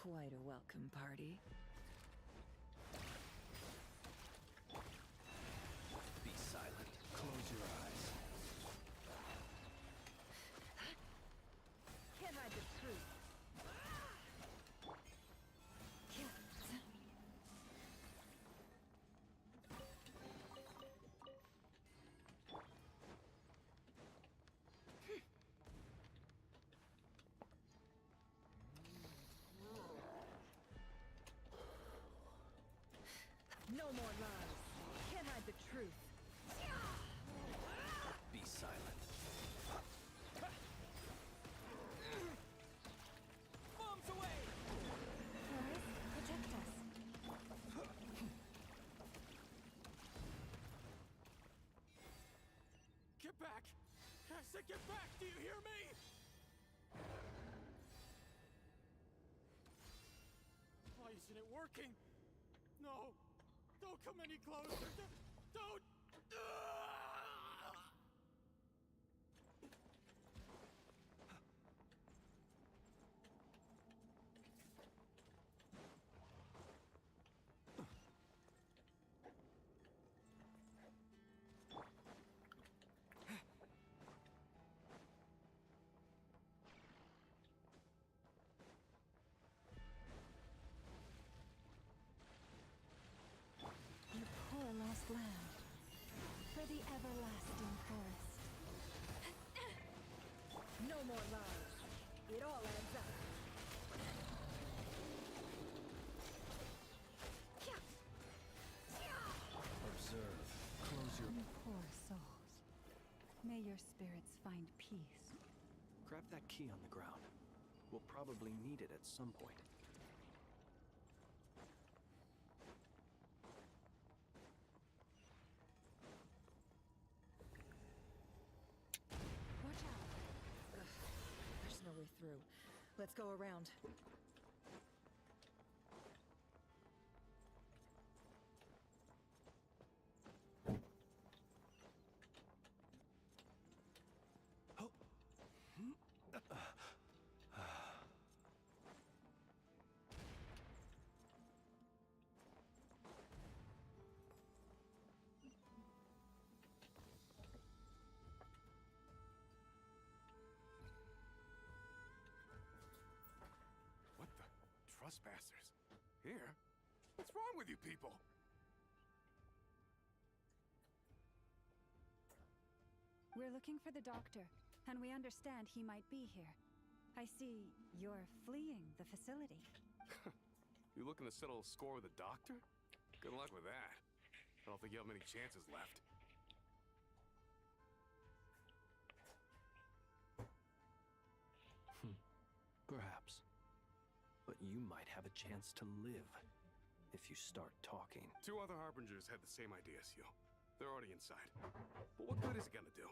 quite a welcome party. Be silent. Close your eyes. Can't hide the truth. No more lies. Can't hide the truth. Be silent. Bombs away! Boris, protect us. Get back! I said get back! Do you hear me? Why isn't it working? No! Don't come any closer! Don't! You poor lost lamb. For the everlasting forest. No more lies. It all adds up. Observe. Close your... You poor souls. May your spirits find peace. Grab that key on the ground. We'll probably need it at some point. Watch out. Ugh, there's no way through. Let's go around. Oh. What the? Trespassers? Here? What's wrong with you people? We're looking for the doctor, and we understand he might be here. I see you're fleeing the facility. You looking to settle a score with a doctor? Good luck with that. I don't think you have many chances left. Perhaps. But you might have a chance to live if you start talking. Two other Harbingers had the same idea as you. They're already inside. But what good is it gonna do?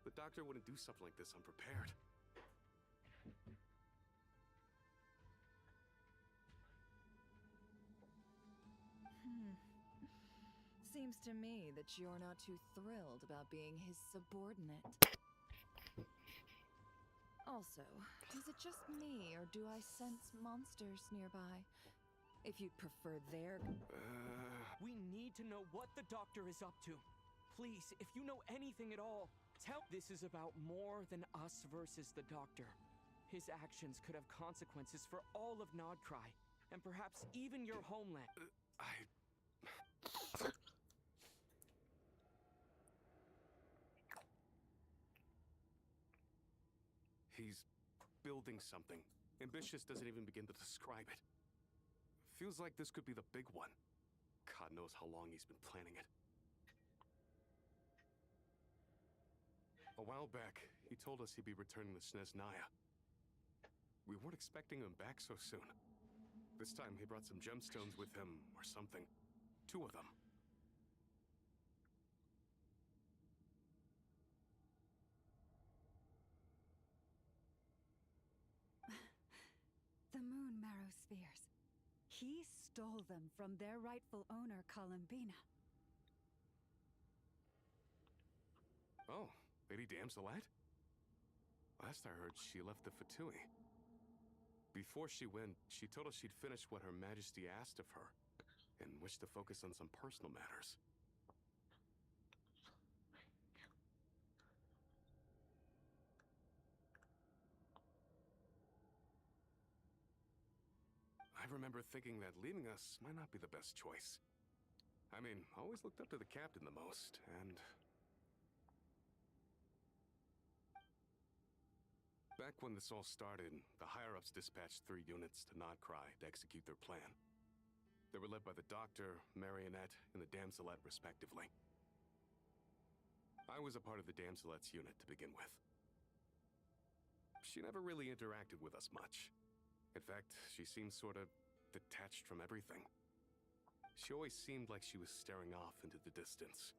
The doctor wouldn't do something like this unprepared. Seems to me that you're not too thrilled about being his subordinate. Also, is it just me, or do I sense monsters nearby? If you'd prefer their... We need to know what the doctor is up to. Please, if you know anything at all, tell. This is about more than us versus the doctor. His actions could have consequences for all of Nodcry, and perhaps even your homeland. He's building something. Ambitious doesn't even begin to describe it. Feels like this could be the big one. God knows how long he's been planning it. A while back, he told us he'd be returning to Snezhnaya. We weren't expecting him back so soon. This time he brought some gemstones with him, or something. 2 of them. The moon marrow spheres. He stole them from their rightful owner, Columbina. Oh, Lady Damselite? Last I heard, she left the Fatui. Before she went, she told us she'd finished what Her Majesty asked of her, and wished to focus on some personal matters. I remember thinking that leaving us might not be the best choice. I mean, I always looked up to the captain the most, and... Back when this all started, the higher-ups dispatched 3 units to Nodcry to execute their plan. They were led by the Doctor, Marionette, and the Damselette, respectively. I was a part of the Damselette's unit to begin with. She never really interacted with us much. In fact, she seemed sort of detached from everything. She always seemed like she was staring off into the distance.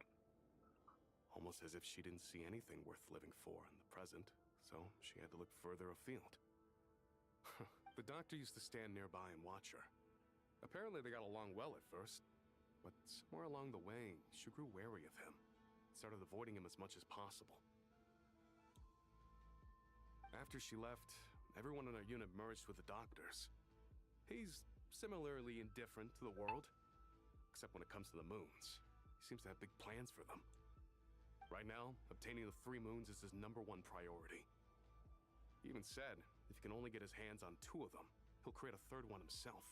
Almost as if she didn't see anything worth living for in the present, so she had to look further afield. The Doctor used to stand nearby and watch her. Apparently they got along well at first, but somewhere along the way, she grew wary of him, started avoiding him as much as possible. After she left, everyone in our unit merged with the Doctor's. He's similarly indifferent to the world, except when it comes to the moons. He seems to have big plans for them. Right now, obtaining the 3 moons is his #1 priority. He even said, if he can only get his hands on 2 of them, he'll create a 3rd one himself.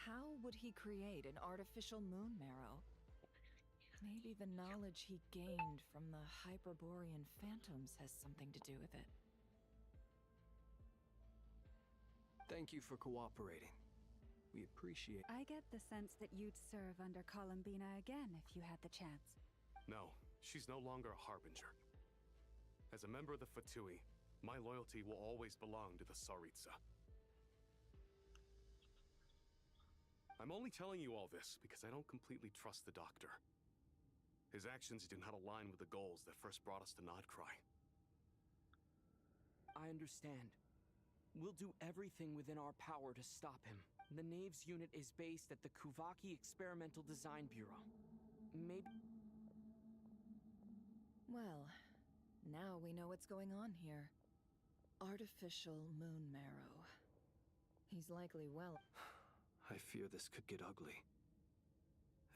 How would he create an artificial moon marrow? Maybe the knowledge he gained from the Hyperborean phantoms has something to do with it. Thank you for cooperating. We appreciate... I get the sense that you'd serve under Columbina again if you had the chance. No, she's no longer a Harbinger. As a member of the Fatui, my loyalty will always belong to the Tsaritsa. I'm only telling you all this because I don't completely trust the Doctor. His actions do not align with the goals that first brought us to Nodcry. I understand. We'll do everything within our power to stop him. The Knaves unit is based at the Kuvaki Experimental Design Bureau. Maybe... Well, now we know what's going on here. Artificial moon marrow. He's likely well... I fear this could get ugly.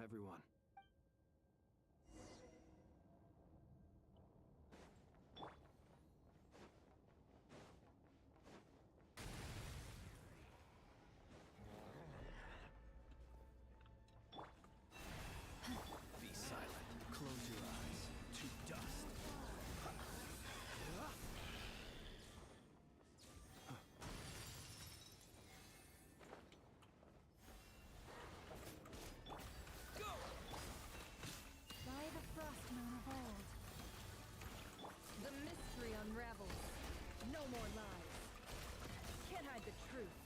Everyone. Be silent. Close your eyes. To dust. By the frost moon of old. The mystery unravels. No more lies. Can't hide the truth.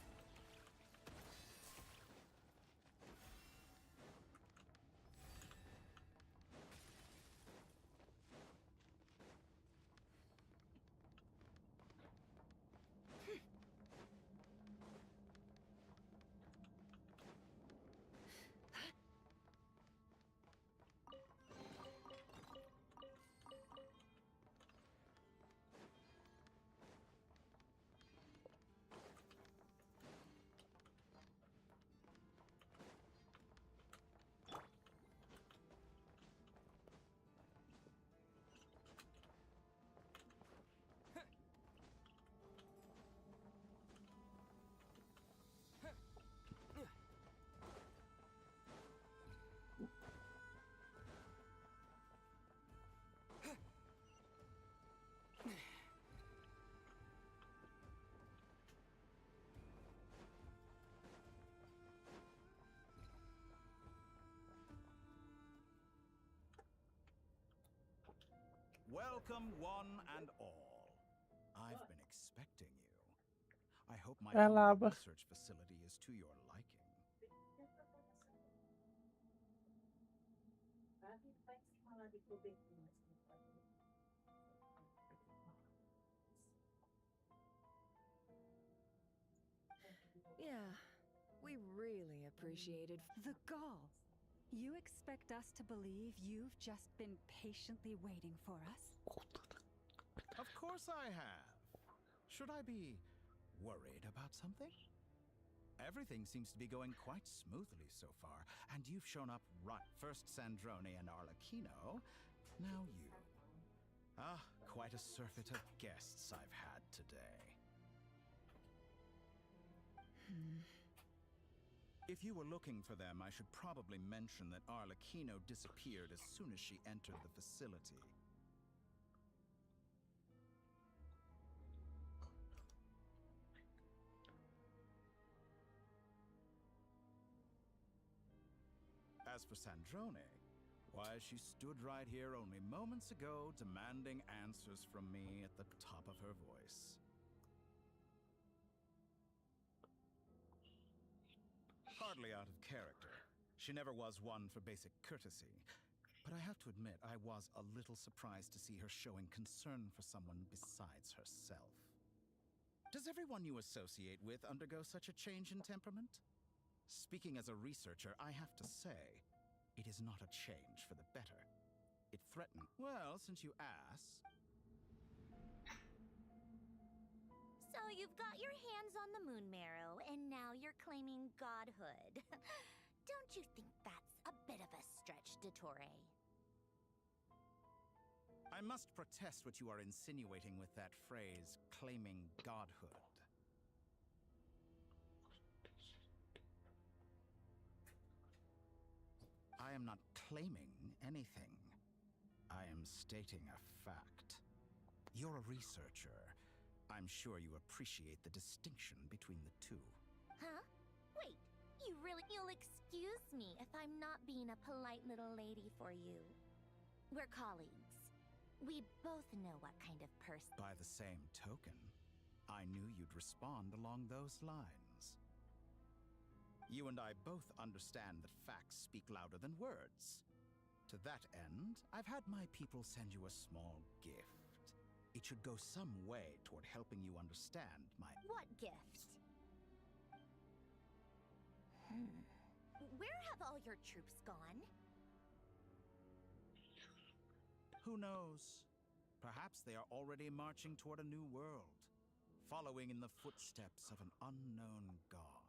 Welcome, one and all. I've been expecting you. I hope my Alaba. research facility is to your liking. Yeah, we really appreciated... The gall. You expect us to believe you've just been patiently waiting for us? Of course I have. Should I be worried about something? Everything seems to be going quite smoothly so far, and you've shown up right. First Sandrone and Arlecchino, now you. Ah, quite a surfeit of guests I've had today. If you were looking for them, I should probably mention that Arlecchino disappeared as soon as she entered the facility. As for Sandrone, why, she stood right here only moments ago, demanding answers from me at the top of her voice. Hardly out of character. She never was one for basic courtesy. But I have to admit, I was a little surprised to see her showing concern for someone besides herself. Does everyone you associate with undergo such a change in temperament? Speaking as a researcher, I have to say, it is not a change for the better. It threatened. Well, since you ask. So you've got your hands on the moon marrow, and now you're claiming godhood. Don't you think that's a bit of a stretch, Dottore? I must protest what you are insinuating with that phrase, claiming godhood. I am not claiming anything. I am stating a fact. You're a researcher. I'm sure you appreciate the distinction between the two. Huh? Wait, you'll excuse me if I'm not being a polite little lady for you. We're colleagues. We both know what kind of person. By the same token, I knew you'd respond along those lines. You and I both understand that facts speak louder than words. To that end, I've had my people send you a small gift. It should go some way toward helping you understand my... What gift? Where have all your troops gone? Who knows? Perhaps they are already marching toward a new world, following in the footsteps of an unknown god.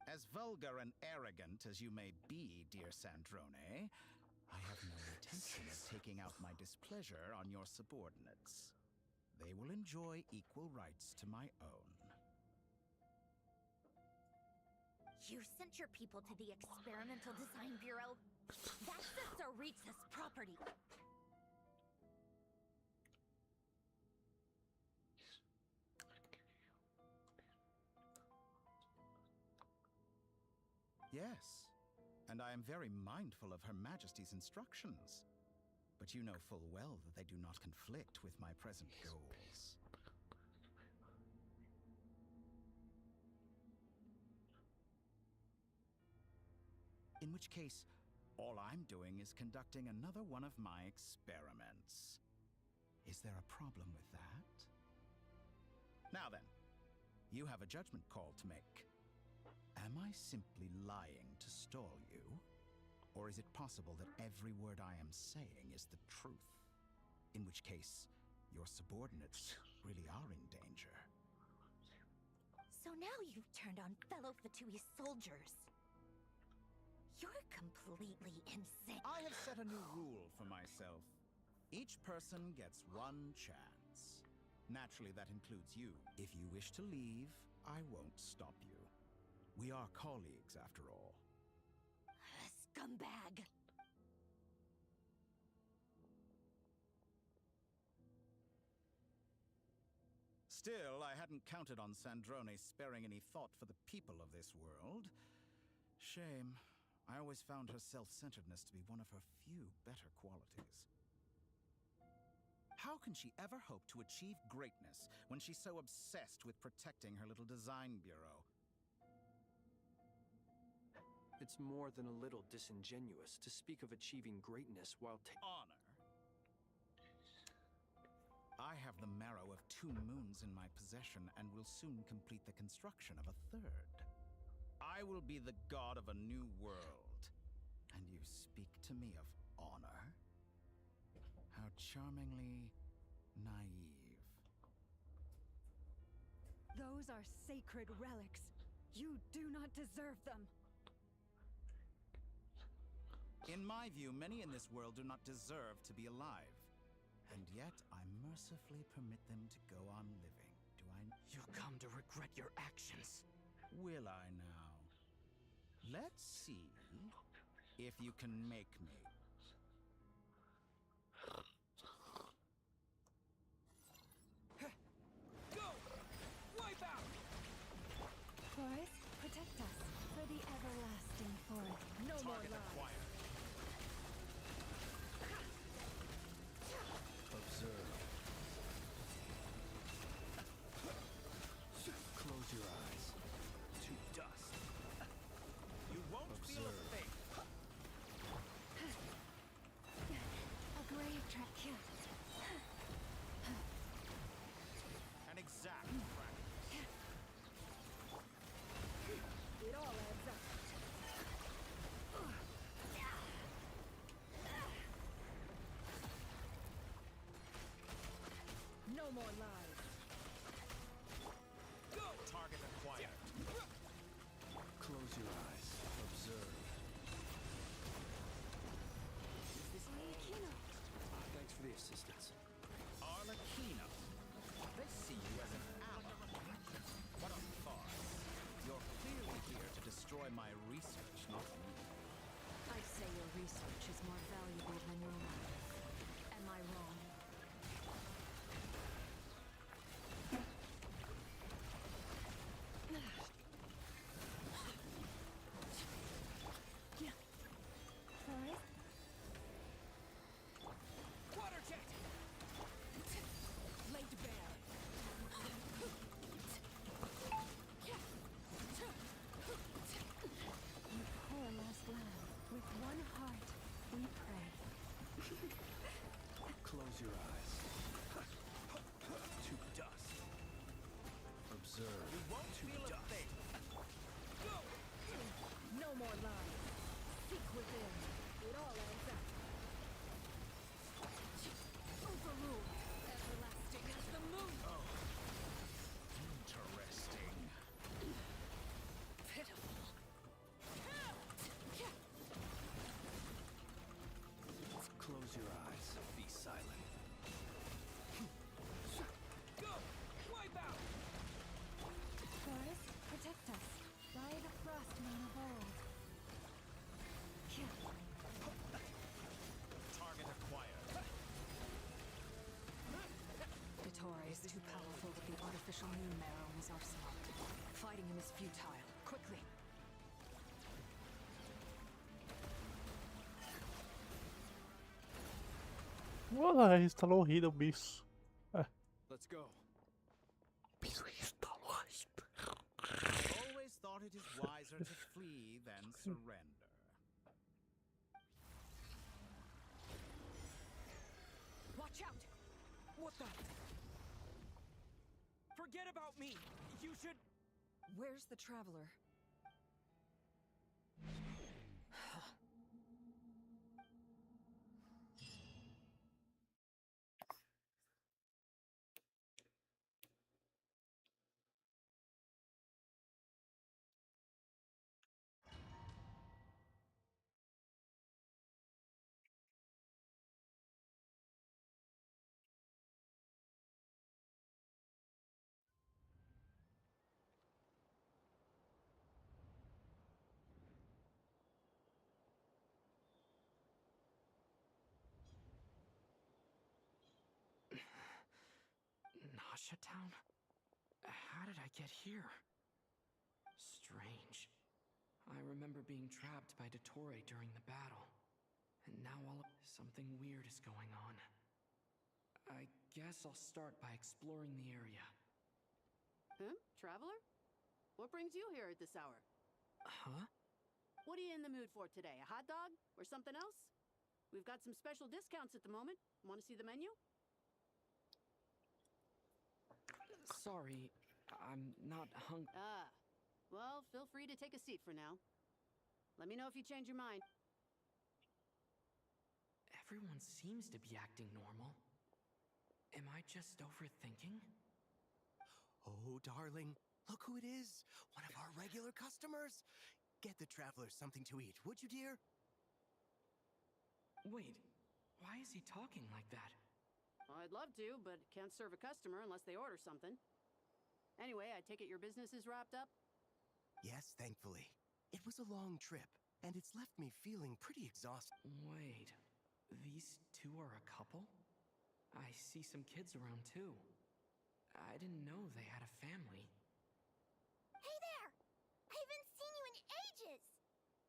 As vulgar and arrogant as you may be, dear Sandrone, I have no intention of taking out my displeasure on your subordinates. They will enjoy equal rights to my own. You sent your people to the Experimental Design Bureau? That's the Tsaritsa's property! Yes, and I am very mindful of Her Majesty's instructions. But you know full well that they do not conflict with my present goals. In which case, all I'm doing is conducting another one of my experiments. Is there a problem with that? Now then, you have a judgment call to make. Am I simply lying to stall you? Or is it possible that every word I am saying is the truth? In which case, your subordinates really are in danger. So now you've turned on fellow Fatui soldiers. You're completely insane. I have set a new rule for myself. Each person gets one chance. Naturally, that includes you. If you wish to leave, I won't stop you. We are colleagues, after all. Scumbag! Still, I hadn't counted on Sandrone sparing any thought for the people of this world. Shame. I always found her self-centeredness to be one of her few better qualities. How can she ever hope to achieve greatness when she's so obsessed with protecting her little design bureau? It's more than a little disingenuous to speak of achieving greatness while honor. I have the marrow of 2 moons in my possession and will soon complete the construction of a 3rd. I will be the god of a new world. And you speak to me of honor? How charmingly naive. Those are sacred relics. You do not deserve them. In my view, many in this world do not deserve to be alive. And yet, I mercifully permit them to go on living. Do I? You come to regret your actions. Will I now? Let's see if you can make me. Go! Wipe out! Forest, protect us for the everlasting forest. No more Target lies. acquired. Observe. Close your eyes. To dust. You won't feel a Observe. thing. A grave track. An exact practice. It all adds up. No more lies. Go! Target acquired. Close your eyes. Observe. Thanks for the assistance. Arlecchino. They see you as an ally. What a farce. You're clearly here to destroy my research, not me. I say your research is more valuable than your life. Am I wrong? Forest, Water jet! Laid bare. you poor lost lamb. With one heart, we pray. Close your eyes. To dust. Observe. You won't feel a thing. Go! No more lies. Seek within. It all adds up. Overruled. Everlasting as the moon. Interesting. Pitiful. Close your eyes. Be silent. Go! Wipe out! Forest, protect us. By the frost moon of old. Target acquired. Vittori is too powerful with the artificial moon marrow in his arsenal. Fighting him is futile. Quickly! Olha lá, instalou horrível o bicho. Let's go. Bicho instalou. Always thought it is wiser to flee than surrender. Watch out! What the? Forget about me! You should... Where's the traveler? Nasha Town? How did I get here? Strange. I remember being trapped by Dottore during the battle. And now something weird is going on. I guess I'll start by exploring the area. Traveler? What brings you here at this hour? Huh? What are you in the mood for today? A hot dog? Or something else? We've got some special discounts at the moment. Want to see the menu? Sorry, I'm not hungry. Ah. Well, feel free to take a seat for now. Let me know if you change your mind. Everyone seems to be acting normal. Am I just overthinking? Oh, darling, look who it is. One of our regular customers. Get the travelers something to eat, would you, dear? Wait, why is he talking like that? I'd love to, but can't serve a customer unless they order something. Anyway, I take it your business is wrapped up? Yes, thankfully. It was a long trip, and it's left me feeling pretty exhausted. Wait, these two are a couple? I see some kids around too. I didn't know they had a family. Hey there! I haven't seen you in ages!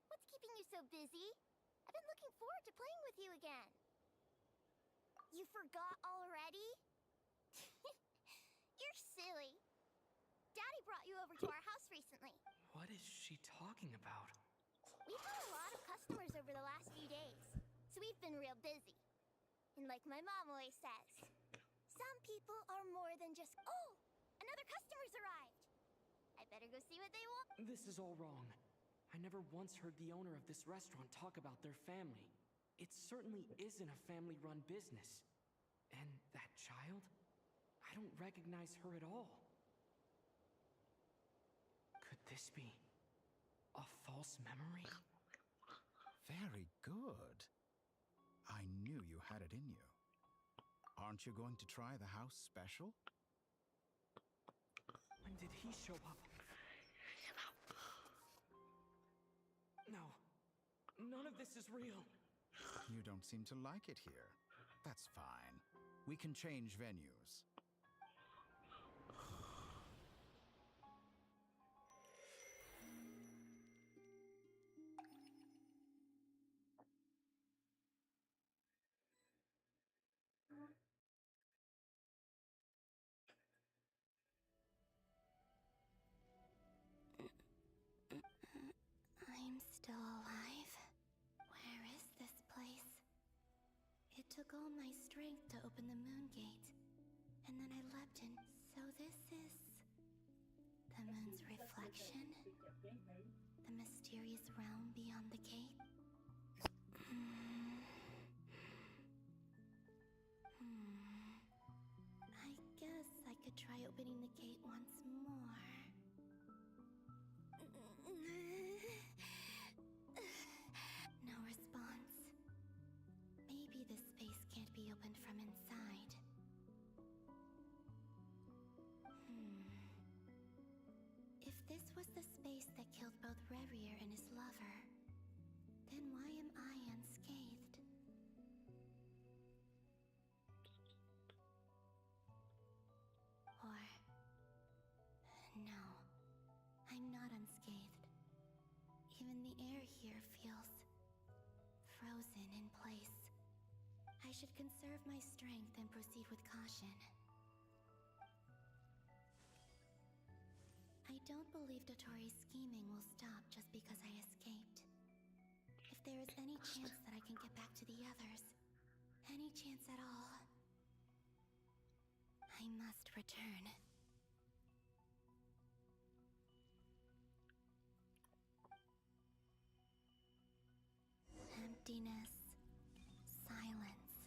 What's keeping you so busy? I've been looking forward to playing with you again. You forgot already? You're silly. Daddy brought you over to our house recently. What is she talking about? We've had a lot of customers over the last few days, so we've been real busy. And like my mom always says, some people are more than just, oh, another customer's arrived. I better go see what they want. This is all wrong. I never once heard the owner of this restaurant talk about their family. It certainly isn't a family-run business. And that child? I don't recognize her at all. Could this be a false memory? Very good. I knew you had it in you. Aren't you going to try the house special? When did he show up? No. None of this is real. You don't seem to like it here. That's fine. We can change venues. I'm still alive. Where is this place? It took all my strength to open the moon gate, and then I leapt in. So this is the moon's reflection? The mysterious realm beyond the gate? I guess I could try opening the gate once more. No response. Maybe this space can't be opened from inside. If this was the space that killed both Revier and his lover, then why am I unscathed? Or... no, I'm not unscathed. Even the air here feels frozen in place. I should conserve my strength and proceed with caution. I don't believe Dotori's scheming will stop just because I escaped. If there is any chance that I can get back to the others, any chance at all, I must return. Emptiness. Silence.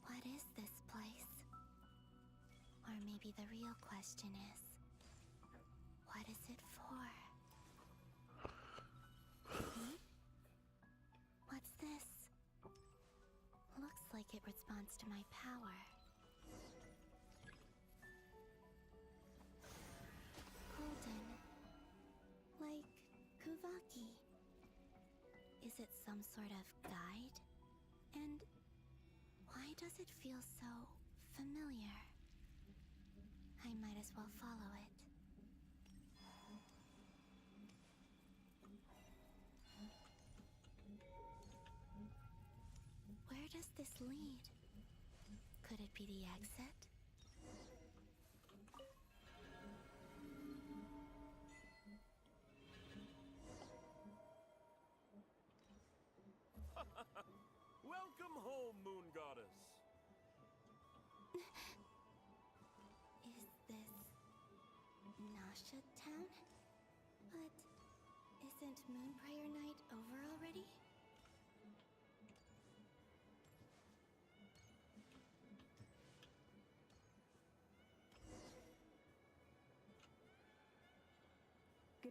What is this place? Or maybe the real question is, what is it for? What's this? Looks like it responds to my power. Golden. Like Kuvaki. Is it some sort of guide? And why does it feel so familiar? I might as well follow it. Where does this lead? Could it be the exit? Welcome home, Moon Goddess. Is this Nasha Town? But isn't Moonbriar Night over already?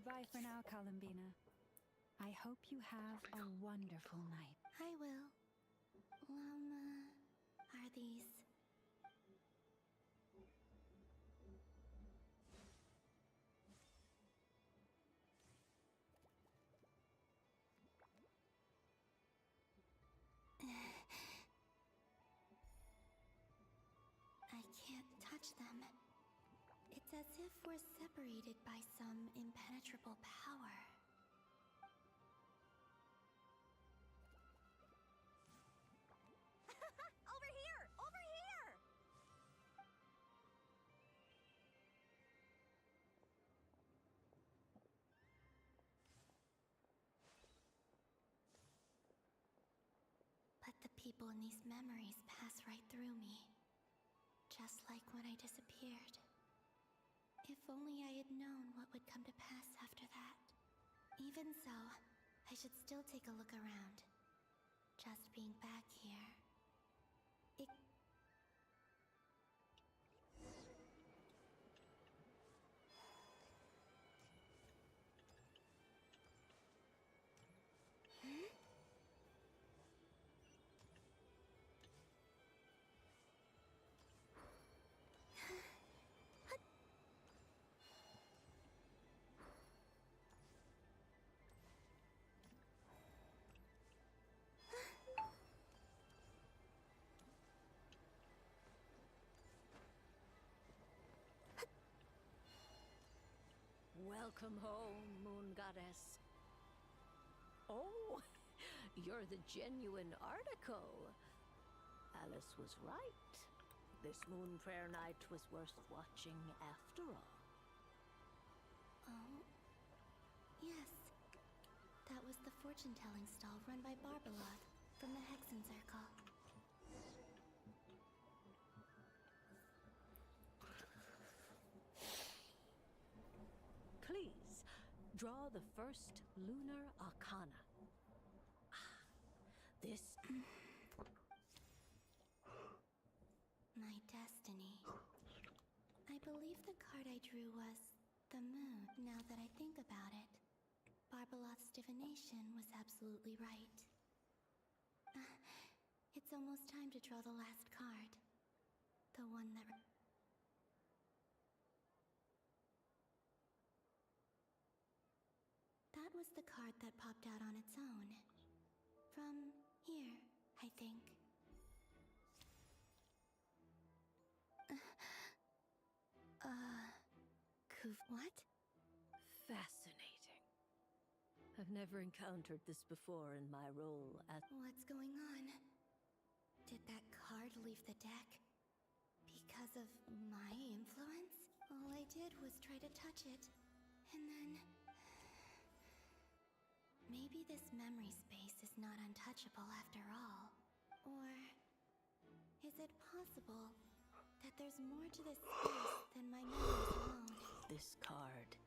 Goodbye for now, Columbina. I hope you have a wonderful night. I will. Are these... I can't touch them. It's as if we're separated by some impenetrable power. Over here! Over here! But the people in these memories pass right through me. Just like when I disappeared. If only I had known what would come to pass after that. Even so, I should still take a look around. Just being back here. It... Welcome home, Moon Goddess. Oh, you're the genuine article. Alice was right. This Moon Prayer Night was worth watching after all. Oh, yes. That was the fortune-telling stall run by Barbeloth from the Hexen Circle. Please, draw the first lunar arcana. This... My destiny. I believe the card I drew was the moon, now that I think about it. Barbeloth's divination was absolutely right. It's almost time to draw the last card. The one that... That was the card that popped out on its own. From here, I think. What? Fascinating. I've never encountered this before in my role as... What's going on? Did that card leave the deck? Because of my influence? All I did was try to touch it. And then... Maybe this memory space is not untouchable after all. Or... is it possible that there's more to this space than my memories alone? This card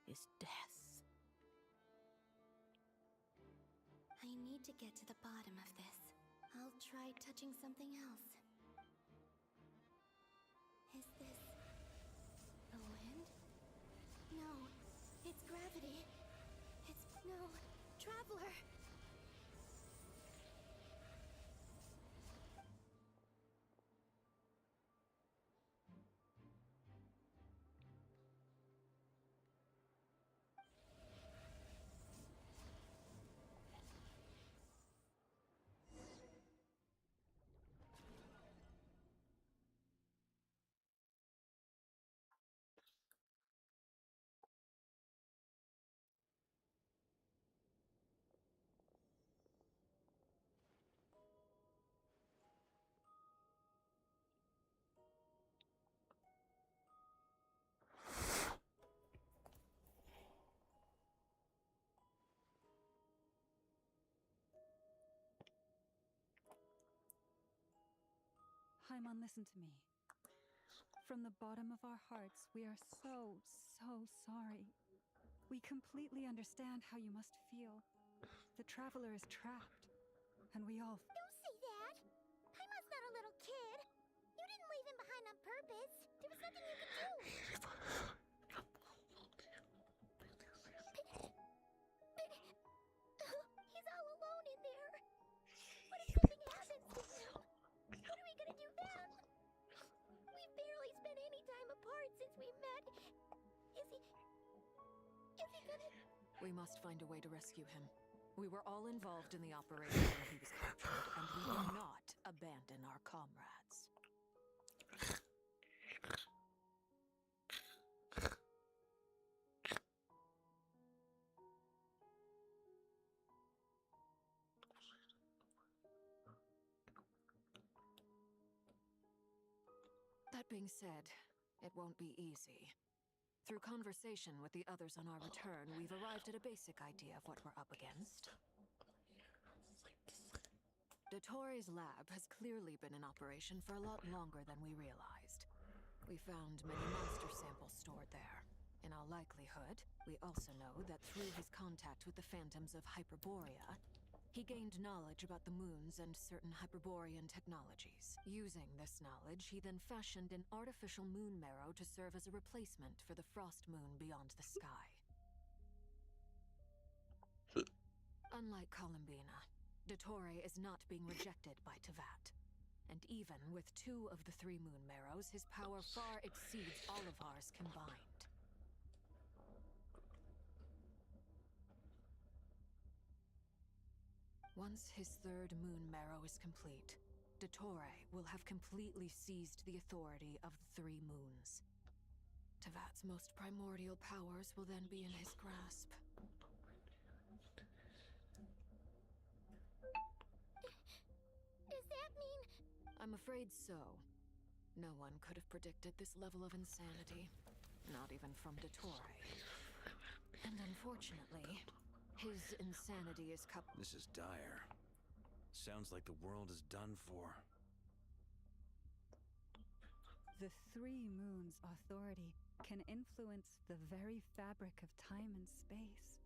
is death. I need to get to the bottom of this. I'll try touching something else. Is this... the wind? No, it's gravity. It's... no, Traveler! Paimon, listen to me. From the bottom of our hearts, we are so sorry. We completely understand how you must feel. The Traveler is trapped, and we all... Don't say that! Paimon's not a little kid. You didn't leave him behind on purpose. There was nothing you could do. We must find a way to rescue him. We were all involved in the operation when he was captured, and we will not abandon our comrades. That being said, it won't be easy. Through conversation with the others on our return, we've arrived at a basic idea of what we're up against. Dottore's lab has clearly been in operation for a lot longer than we realized. We found many monster samples stored there. In all likelihood, we also know that through his contact with the phantoms of Hyperborea, he gained knowledge about the moons and certain Hyperborean technologies. Using this knowledge, he then fashioned an artificial moon marrow to serve as a replacement for the frost moon beyond the sky. Unlike Columbina, Dottore is not being rejected by Teyvat. And even with 2 of the 3 moon marrows, his power far exceeds all of ours combined. Once his 3rd moon marrow is complete, Dottore will have completely seized the authority of the 3 moons. Teyvat's most primordial powers will then be in his grasp. Does that mean... I'm afraid so. No one could have predicted this level of insanity. Not even from Dottore. And unfortunately, his insanity is This is dire. Sounds like the world is done for. The 3 moons' authority can influence the very fabric of time and space.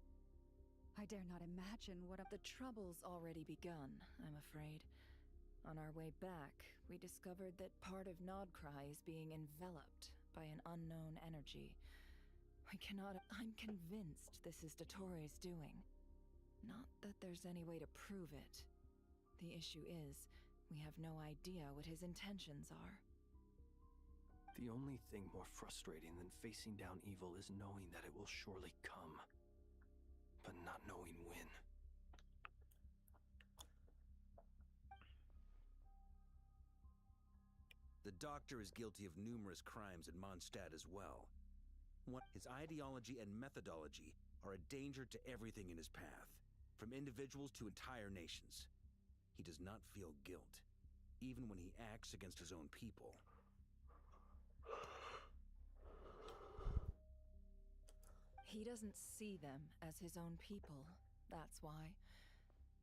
I dare not imagine what The trouble's already begun, I'm afraid. On our way back, we discovered that part of Nodcry is being enveloped by an unknown energy. I'm convinced this is Dottore's doing. Not that there's any way to prove it. The issue is, we have no idea what his intentions are. The only thing more frustrating than facing down evil is knowing that it will surely come, but not knowing when. The Doctor is guilty of numerous crimes in Mondstadt as well. His ideology and methodology are a danger to everything in his path, from individuals to entire nations. He does not feel guilt, even when he acts against his own people. He doesn't see them as his own people, that's why.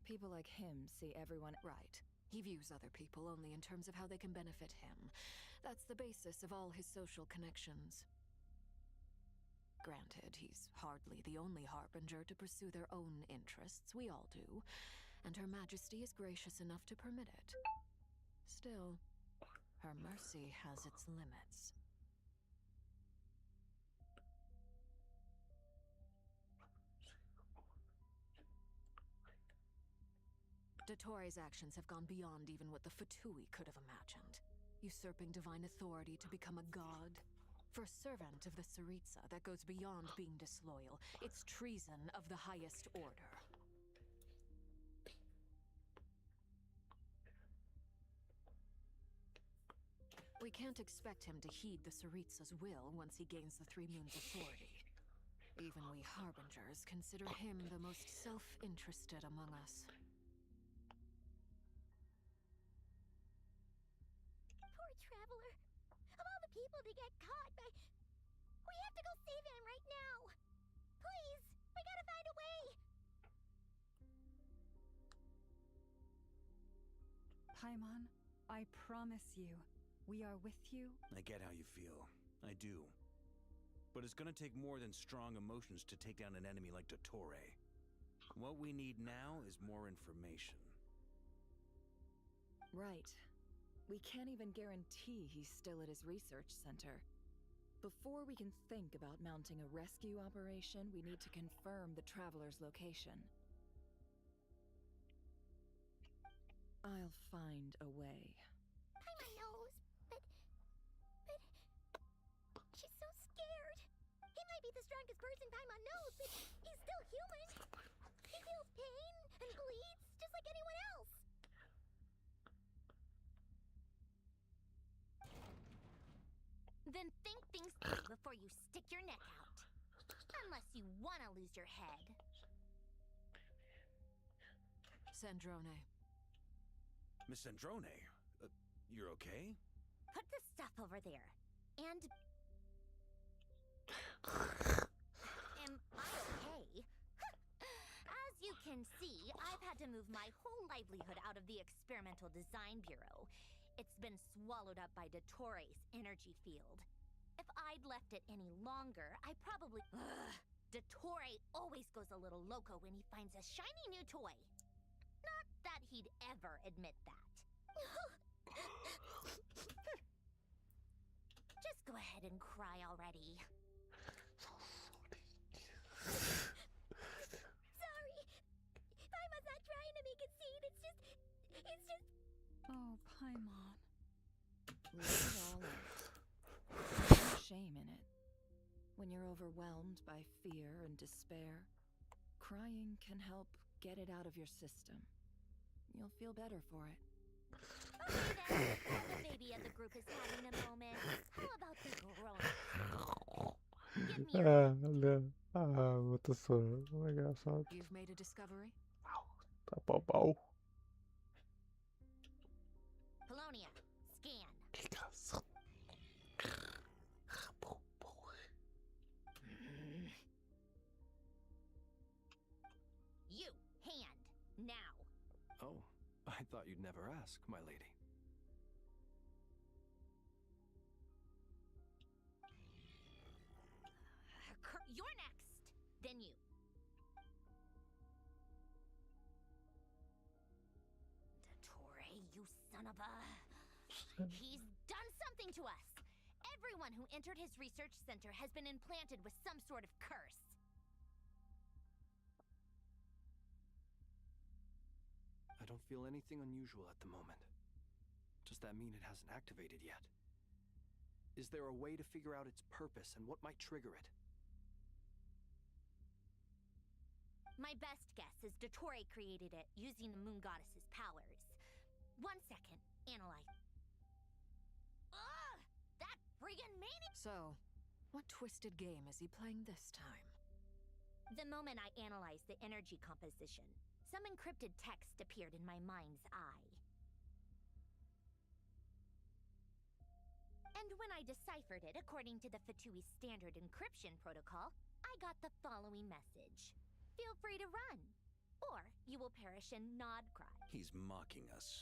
People like him see everyone right. He views other people only in terms of how they can benefit him. That's the basis of all his social connections. Granted, he's hardly the only harbinger to pursue their own interests. We all do. And Her Majesty is gracious enough to permit it. Still, her mercy has its limits. Dottore's actions have gone beyond even what the Fatui could have imagined. Usurping divine authority to become a god. For a servant of the Tsaritsa, that goes beyond being disloyal. It's treason of the highest order. We can't expect him to heed the Tsaritsa's will once he gains the 3 moons' authority. Even we harbingers consider him the most self-interested among us. Poor Traveler. Of all the people to get caught by... We have to go save him right now. Please, we gotta find a way. Paimon, I promise you, we are with you. I get how you feel. I do. But it's gonna take more than strong emotions to take down an enemy like Dottore. What we need now is more information. Right. We can't even guarantee he's still at his research center. Before we can think about mounting a rescue operation, we need to confirm the Traveler's location. I'll find a way. Paimon knows, but... She's so scared. He might be the strongest person Paimon knows, but he's still human. He feels pain and bleeds just like anyone else. Then think things through before you stick your neck out. Unless you want to lose your head. Sandrone. Miss Sandrone, you're okay? Put the stuff over there. And... Am I okay? As you can see, I've had to move my whole livelihood out of the Experimental Design Bureau. It's been swallowed up by Dottores' energy field. If I'd left it any longer, I probably... Dottore always goes a little loco when he finds a shiny new toy. Not that he'd ever admit that. Just go ahead and cry already. Sorry. Paimon's not trying to make it seem. It's just... Oh, Paimon. Let it all out. There's no shame in it. When you're overwhelmed by fear and despair, crying can help get it out of your system. You'll feel better for it. Okay then, while the baby of the group is having a moment, how about the grown-up? Give me your... muito sono. É engraçado. You've made a discovery? Tá bom. Polonia, scan. Que canção. You, hand, now. Oh, I thought you'd never ask, my lady. You're next. Then you. Dottore, you son of a... He's done something to us. Everyone who entered his research center has been implanted with some sort of curse. I don't feel anything unusual at the moment. Does that mean it hasn't activated yet? Is there a way to figure out its purpose and what might trigger it? My best guess is Dottore created it using the Moon Goddess's powers. 1 second. Analyze. Ugh! That friggin' maniac! So, what twisted game is he playing this time? The moment I analyzed the energy composition, some encrypted text appeared in my mind's eye. And when I deciphered it according to the Fatui standard encryption protocol, I got the following message. Feel free to run, or you will perish in nod cry. He's mocking us.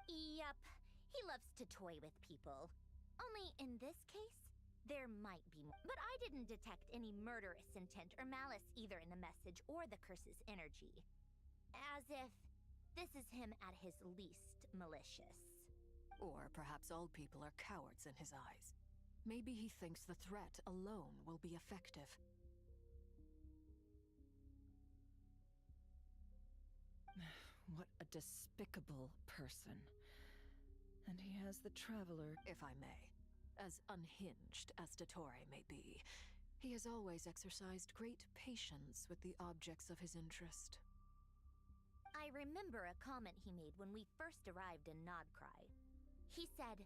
Yep, he loves to toy with people. Only in this case, there might be more. But I didn't detect any murderous intent or malice either in the message or the curse's energy. As if this is him at his least malicious. Or perhaps all people are cowards in his eyes. Maybe he thinks the threat alone will be effective. What a despicable person. And he has the Traveler. If I may. As unhinged as Dottore may be, he has always exercised great patience with the objects of his interest. I remember a comment he made when we first arrived in Nodcry. He said,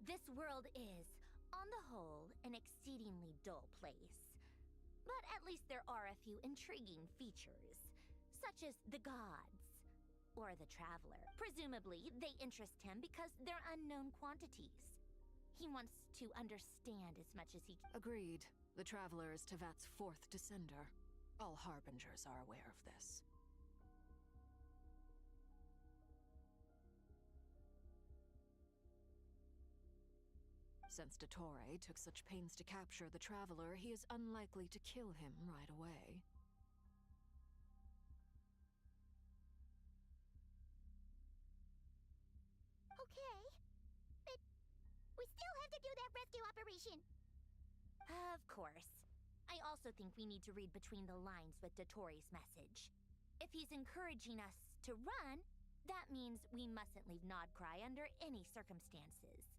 "This world is, on the whole, an exceedingly dull place. But at least there are a few intriguing features, such as the gods, or the Traveler. Presumably, they interest him because they're unknown quantities. He wants to understand as much as he can." Agreed. The Traveler is Tevat's 4th descender. All Harbingers are aware of this. Since Dottore took such pains to capture the Traveler, he is unlikely to kill him right away. Okay, but we still have to do that rescue operation. Of course. I also think we need to read between the lines with Dottore's message. If he's encouraging us to run, that means we mustn't leave Nodcry under any circumstances.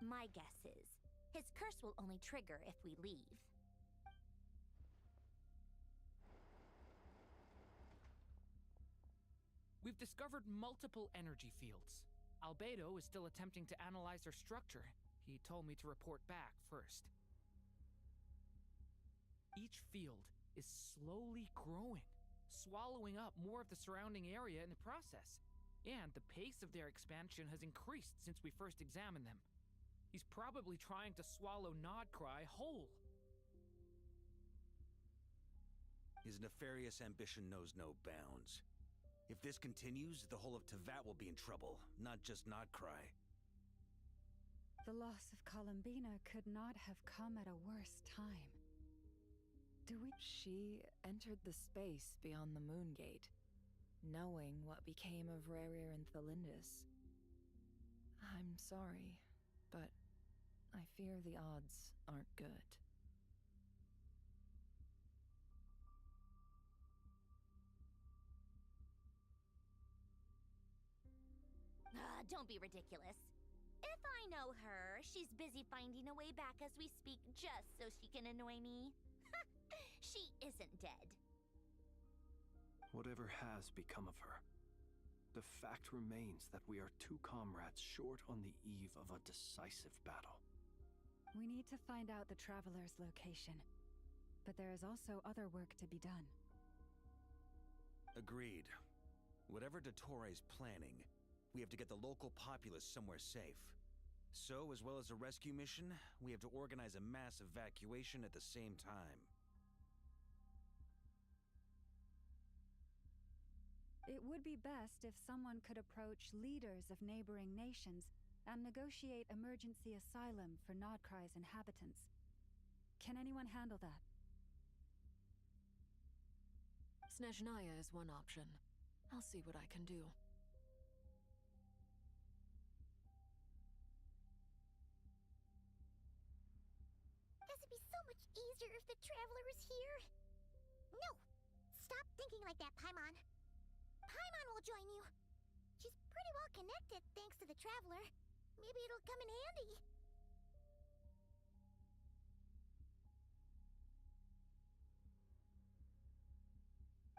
My guess is his curse will only trigger if we leave. We've discovered multiple energy fields. Albedo is still attempting to analyze their structure. He told me to report back first. Each field is slowly growing, swallowing up more of the surrounding area in the process. And the pace of their expansion has increased since we first examined them. He's probably trying to swallow Nodcry whole. His nefarious ambition knows no bounds. If this continues, the whole of Tevat will be in trouble, not just Nodcry. The loss of Columbina could not have come at a worse time. She entered the space beyond the Moon Gate, knowing what became of Rerir and Thelindis. I'm sorry, but I fear the odds aren't good. Don't be ridiculous. If I know her, she's busy finding a way back as we speak just so she can annoy me. She isn't dead. Whatever has become of her, the fact remains that we are two comrades short on the eve of a decisive battle. We need to find out the Traveler's location, but there is also other work to be done. Agreed. Whatever Dottore is planning, we have to get the local populace somewhere safe. So, as well as a rescue mission, we have to organize a mass evacuation at the same time. It would be best if someone could approach leaders of neighboring nations and negotiate emergency asylum for Nodcry's inhabitants. Can anyone handle that? Snezhnaya is one option. I'll see what I can do. This would be so much easier if the Traveler was here. No! Stop thinking like that, Paimon. Paimon will join you. She's pretty well connected thanks to the Traveler. Maybe it'll come in handy.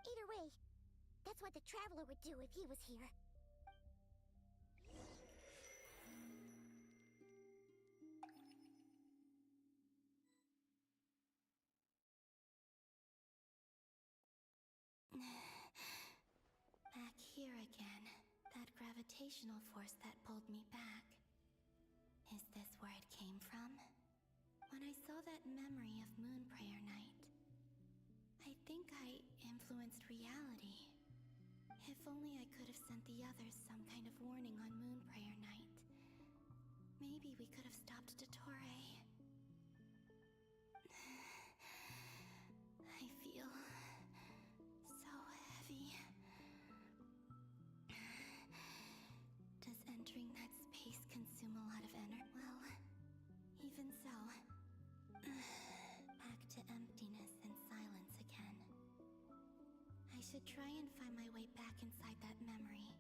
Either way, that's what the Traveler would do if he was here. Back here again. That gravitational force that pulled me back. Is this where it came from? When I saw that memory of Moon Prayer Night, I think I influenced reality. If only I could have sent the others some kind of warning on Moon Prayer Night. Maybe we could have stopped Dottore. I feel so heavy. Does entering that space consume a lot of energy? Well, even so, back to emptiness and silence again. I should try and find my way back inside that memory.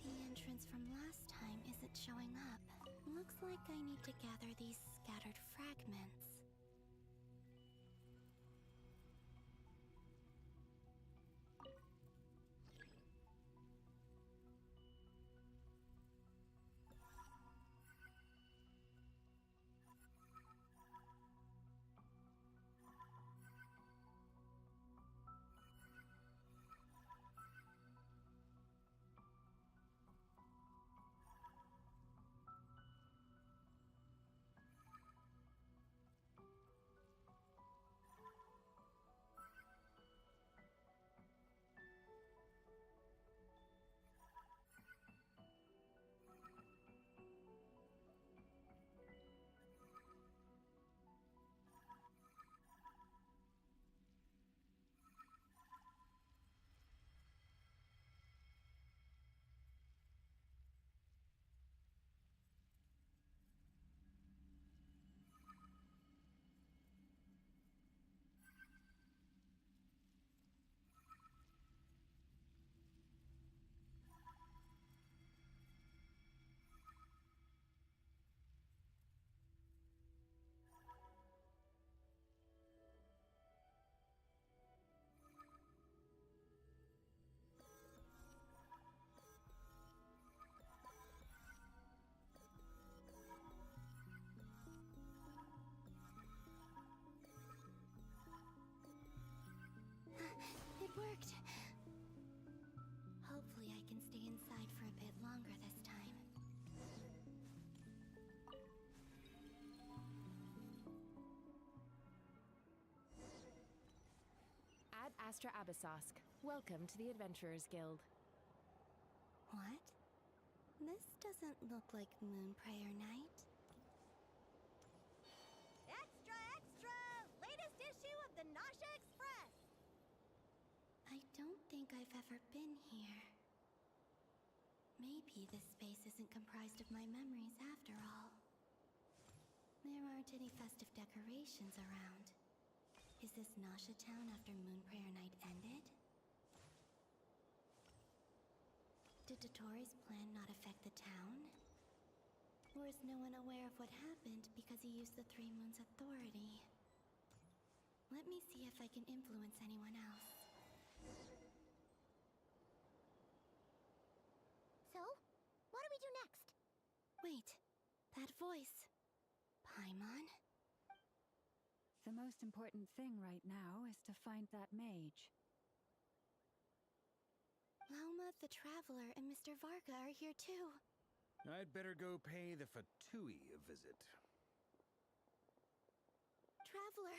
The entrance from last time isn't showing up. Looks like I need to gather these scattered fragments. can stay inside for a bit longer this time. Ad Astra Abyssosque. Welcome to the Adventurers Guild. What? This doesn't look like Moonprayer Night. Extra, extra! Latest issue of the Nasha Express! I don't think I've ever been here. Maybe this space isn't comprised of my memories after all. There aren't any festive decorations around. Is this Nasha Town after Moonprayer Night ended? Did Dotori's plan not affect the town? Or is no one aware of what happened because he used the Three Moons' authority? Let me see if I can influence anyone else. So, what do we do next? Wait, that voice. Paimon? The most important thing right now is to find that mage. Lauma the Traveler and Mr. Varga are here too. I'd better go pay the Fatui a visit. Traveler!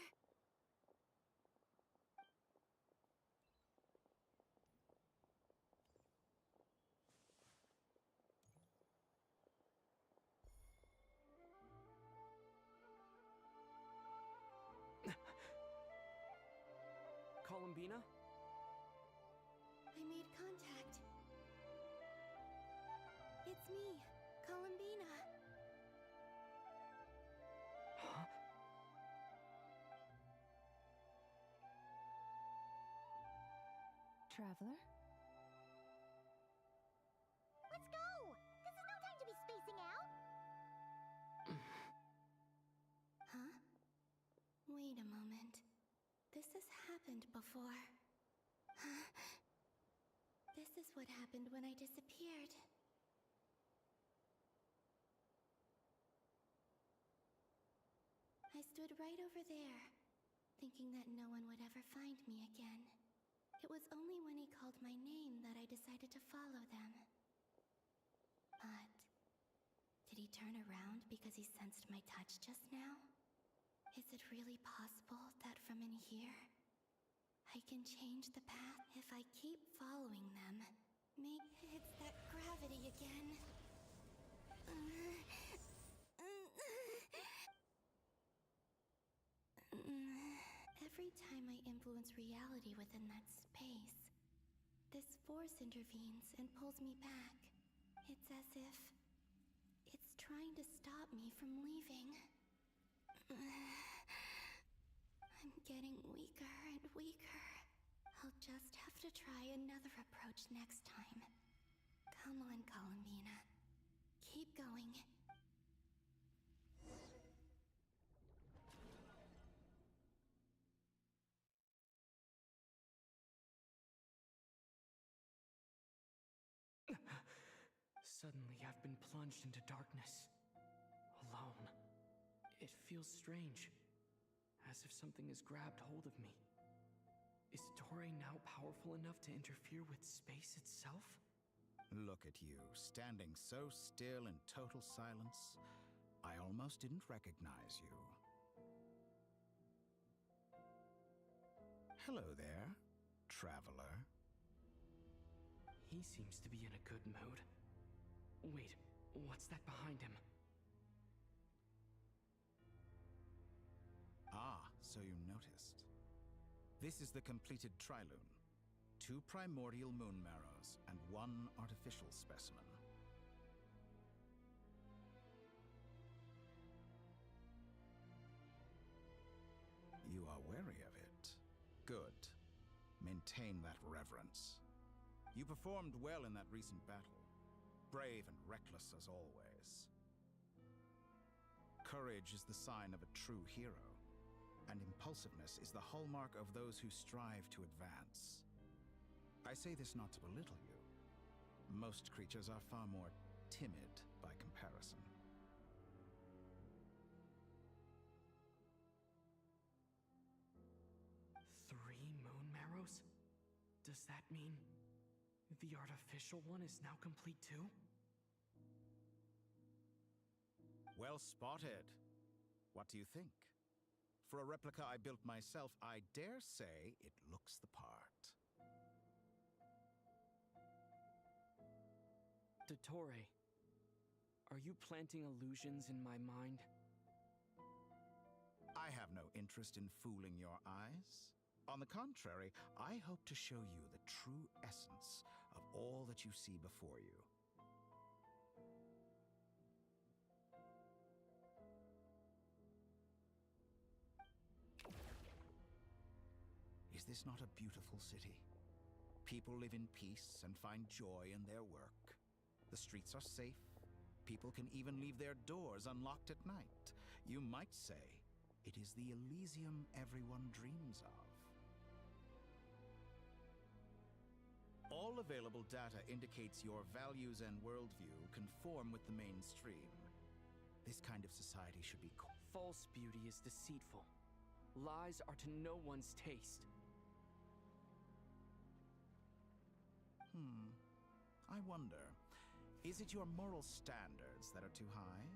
Columbina? I made contact. It's me, Columbina. Huh? Traveler? Let's go! This is no time to be spacing out! Huh? Wait a moment. This has happened before. This is what happened when I disappeared. I stood right over there, thinking that no one would ever find me again. It was only when he called my name that I decided to follow them. But did he turn around because he sensed my touch just now? Is it really possible that from in here, I can change the path if I keep following them? Maybe it's that gravity again. Every time I influence reality within that space, this force intervenes and pulls me back. It's as if it's trying to stop me from leaving. I'm getting weaker and weaker. I'll just have to try another approach next time. Come on, Columbina. Keep going. Suddenly, I've been plunged into darkness. Alone. It feels strange. As if something has grabbed hold of me. Is Dore now powerful enough to interfere with space itself? Look at you, standing so still in total silence, I almost didn't recognize you. Hello there, traveler. He seems to be in a good mood. Wait, what's that behind him? Ah, so you noticed. This is the completed Trilune. 2 primordial moon marrows and 1 artificial specimen. You are wary of it. Good. Maintain that reverence. You performed well in that recent battle. Brave and reckless as always. Courage is the sign of a true hero, and impulsiveness is the hallmark of those who strive to advance. I say this not to belittle you. Most creatures are far more timid by comparison. Three moon marrows? Does that mean The artificial one is now complete too? Well spotted. What do you think? For a replica I built myself, I dare say it looks the part. Dottore, are you planting illusions in my mind? I have no interest in fooling your eyes. On the contrary, I hope to show you the true essence of all that you see before you. Is this not a beautiful city? People live in peace and find joy in their work. The streets are safe. People can even leave their doors unlocked at night. You might say it is the Elysium everyone dreams of. All available data indicates your values and worldview conform with the mainstream. This kind of society should be False beauty is deceitful. Lies are to no one's taste. I wonder, is it your moral standards that are too high,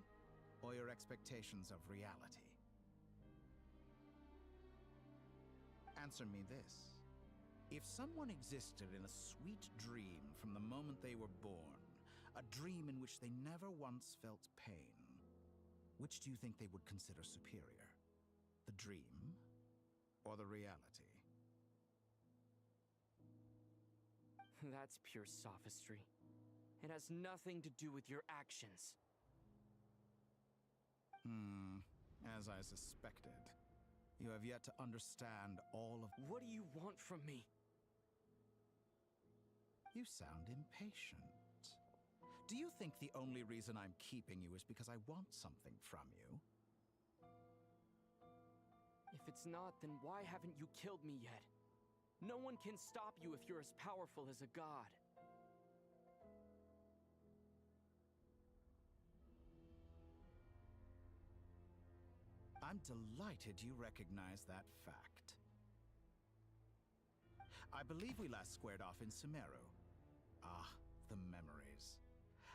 or your expectations of reality? Answer me this. If someone existed in a sweet dream from the moment they were born, a dream in which they never once felt pain, which do you think they would consider superior? The dream or the reality? That's pure sophistry. It has nothing to do with your actions. As I suspected. You have yet to understand all of... What do you want from me? You sound impatient. Do you think the only reason I'm keeping you is because I want something from you? If it's not, then why haven't you killed me yet? No one can stop you if you're as powerful as a god. I'm delighted you recognize that fact. I believe we last squared off in Sumeru. Ah, the memories.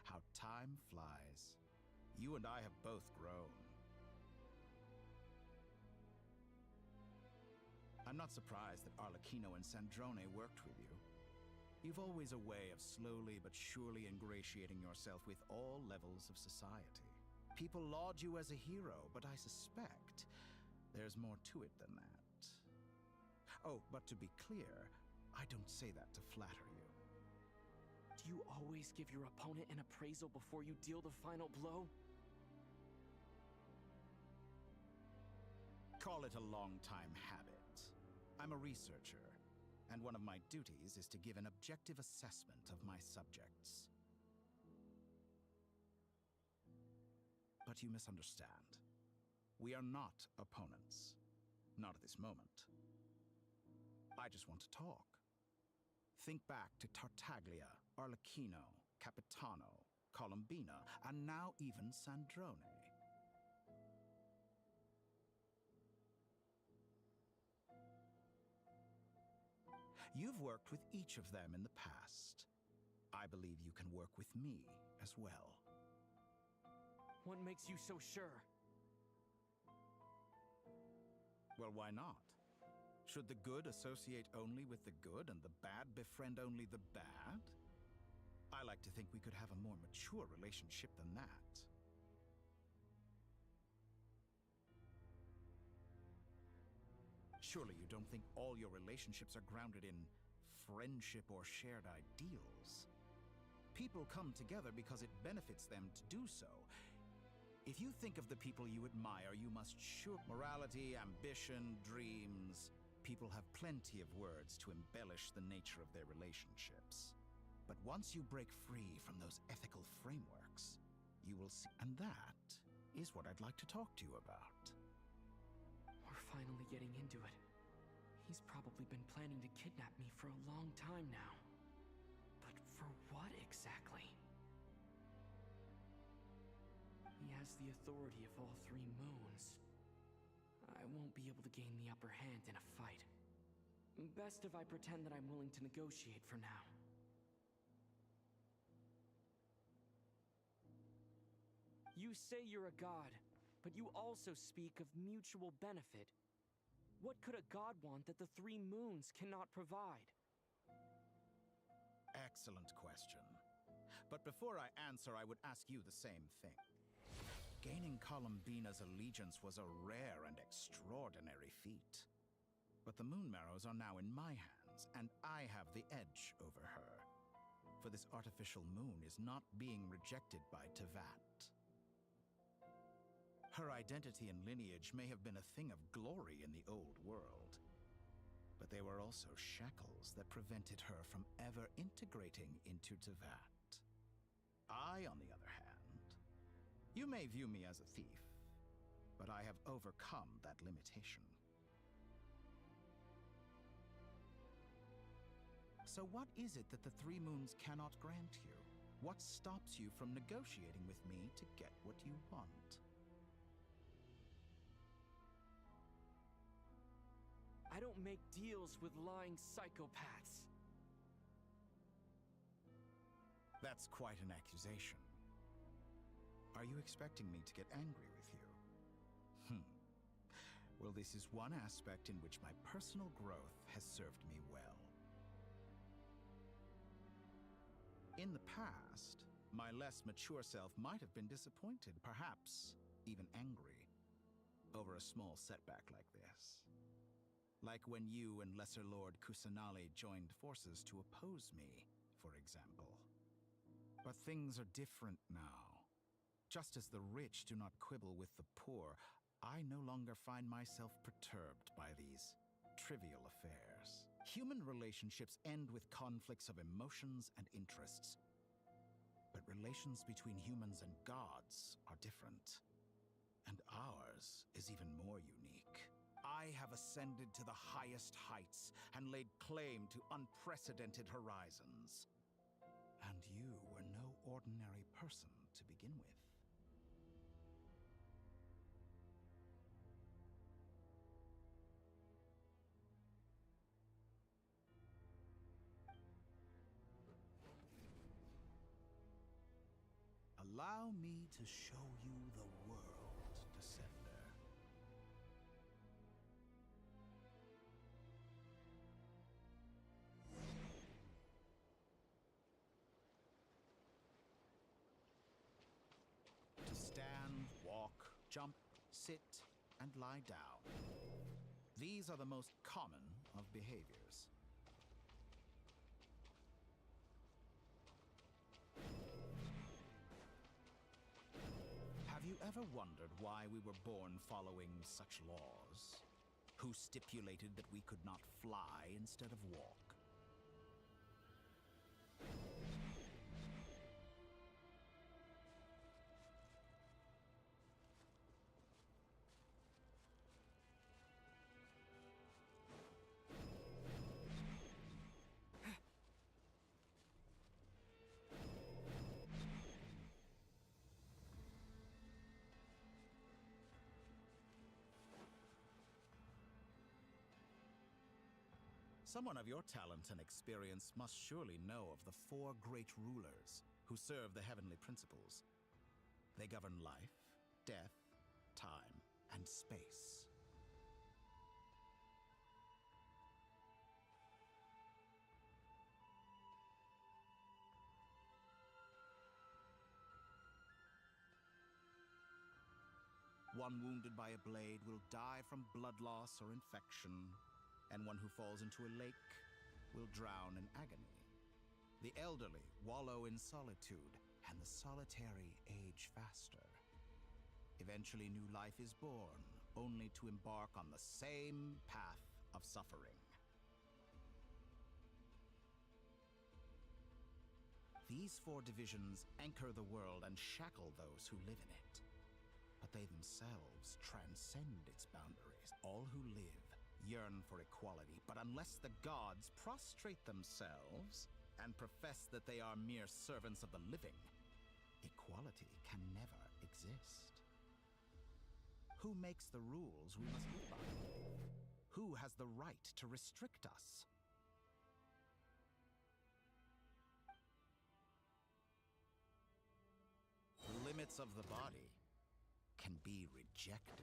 How time flies. You and I have both grown. I'm not surprised that Arlecchino and Sandrone worked with you. You've always a way of slowly but surely ingratiating yourself with all levels of society. People laud you as a hero, but I suspect there's more to it than that. Oh, but to be clear, I don't say that to flatter you. Do you always give your opponent an appraisal before you deal the final blow? Call it a long-time habit. I'm a researcher, and one of my duties is to give an objective assessment of my subjects. But you misunderstand. We are not opponents. Not at this moment. I just want to talk. Think back to Tartaglia, Arlecchino, Capitano, Colombina, and now even Sandrone. You've worked with each of them in the past. I believe you can work with me as well. What makes you so sure? Well, why not? Should the good associate only with the good and the bad befriend only the bad? I like to think we could have a more mature relationship than that. Surely you don't think all your relationships are grounded in friendship or shared ideals? People come together because it benefits them to do so. If you think of the people you admire, you must sure morality, ambition, dreams. People have plenty of words to embellish the nature of their relationships. But once you break free from those ethical frameworks, you will see. And that is what I'd like to talk to you about. We're finally getting into it. He's probably been planning to kidnap me for a long time now. But for what exactly? He has the authority of all three moons. I won't be able to gain the upper hand in a fight. Best if I pretend that I'm willing to negotiate for now. You say you're a god, but you also speak of mutual benefit. What could a god want that the three moons cannot provide? Excellent question. But before I answer, I would ask you the same thing. Gaining Columbina's allegiance was a rare and extraordinary feat. But the Moon Marrows are now in my hands, and I have the edge over her. For this artificial moon is not being rejected by Tevat. Her identity and lineage may have been a thing of glory in the old world, but they were also shackles that prevented her from ever integrating into Tevat. I, on the other hand, you may view me as a thief, but I have overcome that limitation. So what is it that the Three Moons cannot grant you? What stops you from negotiating with me to get what you want? I don't make deals with lying psychopaths. That's quite an accusation. Are you expecting me to get angry with you? Well, this is one aspect in which my personal growth has served me well. In the past, my less mature self might have been disappointed, perhaps even angry, over a small setback like this. Like when you and Lesser Lord Kusanali joined forces to oppose me, for example. But things are different now. Just as the rich do not quibble with the poor, I no longer find myself perturbed by these trivial affairs. Human relationships end with conflicts of emotions and interests. But relations between humans and gods are different. And ours is even more unique. I have ascended to the highest heights and laid claim to unprecedented horizons. And you were no ordinary person to begin with. Allow me to show you the world, Descender. To stand, walk, jump, sit, and lie down. These are the most common of behaviors. Have you ever wondered why we were born following such laws? Who stipulated that we could not fly instead of walk? Someone of your talent and experience must surely know of the four great rulers who serve the heavenly principles. They govern life, death, time, and space. One wounded by a blade will die from blood loss or infection, and one who falls into a lake will drown in agony. The elderly wallow in solitude, and the solitary age faster. Eventually, new life is born, only to embark on the same path of suffering. These four divisions anchor the world and shackle those who live in it. But they themselves transcend its boundaries. All who live yearn for equality, but unless the gods prostrate themselves and profess that they are mere servants of the living, equality can never exist. Who makes the rules we must live by? Who has the right to restrict us? limits of the body can be rejected.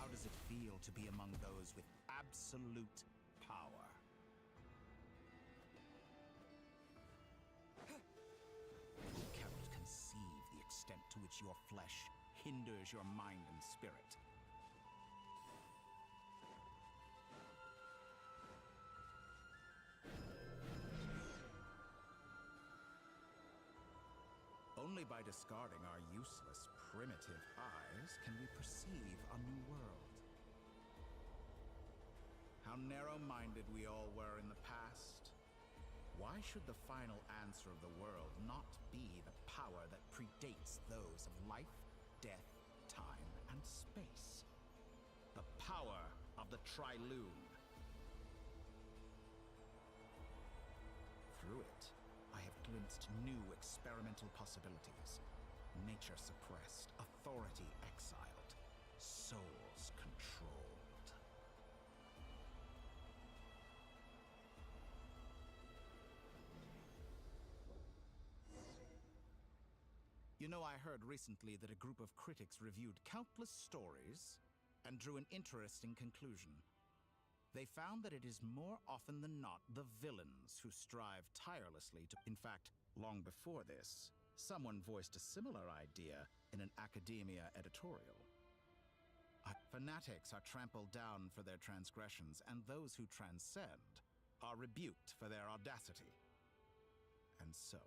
How does it feel to be among those with absolute power? You cannot conceive the extent to which your flesh hinders your mind and spirit. Only by discarding our useless, primitive eyes can we perceive a new world. How narrow-minded we all were in the past. Why should the final answer of the world not be the power that predates those of life, death, time, and space? The power of the Triloon. Through it, I have glimpsed new experimental possibilities. Nature suppressed, authority exiled, souls controlled. You know, I heard recently that a group of critics reviewed countless stories and drew an interesting conclusion. They found that it is more often than not the villains who strive tirelessly to... In fact, long before this, someone voiced a similar idea in an academia editorial. Fanatics are trampled down for their transgressions, and those who transcend are rebuked for their audacity. And so,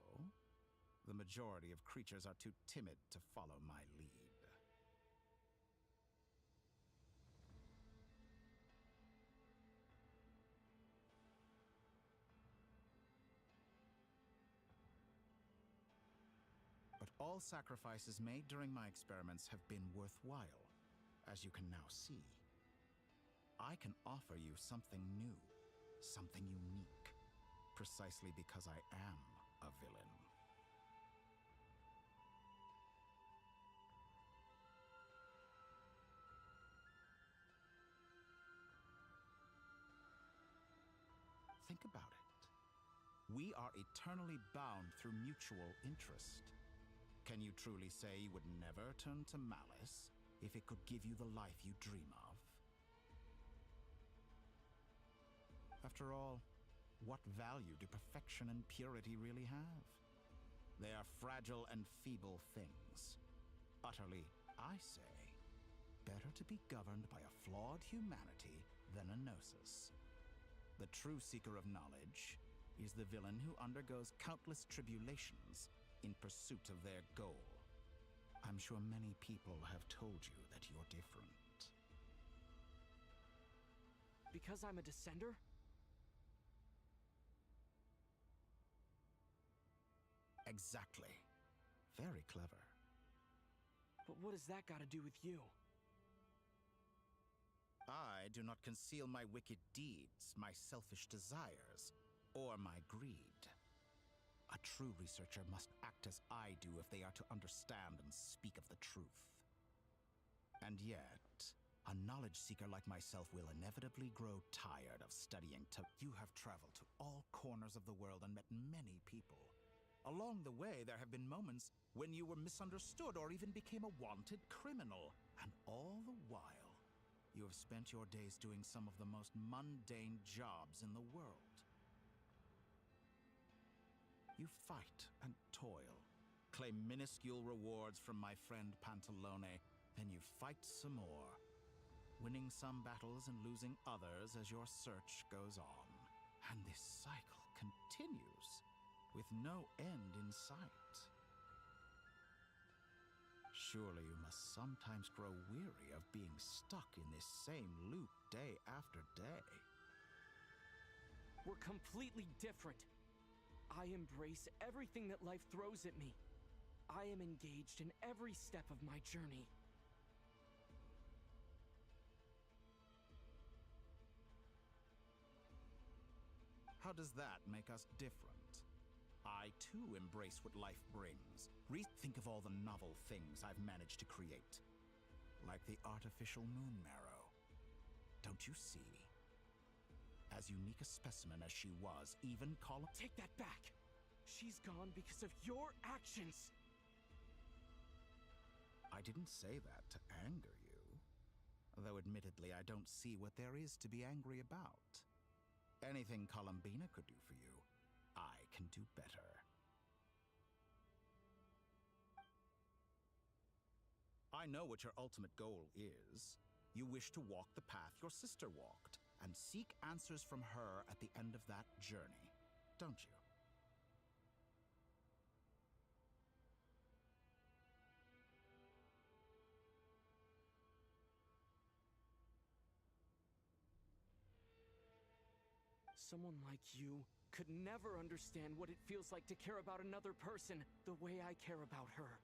the majority of creatures are too timid to follow my lead. But all sacrifices made during my experiments have been worthwhile, as you can now see. I can offer you something new, something unique, precisely because I am a villain. Think about it. We are eternally bound through mutual interest. Can you truly say you would never turn to malice if it could give you the life you dream of? After all, what value do perfection and purity really have? They are fragile and feeble things. Utterly, I say, better to be governed by a flawed humanity than a gnosis. The true seeker of knowledge is the villain who undergoes countless tribulations in pursuit of their goal. I'm sure many people have told you that you're different. Because I'm a descender? Exactly. Very clever. But what has that got to do with you? I do not conceal my wicked deeds, my selfish desires, or my greed. A true researcher must act as I do if they are to understand and speak of the truth. And yet, a knowledge seeker like myself will inevitably grow tired of studying to... You have traveled to all corners of the world and met many people. Along the way, there have been moments when you were misunderstood or even became a wanted criminal. And all the while, you have spent your days doing some of the most mundane jobs in the world. You fight and toil, claim minuscule rewards from my friend Pantalone, then you fight some more, winning some battles and losing others as your search goes on. And this cycle continues, with no end in sight. Surely you must sometimes grow weary of being stuck in this same loop day after day. We're completely different. I embrace everything that life throws at me. I am engaged in every step of my journey. How does that make us different? I too embrace what life brings. Think of all the novel things I've managed to create. Like the artificial moon marrow. Don't you see? As unique a specimen as she was, even Take that back! She's gone because of your actions! I didn't say that to anger you. Though admittedly, I don't see what there is to be angry about. Anything Columbina could do for you, I can do better. I know what your ultimate goal is. You wish to walk the path your sister walked, and seek answers from her at the end of that journey, don't you? Someone like you could never understand what it feels like to care about another person the way I care about her.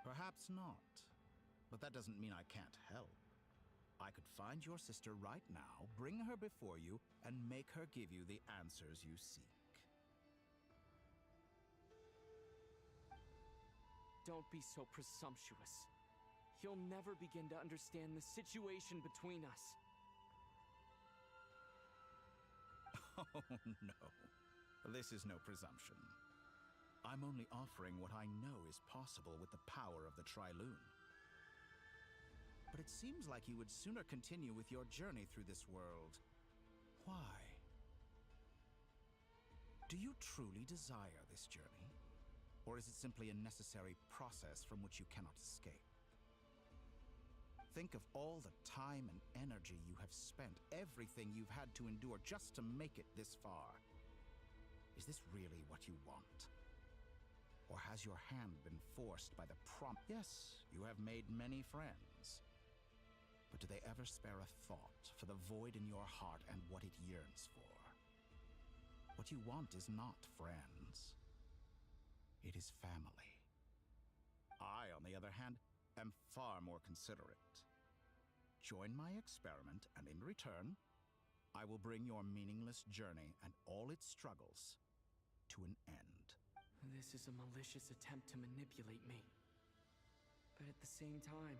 Perhaps not. But that doesn't mean I can't help. I could find your sister right now, bring her before you, and make her give you the answers you seek. Don't be so presumptuous. You'll never begin to understand the situation between us. Oh, no. This is no presumption. I'm only offering what I know is possible with the power of the Triloon. But it seems like you would sooner continue with your journey through this world. Why? Do you truly desire this journey? Or is it simply a necessary process from which you cannot escape? Think of all the time and energy you have spent, everything you've had to endure just to make it this far. Is this really what you want? Or has your hand been forced by the prompt? Yes, you have made many friends. But do they ever spare a thought for the void in your heart and what it yearns for? What you want is not friends. It is family. I, on the other hand, am far more considerate. Join my experiment, and in return, I will bring your meaningless journey and all its struggles to an end. This is a malicious attempt to manipulate me. But at the same time,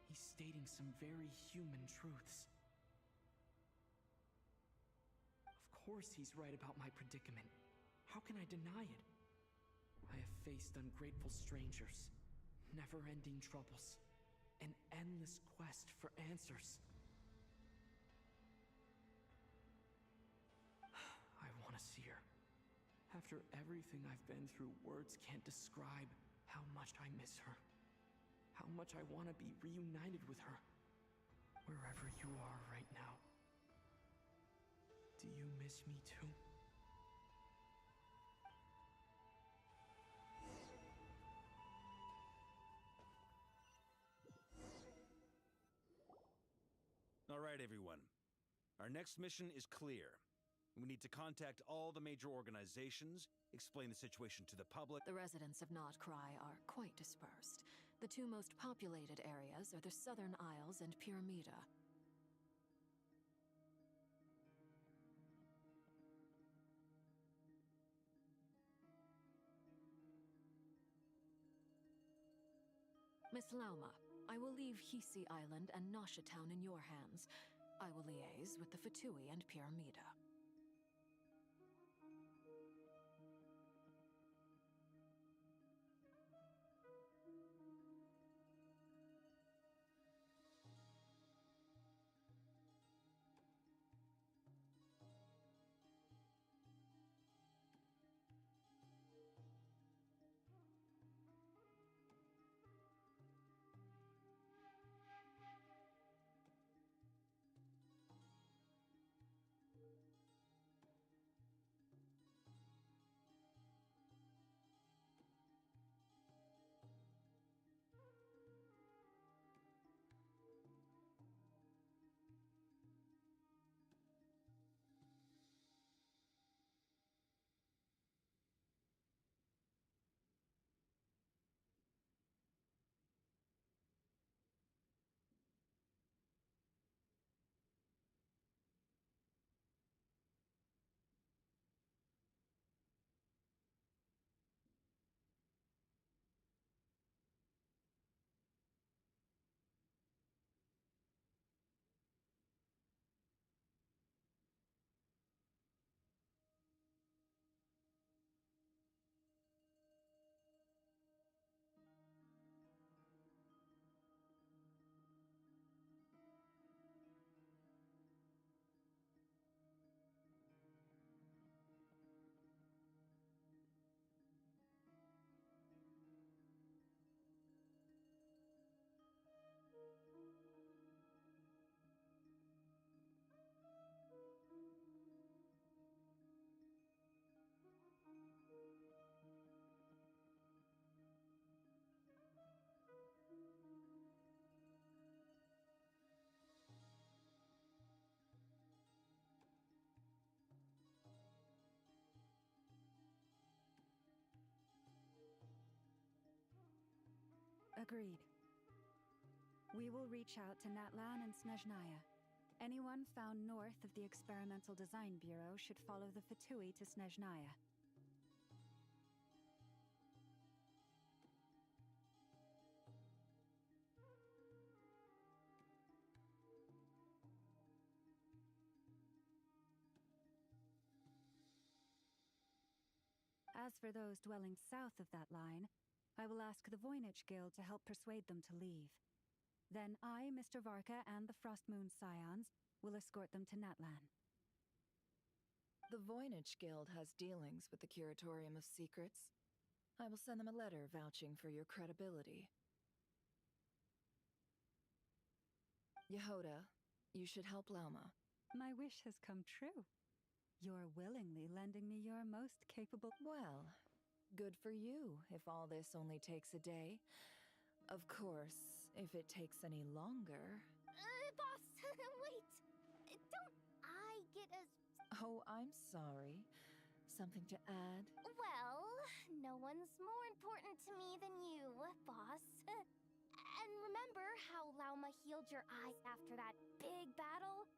he's stating some very human truths. Of course he's right about my predicament. How can I deny it? I have faced ungrateful strangers, never-ending troubles, an endless quest for answers. I want to see her. After everything I've been through, words can't describe how much I miss her. How much I want to be reunited with her. Wherever you are right now. Do you miss me too? All right, everyone. Our next mission is clear. We need to contact all the major organizations, explain the situation to the public. The residents of Nodcry are quite dispersed. The two most populated areas are the Southern Isles and Pyramida. Miss Lauma, I will leave Hisi Island and Nasha Town in your hands. I will liaise with the Fatui and Pyramida. Agreed. We will reach out to Natlan and Snezhnaya. Anyone found north of the Experimental Design Bureau should follow the Fatui to Snezhnaya. As for those dwelling south of that line, I will ask the Voynich Guild to help persuade them to leave. Then I, Mr. Varka, and the Frostmoon Scions will escort them to Natlan. The Voynich Guild has dealings with the Curatorium of Secrets. I will send them a letter vouching for your credibility. Yehoda, you should help Lauma. My wish has come true. You're willingly lending me your most capable... Well, good for you if all this only takes a day. Of course, if it takes any longer... Boss, wait! Don't I get a... Oh, I'm sorry. Something to add? Well, no one's more important to me than you, boss. And remember how Lauma healed your eyes after that big battle?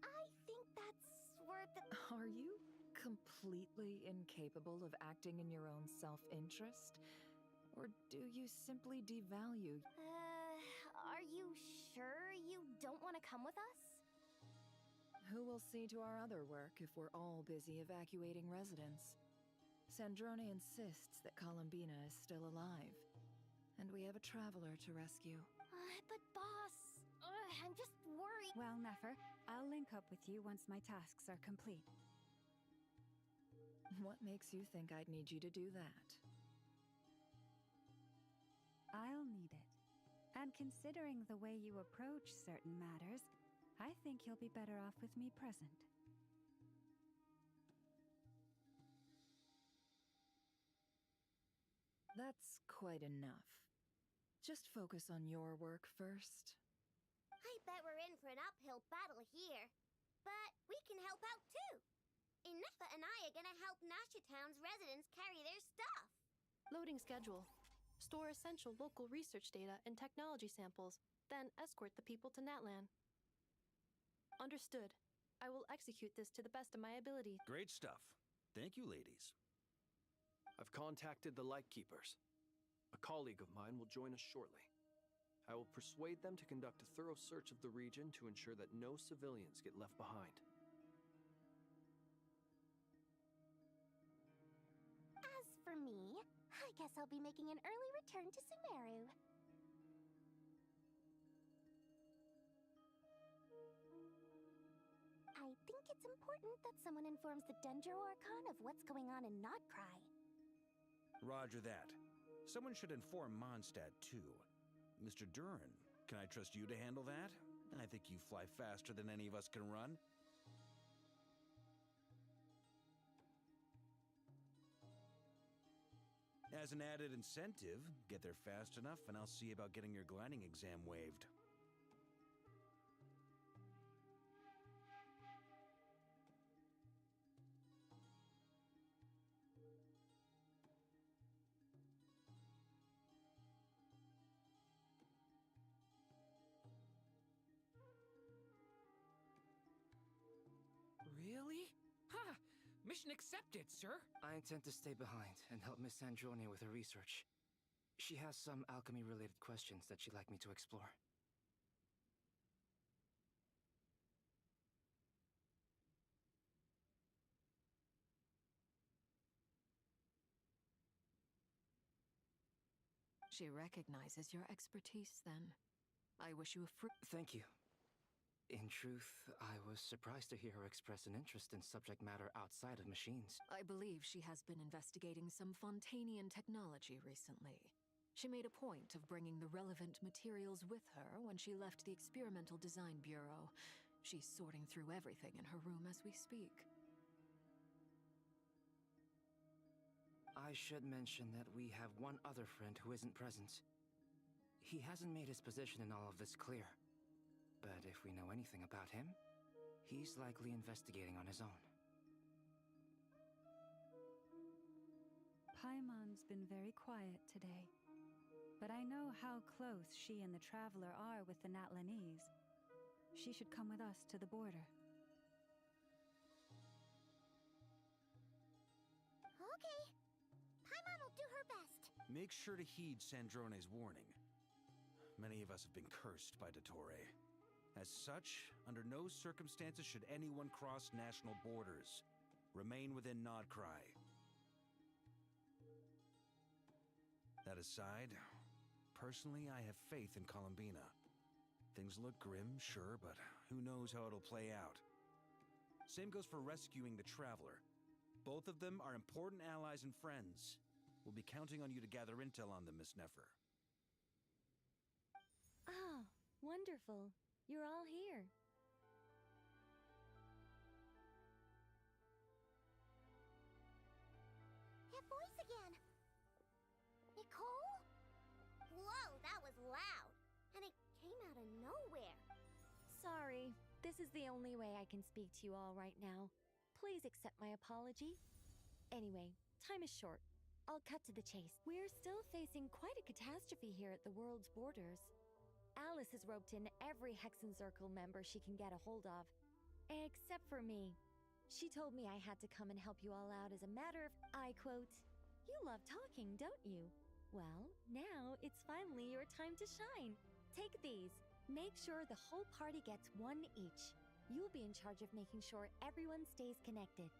I think that's worth it. Are you completely incapable of acting in your own self-interest? Or do you simply devalue? Are you sure you don't want to come with us? Who will see to our other work if we're all busy evacuating residents? Sandrone insists that Columbina is still alive, and we have a traveler to rescue. But boss, I'm just worried. Well, Nefer, I'll link up with you once my tasks are complete. What makes you think I'd need you to do that? I'll need it. And considering the way you approach certain matters, I think you'll be better off with me present. That's quite enough. Just focus on your work first. I bet we're in for an uphill battle here. But we can help out too. Inefa and I are gonna help Nasha Town's residents carry their stuff. Loading schedule. Store essential local research data and technology samples, then escort the people to Natlan. Understood. I will execute this to the best of my ability. Great stuff. Thank you, ladies. I've contacted the Lightkeepers. A colleague of mine will join us shortly. I will persuade them to conduct a thorough search of the region to ensure that no civilians get left behind. As for me, I guess I'll be making an early return to Sumeru. I think it's important that someone informs the Dendro Archon of what's going on in Nodcry. Roger that. Someone should inform Mondstadt, too. Mr. Durin, can I trust you to handle that? I think you fly faster than any of us can run. As an added incentive, get there fast enough and I'll see about getting your gliding exam waived. Really? Ha! Mission accepted, sir! I intend to stay behind and help Miss Sandrone with her research. She has some alchemy-related questions that she'd like me to explore. She recognizes your expertise, then. I wish you a Thank you. In truth, I was surprised to hear her express an interest in subject matter outside of machines. I believe she has been investigating some Fontanian technology recently. She made a point of bringing the relevant materials with her when she left the Experimental Design Bureau. She's sorting through everything in her room as we speak. I should mention that we have one other friend who isn't present. He hasn't made his position in all of this clear. But if we know anything about him, he's likely investigating on his own. Paimon's been very quiet today. but I know how close she and the Traveler are with the Natlanese. She should come with us to the border. Okay. Paimon will do her best. Make sure to heed Sandrone's warning. Many of us have been cursed by Dottore. As such, under no circumstances should anyone cross national borders. Remain within Nodcry. That aside, personally, I have faith in Columbina. Things look grim, sure, but who knows how it'll play out. Same goes for rescuing the Traveler. Both of them are important allies and friends. We'll be counting on you to gather intel on them, Miss Nefer. Ah, wonderful. You're all here. That voice again. Nicole? Whoa, that was loud. And it came out of nowhere. Sorry, this is the only way I can speak to you all right now. Please accept my apology. Anyway, time is short. I'll cut to the chase. We're still facing quite a catastrophe here at the world's borders. Alice has roped in every Hexenzirkel member she can get a hold of. Except for me. She told me I had to come and help you all out as a matter of, I quote, "You love talking, don't you? Well, now it's finally your time to shine. Take these. Make sure the whole party gets one each. You'll be in charge of making sure everyone stays connected."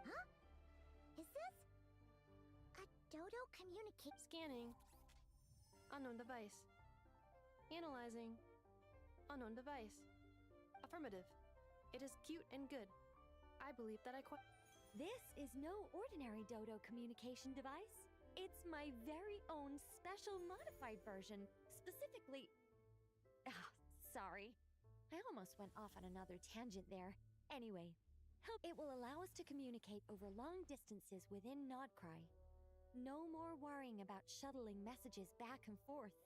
Huh? Is this a Dodo communicate? Scanning. Unknown device. Analyzing. Unknown device. Affirmative. It is cute and good. I believe that I quite. This is no ordinary Dodo communication device. It's my very own special modified version, specifically... Ah, sorry. I almost went off on another tangent there. Anyway, it will allow us to communicate over long distances within Nodcry. No more worrying about shuttling messages back and forth.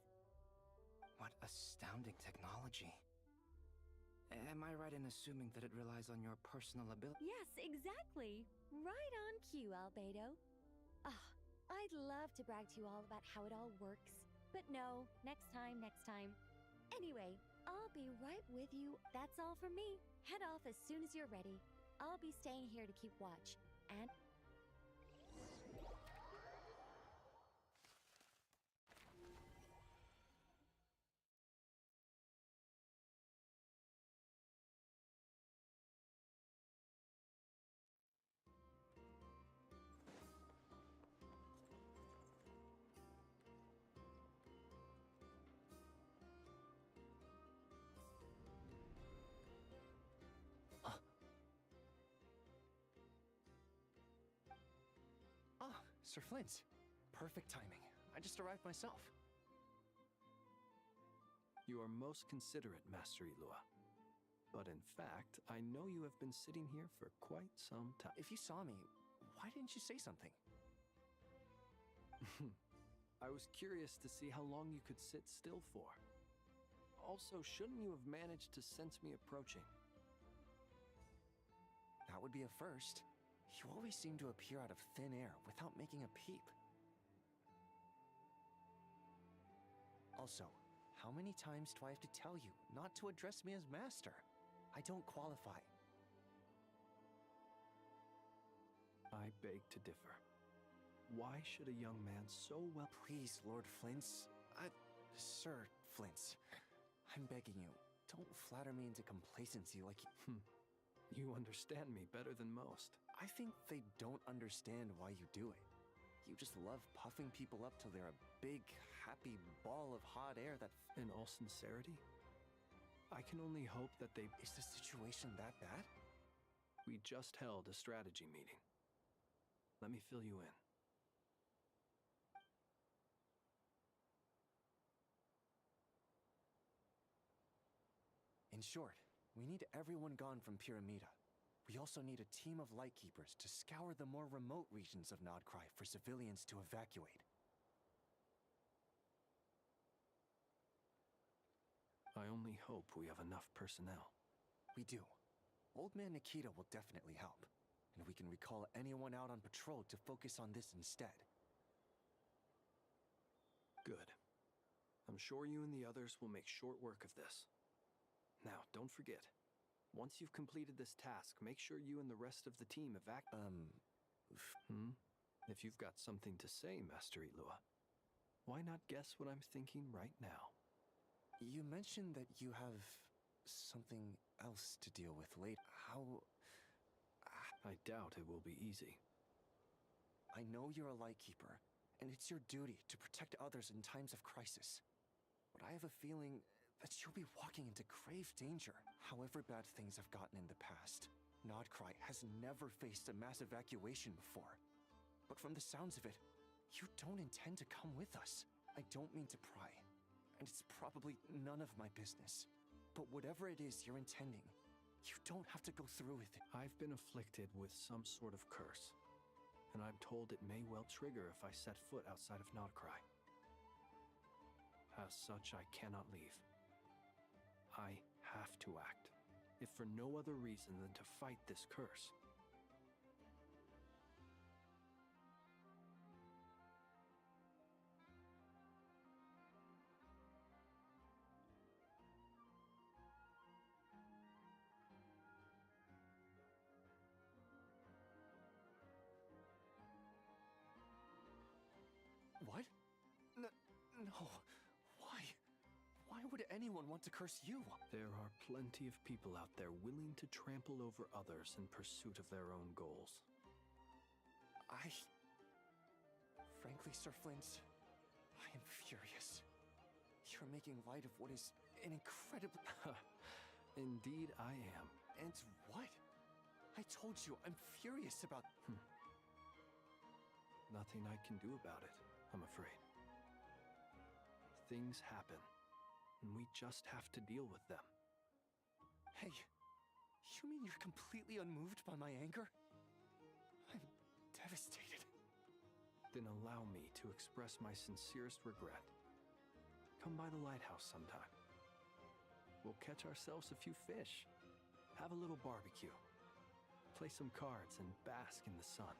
What astounding technology. Am I right in assuming that it relies on your personal ability? Yes, exactly. Right on cue, Albedo. Ah, I'd love to brag to you all about how it all works. But no, next time, next time. Anyway, I'll be right with you. That's all from me. Head off as soon as you're ready. I'll be staying here to keep watch. And... Sir Flint. Perfect timing. I just arrived myself. You are most considerate, Master Ilua. But in fact, I know you have been sitting here for quite some time. If you saw me, why didn't you say something? I was curious to see how long you could sit still for. Also, shouldn't you have managed to sense me approaching? That would be a first. You always seem to appear out of thin air without making a peep. Also, how many times do I have to tell you not to address me as master? I don't qualify. I beg to differ. Why should a young man so well... Please, Lord Flint's... Sir Flint's. I'm begging you, don't flatter me into complacency like you... You understand me better than most. I think they don't understand why you do it. You just love puffing people up till they're a big, happy ball of hot air that... In all sincerity, I can only hope that they... Is the situation that bad? We just held a strategy meeting. Let me fill you in. In short, we need everyone gone from Pyramida. We also need a team of Lightkeepers to scour the more remote regions of Nodcry for civilians to evacuate. I only hope we have enough personnel. We do. Old Man Nikita will definitely help. and we can recall anyone out on patrol to focus on this instead. Good. I'm sure you and the others will make short work of this. Now, don't forget, once you've completed this task, make sure you and the rest of the team If you've got something to say, Master Ilua, why not guess what I'm thinking right now? You mentioned that you have something else to deal with later. How... I doubt it will be easy. I know you're a Lightkeeper, and it's your duty to protect others in times of crisis. But I have a feeling that you'll be walking into grave danger. However bad things have gotten in the past, Nodcry has never faced a mass evacuation before. But from the sounds of it, you don't intend to come with us. I don't mean to pry, and it's probably none of my business. But whatever it is you're intending, you don't have to go through with it. I've been afflicted with some sort of curse, and I'm told it may well trigger if I set foot outside of Nodcry. As such, I cannot leave. I have to act, if for no other reason than to fight this curse. What? No. Why? Why would anyone want to curse you? There are plenty of people out there willing to trample over others in pursuit of their own goals. Frankly, Sir Flint, I am furious. You're making light of what is an incredibly... Indeed, I am. And what? I told you, I'm furious about... Nothing I can do about it, I'm afraid. Things happen, and we just have to deal with them. Hey, you mean you're completely unmoved by my anger? I'm devastated. Then allow me to express my sincerest regret. Come by the lighthouse sometime. We'll catch ourselves a few fish, have a little barbecue, play some cards, and bask in the sun.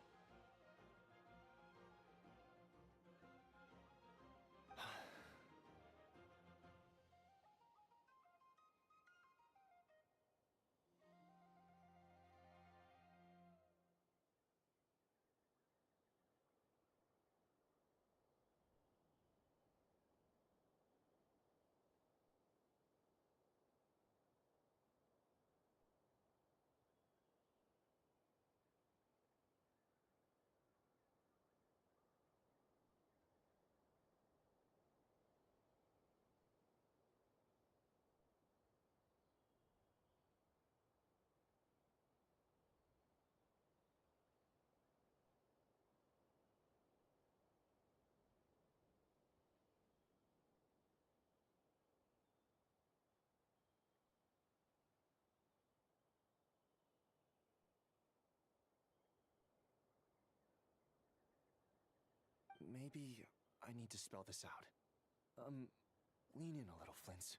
Maybe I need to spell this out. Lean in a little, Flint.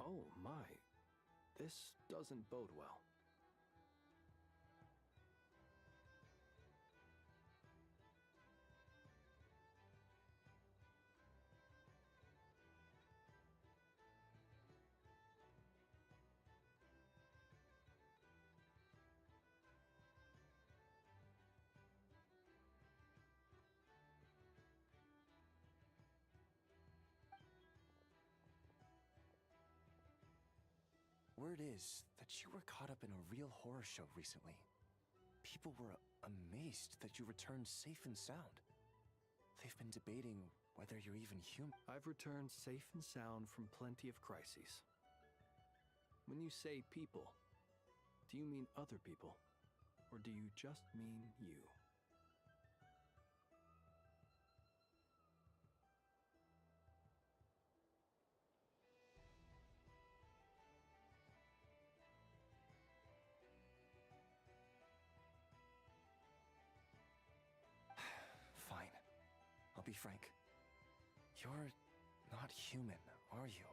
Oh my, this doesn't bode well. Word is that you were caught up in a real horror show recently. People were amazed that you returned safe and sound. They've been debating whether you're even human. I've returned safe and sound from plenty of crises. When you say people, do you mean other people? Or do you just mean you? Fine. I'll be frank. You're not human, are you?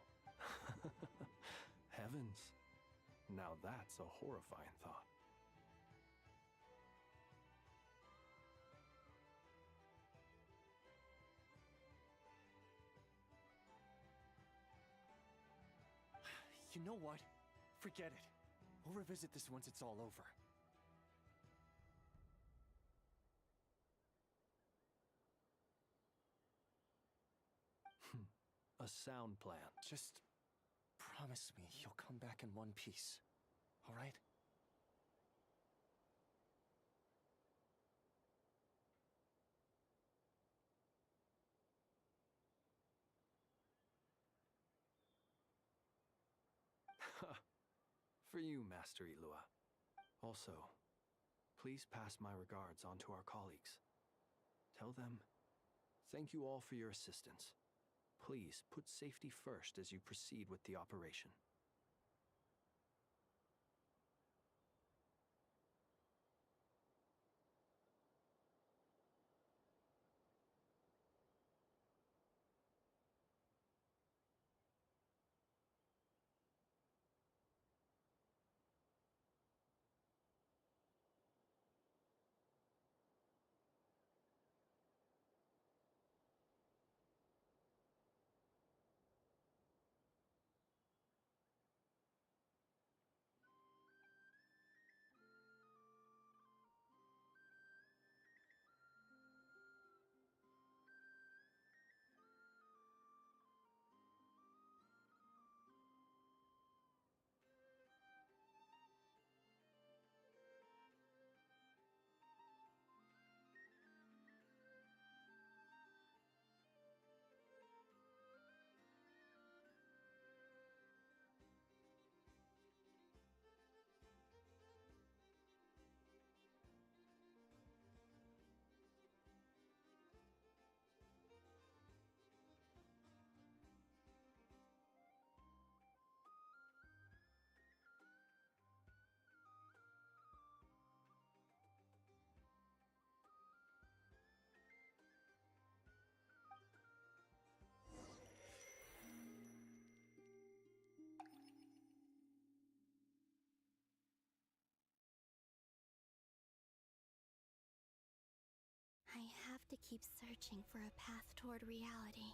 Heavens. Now that's a horrifying thought. You know what? Forget it. We'll revisit this once it's all over. A sound plan. Just promise me you'll come back in one piece, all right? For you, Master Ilua. Also, please pass my regards on to our colleagues. Tell them, thank you all for your assistance. Please put safety first as you proceed with the operation. I have to keep searching for a path toward reality.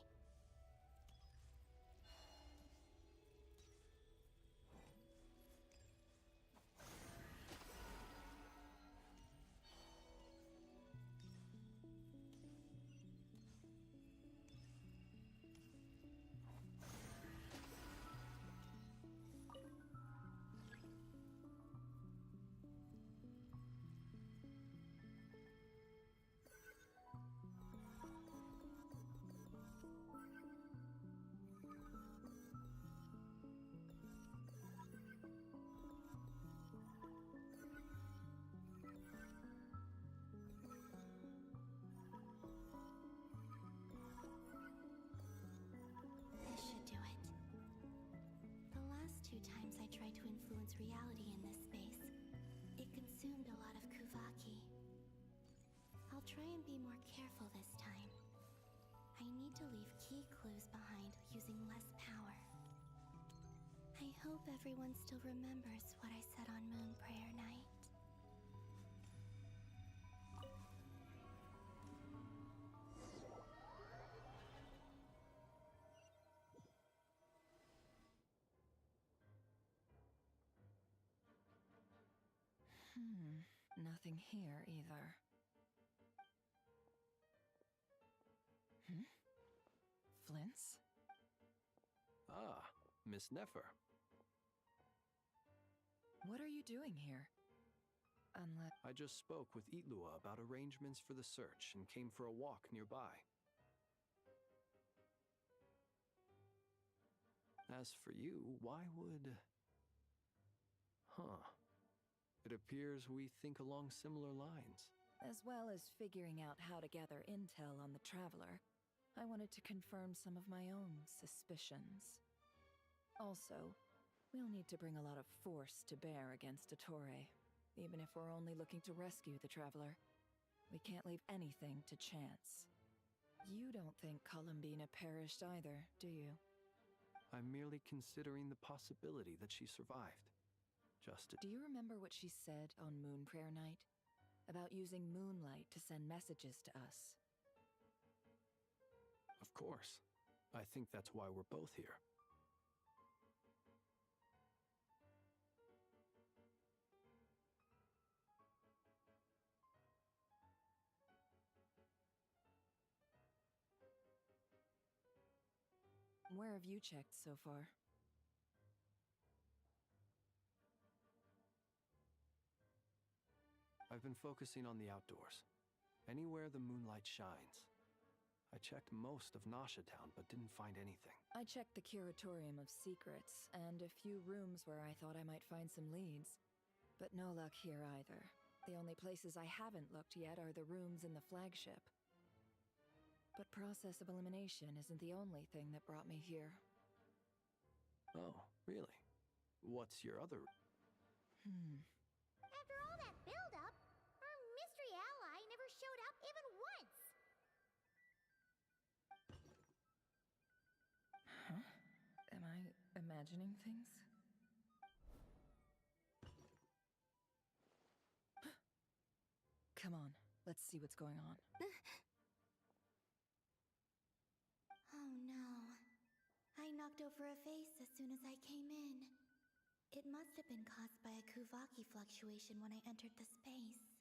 This should do it. The last 2 times I tried to influence reality in this space, it consumed a lot of Kuvaki. I'll try and be more careful this time. I need to leave key clues behind using less power. I hope everyone still remembers what I said on Moon Prayer Night. Nothing here either. Flints? Ah, Miss Nefer. What are you doing here? unless... I just spoke with Itlua about arrangements for the search and came for a walk nearby. As for you, why would... Huh. It appears we think along similar lines. As well as figuring out how to gather intel on the Traveler, I wanted to confirm some of my own suspicions. Also, we'll need to bring a lot of force to bear against Ettore, even if we're only looking to rescue the Traveler. We can't leave anything to chance. You don't think Columbina perished either, do you? I'm merely considering the possibility that she survived. Do you remember what she said on Moon Prayer Night? About using moonlight to send messages to us? Of course. I think that's why we're both here. Where have you checked so far? I've been focusing on the outdoors. Anywhere the moonlight shines. I checked most of Nasha Town, but didn't find anything. I checked the Curatorium of Secrets, and a few rooms where I thought I might find some leads. But no luck here either. The only places I haven't looked yet are the rooms in the flagship. But process of elimination isn't the only thing that brought me here. Oh, really? What's your other... After all that build-up, our mystery ally never showed up even once! Huh? Am I imagining things? Come on, let's see what's going on. Oh no. I knocked over a vase as soon as I came in. It must have been caused by a Kuvaki fluctuation when I entered the space.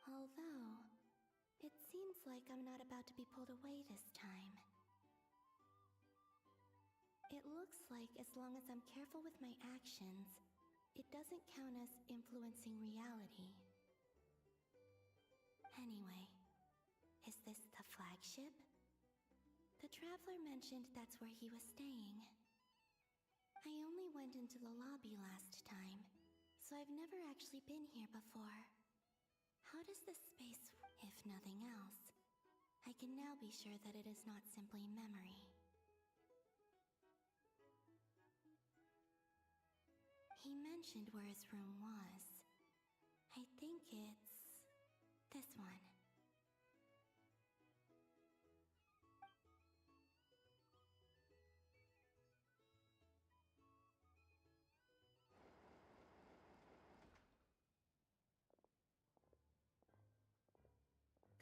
Although, it seems like I'm not about to be pulled away this time. It looks like as long as I'm careful with my actions, it doesn't count as influencing reality. Anyway, is this the flagship? The Traveler mentioned that's where he was staying. I only went into the lobby last time, so I've never actually been here before. How does this space, if nothing else, I can now be sure that it is not simply memory. He mentioned where his room was. I think it's this one.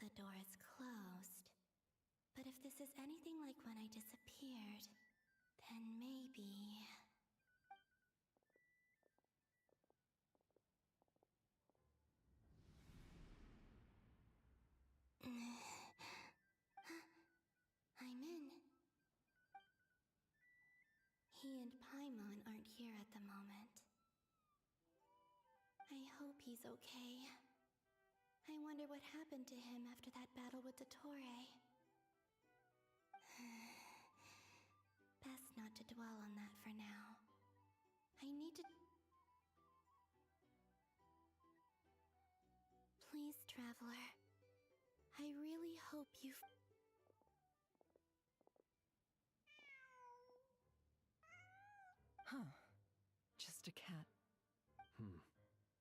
The door is closed. But if this is anything like when I disappeared, then maybe... I'm in. He and Paimon aren't here at the moment. I hope he's okay. I wonder what happened to him after that battle with Ettore. Best not to dwell on that for now. I need to... Please, Traveler. I really hope you... Huh. Just a cat.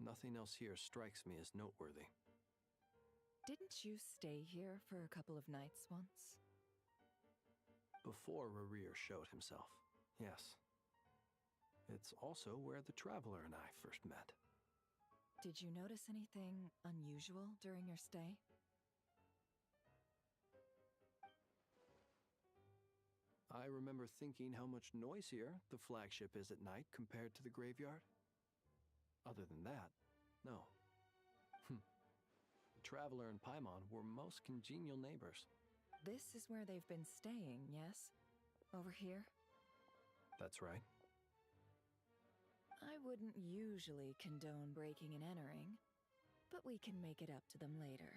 Nothing else here strikes me as noteworthy. Didn't you stay here for a couple of nights once? Before Rerir showed himself, yes. It's also where the Traveler and I first met. Did you notice anything unusual during your stay? I remember thinking how much noisier the flagship is at night compared to the graveyard. Other than that, no. The Traveler and Paimon were most congenial neighbors. This is where they've been staying, yes? Over here? That's right. I wouldn't usually condone breaking and entering, but we can make it up to them later.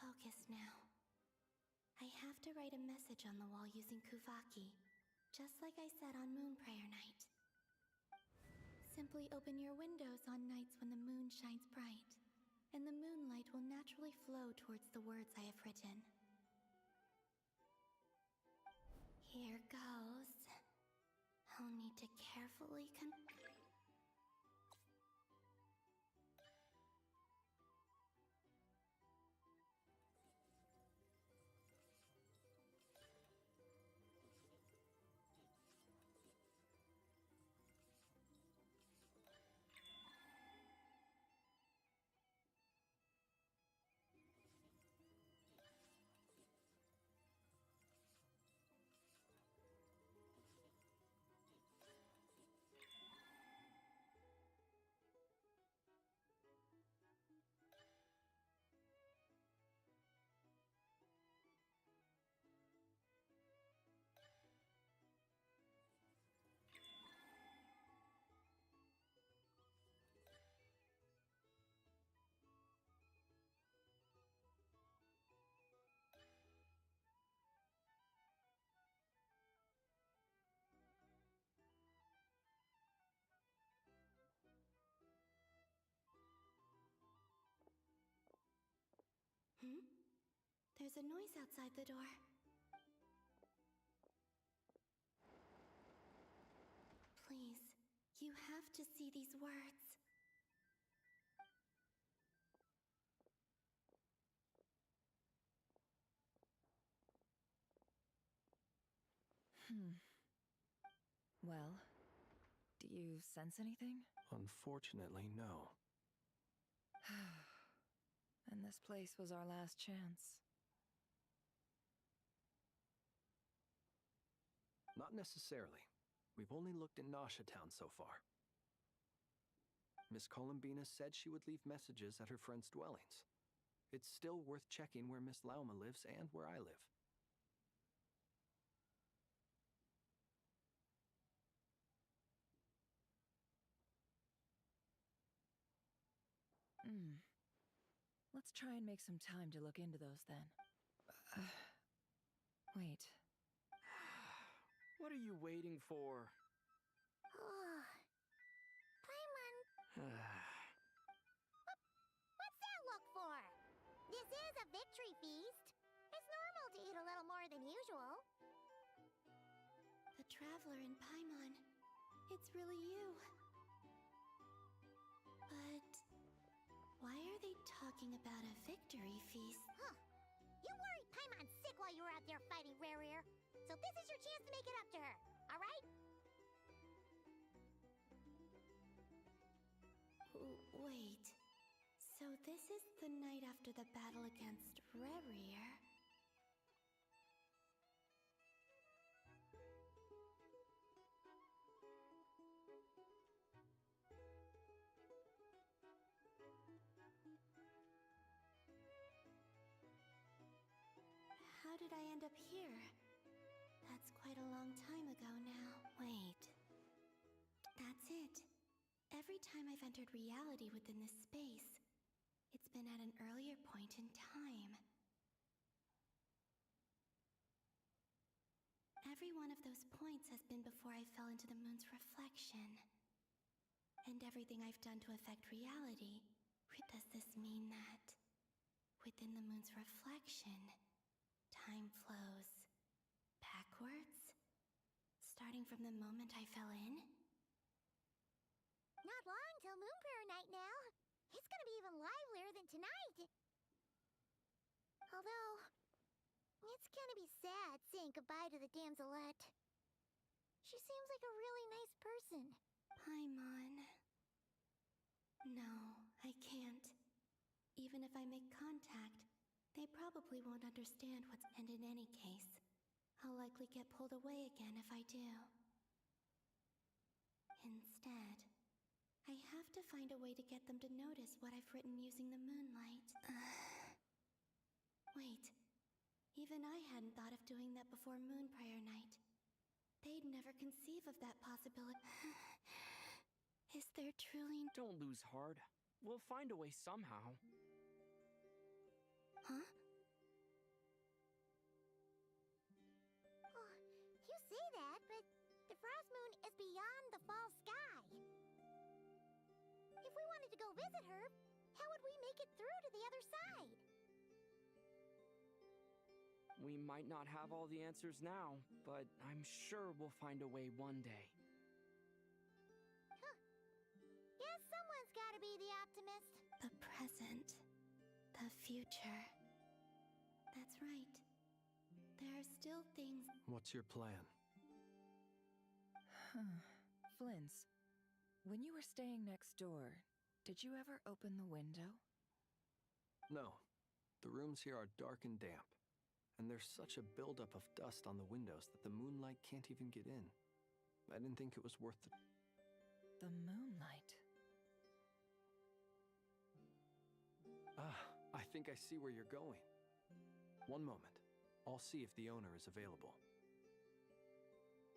Focus now. I have to write a message on the wall using Kuvaki, just like I said on Moon Prayer Night. Simply open your windows on nights when the moon shines bright, and the moonlight will naturally flow towards the words I have written. Here goes. I'll need to carefully There's a noise outside the door. Please, you have to see these words. Well, do you sense anything? Unfortunately, no. And this place was our last chance. Not necessarily. We've only looked in Nasha Town so far. Miss Columbina said she would leave messages at her friends' dwellings. It's still worth checking where Miss Lauma lives and where I live. Let's try and make some time to look into those then. Wait. What are you waiting for? Paimon! What's that look for? This is a victory feast. It's normal to eat a little more than usual. The Traveler in Paimon. It's really you. But why are they talking about a victory feast? Huh. You worried Paimon sick while you were out there fighting Rare. So this is your chance to make it up to her, alright? Wait. So this is the night after the battle against Rare. How did I end up here? That's quite a long time ago now. Wait. That's it. Every time I've entered reality within this space, it's been at an earlier point in time. Every one of those points has been before I fell into the moon's reflection. And everything I've done to affect reality, does this mean that within the moon's reflection, time flows backwards? Starting from the moment I fell in? Not long till Moon Prayer Night now. It's gonna be even livelier than tonight. Although, it's gonna be sad saying goodbye to the damselette. She seems like a really nice person. Paimon. No, I can't. Even if I make contact, they probably won't understand what's... And in any case, I'll likely get pulled away again if I do. Instead, I have to find a way to get them to notice what I've written using the moonlight. Wait, even I hadn't thought of doing that before Moon Prayer Night. They'd never conceive of that possibility. Is there truly... Don't lose heart. We'll find a way somehow. Huh? Oh, you say that, but the frost moon is beyond the fall sky. If we wanted to go visit her, how would we make it through to the other side? We might not have all the answers now, but I'm sure we'll find a way one day. Huh. Guess someone's gotta be the optimist. The present. The future. That's right. There are still things... What's your plan? Flint's, when you were staying next door, did you ever open the window? No. The rooms here are dark and damp. And there's such a buildup of dust on the windows that the moonlight can't even get in. I didn't think it was worth the... The moonlight? Ah, I think I see where you're going. One moment. I'll see if the owner is available.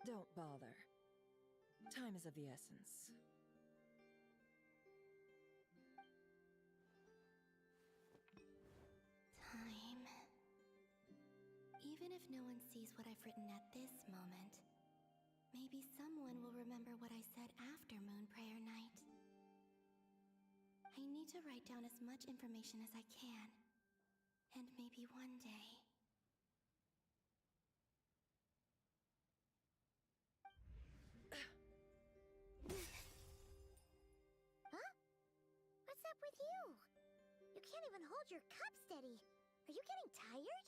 Don't bother. Time is of the essence. Time. Even if no one sees what I've written at this moment, maybe someone will remember what I said after Moon Prayer Night. I need to write down as much information as I can. And maybe one day... Huh? What's up with you? You can't even hold your cup steady. Are you getting tired?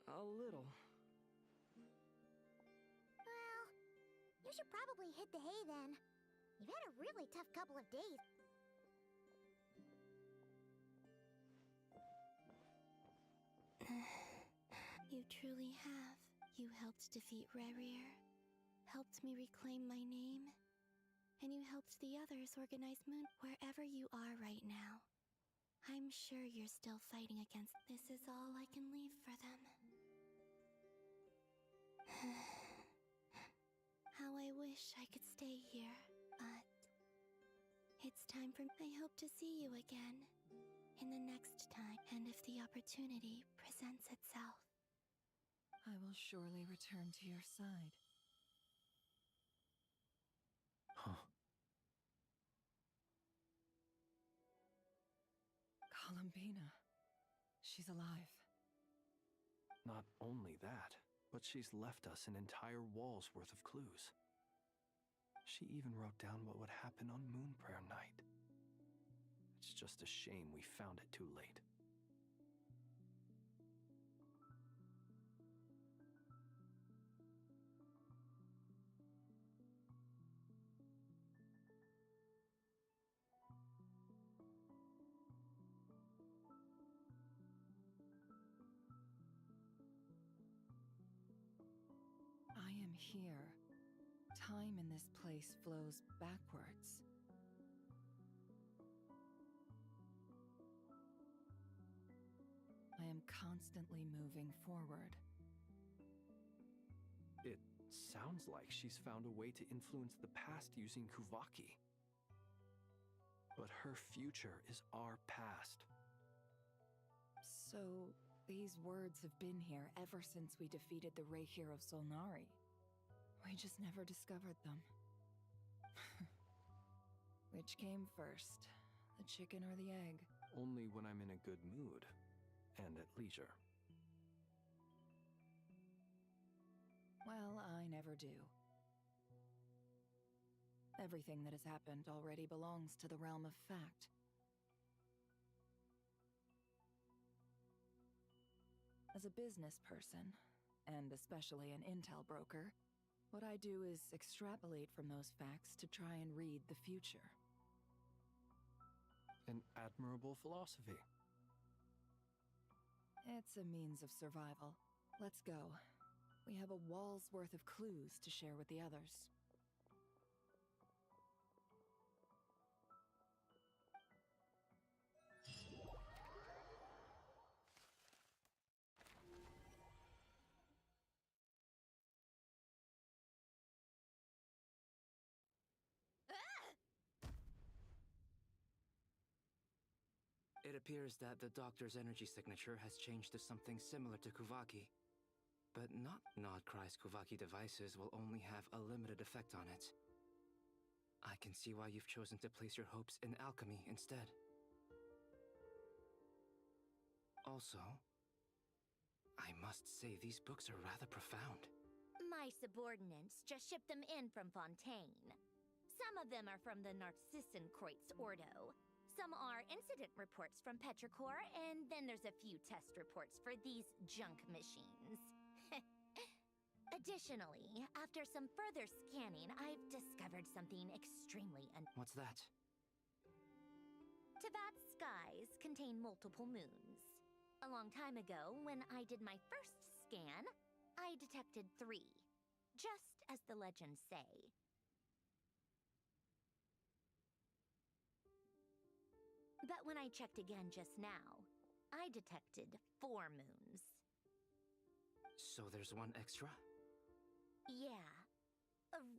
A little. Well, you should probably hit the hay then. You've had a really tough couple of days. You truly have. You helped defeat Rerir, helped me reclaim my name, and you helped the others organize Moon. Wherever you are right now, I'm sure you're still fighting against... This is all I can leave for them. How I wish I could stay here, but... It's time for... I hope to see you again, in the next time, and if the opportunity presents itself. I will surely return to your side. Huh. Columbina. She's alive. Not only that, but she's left us an entire wall's worth of clues. She even wrote down what would happen on Moon Prayer Night. It's just a shame we found it too late. I am here. Time in this place flows backwards. I am constantly moving forward. It sounds like she's found a way to influence the past using Kuvaki. But her future is our past. So, these words have been here ever since we defeated the Ray Hero Solnari. We just never discovered them. Which came first, the chicken or the egg? Only when I'm in a good mood and at leisure. Well, I never do. Everything that has happened already belongs to the realm of fact. As a business person, and especially an intel broker, what I do is extrapolate from those facts to try and read the future. An admirable philosophy. It's a means of survival. Let's go. We have a wall's worth of clues to share with the others. It appears that the doctor's energy signature has changed to something similar to Kuvaki. But not Nodcry's Kuvaki devices will only have a limited effect on it. I can see why you've chosen to place your hopes in alchemy instead. Also, I must say these books are rather profound. My subordinates just shipped them in from Fontaine. Some of them are from the Narcissenkreuz Ordo. Some are incident reports from Petrichor, and then there's a few test reports for these junk machines. Additionally, after some further scanning, I've discovered something extremely What's that? Teyvat's skies contain multiple moons. A long time ago, when I did my first scan, I detected 3, just as the legends say. But when I checked again just now, I detected 4 moons. So there's one extra? Yeah.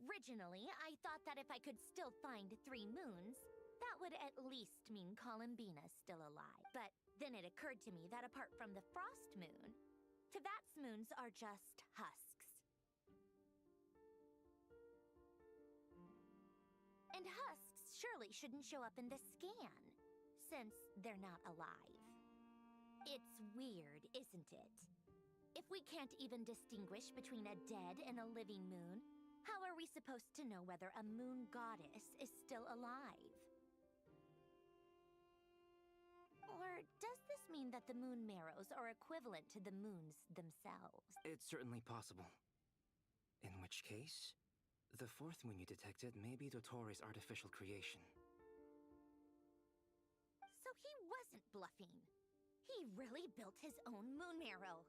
Originally, I thought that if I could still find 3 moons, that would at least mean Columbina's still alive. But then it occurred to me that apart from the frost moon, Teyvat's moons are just husks. And husks surely shouldn't show up in the scan, since they're not alive. It's weird, isn't it? If we can't even distinguish between a dead and a living moon, how are we supposed to know whether a moon goddess is still alive? Or does this mean that the moon marrows are equivalent to the moons themselves? It's certainly possible. In which case, the 4th moon you detected may be Dottore artificial creation. So he wasn't bluffing. He really built his own moon marrow.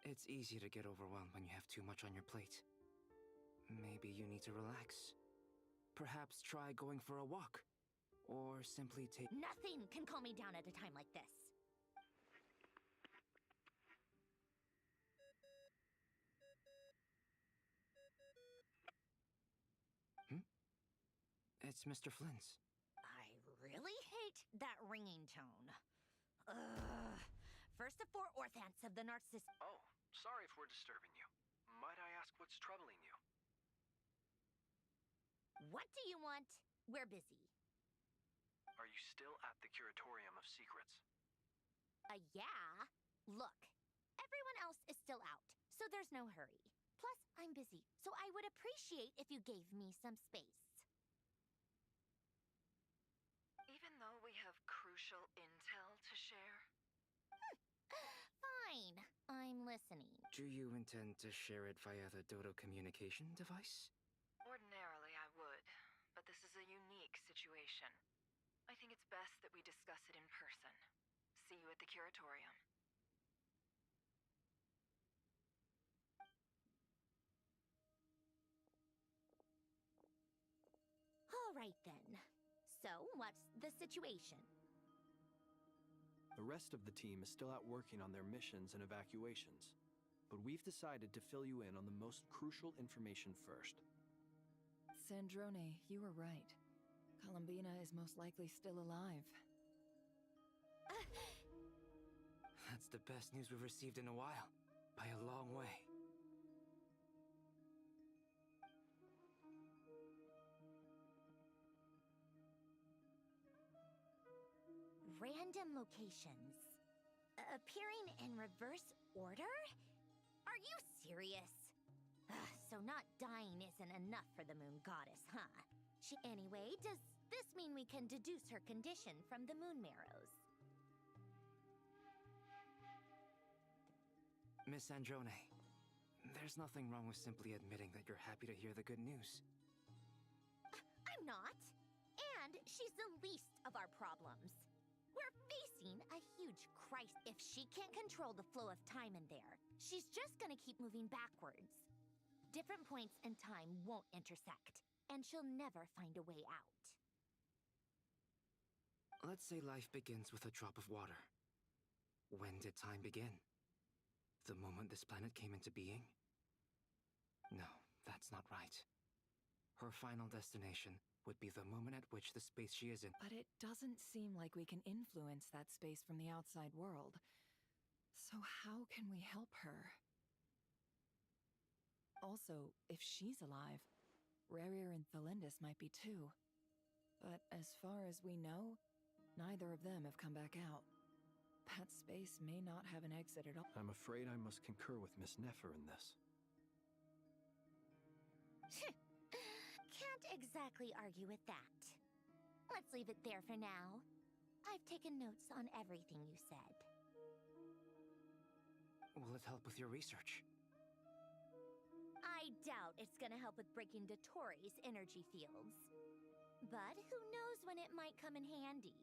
It's easy to get overwhelmed when you have too much on your plate. Maybe you need to relax. Perhaps try going for a walk. Or simply take... Nothing can calm me down at a time like this. It's Mr. Flynn's. I really hate that ringing tone. Ugh. First of 4 Orthants of the Narciss... Oh, sorry if we're disturbing you. Might I ask what's troubling you? What do you want? We're busy. Are you still at the Curatorium of Secrets? Yeah. Look, everyone else is still out, so there's no hurry. Plus, I'm busy, so I would appreciate if you gave me some space. Even though we have crucial intel to share? Fine, I'm listening. Do you intend to share it via the Dodo communication device? Ordinarily, I would, but this is a unique situation. I think it's best that we discuss it in person. See you at the Curatorium. All right then. So, what's the situation? The rest of the team is still out working on their missions and evacuations, but we've decided to fill you in on the most crucial information first. Sandrone, you were right. Columbina is most likely still alive. That's the best news we've received in a while. By a long way. Random locations. Appearing in reverse order? Are you serious? So not dying isn't enough for the moon goddess, huh? Anyway, does this mean we can deduce her condition from the moon marrows? Miss Sandrone, there's nothing wrong with simply admitting that you're happy to hear the good news. I'm not. And she's the least of our problems. We're facing a huge crisis. If she can't control the flow of time in there, she's just gonna keep moving backwards. Different points in time won't intersect, and she'll never find a way out. Let's say life begins with a drop of water. When did time begin? The moment this planet came into being? No, that's not right. Her final destination would be the moment at which the space she is in. But it doesn't seem like we can influence that space from the outside world. So how can we help her? Also, if she's alive, Rerir and Thalindis might be too. But as far as we know, neither of them have come back out. That space may not have an exit at all. I'm afraid I must concur with Miss Nefer in this. Can't exactly argue with that. Let's leave it there for now. I've taken notes on everything you said. Will it help with your research? I doubt it's gonna help with breaking Dotori's energy fields. But who knows when it might come in handy.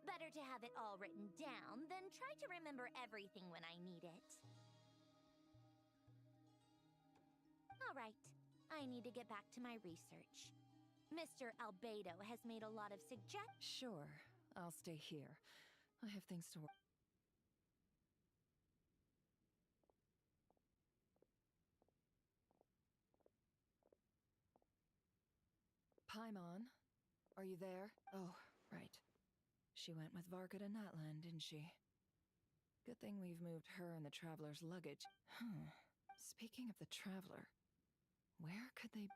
Better to have it all written down than try to remember everything when I need it. Alright, I need to get back to my research. Mr. Albedo has made a lot of suggestions. Sure, I'll stay here. I have things to work. Paimon, are you there? Oh, right. She went with Varka to Natlan, didn't she? Good thing we've moved her and the Traveler's luggage. Speaking of the Traveler, where could they...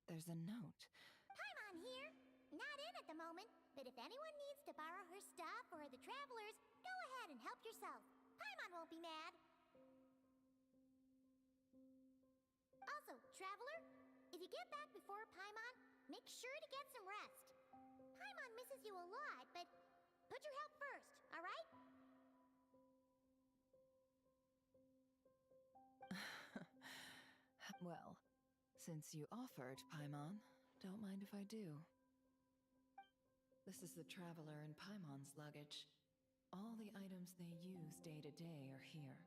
There's a note. Paimon here. Not in at the moment, but if anyone needs to borrow her stuff or the Travelers, go ahead and help yourself. Paimon won't be mad. Also, Traveler, if you get back before Paimon, make sure to get some rest. Paimon misses you a lot, but put your help first, alright? Well, since you offered, Paimon, don't mind if I do. This is the Traveler and Paimon's luggage. All the items they use day to day are here.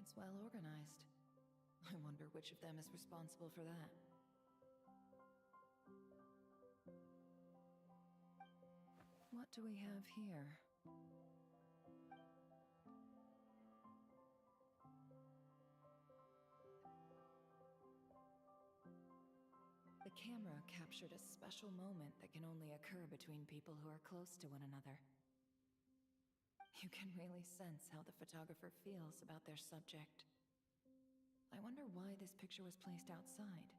It's well organized. I wonder which of them is responsible for that. What do we have here? The camera captured a special moment that can only occur between people who are close to one another. You can really sense how the photographer feels about their subject. I wonder why this picture was placed outside.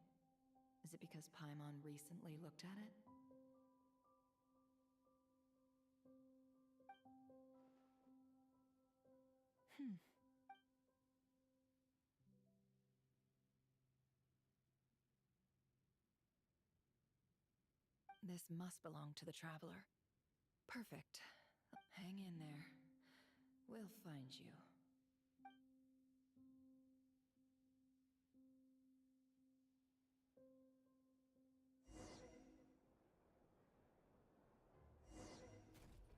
Is it because Paimon recently looked at it? This must belong to the Traveler. Perfect. Hang in there. We'll find you.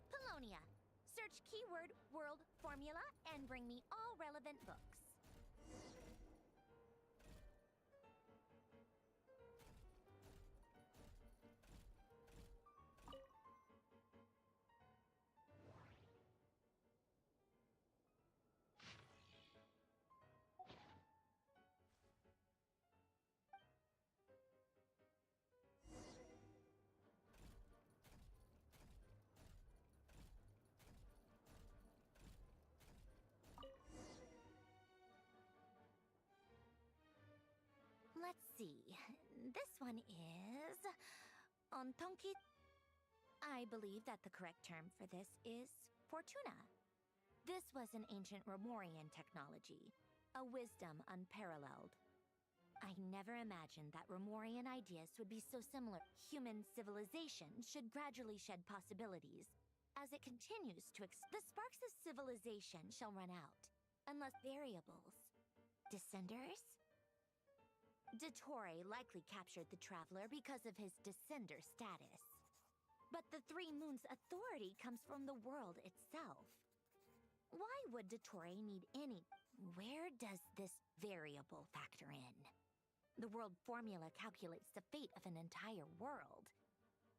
Polonia. Search keyword world formula and bring me all relevant books. Let's see. This one is... Ontonki... I believe that the correct term for this is Fortuna. This was an ancient Romorian technology, a wisdom unparalleled. I never imagined that Romorian ideas would be so similar. Human civilization should gradually shed possibilities. As it continues to the sparks of civilization shall run out, unless variables. Descenders? Dottore likely captured the Traveler because of his descender status. But the Three Moons' authority comes from the world itself. Why would Dottore need any... Where does this variable factor in? The world formula calculates the fate of an entire world.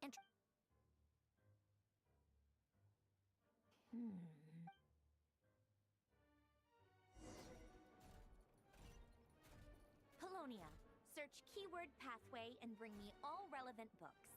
And... Polonia, search keyword pathway and bring me all relevant books.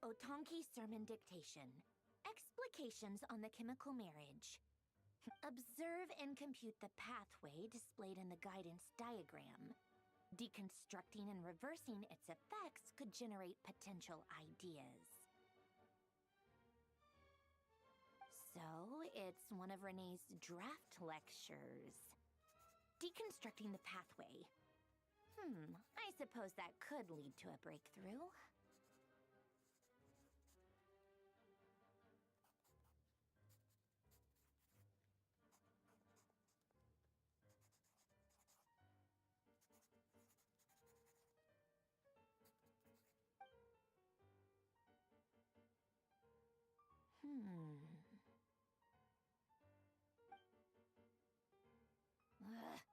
Otonki Sermon Dictation. Explications on the chemical marriage. Observe and compute the pathway displayed in the guidance diagram. Deconstructing and reversing its effects could generate potential ideas. So, it's one of Renee's draft lectures. Deconstructing the pathway. I suppose that could lead to a breakthrough.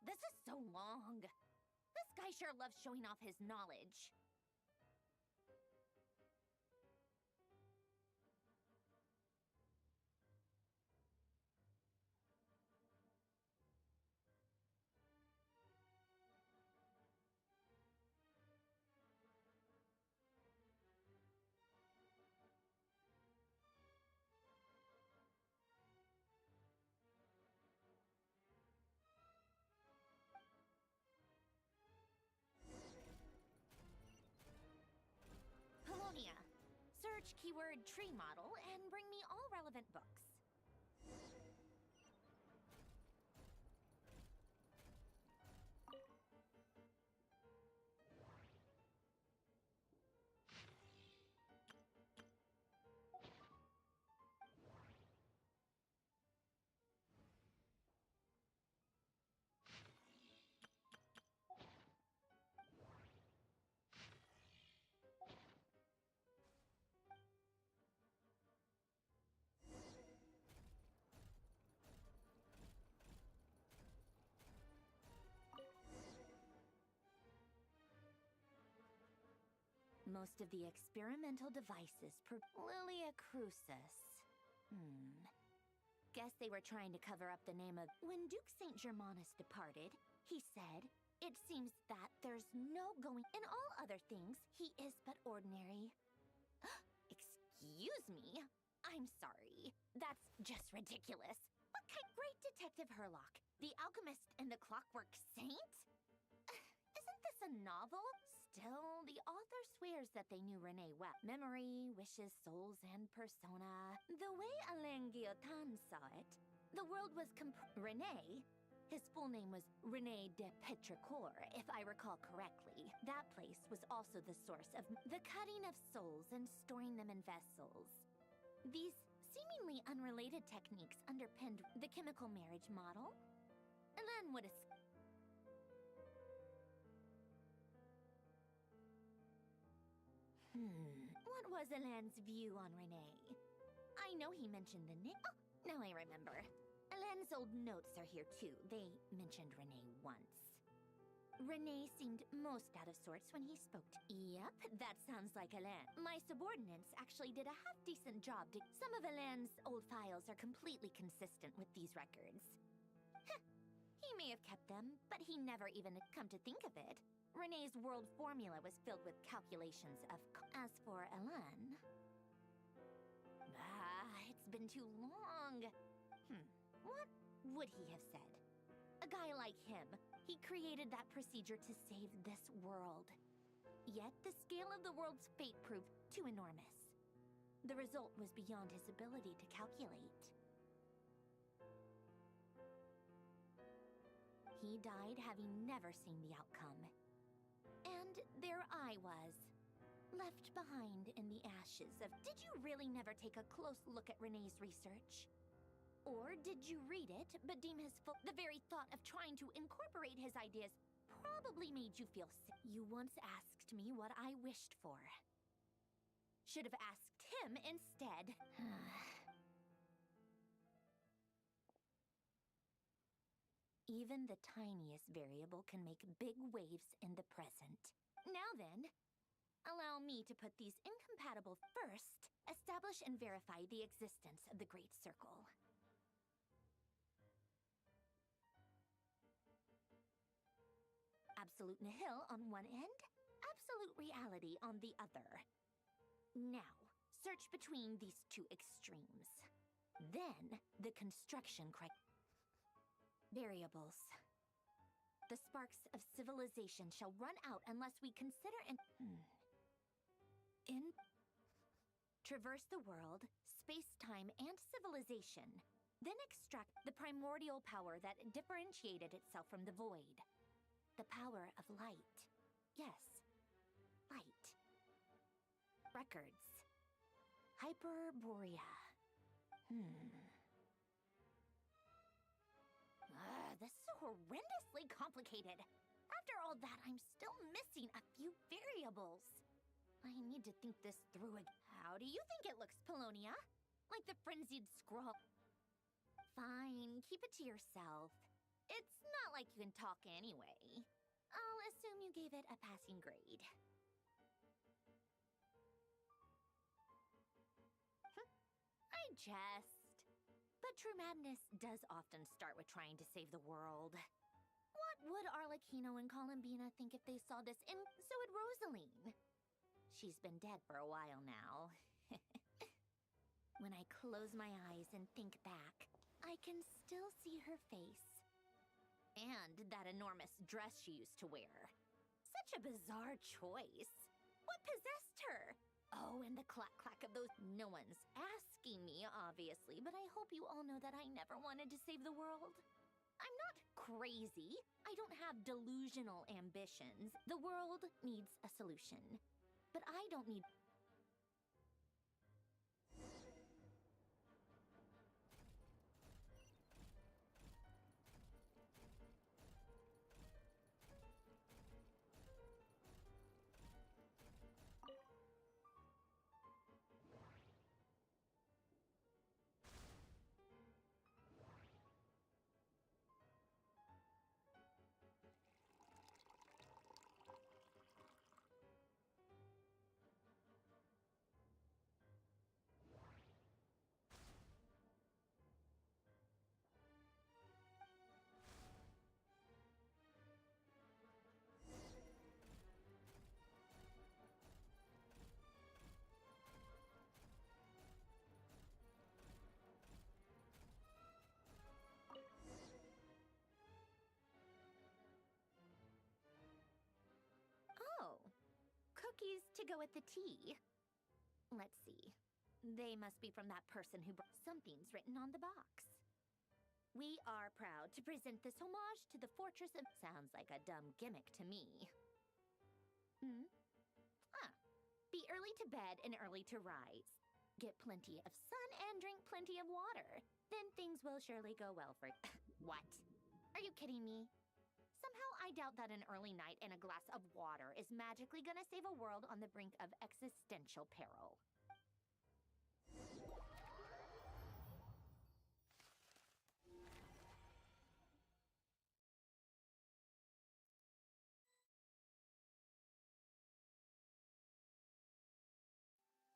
This is so long. This guy sure loves showing off his knowledge. Polonia. Search keyword tree model and bring me all relevant books. Most of the experimental devices Lilia Crucis. Guess they were trying to cover up the name of... When Duke St. Germanus departed, he said, "It seems that there's no going... In all other things, he is but ordinary." Excuse me? I'm sorry. That's just ridiculous. What kind... Great Detective Herlock, the alchemist and the clockwork saint? Isn't this a novel? Still, the author swears that they knew Renee well. Memory, wishes, souls, and persona. The way Alain Guillotin saw it, the world was Renee, his full name was Renee de Petrichor, if I recall correctly. That place was also the source of the cutting of souls and storing them in vessels. These seemingly unrelated techniques underpinned the chemical marriage model. Alain would have... What was Alain's view on Renee? I know he mentioned the name. Oh, now I remember. Alain's old notes are here too. They mentioned Renee once. Renee seemed most out of sorts when he spoke to... Yep, that sounds like Alain. My subordinates actually did a half-decent job to... Some of Alain's old files are completely consistent with these records. He may have kept them, but he never even come to think of it. Renee's world formula was filled with calculations of... As for Alain... It's been too long. What would he have said? A guy like him, he created that procedure to save this world. Yet the scale of the world's fate proved too enormous. The result was beyond his ability to calculate. He died having never seen the outcome. And there I was, left behind in the ashes of... Did you really never take a close look at Renee's research? Or did you read it, but deem his the very thought of trying to incorporate his ideas probably made you feel sick? You once asked me what I wished for. Should have asked him instead. Even the tiniest variable can make big waves in the present. Now then, allow me to put these incompatible first. Establish and verify the existence of the Great Circle. Absolute nihil on one end, absolute reality on the other. Now, search between these two extremes. Then, the construction variables. The sparks of civilization shall run out unless we consider traverse the world, space-time, and civilization. Then extract the primordial power that differentiated itself from the void. The power of light. Yes, light. Records. Hyperborea. This is so horrendously complicated. After all that, I'm still missing a few variables. I need to think this through again. How do you think it looks, Polonia? Like the frenzied scroll? Fine, keep it to yourself. It's not like you can talk anyway. I'll assume you gave it a passing grade. I jest. But true madness does often start with trying to save the world. What would Arlecchino and Columbina think if they saw this? And so would Rosaline. She's been dead for a while now. When I close my eyes and think back, I can still see her face. And that enormous dress she used to wear. Such a bizarre choice. What possessed her? Oh, and the clack-clack of those... No one's asking me, obviously, but I hope you all know that I never wanted to save the world. I'm not crazy. I don't have delusional ambitions. The world needs a solution. But I don't need... Cookies to go with the tea. Let's see. They must be from that person who brought... Something's written on the box. We are proud to present this homage to the fortress of... Sounds like a dumb gimmick to me. Be early to bed and early to rise. Get plenty of sun and drink plenty of water. Then things will surely go well for... What? Are you kidding me? Somehow I doubt that an early night and a glass of water is magically gonna save a world on the brink of existential peril.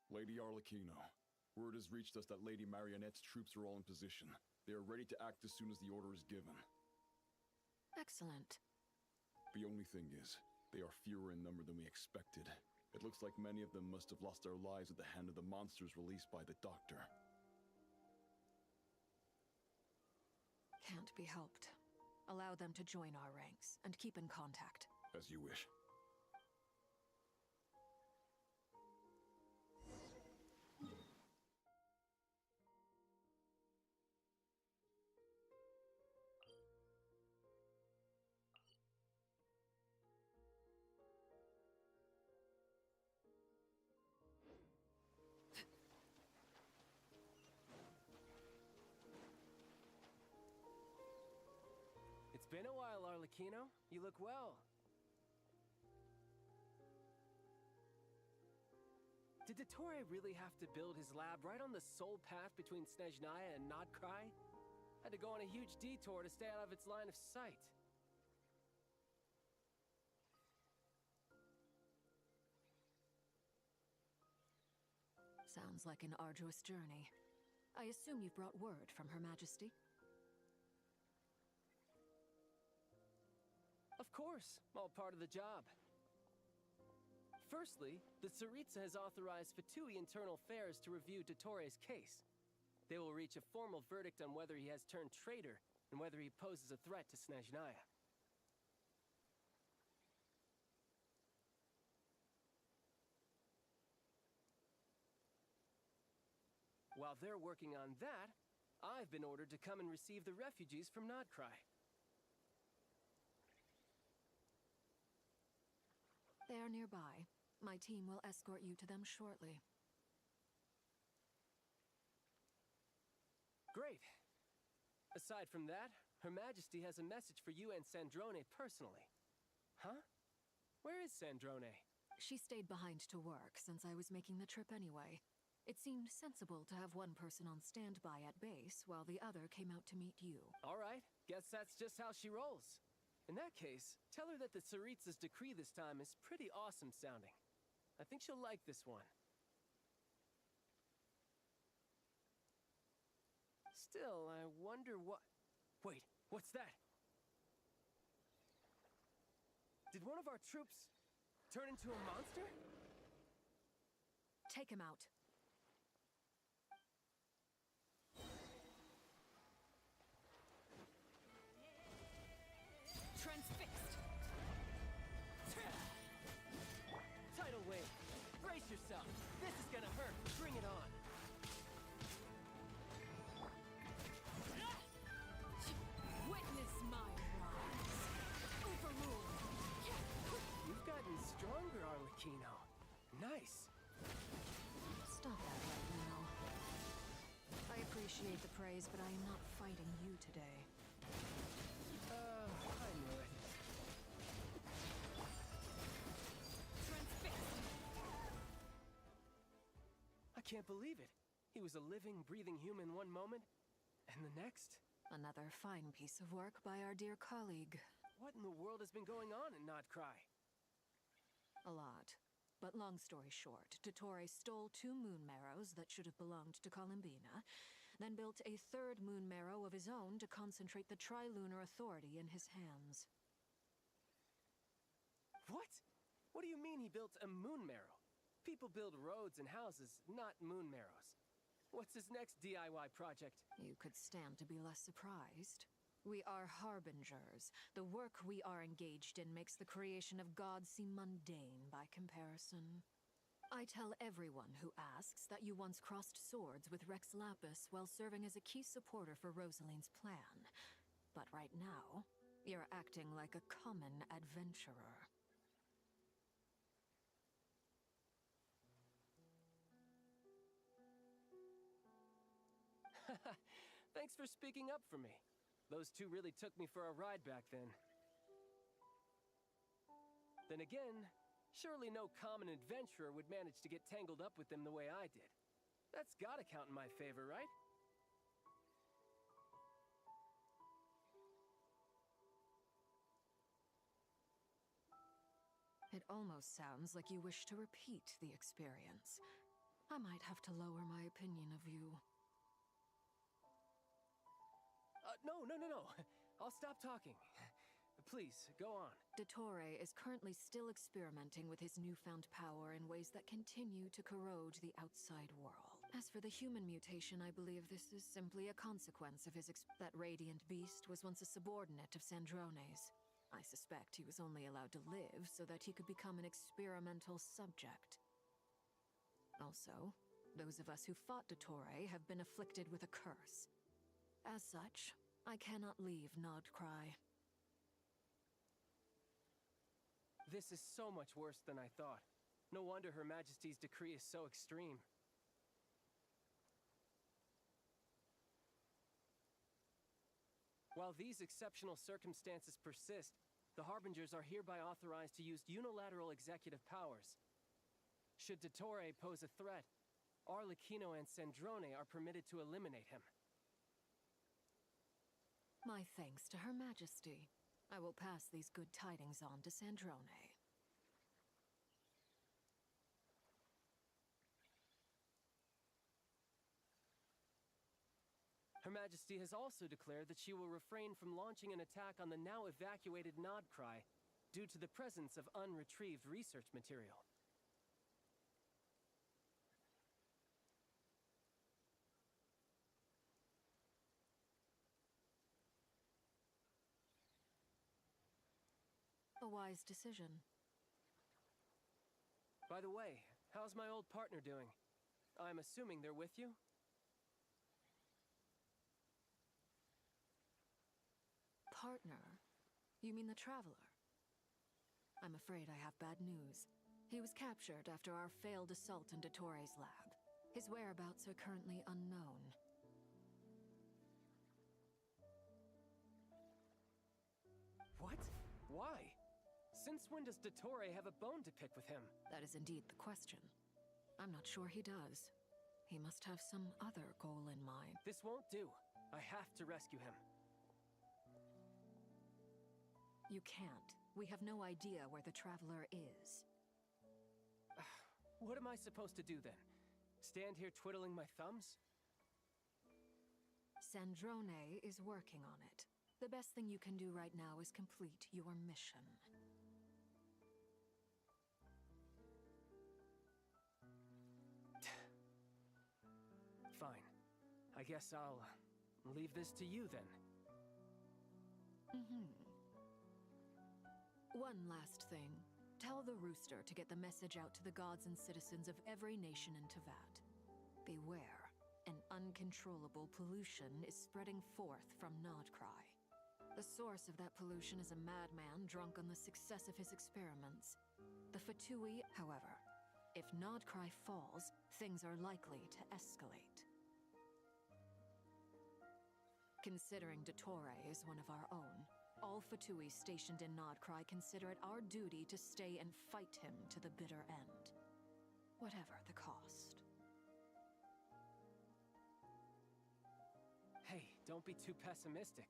Lady Arlecchino, word has reached us that Lady Marionette's troops are all in position. They are ready to act as soon as the order is given. Excellent. The only thing is, they are fewer in number than we expected. It looks like many of them must have lost their lives at the hand of the monsters released by the Doctor. Can't be helped. Allow them to join our ranks, and keep in contact. As you wish. Been a while, Arlecchino. You look well. Did Dottore really have to build his lab right on the sole path between Snezhnaya and Nodcry? Had to go on a huge detour to stay out of its line of sight. Sounds like an arduous journey. I assume you've brought word from Her Majesty? Of course, all part of the job. Firstly, the Tsaritsa has authorized Fatui Internal Affairs to review Dottore's case. They will reach a formal verdict on whether he has turned traitor and whether he poses a threat to Snezhnaya. While they're working on that, I've been ordered to come and receive the refugees from Nodcry. They are nearby. My team will escort you to them shortly. Great. Aside from that, Her Majesty has a message for you and Sandrone personally. Huh? Where is Sandrone? She stayed behind to work since I was making the trip anyway. It seemed sensible to have one person on standby at base while the other came out to meet you. All right, guess that's just how she rolls. In that case, tell her that the Tsaritsa's decree this time is pretty awesome sounding. I think she'll like this one. Still, I wonder what... Wait, what's that? Did one of our troops turn into a monster? Take him out. Transfixed! Tidal wave! Brace yourself! This is gonna hurt! Bring it on! Witness my rise! Overruled! You've gotten stronger, Arlecchino. Nice! Stop that right now. I appreciate the praise, but I am not fighting you today. I knew it. I can't believe it. He was a living, breathing human one moment, and the next... Another fine piece of work by our dear colleague. What in the world has been going on in Nodcry? A lot. But long story short, Dottore stole 2 moon marrows that should have belonged to Columbina, then built a 3rd moon marrow of his own to concentrate the Trilunar Authority in his hands. What? What do you mean he built a moon marrow? People build roads and houses, not moon marrows. What's his next DIY project? You could stand to be less surprised. We are harbingers. The work we are engaged in makes the creation of gods seem mundane by comparison. I tell everyone who asks that you once crossed swords with Rex Lapis while serving as a key supporter for Rosaline's plan. But right now, you're acting like a common adventurer. Thanks for speaking up for me. Those 2 really took me for a ride back then. Then again, surely no common adventurer would manage to get tangled up with them the way I did. That's gotta count in my favor, right? It almost sounds like you wish to repeat the experience. I might have to lower my opinion of you. No. I'll stop talking. Please, go on. Dottore is currently still experimenting with his newfound power in ways that continue to corrode the outside world. As for the human mutation, I believe this is simply a consequence of his that radiant beast was once a subordinate of Sandrone's. I suspect he was only allowed to live so that he could become an experimental subject. Also, those of us who fought Dottore have been afflicted with a curse. As such, I cannot leave Nodcry. This is so much worse than I thought. No wonder Her Majesty's decree is so extreme. While these exceptional circumstances persist, the Harbingers are hereby authorized to use unilateral executive powers. Should Dottore pose a threat, Arlecchino and Sandrone are permitted to eliminate him. My thanks to Her Majesty. I will pass these good tidings on to Sandrone. Her Majesty has also declared that she will refrain from launching an attack on the now evacuated Nodcry due to the presence of unretrieved research material. A wise decision. By the way, how's my old partner doing? I'm assuming they're with you? Partner? You mean the Traveler? I'm afraid I have bad news. He was captured after our failed assault in Dottore's lab. His whereabouts are currently unknown. What? Why? Since when does Dottore have a bone to pick with him? That is indeed the question. I'm not sure he does. He must have some other goal in mind. This won't do. I have to rescue him. You can't. We have no idea where the Traveler is. What am I supposed to do then? Stand here twiddling my thumbs? Sandrone is working on it. The best thing you can do right now is complete your mission. Fine. I guess I'll leave this to you then. One last thing. Tell the Rooster to get the message out to the gods and citizens of every nation in Tevat. Beware. An uncontrollable pollution is spreading forth from Nodcry. The source of that pollution is a madman drunk on the success of his experiments. The Fatui, however, if Nodcry falls, things are likely to escalate. Considering Dottore is one of our own, all Fatui stationed in Nodcry consider it our duty to stay and fight him to the bitter end. Whatever the cost. Hey, don't be too pessimistic.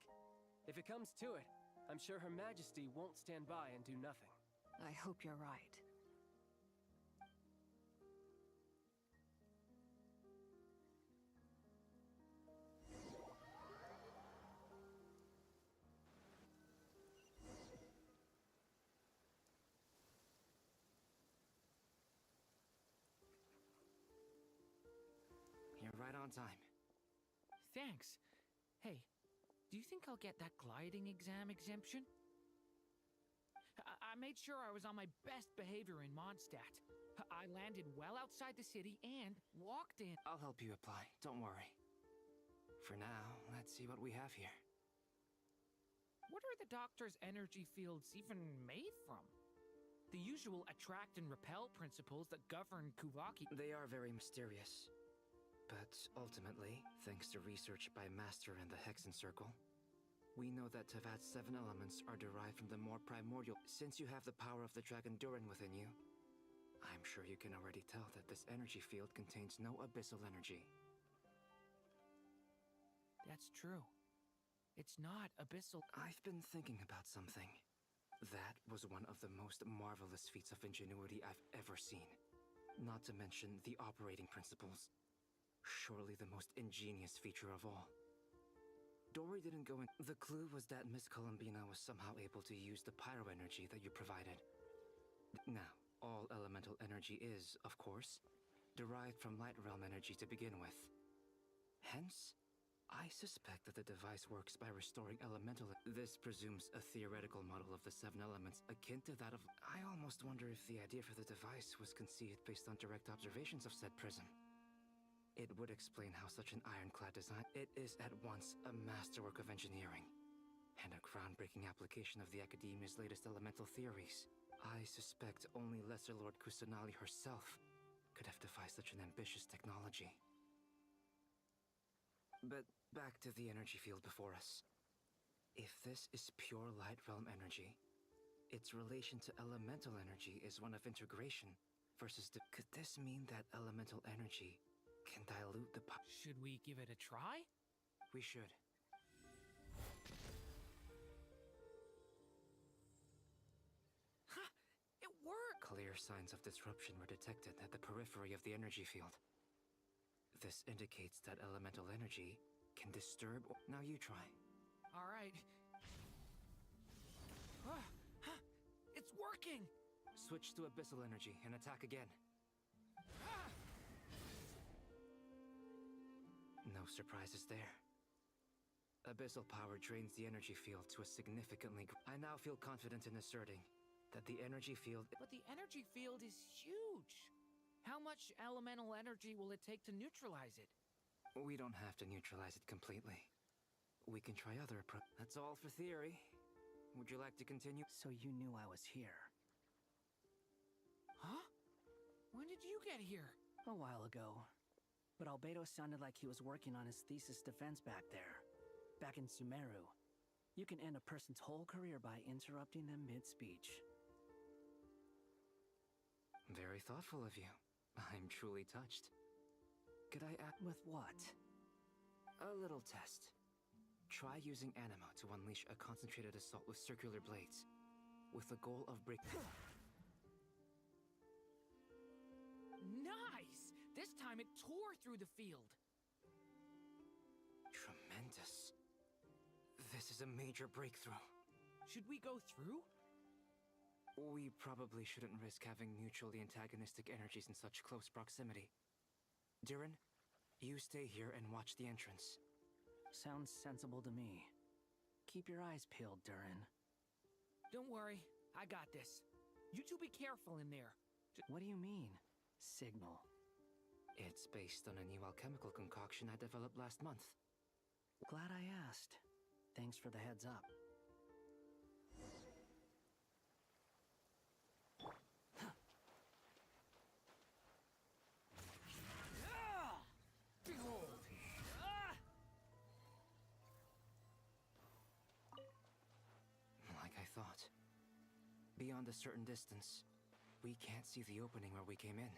If it comes to it, I'm sure Her Majesty won't stand by and do nothing. I hope you're right. You're right on time. Thanks. Hey, do you think I'll get that gliding exam exemption? I made sure I was on my best behavior in Mondstadt. I landed well outside the city and walked in. I'll help you apply, don't worry. For now, let's see what we have here. What are the doctor's energy fields even made from? The usual attract and repel principles that govern Kuvaki. They are very mysterious. But ultimately, thanks to research by Master and the Hexen Circle, we know that Tevat's 7 elements are derived from the more primordial. Since you have the power of the Dragon Durin within you, I'm sure you can already tell that this energy field contains no abyssal energy. That's true. It's not abyssal. I've been thinking about something. That was one of the most marvelous feats of ingenuity I've ever seen. Not to mention the operating principles. Surely the most ingenious feature of all. Dory didn't go in. The clue was that Miss Columbina was somehow able to use the pyro energy that you provided. Now, all elemental energy is, of course, derived from light realm energy to begin with. Hence, I suspect that the device works by restoring elemental. This presumes a theoretical model of the 7 elements akin to that of. I almost wonder if the idea for the device was conceived based on direct observations of said prism. It would explain how such an ironclad design. It is at once a masterwork of engineering and a groundbreaking application of the Academia's latest elemental theories. I suspect only Lesser Lord Kusanali herself could have devised such an ambitious technology. But back to the energy field before us. If this is pure light realm energy, its relation to elemental energy is one of integration versus the... Could this mean that elemental energy can dilute the power? Should we give it a try? We should. Ha! It worked! Clear signs of disruption were detected at the periphery of the energy field. This indicates that elemental energy can disturb... Now you try. All right. It's working! Switch to abyssal energy and attack again. No surprises there. Abyssal power drains the energy field to a significantly... I now feel confident in asserting that the energy field... But the energy field is huge! How much elemental energy will it take to neutralize it? We don't have to neutralize it completely. We can try other approaches. That's all for theory. Would you like to continue? So you knew I was here. Huh? When did you get here? A while ago. But Albedo sounded like he was working on his thesis defense back there. Back in Sumeru. You can end a person's whole career by interrupting them mid-speech. Very thoughtful of you. I'm truly touched. Could I act with what? A little test. Try using Animo to unleash a concentrated assault with circular blades, with the goal of breaking... Nice! This time it tore through the field. Tremendous. This is a major breakthrough. Should we go through? We probably shouldn't risk having mutually antagonistic energies in such close proximity. Durin, you stay here and watch the entrance. Sounds sensible to me. Keep your eyes peeled, Durin. Don't worry, I got this. You two be careful in there. What do you mean, signal? It's based on a new alchemical concoction I developed last month. Glad I asked. Thanks for the heads up. Like I thought. Beyond a certain distance, we can't see the opening where we came in.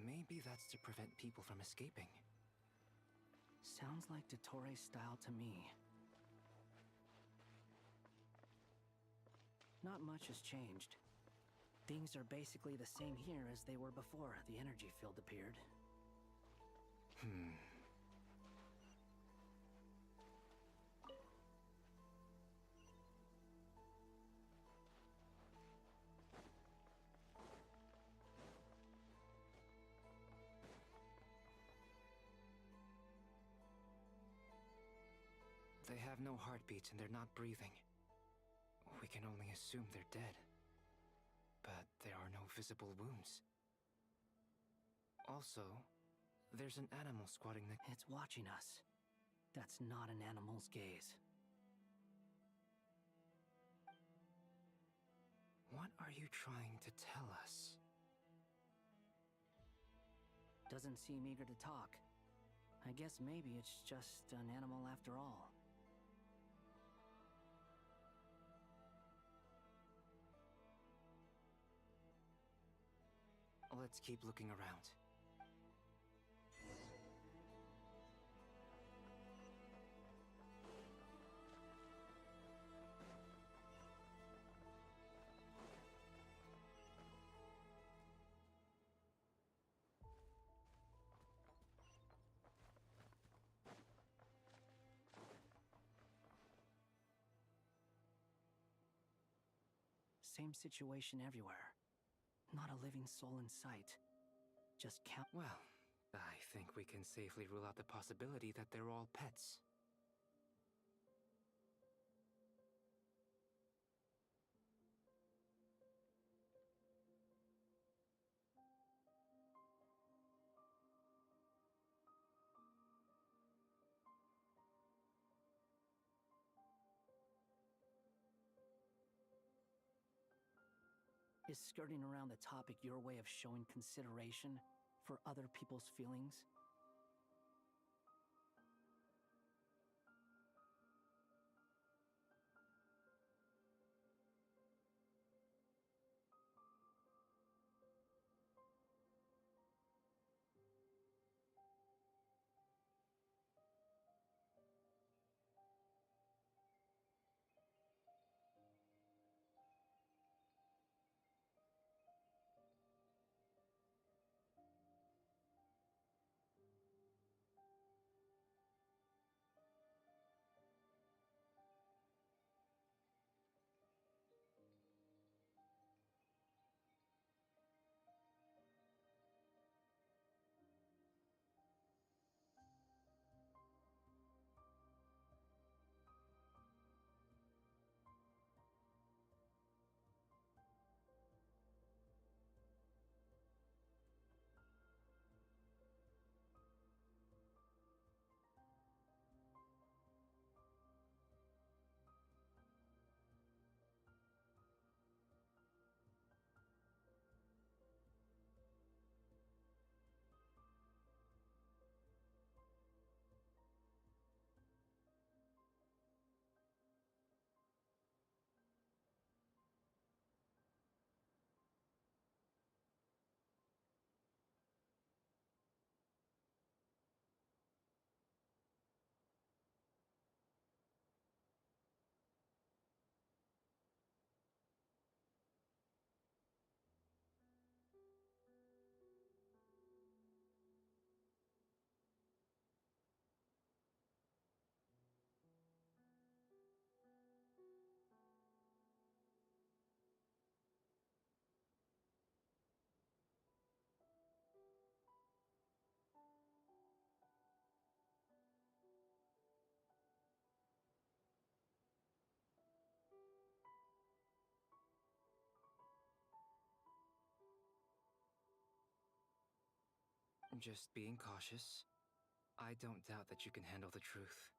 Maybe that's to prevent people from escaping. Sounds like Dottore style to me. Not much has changed. Things are basically the same here as they were before the energy field appeared. They have no heartbeats and they're not breathing. We can only assume they're dead. But there are no visible wounds. Also, there's an animal squatting next... It's watching us. That's not an animal's gaze. What are you trying to tell us? Doesn't seem eager to talk. I guess maybe it's just an animal after all. Let's keep looking around. Same situation everywhere. Not a living soul in sight. Just count. Well, I think we can safely rule out the possibility that they're all pets. Is skirting around the topic your way of showing consideration for other people's feelings? Just being cautious. I don't doubt that you can handle the truth.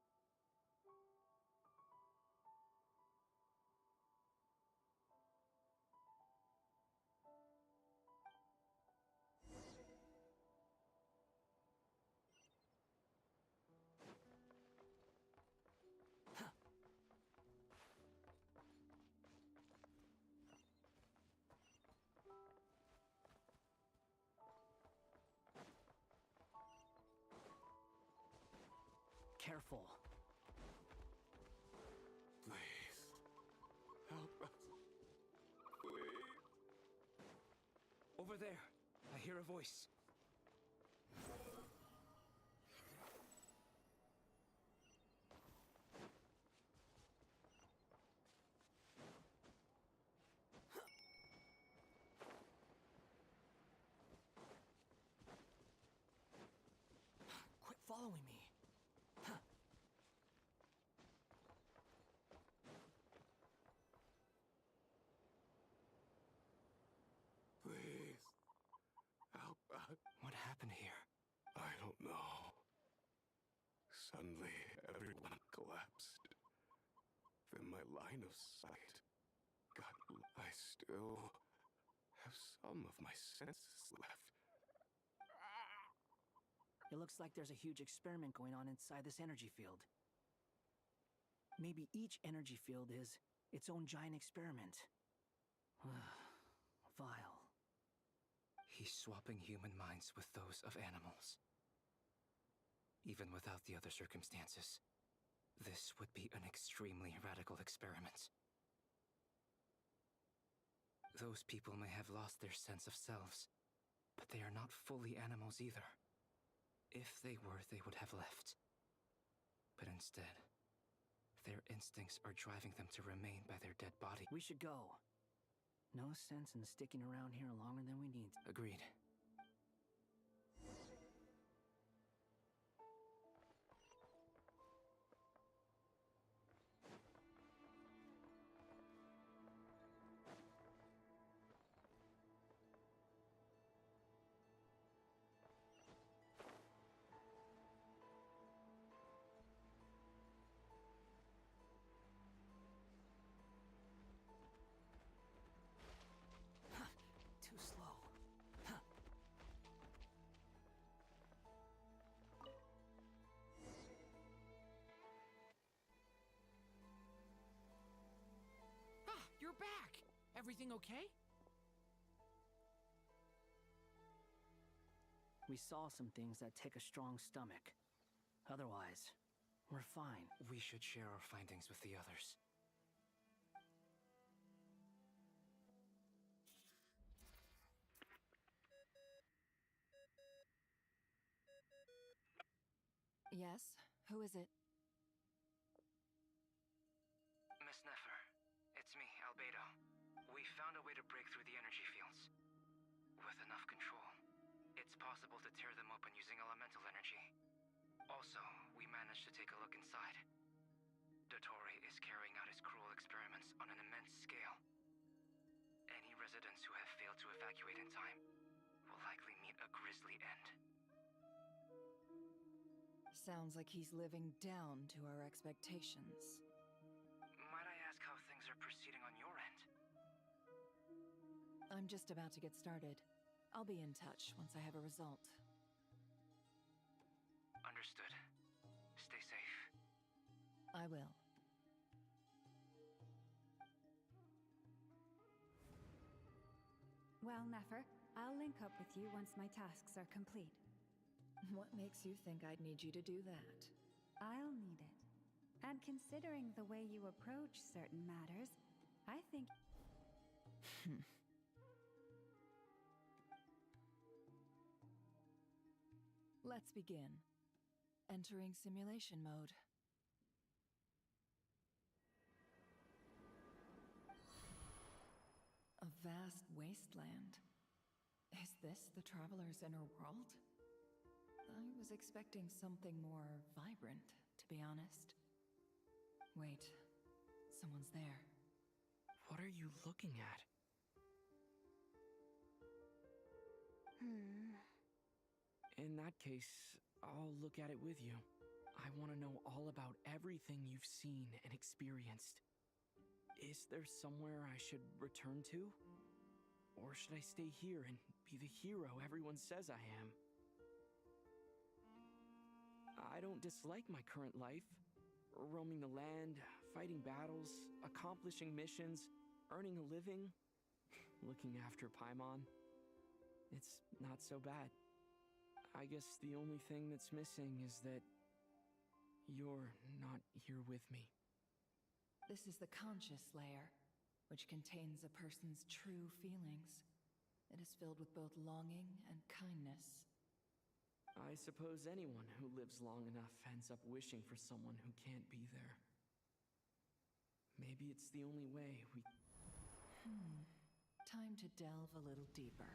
Careful. Please. Help us. Please. Over there. I hear a voice. Quit following me. Please. Help us. What happened here? I don't know. Suddenly, everyone collapsed. Then my line of sight got... I still have some of my senses left. It looks like there's a huge experiment going on inside this energy field. Maybe each energy field is its own giant experiment. Vile. He's swapping human minds with those of animals. Even without the other circumstances, this would be an extremely radical experiment. Those people may have lost their sense of selves, but they are not fully animals either. If they were, they would have left. But instead, their instincts are driving them to remain by their dead body. We should go. No sense in sticking around here longer than we need. Agreed. Too slow. You're back! Everything okay? We saw some things that take a strong stomach. Otherwise, we're fine. We should share our findings with the others. Yes? Who is it? Miss Nefer, it's me, Albedo. We found a way to break through the energy fields. With enough control, it's possible to tear them open using elemental energy. Also, we managed to take a look inside. Dottore is carrying out his cruel experiments on an immense scale. Any residents who have failed to evacuate in time will likely meet a grisly end. Sounds like he's living down to our expectations. Might I ask how things are proceeding on your end? I'm just about to get started. I'll be in touch once I have a result. Understood. Stay safe. I will. Well, Nefer, I'll link up with you once my tasks are complete. What makes you think I'd need you to do that? I'll need it. And considering the way you approach certain matters, I think... Let's begin. Entering simulation mode. A vast wasteland. Is this the Traveler's inner world? I was expecting something more vibrant, to be honest. Wait, someone's there. What are you looking at? In that case, I'll look at it with you. I want to know all about everything you've seen and experienced. Is there somewhere I should return to? Or should I stay here and be the hero everyone says I am? I don't dislike my current life. Roaming the land, fighting battles, accomplishing missions, earning a living, looking after Paimon. It's not so bad. I guess the only thing that's missing is that you're not here with me. This is the conscious layer, which contains a person's true feelings. It is filled with both longing and kindness. I suppose anyone who lives long enough ends up wishing for someone who can't be there. Maybe it's the only way we... Time to delve a little deeper.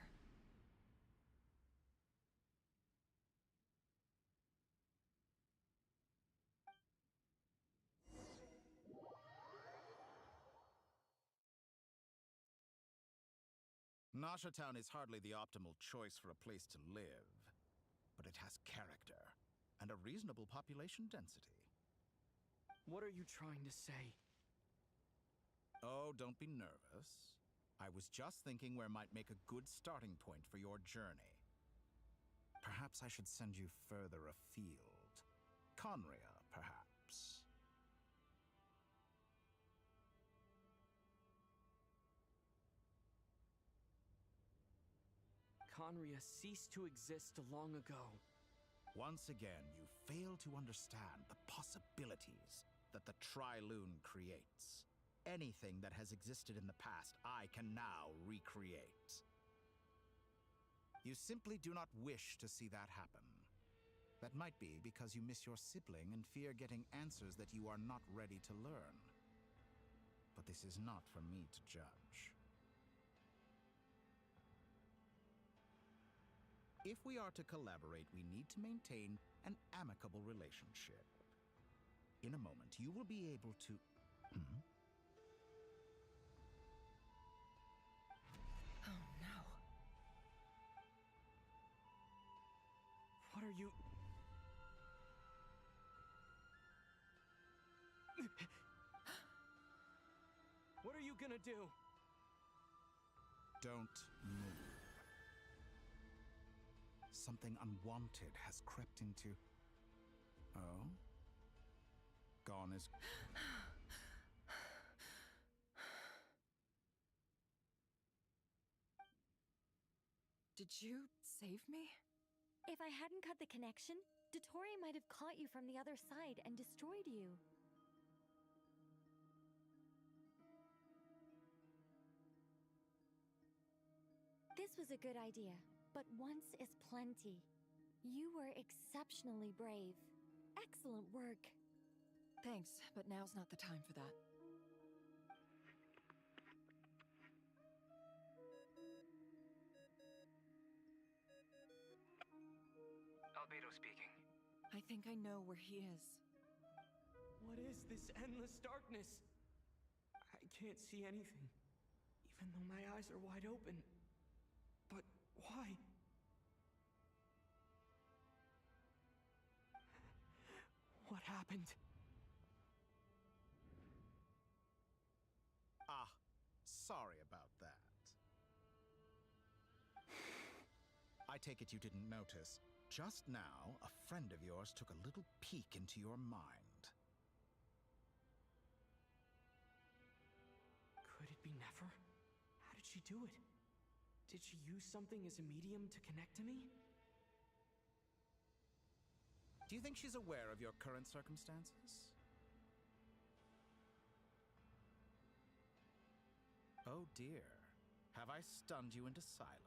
Nasha Town is hardly the optimal choice for a place to live, but it has character and a reasonable population density. What are you trying to say? Oh, don't be nervous. I was just thinking where might make a good starting point for your journey. Perhaps I should send you further afield. Conria, perhaps. Conria ceased to exist long ago. Once again, you fail to understand the possibilities that the Tri-Lune creates. Anything that has existed in the past, I can now recreate. You simply do not wish to see that happen. That might be because you miss your sibling and fear getting answers that you are not ready to learn. But this is not for me to judge. If we are to collaborate, we need to maintain an amicable relationship. In a moment, you will be able to... Oh no. What are you... What are you gonna do? Don't move. Something unwanted has crept into... Oh? Gone is... Did you save me? If I hadn't cut the connection, Dottore might have caught you from the other side and destroyed you. This was a good idea, but once is plenty. You were exceptionally brave. Excellent work. Thanks, but now's not the time for that. Albedo speaking. I think I know where he is. What is this endless darkness? I can't see anything, even though my eyes are wide open. But why? What happened? Ah, sorry about that. I take it you didn't notice. Just now, a friend of yours took a little peek into your mind. Could it be Nefer? How did she do it? Did she use something as a medium to connect to me? Do you think she's aware of your current circumstances? Oh dear. Have I stunned you into silence?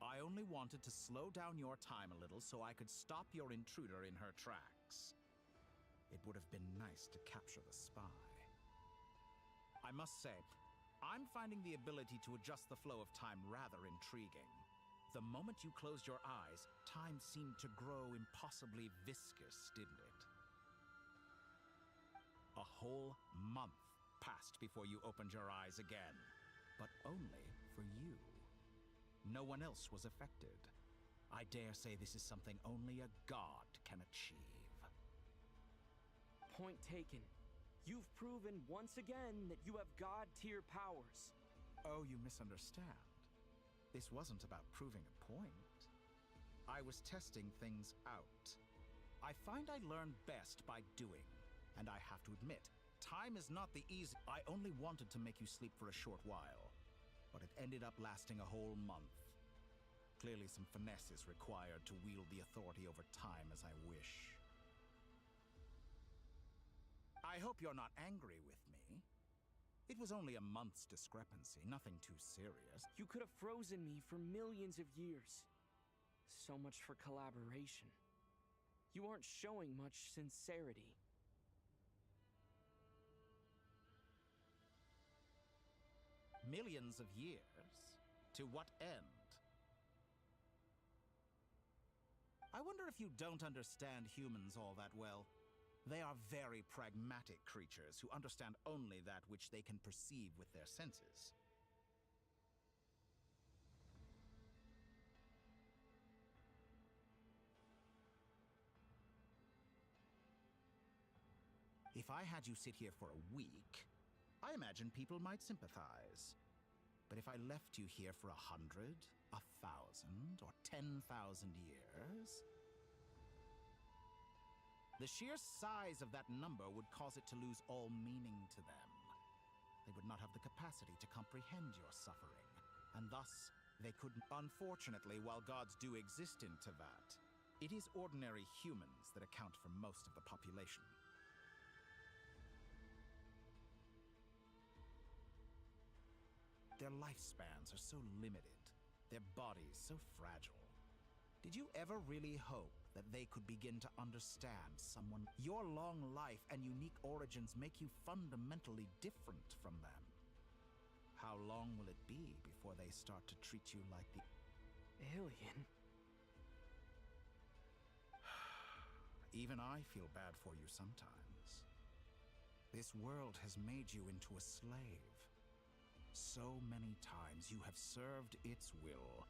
I only wanted to slow down your time a little so I could stop your intruder in her tracks. It would have been nice to capture the spy. I must say, I'm finding the ability to adjust the flow of time rather intriguing. The moment you closed your eyes, time seemed to grow impossibly viscous, didn't it? A whole month passed before you opened your eyes again, but only for you. No one else was affected. I I dare say this is something only a god can achieve. Point taken. You've proven once again that you have god-tier powers. Oh, you misunderstand. This wasn't about proving a point. I was testing things out. I find I learn best by doing, and I have to admit, time is not the easy. I only wanted to make you sleep for a short while, but it ended up lasting a whole month. Clearly some finesse is required to wield the authority over time as I wish. I hope you're not angry with me. It was only a month's discrepancy, nothing too serious. You could have frozen me for millions of years. So much for collaboration. You aren't showing much sincerity. Millions of years? To what end? I wonder if you don't understand humans all that well. They are very pragmatic creatures who understand only that which they can perceive with their senses. If I had you sit here for a week, I imagine people might sympathize. But if I left you here for 100, 1,000, or 10,000 years, the sheer size of that number would cause it to lose all meaning to them. They would not have the capacity to comprehend your suffering, and thus they couldn't. Unfortunately, while gods do exist in Teyvat, it is ordinary humans that account for most of the population. Their lifespans are so limited, their bodies so fragile. Did you ever really hope that they could begin to understand someone? Your long life and unique origins make you fundamentally different from them. How long will it be before they start to treat you like the alien? Even I feel bad for you sometimes. This world has made you into a slave. So many times you have served its will,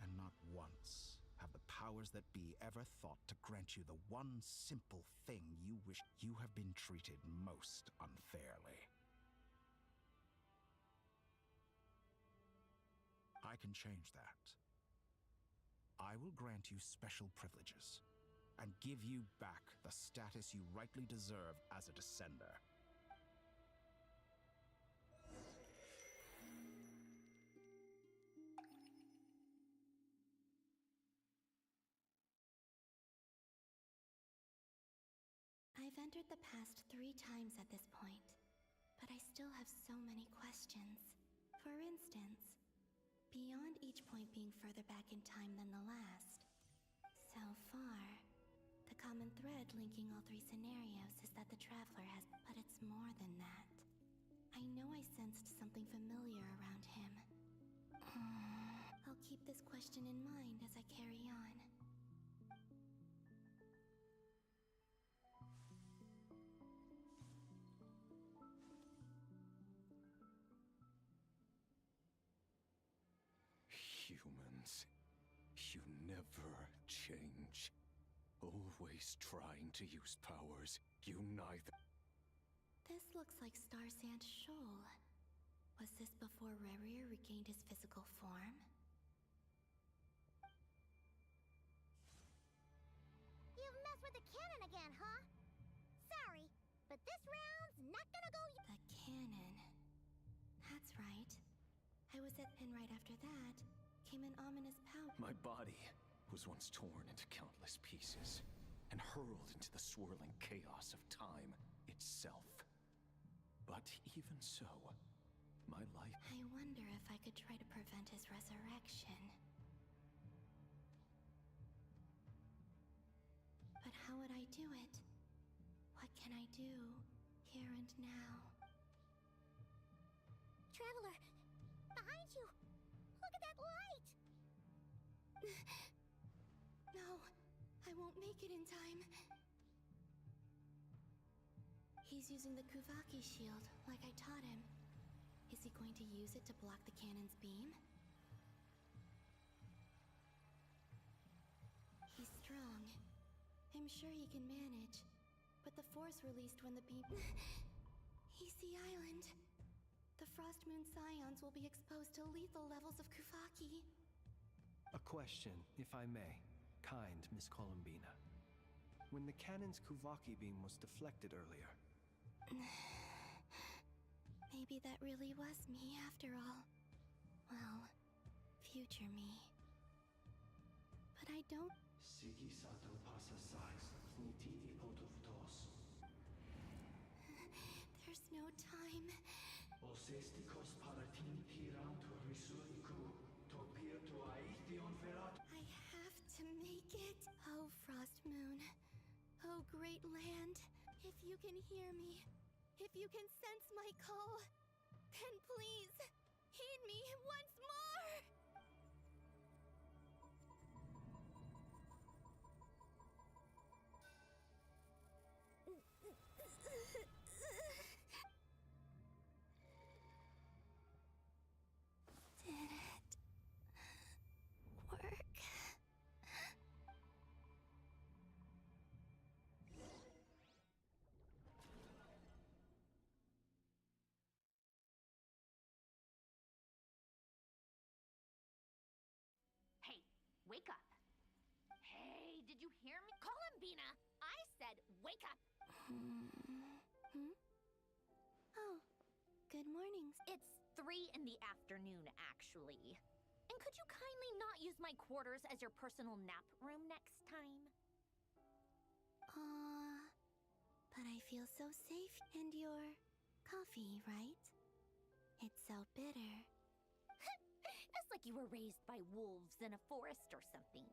and not once have the powers that be ever thought to grant you the one simple thing you wish. You have been treated most unfairly. I can change that. I will grant you special privileges and give you back the status you rightly deserve as a descender. I've entered the past 3 times at this point, but I still have so many questions. For instance, beyond each point being further back in time than the last, so far, the common thread linking all 3 scenarios is that the Traveler has... But it's more than that. I know I sensed something familiar around him. I'll keep this question in mind as I carry on. Humans, you never change. Always trying to use powers you neither... This looks like Star Sand Shoal. Was this before Rerir regained his physical form? You've messed with the cannon again, huh? Sorry, but this round's not gonna go... The cannon. That's right. I was at... And right after that, came an ominous power... My body was once torn into countless pieces and hurled into the swirling chaos of time itself. But even so, my life... I wonder if I could try to prevent his resurrection. But how would I do it? What can I do, here and now? Traveler! Behind you! Look at that light! No, I won't make it in time. He's using the Kuvaki shield, like I taught him. Is he going to use it to block the cannon's beam? I'm sure he can manage. But the force released when the people... Easy Island. The Frost Moon Scions will be exposed to lethal levels of Kuvaki. A question, if I may. Kind Miss Columbina. When the cannon's Kuvaki beam was deflected earlier... Maybe that really was me after all. Well, future me. But I don't... There's no time. I have to make it. Oh, Frost Moon. Oh, great land. If you can hear me, if you can sense my call, then please, heed me once more! Did it work? Hey, wake up. Hey, did you hear me? Columbina! I said wake up! Oh, good morning. It's 3 in the afternoon, actually. And could you kindly not use my quarters as your personal nap room next time? But I feel so safe. And your coffee, right? It's so bitter. It's like you were raised by wolves in a forest or something.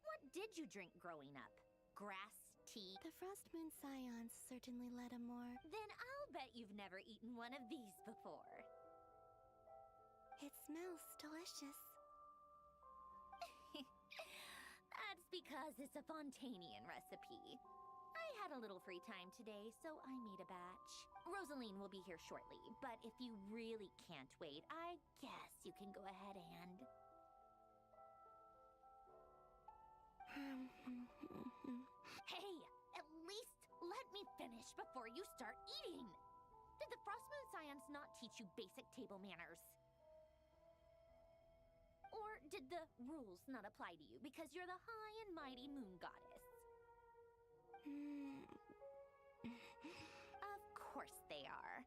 What did you drink growing up? Grass tea? The Frost Moon Scions certainly led a more... Then I'll bet you've never eaten one of these before. It smells delicious. That's because it's a Fontanian recipe. I had a little free time today, so I made a batch. Rosaline will be here shortly, but if you really can't wait, I guess you can go ahead and... Hey, at least let me finish before you start eating! Did the Frost Moon Scions not teach you basic table manners? Or did the rules not apply to you because you're the high and mighty moon goddess? Of course they are.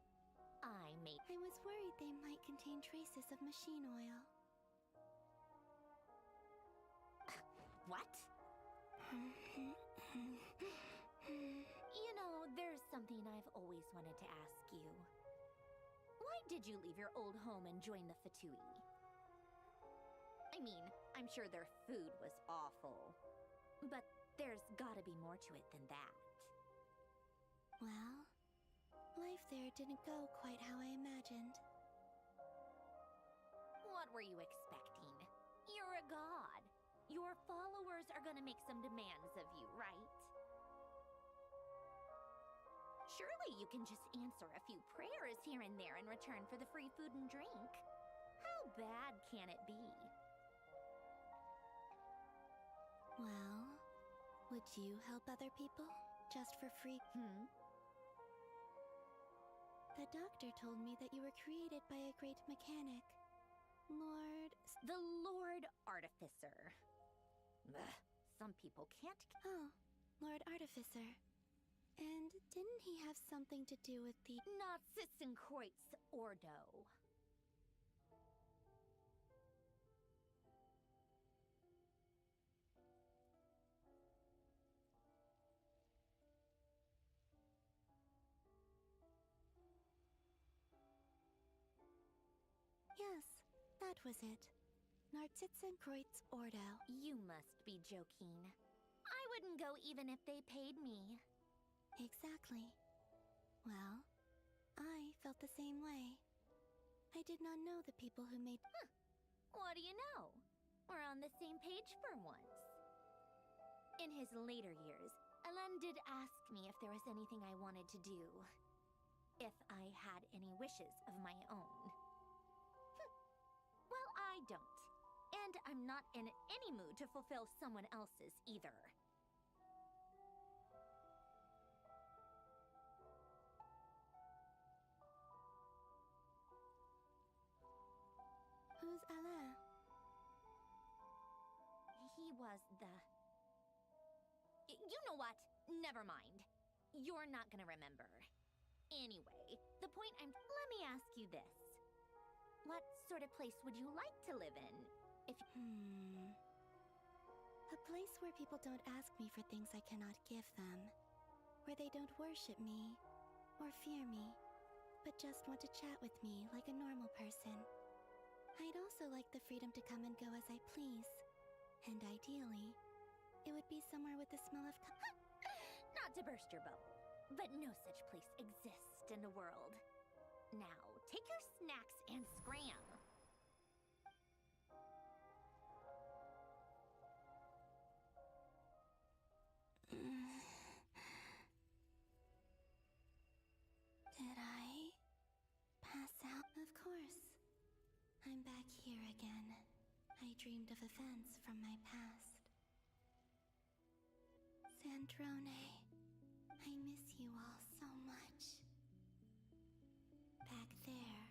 I was worried they might contain traces of machine oil. What? You know, there's something I've always wanted to ask you. Why did you leave your old home and join the Fatui? I mean, I'm sure their food was awful. But there's gotta be more to it than that. Well, life there didn't go quite how I imagined. What were you expecting? You're a god. Your followers are gonna make some demands of you, right? Surely you can just answer a few prayers here and there in return for the free food and drink. How bad can it be? Well, would you help other people? Just for free? The doctor told me that you were created by a great mechanic. The Lord Artificer. Ugh, some people can't... Oh, Lord Artificer. And didn't he have something to do with the... Nazissenkreuz Ordo. Yes, that was it. Nazissenkreuz Ordo. You must be joking. I wouldn't go even if they paid me. Exactly. Well, I felt the same way. I did not know the people who made... What do you know? We're on the same page for once. In his later years, Elen did ask me if there was anything I wanted to do. If I had any wishes of my own. Well, I don't. And I'm not in any mood to fulfill someone else's either. he was the... You know what? Never mind. You're not gonna remember. Anyway, the point I'm... Let me ask you this. What sort of place would you like to live in? If... A place where people don't ask me for things I cannot give them. Where they don't worship me, or fear me, but just want to chat with me like a normal person. I'd also like the freedom to come and go as I please. And ideally, it would be somewhere with the smell of... Not to burst your bubble, but no such place exists in the world. Now, take your snacks and scram. Did I pass out? Of course. I'm back here again. I dreamed of events from my past. Sandrone, I miss you all so much. Back there,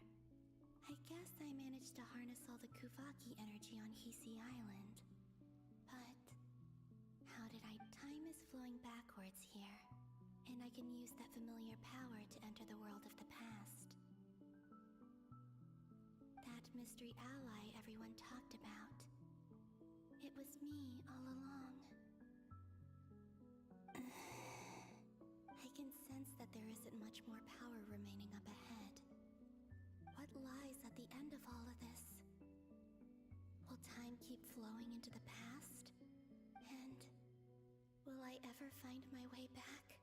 I guess I managed to harness all the Kuvaki energy on Hisi Island. But how did I... Time is flowing backwards here, and I can use that familiar power to enter the world of the past. That mystery ally everyone talked about. It was me all along. I can sense that there isn't much more power remaining up ahead. What lies at the end of all of this? Will time keep flowing into the past? And will I ever find my way back?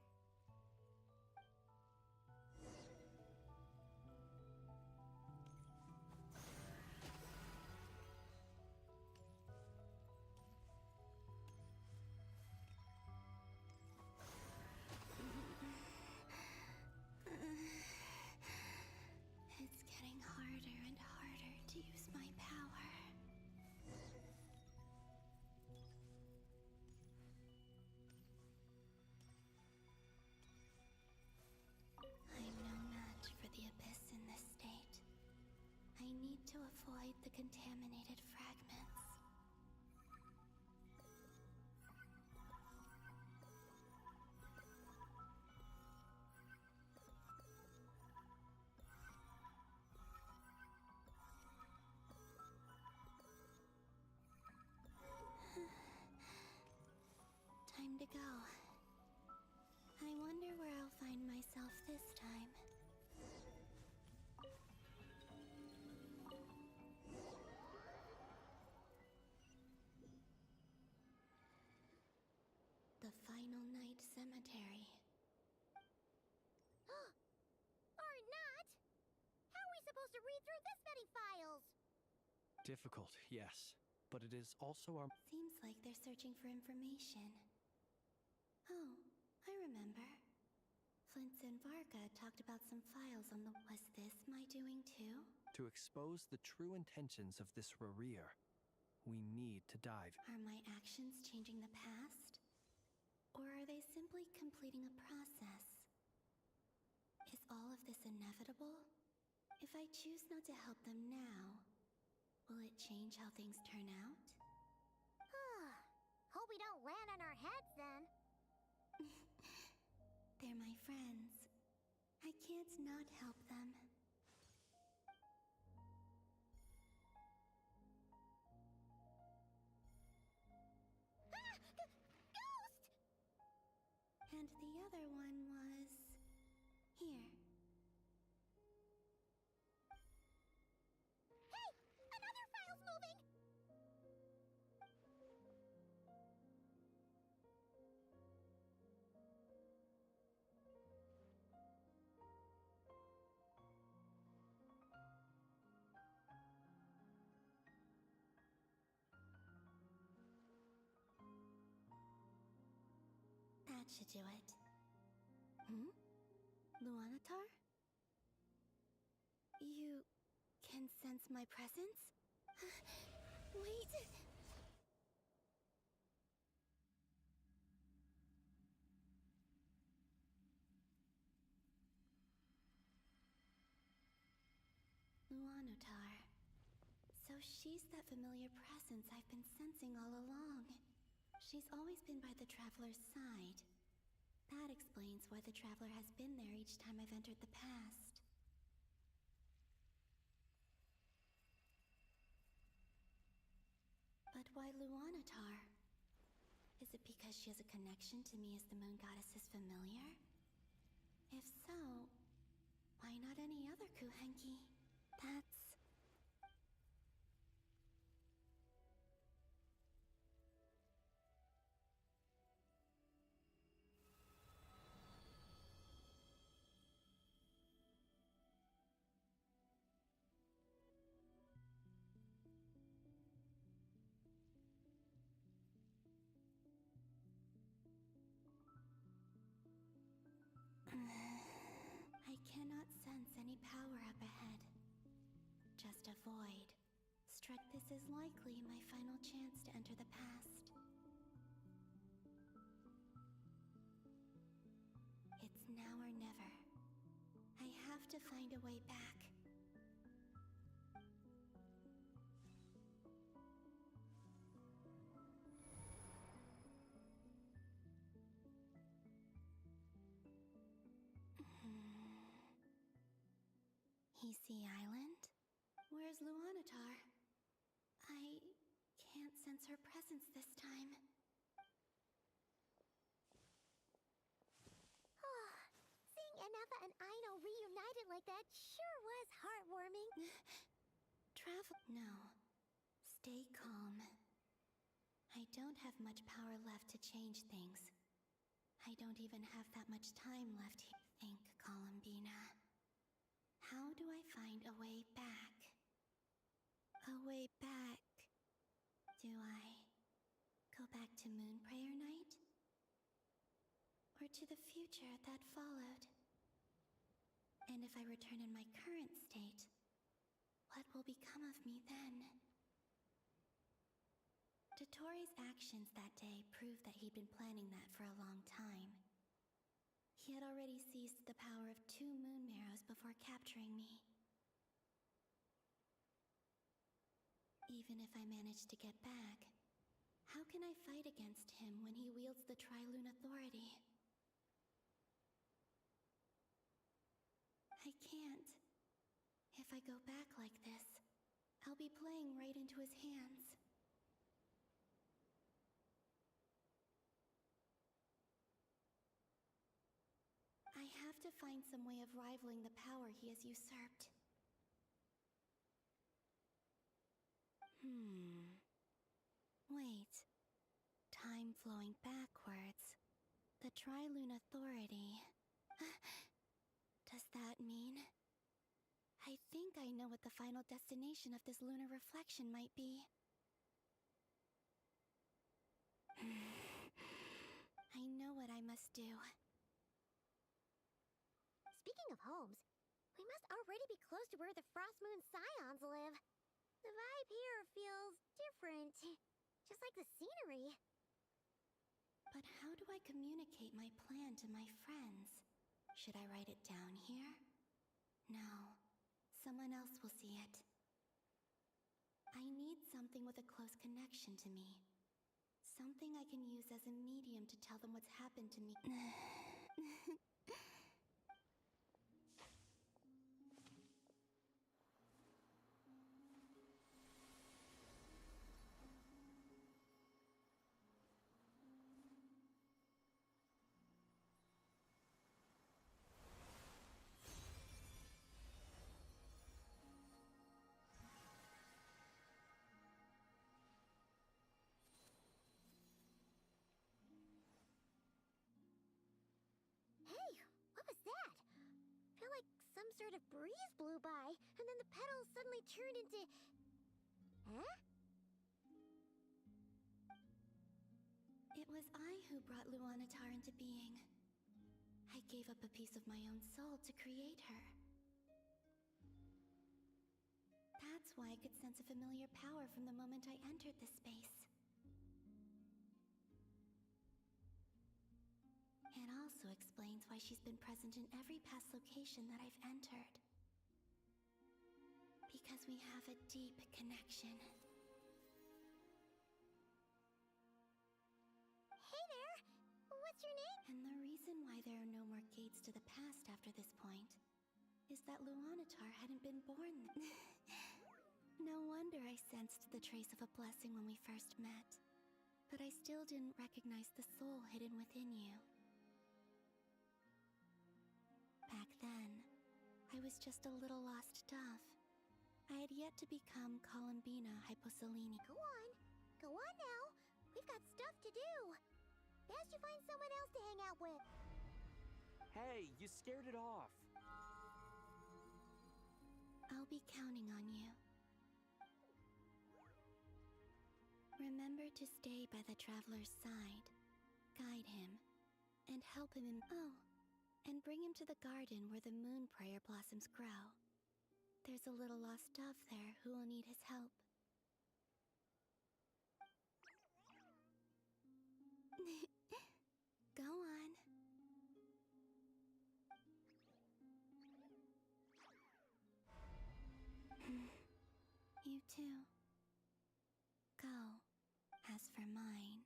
It's getting harder and harder to use my power. I'm no match for the Abyss in this state. I need to avoid the contaminated fragments. Time to go. I wonder where I'll find myself this time. The Final Night Cemetery. Or not! How are we supposed to read through this many files? Difficult, yes. But it is also our... Seems like they're searching for information. Oh, I remember. Flintz and Varga talked about some files on the... Was this my doing too? To expose the true intentions of this Rarir, we need to dive. Are my actions changing the past? Or are they simply completing a process? Is all of this inevitable? If I choose not to help them now, will it change how things turn out? Hope we don't land on our heads then. They're my friends. I can't not help them. Ghost! And the other one was... here. Hey! Another file's moving! That should do it. Luanatar? You can sense my presence? Wait! Luanatar. So she's that familiar presence I've been sensing all along. She's always been by the Traveler's side. That explains why the Traveler has been there each time I've entered the past. But why Luanatar? Is it because she has a connection to me as the Moon Goddess's familiar? If so, why not any other Kuhenki? That's... I cannot sense any power up ahead. Just a void. Struck, this is likely my final chance to enter the past. It's now or never. I have to find a way back. Heesey Island? Where's Luanatar? I can't sense her presence this time. Seeing Enefa and Aino reunited like that sure was heartwarming. Travel... No. Stay calm. I don't have much power left to change things. I don't even have that much time left here. Think, Columbina. How do I find a way back? A way back. Do I go back to Moon Prayer Night? Or to the future that followed? And if I return in my current state, what will become of me then? Dotori's actions that day proved that he'd been planning that for a long time. He had already seized the power of 2 moon marrows before capturing me. Even if I manage to get back, how can I fight against him when he wields the Tri-Lune authority? I can't. If I go back like this, I'll be playing right into his hands. I have to find some way of rivaling the power he has usurped. Wait. Time flowing backwards. The Tri-Lune Authority. Does that mean... I think I know what the final destination of this lunar reflection might be. I know what I must do. Speaking of homes, we must already be close to where the Frost Moon Scions live. The vibe here feels different, just like the scenery. But how do I communicate my plan to my friends? Should I write it down here? No, someone else will see it. I need something with a close connection to me. Something I can use as a medium to tell them what's happened to me. Hey, what was that? I feel like some sort of breeze blew by, and then the petals suddenly turned into... Huh? It was I who brought Luanatar into being. I gave up a piece of my own soul to create her. That's why I could sense a familiar power from the moment I entered this space. It also explains why she's been present in every past location that I've entered. Because we have a deep connection. Hey there! What's your name? And the reason why there are no more gates to the past after this point is that Luanatar hadn't been born. No wonder I sensed the trace of a blessing when we first met. But I still didn't recognize the soul hidden within you. Back then, I was just a little lost dove. I had yet to become Columbina Hyposalini. Go on. Go on now. We've got stuff to do. Best you find someone else to hang out with. Hey, you scared it off. I'll be counting on you. Remember to stay by the traveler's side, guide him, and help him in— Oh, and bring him to the garden where the moon prayer blossoms grow. There's a little lost dove there who will need his help. Go on. You too. Go. As for mine.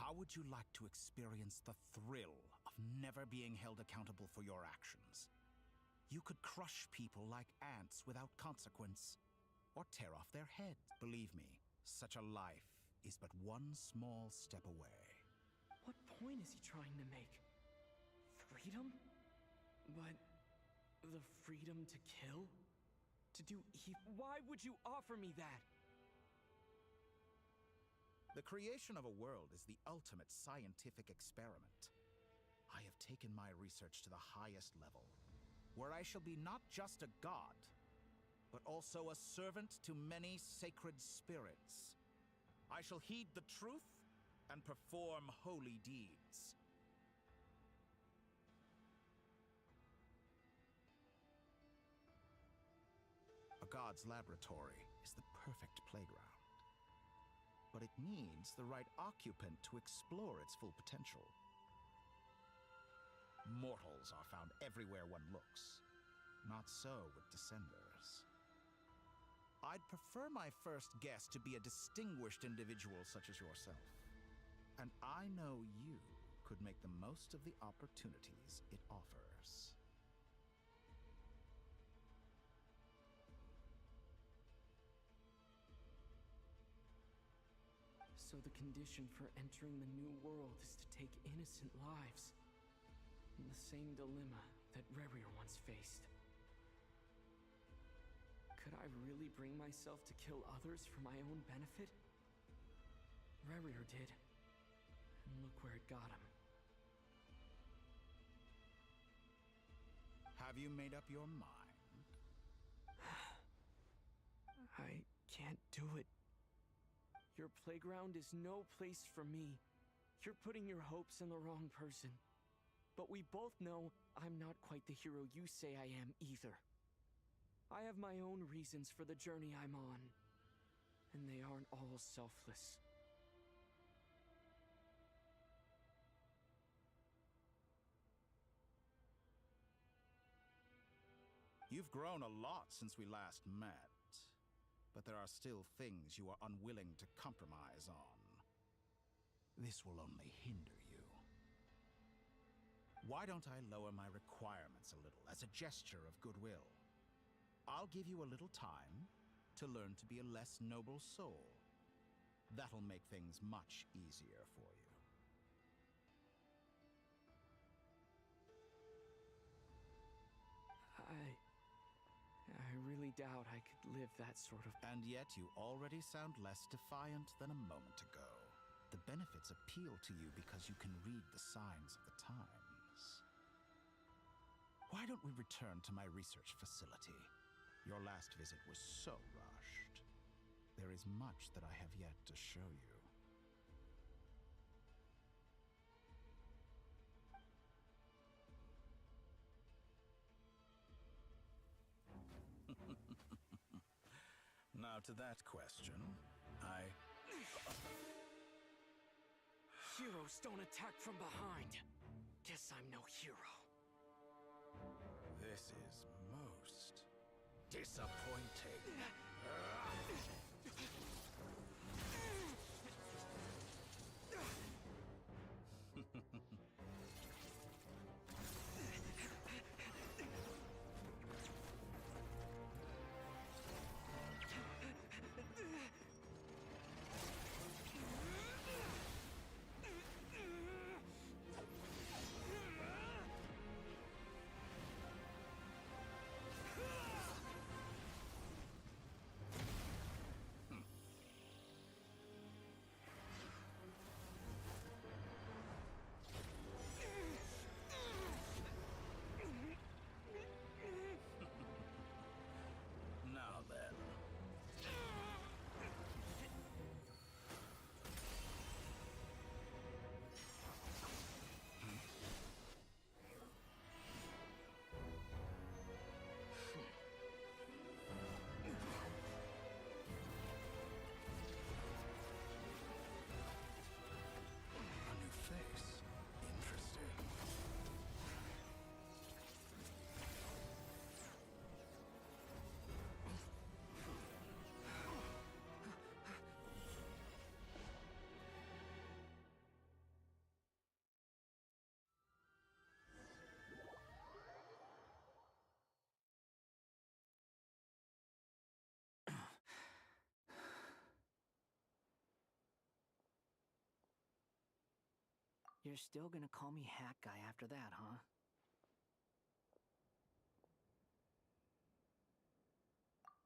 How would you like to experience the thrill of never being held accountable for your actions? You could crush people like ants without consequence, or tear off their heads. Believe me, such a life is but one small step away. What point is he trying to make? Freedom? But the freedom to kill? To do evil? Why would you offer me that? The creation of a world is the ultimate scientific experiment. I have taken my research to the highest level, where I shall be not just a god, but also a servant to many sacred spirits. I shall heed the truth and perform holy deeds. A god's laboratory is the perfect playground. But it needs the right occupant to explore its full potential. Mortals are found everywhere one looks. Not so with Descenders. I'd prefer my first guest to be a distinguished individual such as yourself. And I know you could make the most of the opportunities it offers. So the condition for entering the new world is to take innocent lives. In the same dilemma that Rerir once faced. Could I really bring myself to kill others for my own benefit? Rerir did. And look where it got him. Have you made up your mind? I can't do it. Your playground is no place for me. You're putting your hopes in the wrong person. But we both know I'm not quite the hero you say I am either. I have my own reasons for the journey I'm on. And they aren't all selfless. You've grown a lot since we last met. But there are still things you are unwilling to compromise on. This will only hinder you. Why don't I lower my requirements a little as a gesture of goodwill? I'll give you a little time to learn to be a less noble soul. That'll make things much easier for you. I really doubt I could live that sort of— And yet you already sound less defiant than a moment ago. The benefits appeal to you because you can read the signs of the times. Why don't we return to my research facility? Your last visit was so rushed. there is much that I have yet to show you. Now to that question, Heroes don't attack from behind. Guess I'm no hero. This is most disappointing. Now then. A new face. Interesting. You're still gonna call me Hat Guy after that, huh?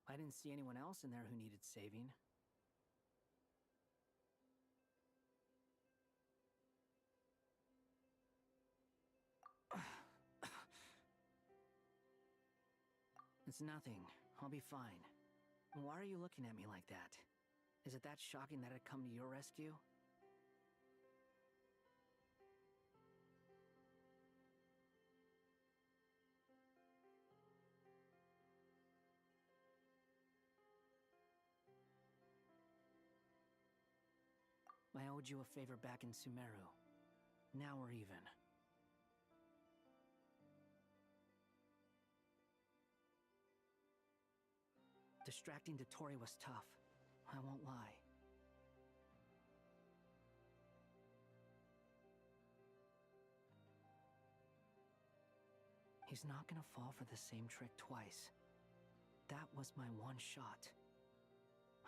I didn't see anyone else in there who needed saving. It's nothing. I'll be fine. Why are you looking at me like that? Is it that shocking that I'd come to your rescue? I owed you a favor back in Sumeru. Now we're even. Distracting Dotori was tough. I won't lie. He's not gonna fall for the same trick twice. That was my one shot.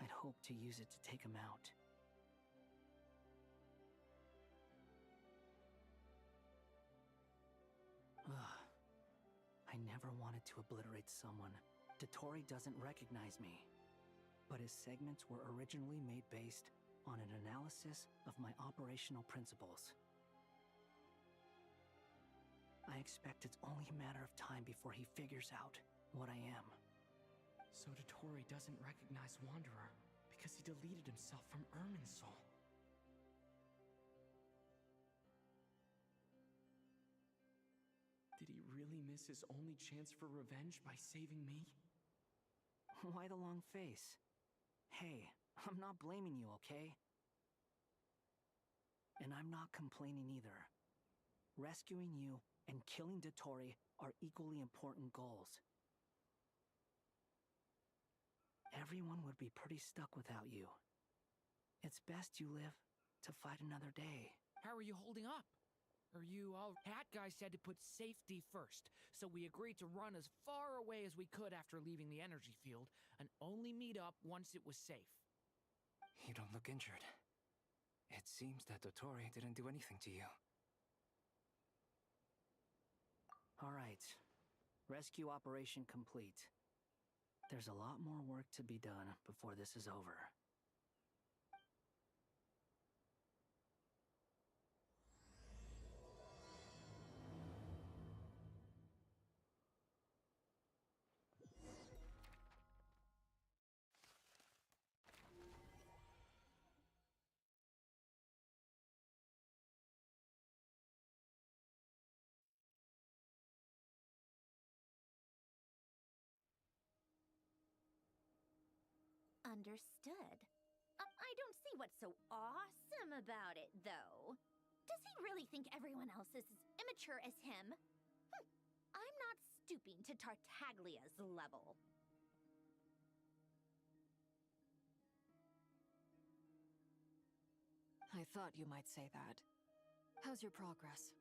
I'd hoped to use it to take him out. Ugh. I never wanted to obliterate someone. Dotori doesn't recognize me. But his segments were originally made based on an analysis of my operational principles. I expect it's only a matter of time before he figures out what I am. So Dotori doesn't recognize Wanderer because he deleted himself from Irminsul. Did he really miss his only chance for revenge by saving me? Why the long face? Hey, I'm not blaming you, okay? And I'm not complaining either. Rescuing you and killing Dotori are equally important goals. Everyone would be pretty stuck without you. It's best you live to fight another day. How are you holding up? Are you all... Hat Guy said to put safety first, so we agreed to run as far away as we could after leaving the energy field, and only meet up once it was safe. You don't look injured. It seems that Dotori didn't do anything to you. All right. Rescue operation complete. There's a lot more work to be done before this is over. Understood. I don't see what's so awesome about it, though. Does he really think everyone else is as immature as him? I'm not stooping to Tartaglia's level. I thought you might say that. How's your progress?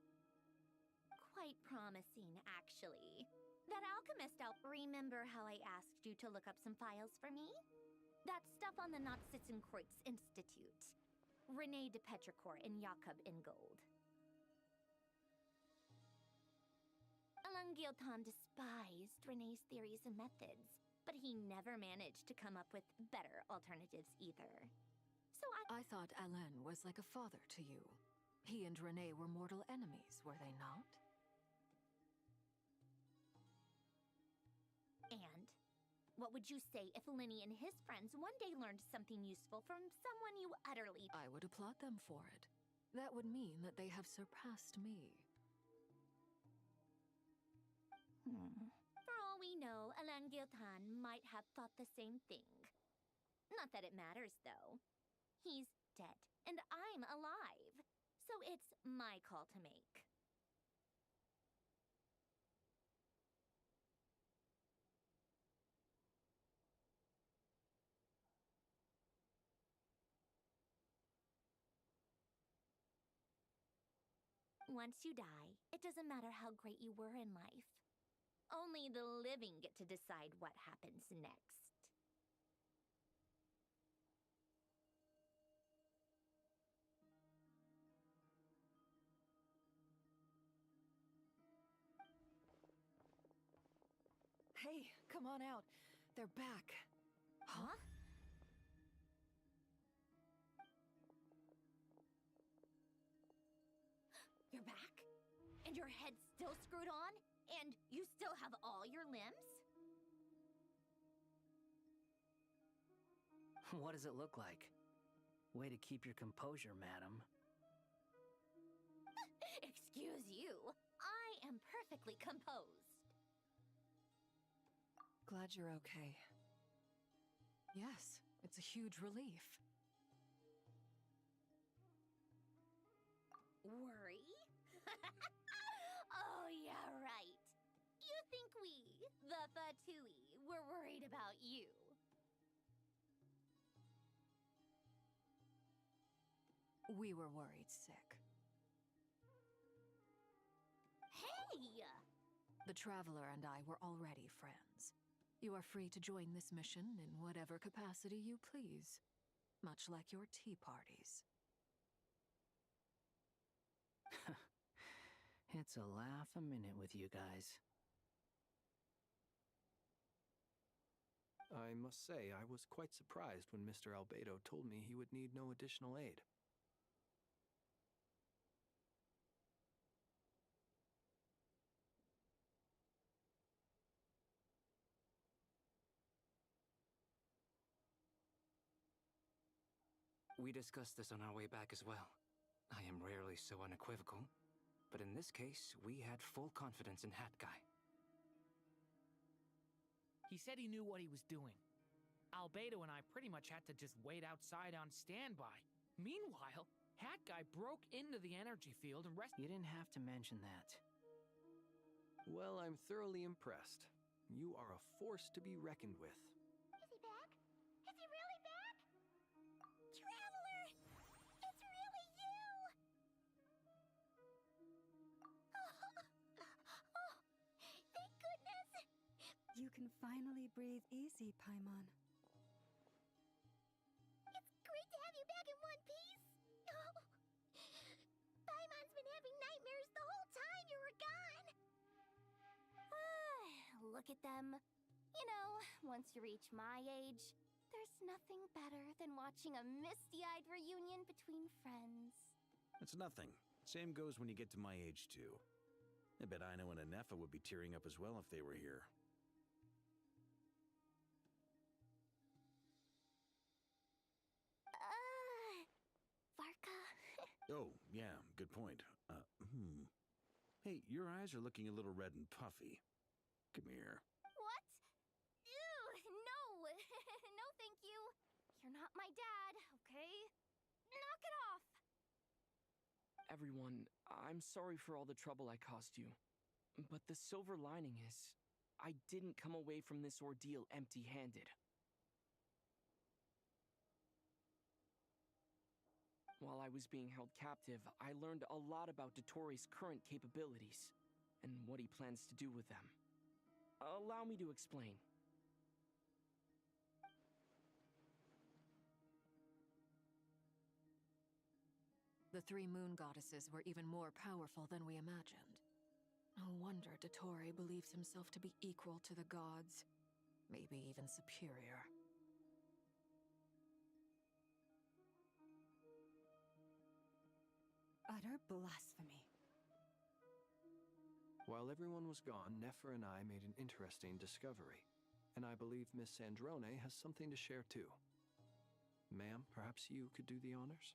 Quite promising, actually. That alchemist remember how I asked you to look up some files for me? That stuff on the Nachtschitzenkreuz Institute. René de Petrichor and Jakob Ingold. Alain Guillotin despised René's theories and methods, but he never managed to come up with better alternatives either. So I thought Alain was like a father to you. He and René were mortal enemies, were they not? And what would you say if Linny and his friends one day learned something useful from someone you utterly... I would applaud them for it. That would mean that they have surpassed me. For all we know, Alain Guillotin might have thought the same thing. Not that it matters, though. He's dead, and I'm alive. So it's my call to make. Once you die, it doesn't matter how great you were in life. Only the living get to decide what happens next. Hey, come on out. They're back. Huh? You're back? And your head's still screwed on? And you still have all your limbs? What does it look like? Way to keep your composure, madam. Excuse you. I am perfectly composed. Glad you're okay. Yes, it's a huge relief. Worry? Oh, yeah, right. You think we, the Fatui, were worried about you. We were worried sick. Hey! The Traveler and I were already friends. You are free to join this mission in whatever capacity you please, much like your tea parties. It's a laugh a minute with you guys. I must say, I was quite surprised when Mr. Albedo told me he would need no additional aid. We discussed this on our way back as well. I am rarely so unequivocal, but in this case, we had full confidence in Hat Guy. He said he knew what he was doing. Albedo and I pretty much had to just wait outside on standby. Meanwhile, Hat Guy broke into the energy field and You didn't have to mention that. Well, I'm thoroughly impressed. You are a force to be reckoned with. Is he back? Is he really back? Traveler! It's really you! Oh, thank goodness! You can finally breathe easy, Paimon. It's great to have you back in one piece! Oh, Paimon's been having nightmares the whole time you were gone! Look at them. You know, once you reach my age, there's nothing better than watching a misty-eyed reunion between friends. It's nothing. Same goes when you get to my age, too. I bet Ino and Anefa would be tearing up as well if they were here. Varka? Oh, yeah, good point. Hey, your eyes are looking a little red and puffy. Come here. What? Ew, no! No, thank you. You're not my dad, okay? Knock it off! Everyone, I'm sorry for all the trouble I caused you. But the silver lining is, I didn't come away from this ordeal empty-handed. While I was being held captive, I learned a lot about Dotori's current capabilities, and what he plans to do with them. Allow me to explain. The three moon goddesses were even more powerful than we imagined. No wonder Dottore believes himself to be equal to the gods, maybe even superior. Utter blasphemy. While everyone was gone, Nefer and I made an interesting discovery, and I believe Miss Sandrone has something to share too. Ma'am, perhaps you could do the honors?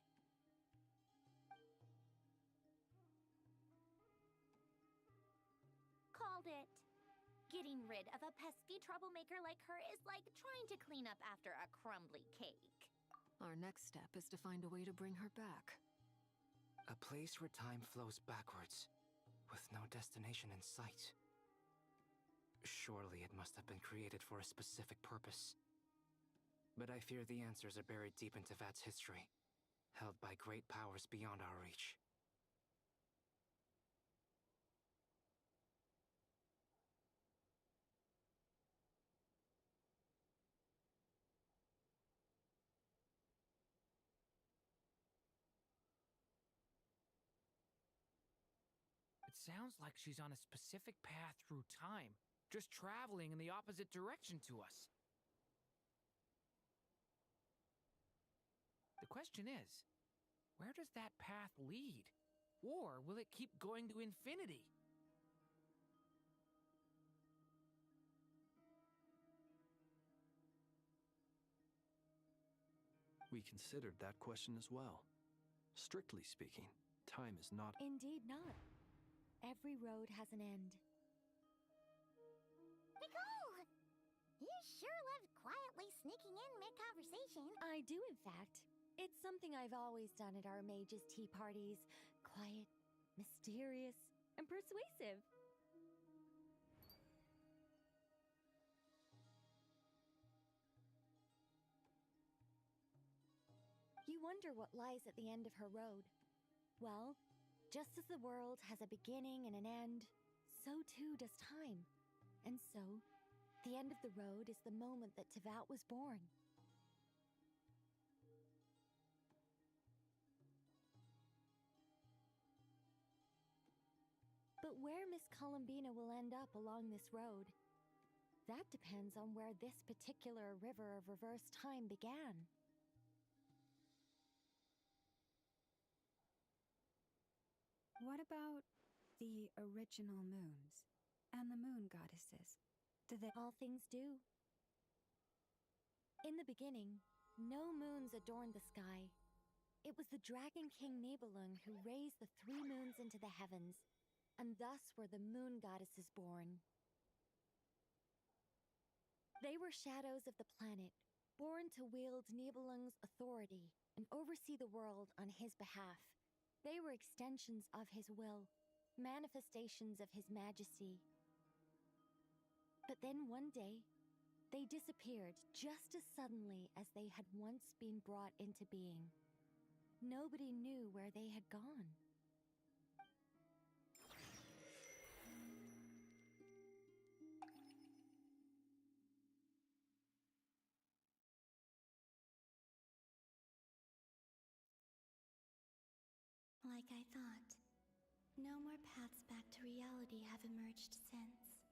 Called it. Getting rid of a pesky troublemaker like her is like trying to clean up after a crumbly cake. Our next step is to find a way to bring her back. A place where time flows backwards, with no destination in sight. Surely it must have been created for a specific purpose. But I fear the answers are buried deep into Vat's history, held by great powers beyond our reach. It sounds like she's on a specific path through time, just traveling in the opposite direction to us. The question is, where does that path lead? Or will it keep going to infinity? We considered that question as well. Strictly speaking, time is not... Indeed not. Every road has an end. Nicole! You sure loved quietly sneaking in mid-conversation. I do, in fact. It's something I've always done at our mages' tea parties. Quiet, mysterious, and persuasive. You wonder what lies at the end of her road. Well, just as the world has a beginning and an end, so too does time. And so, the end of the road is the moment that Teyvat was born. But where Miss Columbina will end up along this road, that depends on where this particular river of reverse time began. What about the original moons and the moon goddesses? Do they... All things do. In the beginning, no moons adorned the sky. It was the Dragon King Nibelung who raised the three moons into the heavens, and thus were the moon goddesses born. They were shadows of the planet, born to wield Nibelung's authority and oversee the world on his behalf. They were extensions of his will, manifestations of his majesty. But then one day, they disappeared just as suddenly as they had once been brought into being. Nobody knew where they had gone. Like I thought, no more paths back to reality have emerged since.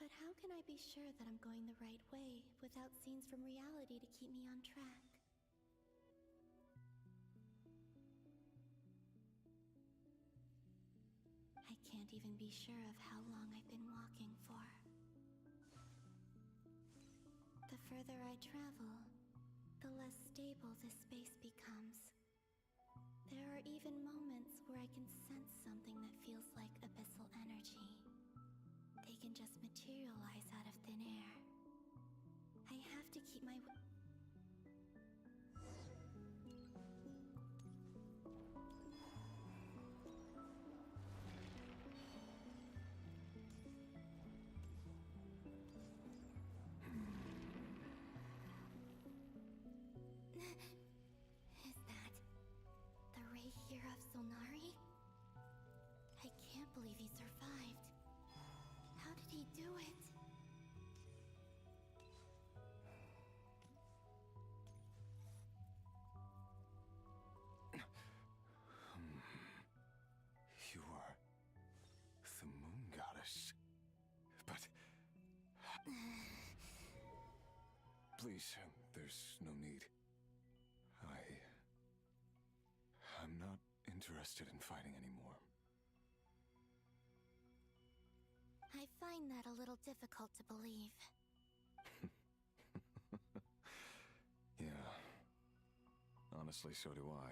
But how can I be sure that I'm going the right way without scenes from reality to keep me on track? I can't even be sure of how long I've been walking for. The further I travel, the less stable this space becomes. There are even moments where I can sense something that feels like abyssal energy. They can just materialize out of thin air. I have to keep my believe he survived. How did he do it? You are the moon goddess. But... Please, there's no need. I'm not interested in fighting anymore. I find that a little difficult to believe. Yeah. Honestly, so do I.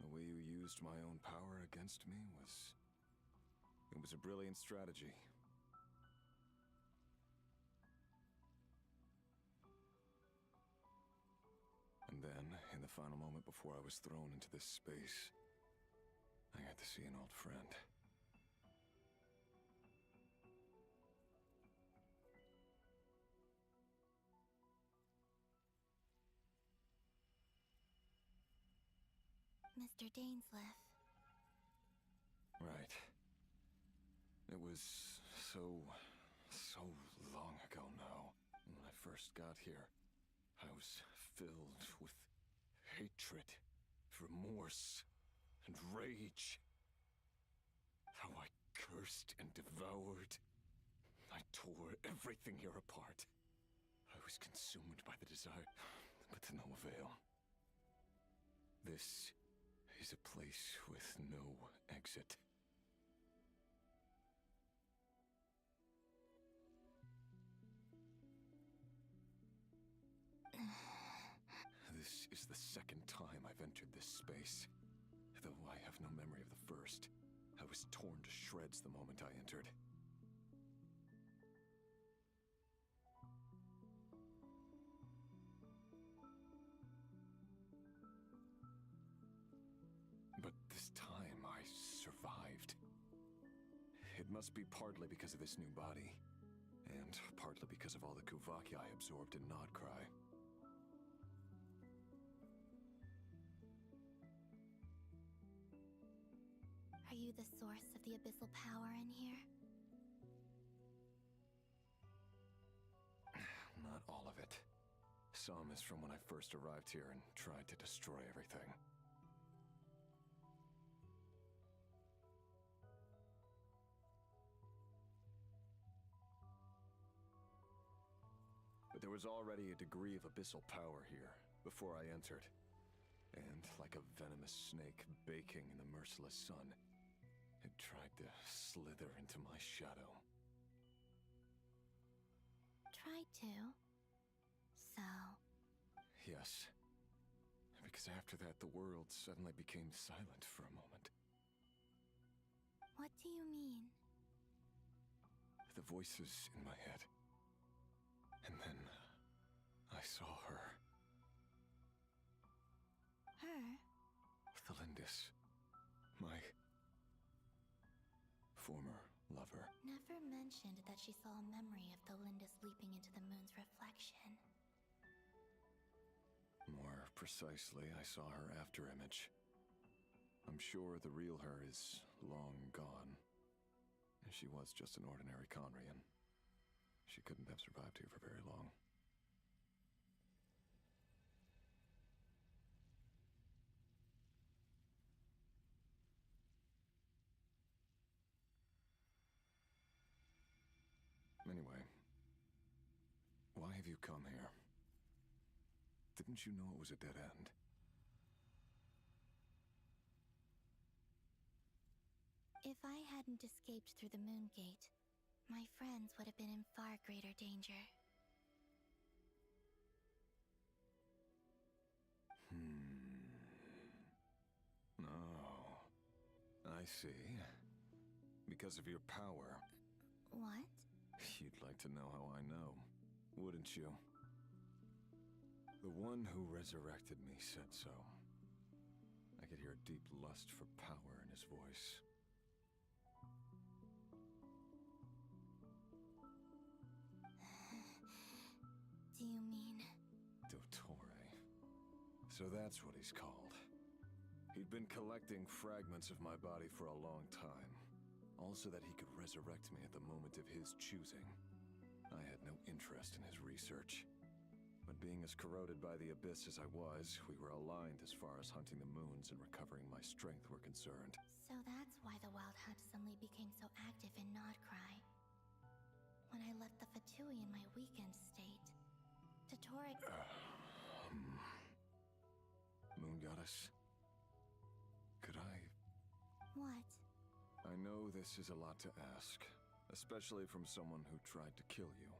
The way you used my own power against me was... It was a brilliant strategy. And then, in the final moment before I was thrown into this space, I got to see an old friend. Mr. Dainsleif. Right. It was so long ago now. When I first got here, I was filled with hatred, remorse, and rage. How I cursed and devoured. I tore everything here apart. I was consumed by the desire, but to no avail. This is a place with no exit. This is the second time I've entered this space. Though I have no memory of the first. I was torn to shreds the moment I entered. But this time I survived. It must be partly because of this new body, and partly because of all the Kuvaki I absorbed in Nodcry. Are you the source of the abyssal power in here? Not all of it. Some is from when I first arrived here and tried to destroy everything. But there was already a degree of abyssal power here before I entered. And like a venomous snake baking in the merciless sun, it tried to slither into my shadow. Tried to? So... Yes. Because after that, the world suddenly became silent for a moment. What do you mean? The voices in my head. And then... I saw her. Her? Thelindis. My... former lover. Never mentioned that she saw a memory of Thelindis leaping into the moon's reflection. More precisely, I saw her afterimage. I'm sure the real her is long gone. She was just an ordinary Conrian. She couldn't have survived here for very long. Anyway, why have you come here? Didn't you know it was a dead end? If I hadn't escaped through the moon gate, my friends would have been in far greater danger. Oh, I see. Because of your power. What? You'd like to know how I know, wouldn't you? The one who resurrected me said so. I could hear a deep lust for power in his voice. Do you mean... Dottore. So that's what he's called. He'd been collecting fragments of my body for a long time, all so that he could resurrect me at the moment of his choosing. I had no interest in his research. But being as corroded by the Abyss as I was, we were aligned as far as hunting the moons and recovering my strength were concerned. So that's why the Wild Hunt suddenly became so active in Nodcry. When I left the Fatui in my weakened state, Dottore... Moon Goddess? Could I... What? I know this is a lot to ask, especially from someone who tried to kill you.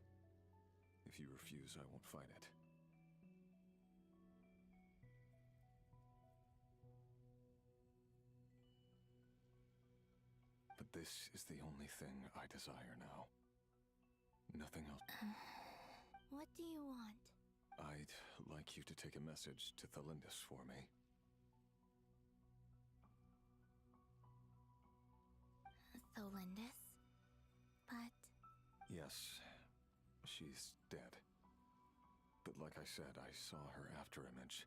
If you refuse, I won't fight it. But this is the only thing I desire now. Nothing else. What do you want? I'd like you to take a message to Thalindis for me. Thalindis? But... Yes, she's dead. But like I said, I saw her afterimage.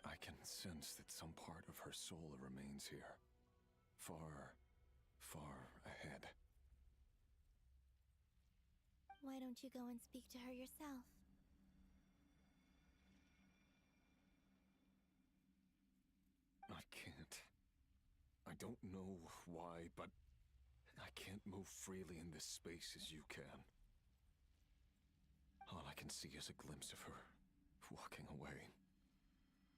I can sense that some part of her soul remains here. Far, far ahead. Why don't you go and speak to her yourself? I can't. I don't know why, but I can't move freely in this space as you can. All I can see is a glimpse of her, walking away.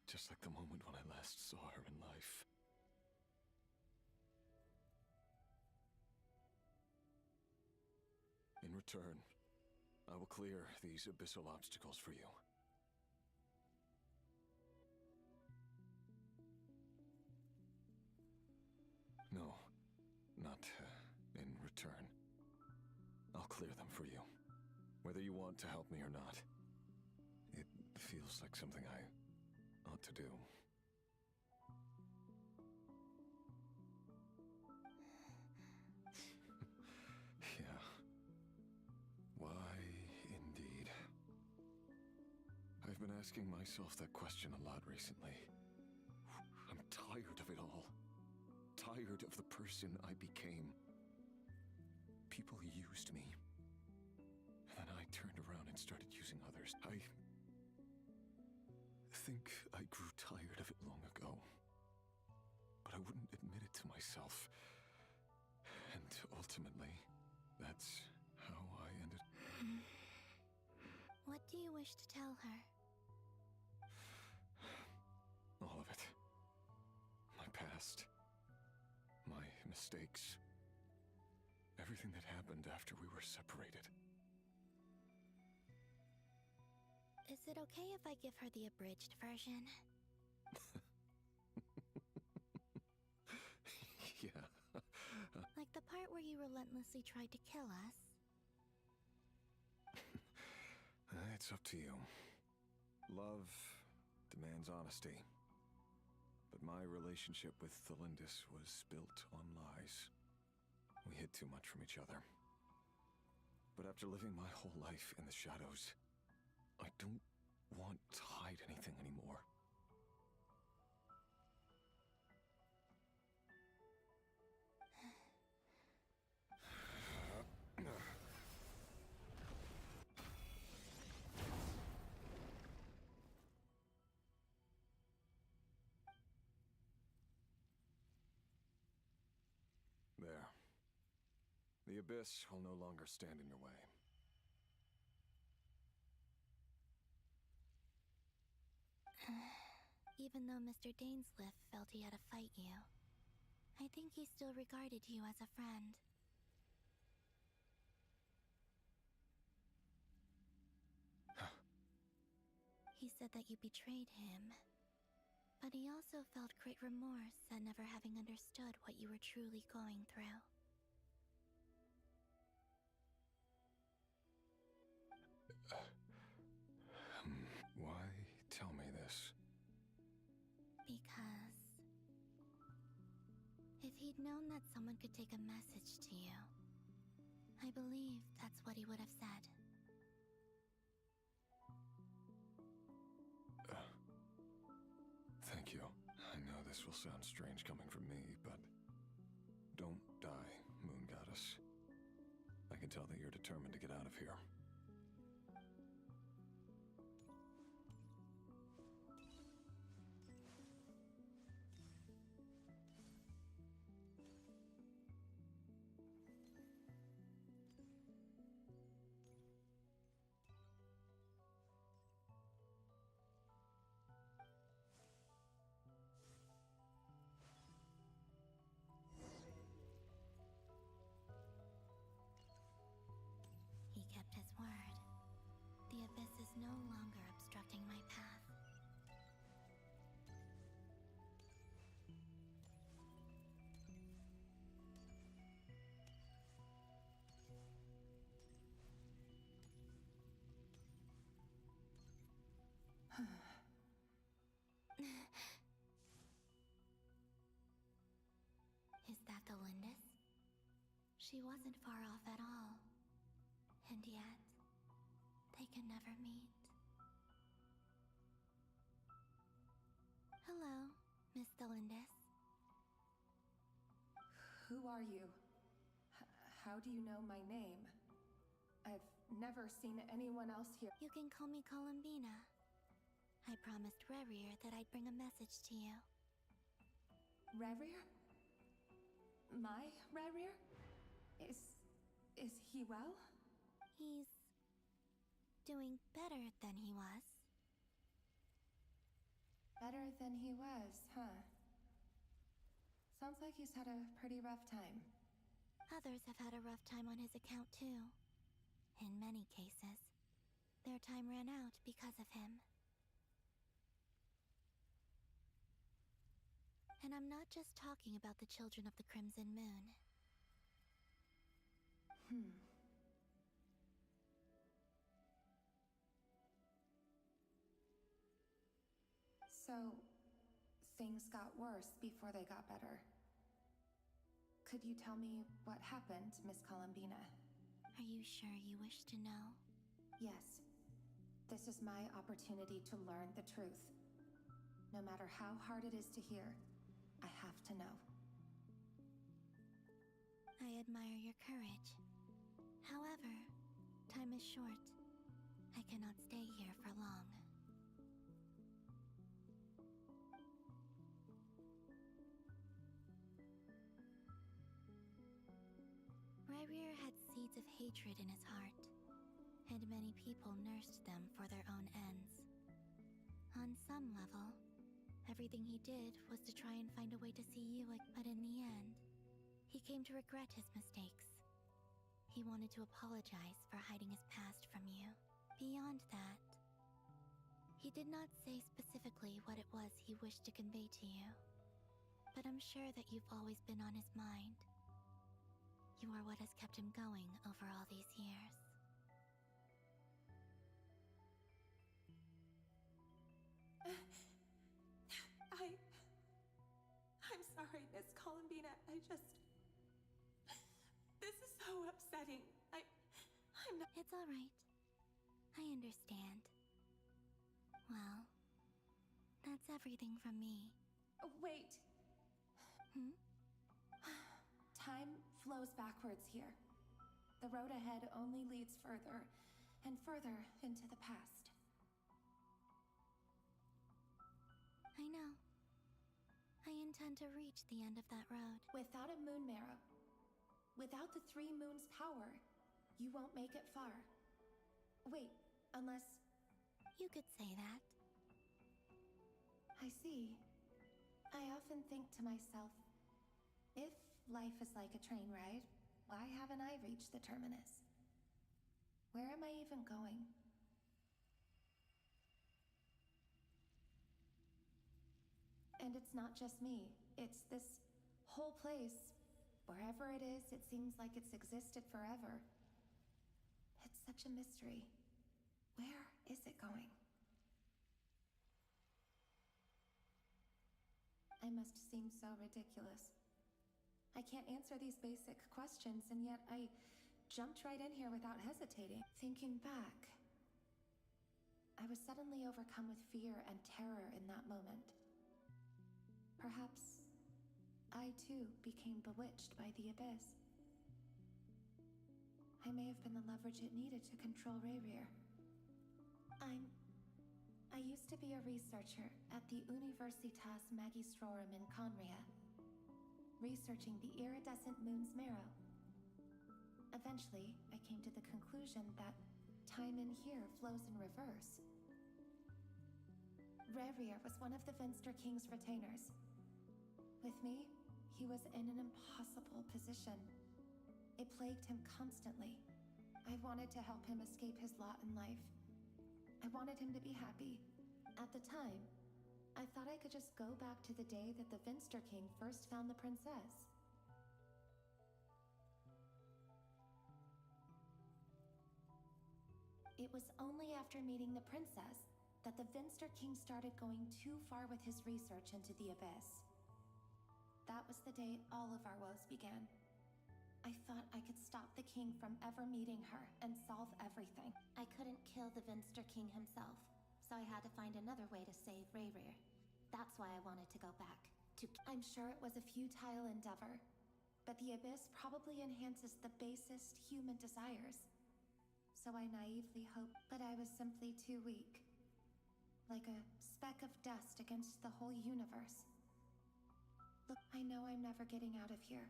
Just like the moment when I last saw her in life. In return, I will clear these abyssal obstacles for you. No, not in return. I'll clear them for you, whether you want to help me or not. It feels like something I ought to do. Yeah. Why, indeed. I've been asking myself that question a lot recently. I'm tired of it all. Tired of the person I became. People used me. And then I turned around and started using others. I think I grew tired of it long ago. But I wouldn't admit it to myself. And ultimately, that's how I ended. What do you wish to tell her? All of it. My past. My mistakes. Everything that happened after we were separated. Is it okay if I give her the abridged version? Yeah. Like the part where you relentlessly tried to kill us? It's up to you. Love demands honesty. But my relationship with Thalindis was built on lies. We hid too much from each other. But after living my whole life in the shadows, I don't want to hide anything anymore. There. The Abyss will no longer stand in your way. Even though Mr. Dainsliff felt he had to fight you, I think he still regarded you as a friend. He said that you betrayed him, but he also felt great remorse at never having understood what you were truly going through. Why tell me this? Because he'd known that someone could take a message to you, I believe that's what he would have said. Thank you. I know this will sound strange coming from me, but don't die, Moon Goddess. I can tell that you're determined to get out of here. He kept his word. The abyss is no longer obstructing my path. Is that the Lindis? She wasn't far off at all. And yet, they can never meet. Hello, Miss Lindis. Who are you? How do you know my name? I've never seen anyone else here. You can call me Columbina. I promised Rerir that I'd bring a message to you. Rerir? My Rerir? Is he well? He's doing better than he was. Better than he was, huh? Sounds like he's had a pretty rough time. Others have had a rough time on his account too. In many cases, their time ran out because of him. And I'm not just talking about the children of the Crimson Moon. So, things got worse before they got better. Could you tell me what happened, Miss Columbina? Are you sure you wish to know? Yes. This is my opportunity to learn the truth. No matter how hard it is to hear, I have to know. I admire your courage. However, time is short. I cannot stay here for long. Rerir had seeds of hatred in his heart, and many people nursed them for their own ends. On some level, everything he did was to try and find a way to see you, but in the end, he came to regret his mistakes. He wanted to apologize for hiding his past from you. Beyond that, he did not say specifically what it was he wished to convey to you, but I'm sure that you've always been on his mind. You are what has kept him going over all these years. I'm sorry, Miss Columbina. This is so upsetting. I'm not... It's all right. I understand. Well, that's everything from me. Wait. Time flows backwards here. The road ahead only leads further and further into the past. I know. I intend to reach the end of that road. Without a moon marrow, without the 3 moons' power, you won't make it far. Wait, unless... You could say that. I see. I often think to myself, if life is like a train ride, why haven't I reached the terminus? Where am I even going? And it's not just me. It's this whole place. Wherever it is, it seems like it's existed forever. It's such a mystery. Where is it going? I must seem so ridiculous. I can't answer these basic questions, and yet I jumped right in here without hesitating. Thinking back, I was suddenly overcome with fear and terror in that moment. Perhaps I too became bewitched by the abyss. I may have been the leverage it needed to control Rayrir. I used to be a researcher at the Universitas Magistrorum in Conria, researching the iridescent moon's marrow. Eventually, I came to the conclusion that time in here flows in reverse. Rayrir was one of the Vinster King's retainers. With me, he was in an impossible position. It plagued him constantly. I wanted to help him escape his lot in life. I wanted him to be happy. At the time, I thought I could just go back to the day that the Vinster King first found the princess. It was only after meeting the princess that the Vinster King started going too far with his research into the abyss. That was the day all of our woes began. I thought I could stop the king from ever meeting her and solve everything. I couldn't kill the Vinster King himself, so I had to find another way to save Rayrir. That's why I wanted to go back. I'm sure it was a futile endeavor, but the abyss probably enhances the basest human desires. So I naively hoped, but I was simply too weak. Like a speck of dust against the whole universe. Look, I know I'm never getting out of here.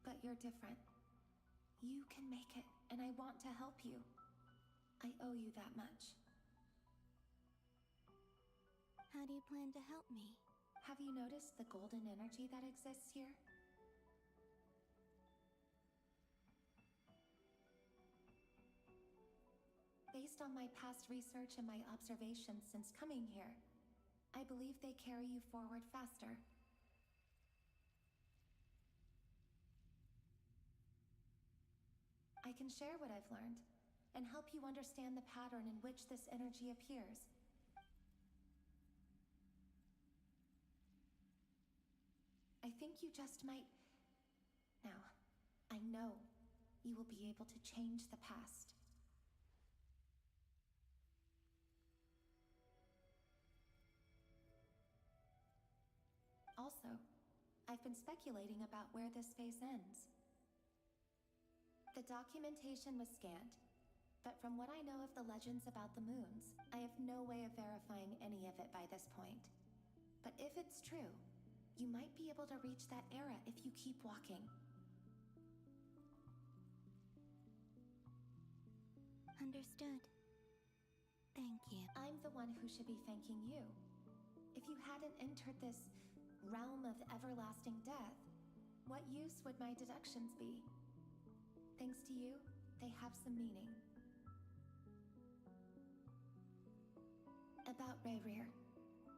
But you're different. You can make it, and I want to help you. I owe you that much. How do you plan to help me? Have you noticed the golden energy that exists here? Based on my past research and my observations since coming here, I believe they carry you forward faster. I can share what I've learned, and help you understand the pattern in which this energy appears. I think you just might... Now, I know you will be able to change the past. Also, I've been speculating about where this phase ends. The documentation was scant, but from what I know of the legends about the moons, I have no way of verifying any of it by this point. But if it's true, you might be able to reach that era if you keep walking. Understood. Thank you. I'm the one who should be thanking you. If you hadn't entered this realm of everlasting death, what use would my deductions be? Thanks to you, they have some meaning. About Rayrir,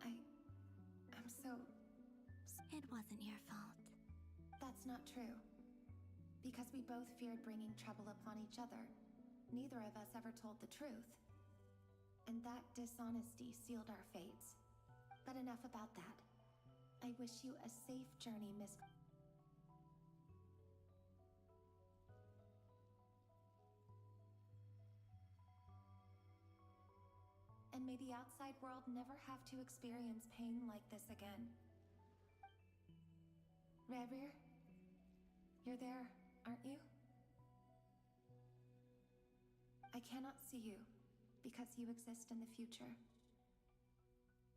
I'm so... It wasn't your fault. That's not true. Because we both feared bringing trouble upon each other, neither of us ever told the truth. And that dishonesty sealed our fates. But enough about that. I wish you a safe journey, Miss... And may the outside world never have to experience pain like this again. Rayrir, you're there, aren't you? I cannot see you, because you exist in the future.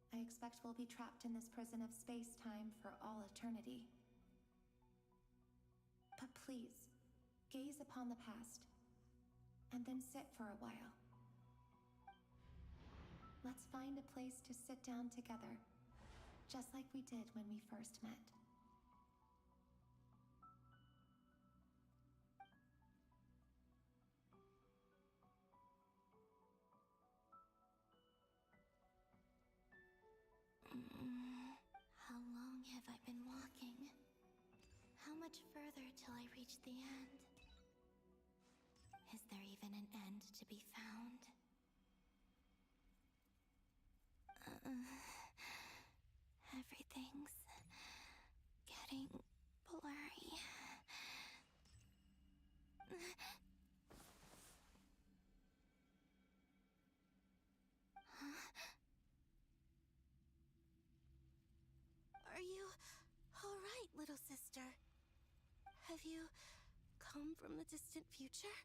I expect we'll be trapped in this prison of space-time for all eternity. But please, gaze upon the past, and then sit for a while. Let's find a place to sit down together, just like we did when we first met. How long have I been walking? How much further till I reach the end? Is there even an end to be found? Everything's getting blurry. come from the distant future?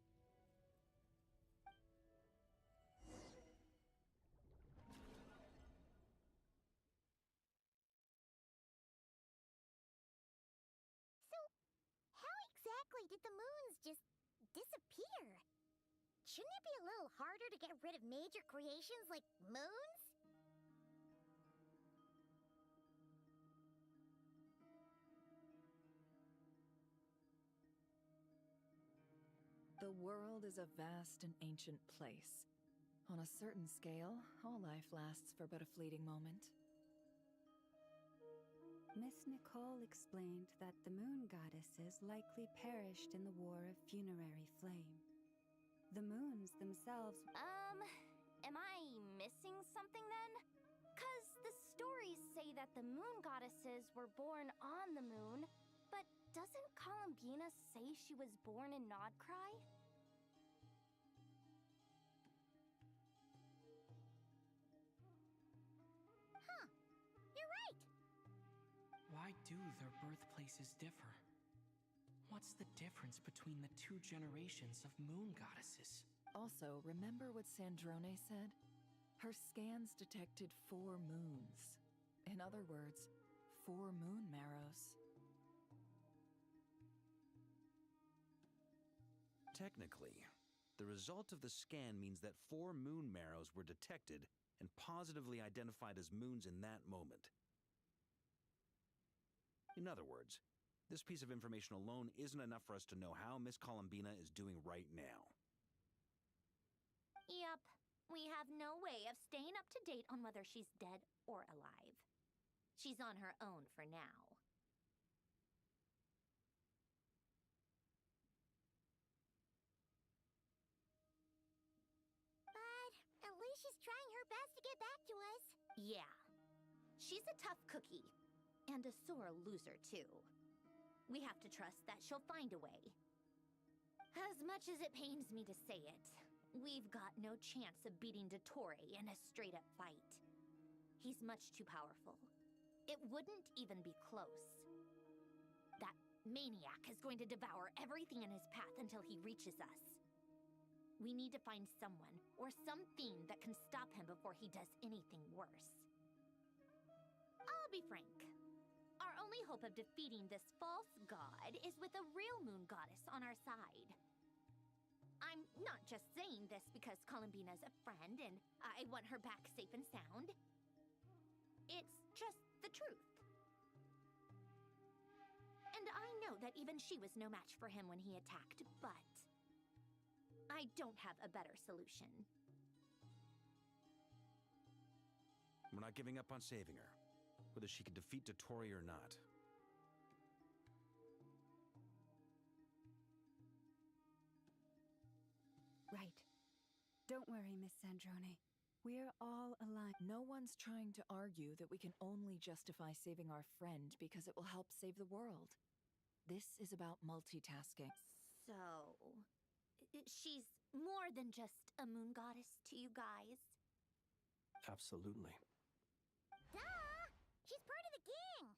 So, how exactly did the moons just disappear? Shouldn't it be a little harder to get rid of major creations like moons? The world is a vast and ancient place. On a certain scale, all life lasts for but a fleeting moment. Miss Nicole explained that the moon goddesses likely perished in the War of Funerary Flame. The moons themselves. Am I missing something then? 'Cause the stories say that the moon goddesses were born on the moon, but doesn't Columbina say she was born in Nodcry? Huh. You're right. Why do their birthplaces differ? What's the difference between the two generations of moon goddesses? Also, remember what Sandrone said? Her scans detected 4 moons. In other words, 4 moon marrows. Technically, the result of the scan means that 4 moon marrows were detected and positively identified as moons in that moment. In other words, this piece of information alone isn't enough for us to know how Miss Columbina is doing right now. Yep. We have no way of staying up to date on whether she's dead or alive. She's on her own for now. But at least she's trying her best to get back to us. Yeah. She's a tough cookie. And a sore loser, too. We have to trust that she'll find a way. As much as it pains me to say it, we've got no chance of beating Dottore in a straight-up fight. He's much too powerful. It wouldn't even be close. That maniac is going to devour everything in his path until he reaches us. We need to find someone or something that can stop him before he does anything worse. I'll be frank. Our only hope of defeating this false god is with a real moon goddess on our side. I'm not just saying this because Columbina's a friend and I want her back safe and sound. It's just the truth. And I know that even she was no match for him when he attacked, but I don't have a better solution. We're not giving up on saving her, whether she can defeat Dottore or not. Right. Don't worry, Miss Sandrone. We're all alive. No one's trying to argue that we can only justify saving our friend because it will help save the world. This is about multitasking. So, she's more than just a moon goddess to you guys? Absolutely. Duh! She's part of the gang!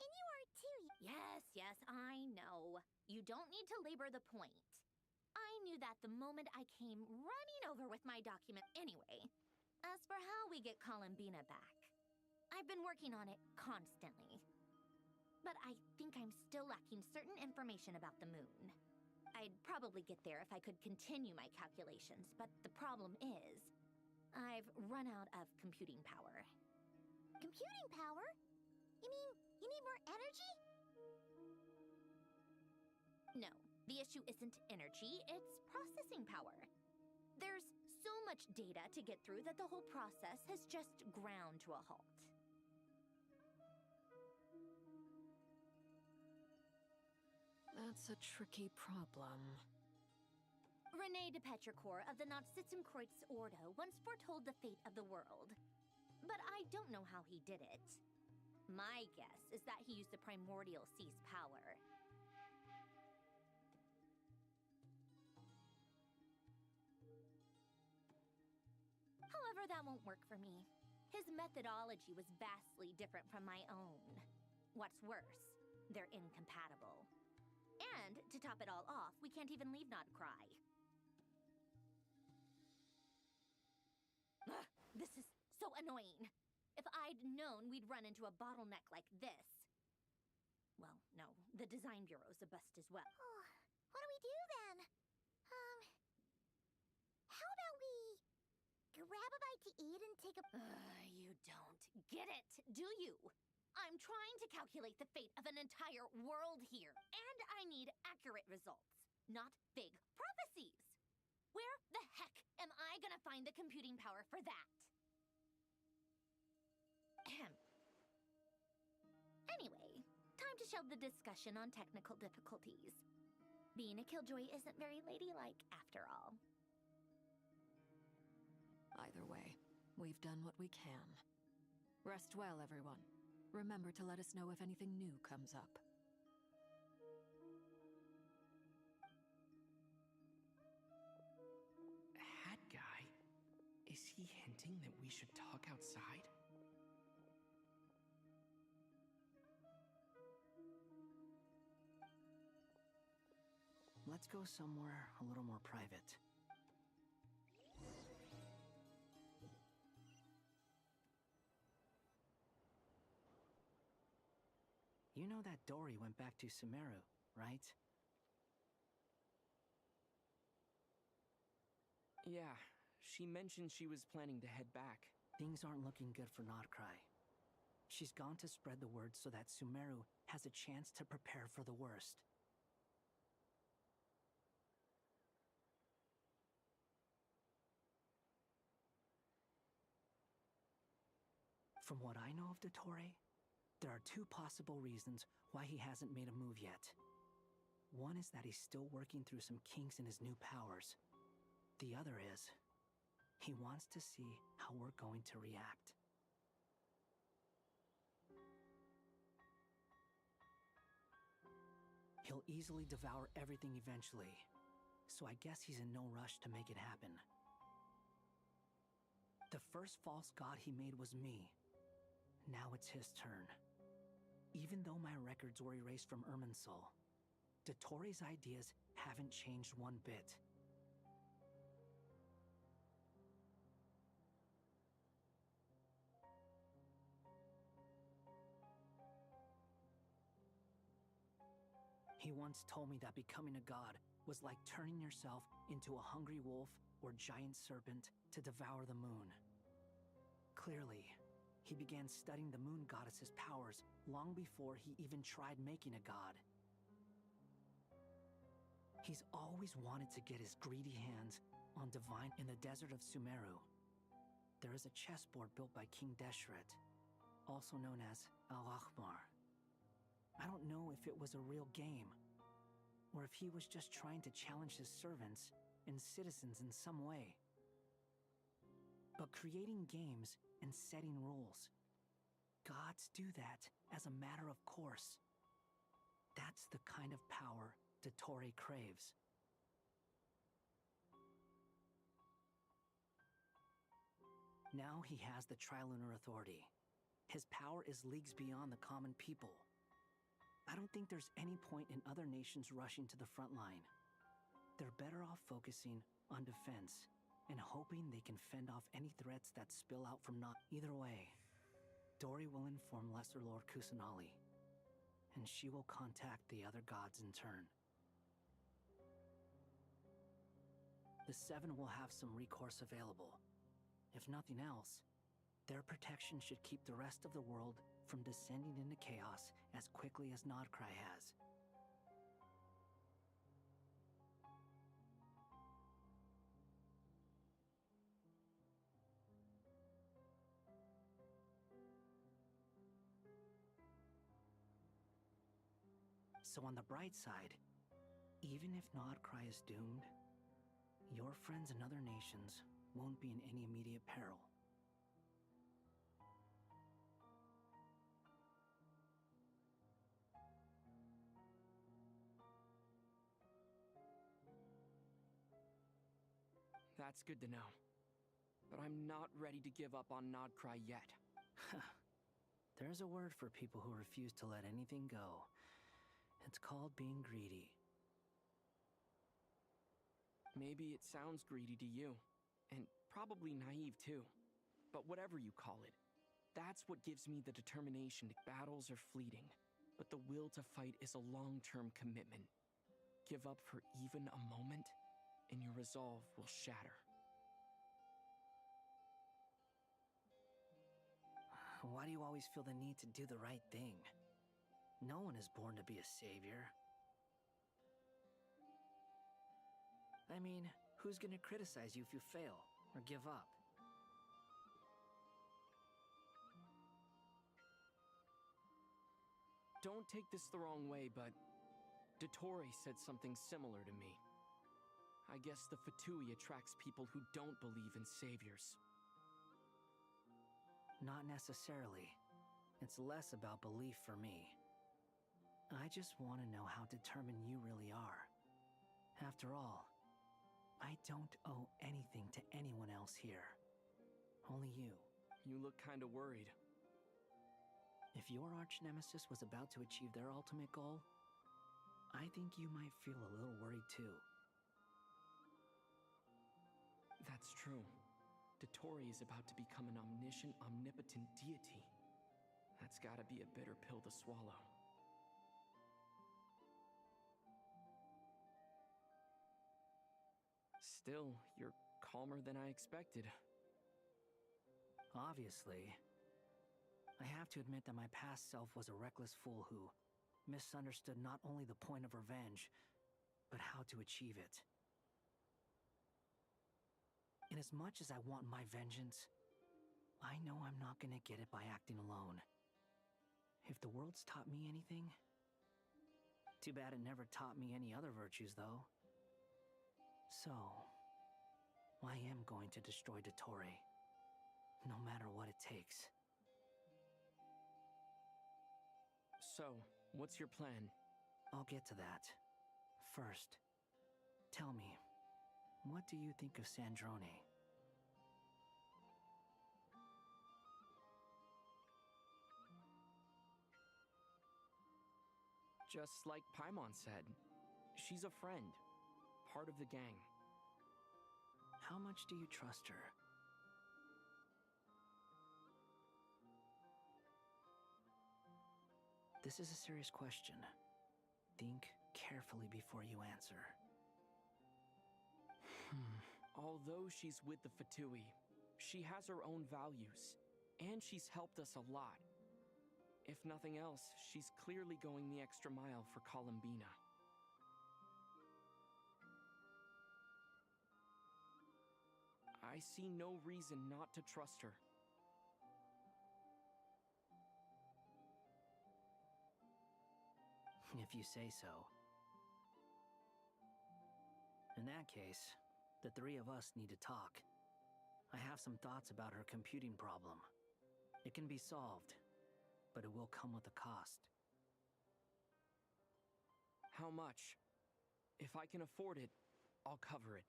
And you are too. Yes, I know. You don't need to labor the point. I knew that the moment I came running over with my document anyway. As for how we get Columbina back, I've been working on it constantly. But I think I'm still lacking certain information about the moon. I'd probably get there if I could continue my calculations, but the problem is, I've run out of computing power. Computing power? You mean you need more energy? No, the issue isn't energy, it's processing power. There's so much data to get through that the whole process has just ground to a halt. That's a tricky problem. René de Petrichor of the Nazissenkreuz Ordo once foretold the fate of the world. But I don't know how he did it. My guess is that he used the Primordial Sea's power. However, that won't work for me. His methodology was vastly different from my own. What's worse, they're incompatible. And, to top it all off, we can't even leave Nodcry. Ugh, this is so annoying. If I'd known we'd run into a bottleneck like this. Well, no, the design bureau's a bust as well. Oh, what do we do then? How about we grab a bite to eat and take a... You don't get it, do you? I'm trying to calculate the fate of an entire world here, and I need accurate results, not vague prophecies. Where the heck am I gonna find the computing power for that? Ahem. Anyway, time to shelve the discussion on technical difficulties. Being a killjoy isn't very ladylike, after all. Either way, we've done what we can. Rest well, everyone. Remember to let us know if anything new comes up. Hat guy? Is he hinting that we should talk outside? Let's go somewhere a little more private. You know that Dory went back to Sumeru, right? Yeah, she mentioned she was planning to head back. Things aren't looking good for Nodcry. She's gone to spread the word so that Sumeru has a chance to prepare for the worst. From what I know of Dottore, there are two possible reasons why he hasn't made a move yet. One is that he's still working through some kinks in his new powers. The other is, he wants to see how we're going to react. He'll easily devour everything eventually, so I guess he's in no rush to make it happen. The first false god he made was me. Now it's his turn. Even though my records were erased from Irminsul, Dottore's ideas haven't changed one bit. He once told me that becoming a god was like turning yourself into a hungry wolf or giant serpent to devour the moon. Clearly, he began studying the moon goddess's powers long before he even tried making a god. He's always wanted to get his greedy hands on divine in the desert of Sumeru. There is a chessboard built by King Deshret, also known as Al-Akhmar. I don't know if it was a real game, or if he was just trying to challenge his servants and citizens in some way. But creating games and setting rules, gods do that as a matter of course. That's the kind of power Dottore craves. Now he has the Trilunar Authority. His power is leagues beyond the common people. I don't think there's any point in other nations rushing to the front line. They're better off focusing on defense and hoping they can fend off any threats that spill out from not. Either way, Dory will inform Lesser Lord Kusanali, and she will contact the other gods in turn. The Seven will have some recourse available. If nothing else, their protection should keep the rest of the world from descending into chaos as quickly as Nodcry has. So on the bright side, even if Nodcry is doomed, your friends in other nations won't be in any immediate peril. That's good to know. But I'm not ready to give up on Nodcry yet. There's a word for people who refuse to let anything go. It's called being greedy. Maybe it sounds greedy to you, and probably naive too. But whatever you call it, that's what gives me the determination. Battles are fleeting, but the will to fight is a long-term commitment. Give up for even a moment, and your resolve will shatter. Why do you always feel the need to do the right thing? No one is born to be a savior. I mean, who's gonna criticize you if you fail or give up? Don't take this the wrong way, but Dottore said something similar to me. I guess the Fatui attracts people who don't believe in saviors. Not necessarily. It's less about belief for me. I just want to know how determined you really are. After all, I don't owe anything to anyone else here. Only you. You look kinda worried. If your arch-nemesis was about to achieve their ultimate goal, I think you might feel a little worried too. That's true. Dottore is about to become an omniscient, omnipotent deity. That's gotta be a bitter pill to swallow. Still, you're calmer than I expected. Obviously. I have to admit that my past self was a reckless fool who misunderstood not only the point of revenge, but how to achieve it. And as much as I want my vengeance, I know I'm not gonna get it by acting alone. If the world's taught me anything... Too bad it never taught me any other virtues, though. So... I am going to destroy Dottore, no matter what it takes. So, what's your plan? I'll get to that. First, tell me, what do you think of Sandrone? Just like Paimon said, she's a friend, part of the gang. How much do you trust her? This is a serious question. Think carefully before you answer. Although she's with the Fatui, she has her own values, and she's helped us a lot. If nothing else, she's clearly going the extra mile for Columbina. I see no reason not to trust her. If you say so. In that case, the three of us need to talk. I have some thoughts about her computing problem. It can be solved, but it will come with a cost. How much? If I can afford it, I'll cover it.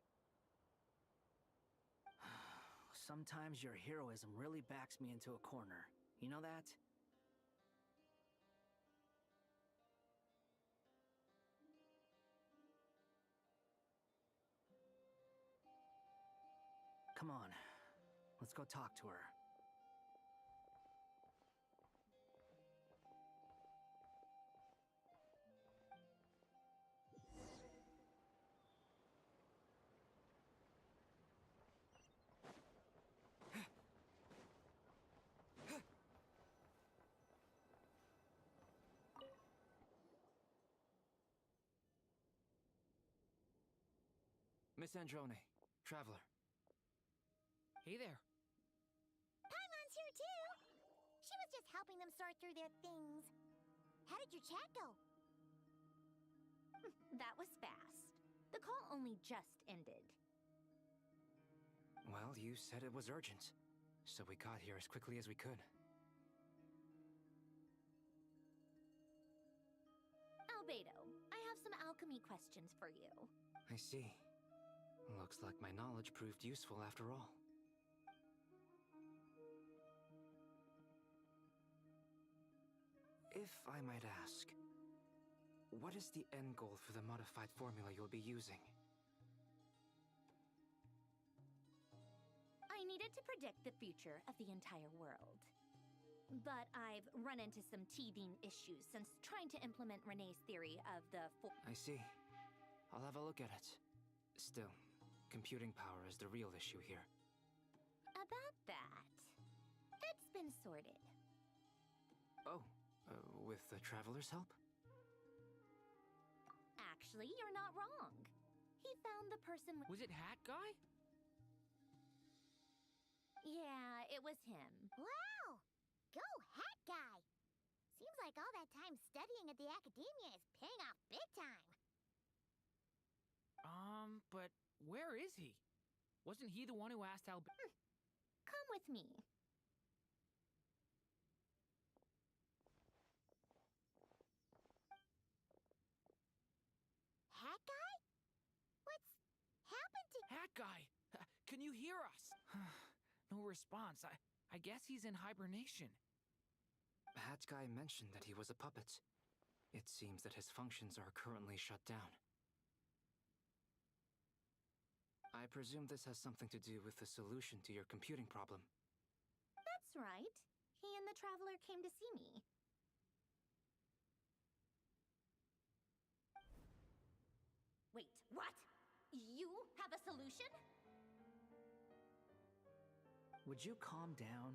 Sometimes your heroism really backs me into a corner. You know that? Come on, let's go talk to her. Miss Androne, Traveler. Hey there. Paimon's here too! She was just helping them sort through their things. How did your chat go? That was fast. The call only just ended. Well, you said it was urgent, so we got here as quickly as we could. Albedo, I have some alchemy questions for you. I see. Looks like my knowledge proved useful after all. If I might ask, what is the end goal for the modified formula you'll be using? I needed to predict the future of the entire world. But I've run into some teething issues since trying to implement Renee's theory of the I see. I'll have a look at it. Still, computing power is the real issue here. About that, it's been sorted. Oh, with the Traveler's help? Actually, you're not wrong. He found the person Was it Hat Guy? Yeah, it was him. Wow! Go Hat Guy! Seems like all that time studying at the academia is paying off big time. But where is he? Wasn't he the one who asked Al... Come with me. Hat Guy? What's happened to... Hat Guy! Can you hear us? No response. I guess he's in hibernation. Hat Guy mentioned that he was a puppet. It seems that his functions are currently shut down. I presume this has something to do with the solution to your computing problem. That's right. He and the Traveler came to see me. Wait, what? You have a solution? Would you calm down?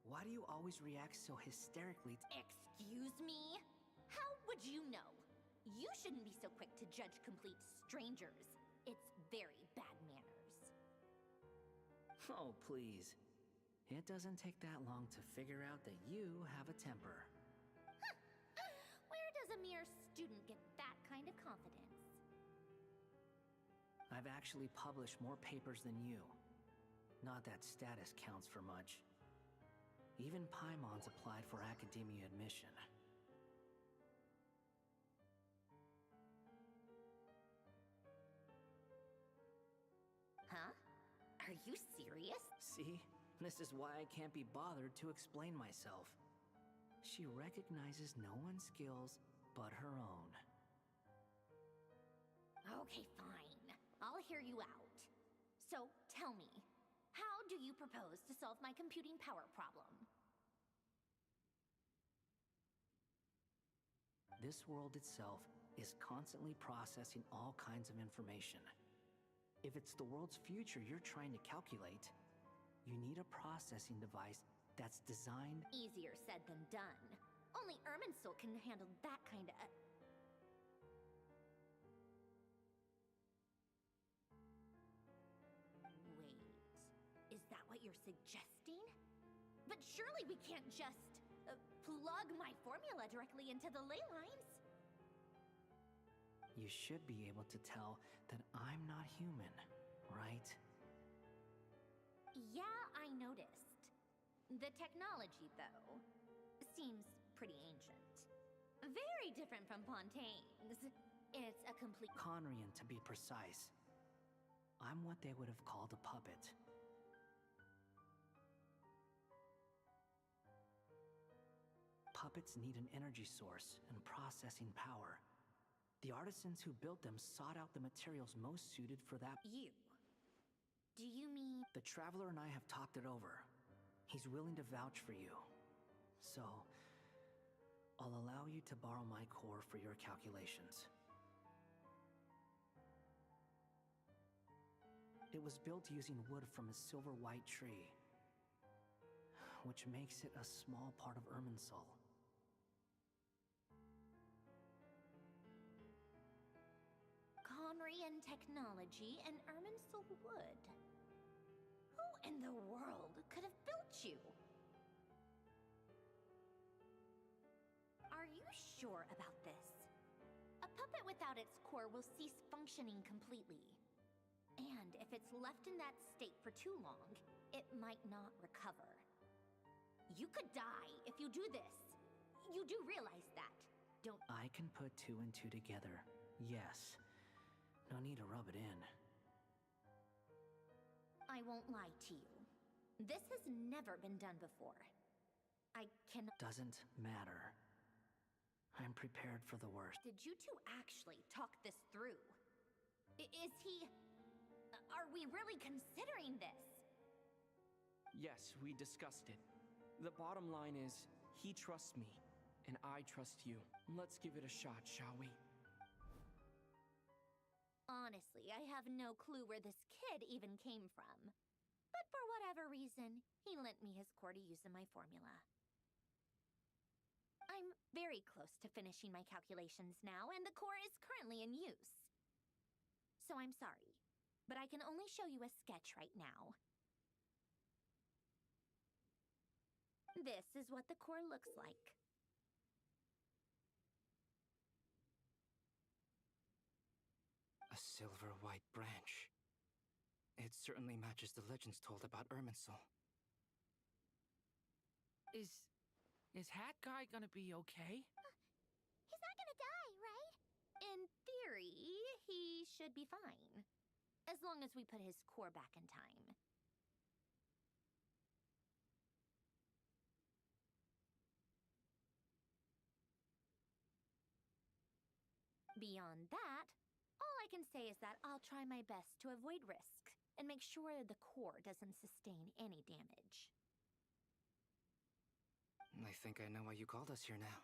Why do you always react so hysterically? Excuse me? How would you know? You shouldn't be so quick to judge complete strangers. It's very bad manners. Oh, please. It doesn't take that long to figure out that you have a temper. Where does a mere student get that kind of confidence? I've actually published more papers than you. Not that status counts for much. Even Paimon's applied for academia admission. Huh? Are you serious? See? This is why I can't be bothered to explain myself. She recognizes no one's skills but her own. Okay, fine. I'll hear you out. So, tell me, how do you propose to solve my computing power problem? This world itself is constantly processing all kinds of information. If it's the world's future you're trying to calculate, you need a processing device that's designed... Easier said than done. Only Irminsul can handle that kind of... Wait, is that what you're suggesting? But surely we can't just plug my formula directly into the ley lines. You should be able to tell that I'm not human, right? Yeah, I noticed. The technology, though, seems pretty ancient. Very different from Fontaine's. It's a complete... Conrian, to be precise. I'm what they would have called a puppet. Puppets need an energy source and processing power. The artisans who built them sought out the materials most suited for that. You? Do you mean... The Traveler and I have talked it over. He's willing to vouch for you. So, I'll allow you to borrow my core for your calculations. It was built using wood from a silver white tree, which makes it a small part of Irminsul. Conrian technology and Irminsul wood. Who in the world could have built you? Are you sure about this? A puppet without its core will cease functioning completely. And if it's left in that state for too long, it might not recover. You could die if you do this. You do realize that, don't... I can put two and two together, yes. No need to rub it in. I won't lie to you. This has never been done before. I cannot... Doesn't matter. I'm prepared for the worst. Did you two actually talk this through? Is he... Are we really considering this? Yes, we discussed it. The bottom line is, he trusts me, and I trust you. Let's give it a shot, shall we? Honestly, I have no clue where this kid even came from. But for whatever reason, he lent me his core to use in my formula. I'm very close to finishing my calculations now, and the core is currently in use. So I'm sorry, but I can only show you a sketch right now. This is what the core looks like. A silver white branch. It certainly matches the legends told about Irminsul. Is Hat Guy gonna be okay? He's not gonna die, right? In theory, he should be fine. As long as we put his core back in time. Beyond that, all I can say is that I'll try my best to avoid risk and make sure the core doesn't sustain any damage. I think I know why you called us here now.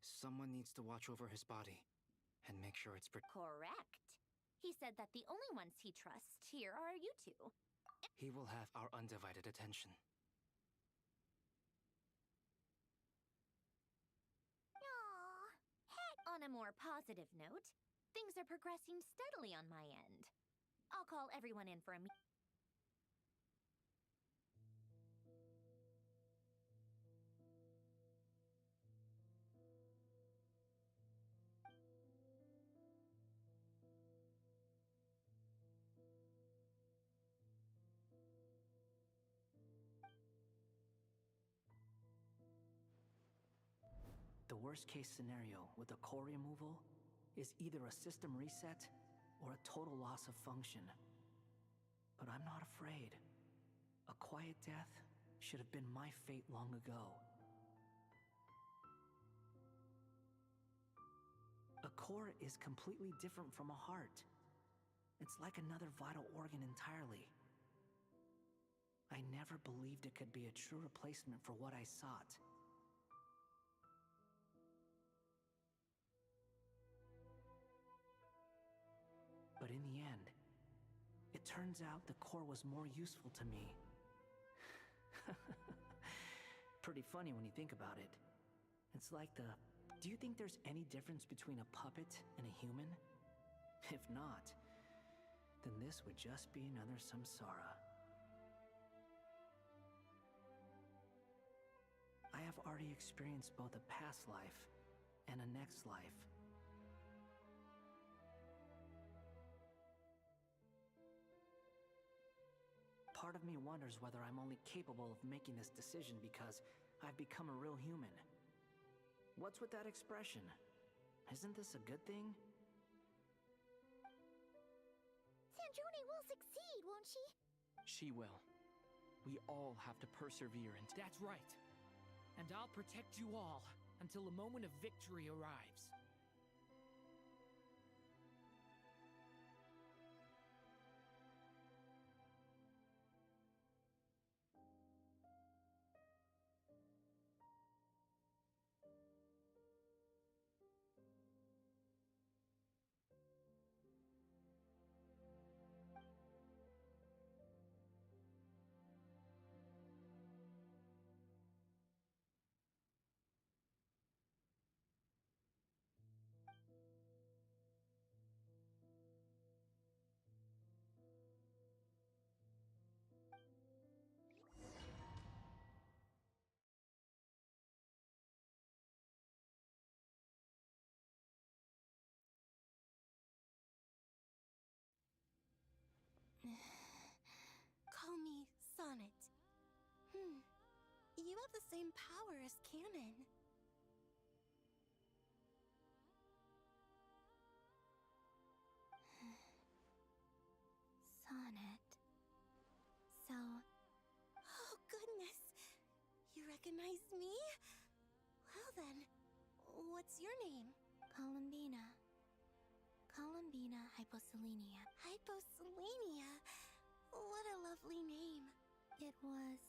Someone needs to watch over his body and make sure it's Correct. He said that the only ones he trusts here are you two. He will have our undivided attention. Aww. Heck. On a more positive note, things are progressing steadily on my end. I'll call everyone in for a meeting. The worst case scenario with the core removal is either a system reset or a total loss of function. But I'm not afraid. A quiet death should have been my fate long ago. A core is completely different from a heart. It's like another vital organ entirely. I never believed it could be a true replacement for what I sought. But in the end, it turns out the core was more useful to me. Pretty funny when you think about it. It's like do you think there's any difference between a puppet and a human? If not, then this would just be another samsara. I have already experienced both a past life and a next life. Part of me wonders whether I'm only capable of making this decision because I've become a real human. What's with that expression? Isn't this a good thing? Sandrone will succeed, won't she? She will. We all have to persevere and... That's right. And I'll protect you all until a moment of victory arrives. Call me Sonnet. You have the same power as Canon. Sonnet. So... Oh, goodness! You recognize me? Well then, what's your name? Columbina. Columbina Hyposelenia. Hyposelenia? What a lovely name. It was...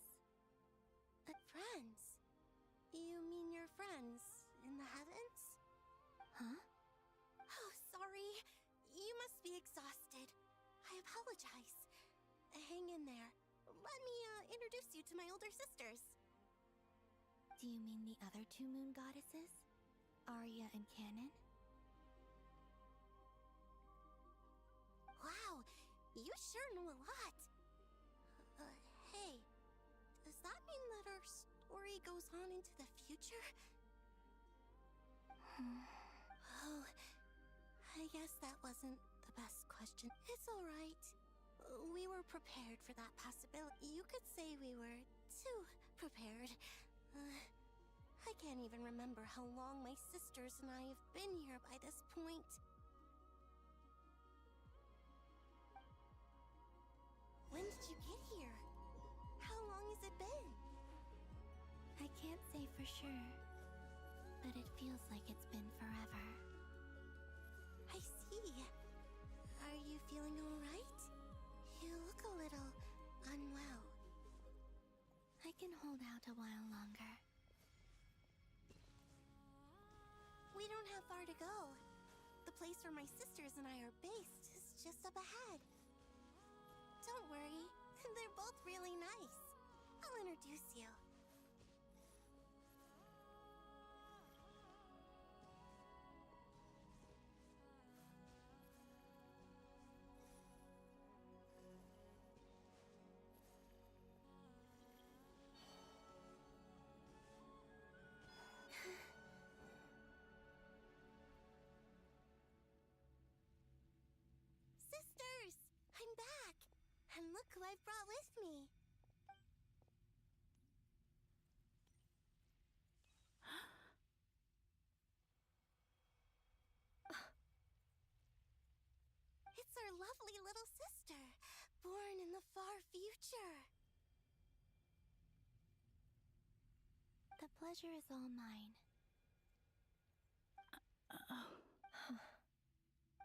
friends. You mean your friends in the heavens? Huh? Oh, sorry. You must be exhausted. I apologize. Hang in there. Let me, introduce you to my older sisters. Do you mean the other two moon goddesses? Arya and Canon? Wow, you sure know a lot. Hey, does that mean that our story goes on into the future? Oh, I guess that wasn't the best question. It's alright. We were prepared for that possibility. You could say we were too prepared. I can't even remember how long my sisters and I have been here by this point. When did you get here? How long has it been? I can't say for sure, but it feels like it's been forever. I see. Are you feeling alright? You look a little unwell. I can hold out a while longer. We don't have far to go. The place where my sisters and I are based is just up ahead. Don't worry, they're both really nice. I'll introduce you. Sisters! I'm back! And look who I've brought with me! It's our lovely little sister, born in the far future. The pleasure is all mine.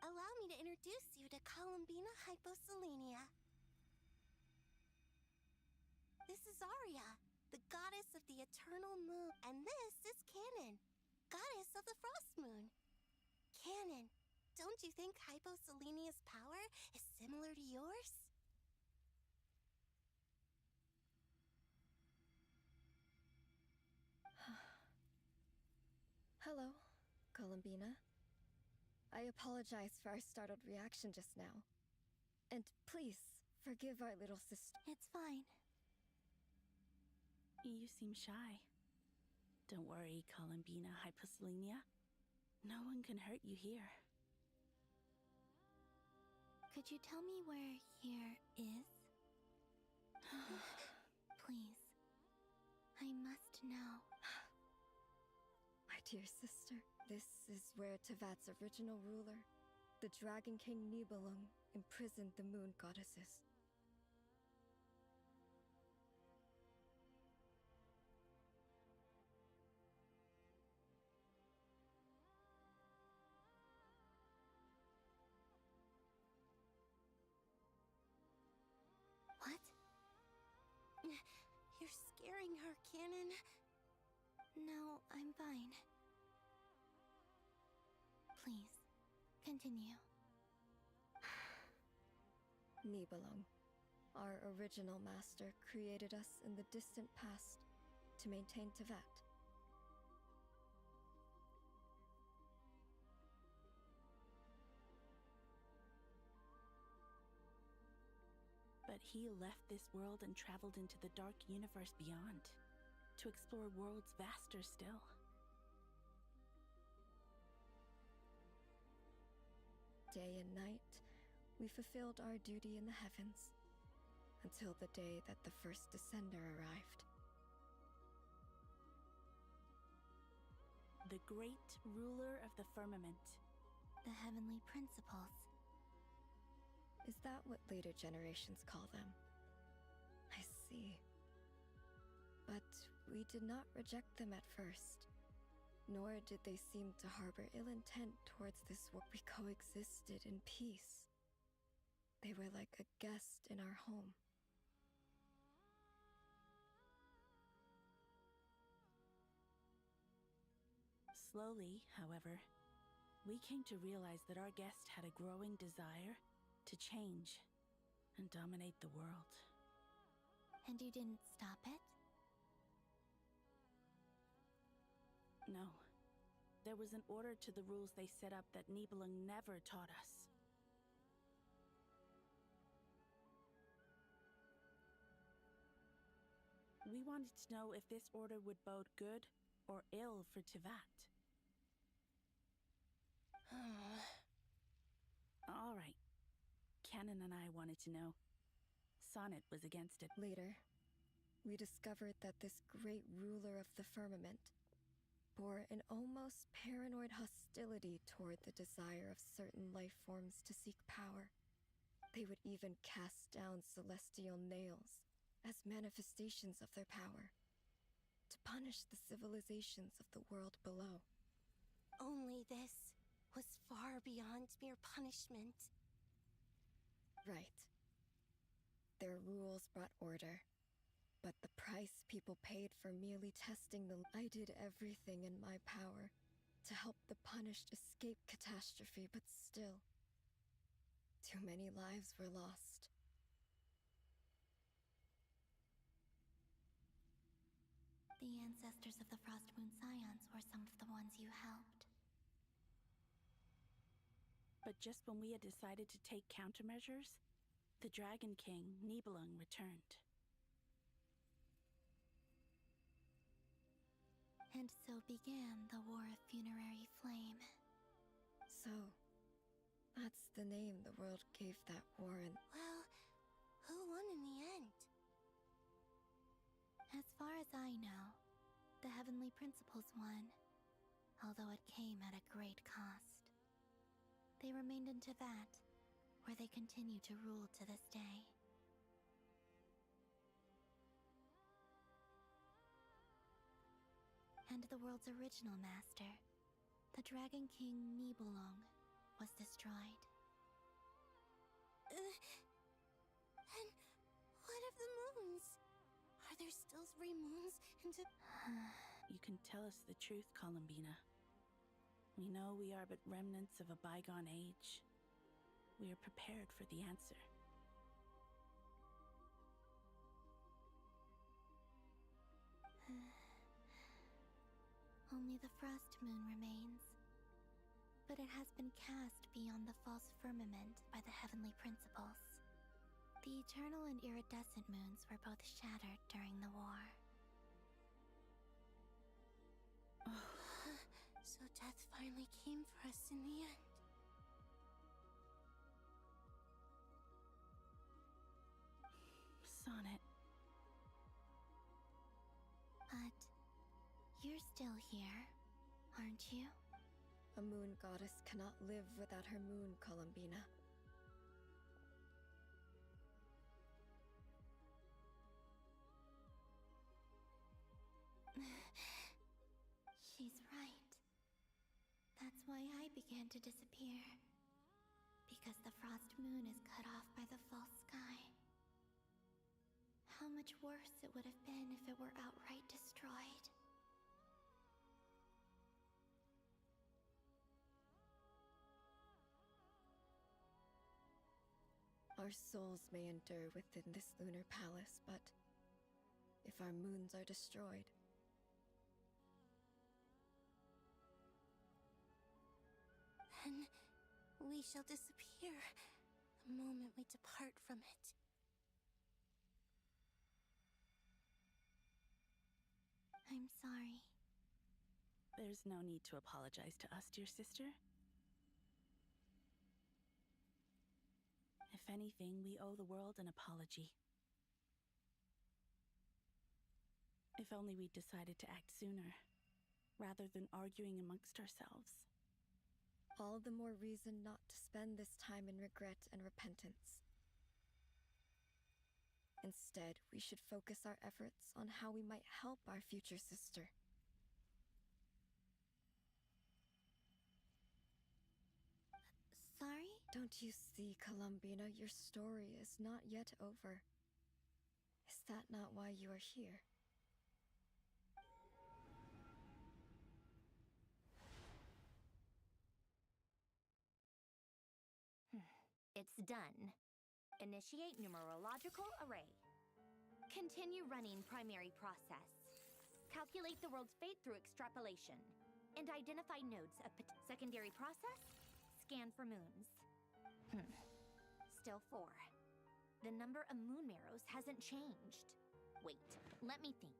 Allow me to introduce you to Columbina Hyposelenia. This is Arya, the goddess of the eternal moon. And this is Canon, goddess of the frost moon. Canon, don't you think Hyposelenia's power is similar to yours? Hello, Columbina. I apologize for our startled reaction just now. And please, forgive our little sister. It's fine. You seem shy. Don't worry, Columbina Hyposelenia. No one can hurt you here. Could you tell me where here is? Please. I must know. My dear sister, this is where Tevat's original ruler, the Dragon King Nibelung, imprisoned the moon goddesses. What? You're scaring her, Canon. No, I'm fine. Please, continue. Nibelung, our original master, created us in the distant past to maintain Tevat. But he left this world and traveled into the dark universe beyond, to explore worlds vaster still. Day and night, we fulfilled our duty in the heavens, until the day that the first descender arrived. The great ruler of the firmament. The heavenly principles. Is that what later generations call them? I see. But we did not reject them at first, nor did they seem to harbor ill intent towards this world. We coexisted in peace. They were like a guest in our home. Slowly, however, we came to realize that our guest had a growing desire to change and dominate the world. And you didn't stop it? No. There was an order to the rules they set up that Nibelung never taught us. We wanted to know if this order would bode good or ill for Tivat. All right. Canon and I wanted to know. Sonnet was against it. Later, we discovered that this great ruler of the firmament bore an almost paranoid hostility toward the desire of certain life forms to seek power. They would even cast down celestial nails as manifestations of their power, to punish the civilizations of the world below. Only this was far beyond mere punishment. Right. Their rules brought order, but the price people paid for merely testing them. I did everything in my power to help the punished escape catastrophe, but still, too many lives were lost. The ancestors of the Frost Moon Scions were some of the ones you helped. But just when we had decided to take countermeasures, the Dragon King, Nibelung, returned. And so began the War of Funerary Flame. So, that's the name the world gave that war in. Well, who won in the end? As far as I know, the Heavenly Principles won, although it came at a great cost. They remained in Tivat, where they continue to rule to this day. And the world's original master, the Dragon King Nibelung, was destroyed. And what of the moons? Are there still 3 moons into... You can tell us the truth, Columbina. We know we are but remnants of a bygone age. We are prepared for the answer. Only the Frost Moon remains. But it has been cast beyond the false firmament by the Heavenly Principles. The eternal and iridescent moons were both shattered during the war. So death finally came for us in the end. Sonnet. But you're still here, aren't you? A moon goddess cannot live without her moon, Columbina. She's right. That's why I began to disappear. Because the Frost Moon is cut off by the false sky. How much worse it would have been if it were outright destroyed. Our souls may endure within this lunar palace, but if our moons are destroyed, then we shall disappear the moment we depart from it. I'm sorry. There's no need to apologize to us, dear sister. If anything, we owe the world an apology. If only we'd decided to act sooner, rather than arguing amongst ourselves. all the more reason not to spend this time in regret and repentance. Instead, we should focus our efforts on how we might help our future sister. Sorry? Don't you see, Columbina, your story is not yet over. Is that not why you are here? It's done. Initiate numerological array. Continue running primary process. Calculate the world's fate through extrapolation. And identify nodes of secondary process. Scan for moons. Still 4. The number of moon marrows hasn't changed. Wait, let me think.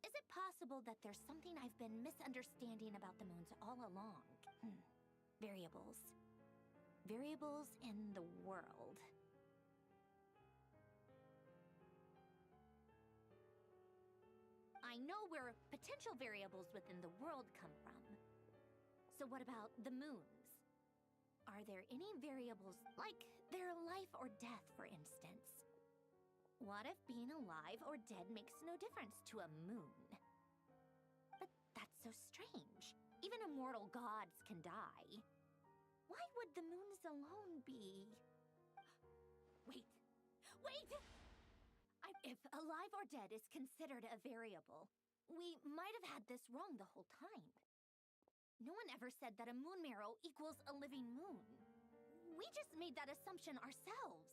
Is it possible that there's something I've been misunderstanding about the moons all along? Variables. Variables in the world. I know where potential variables within the world come from. So what about the moons? Are there any variables, like their life or death, for instance? What if being alive or dead makes no difference to a moon? But that's so strange. Even immortal gods can die. Why would the moons alone be... Wait! If alive or dead is considered a variable, we might have had this wrong the whole time. No one ever said that a moon marrow equals a living moon. We just made that assumption ourselves.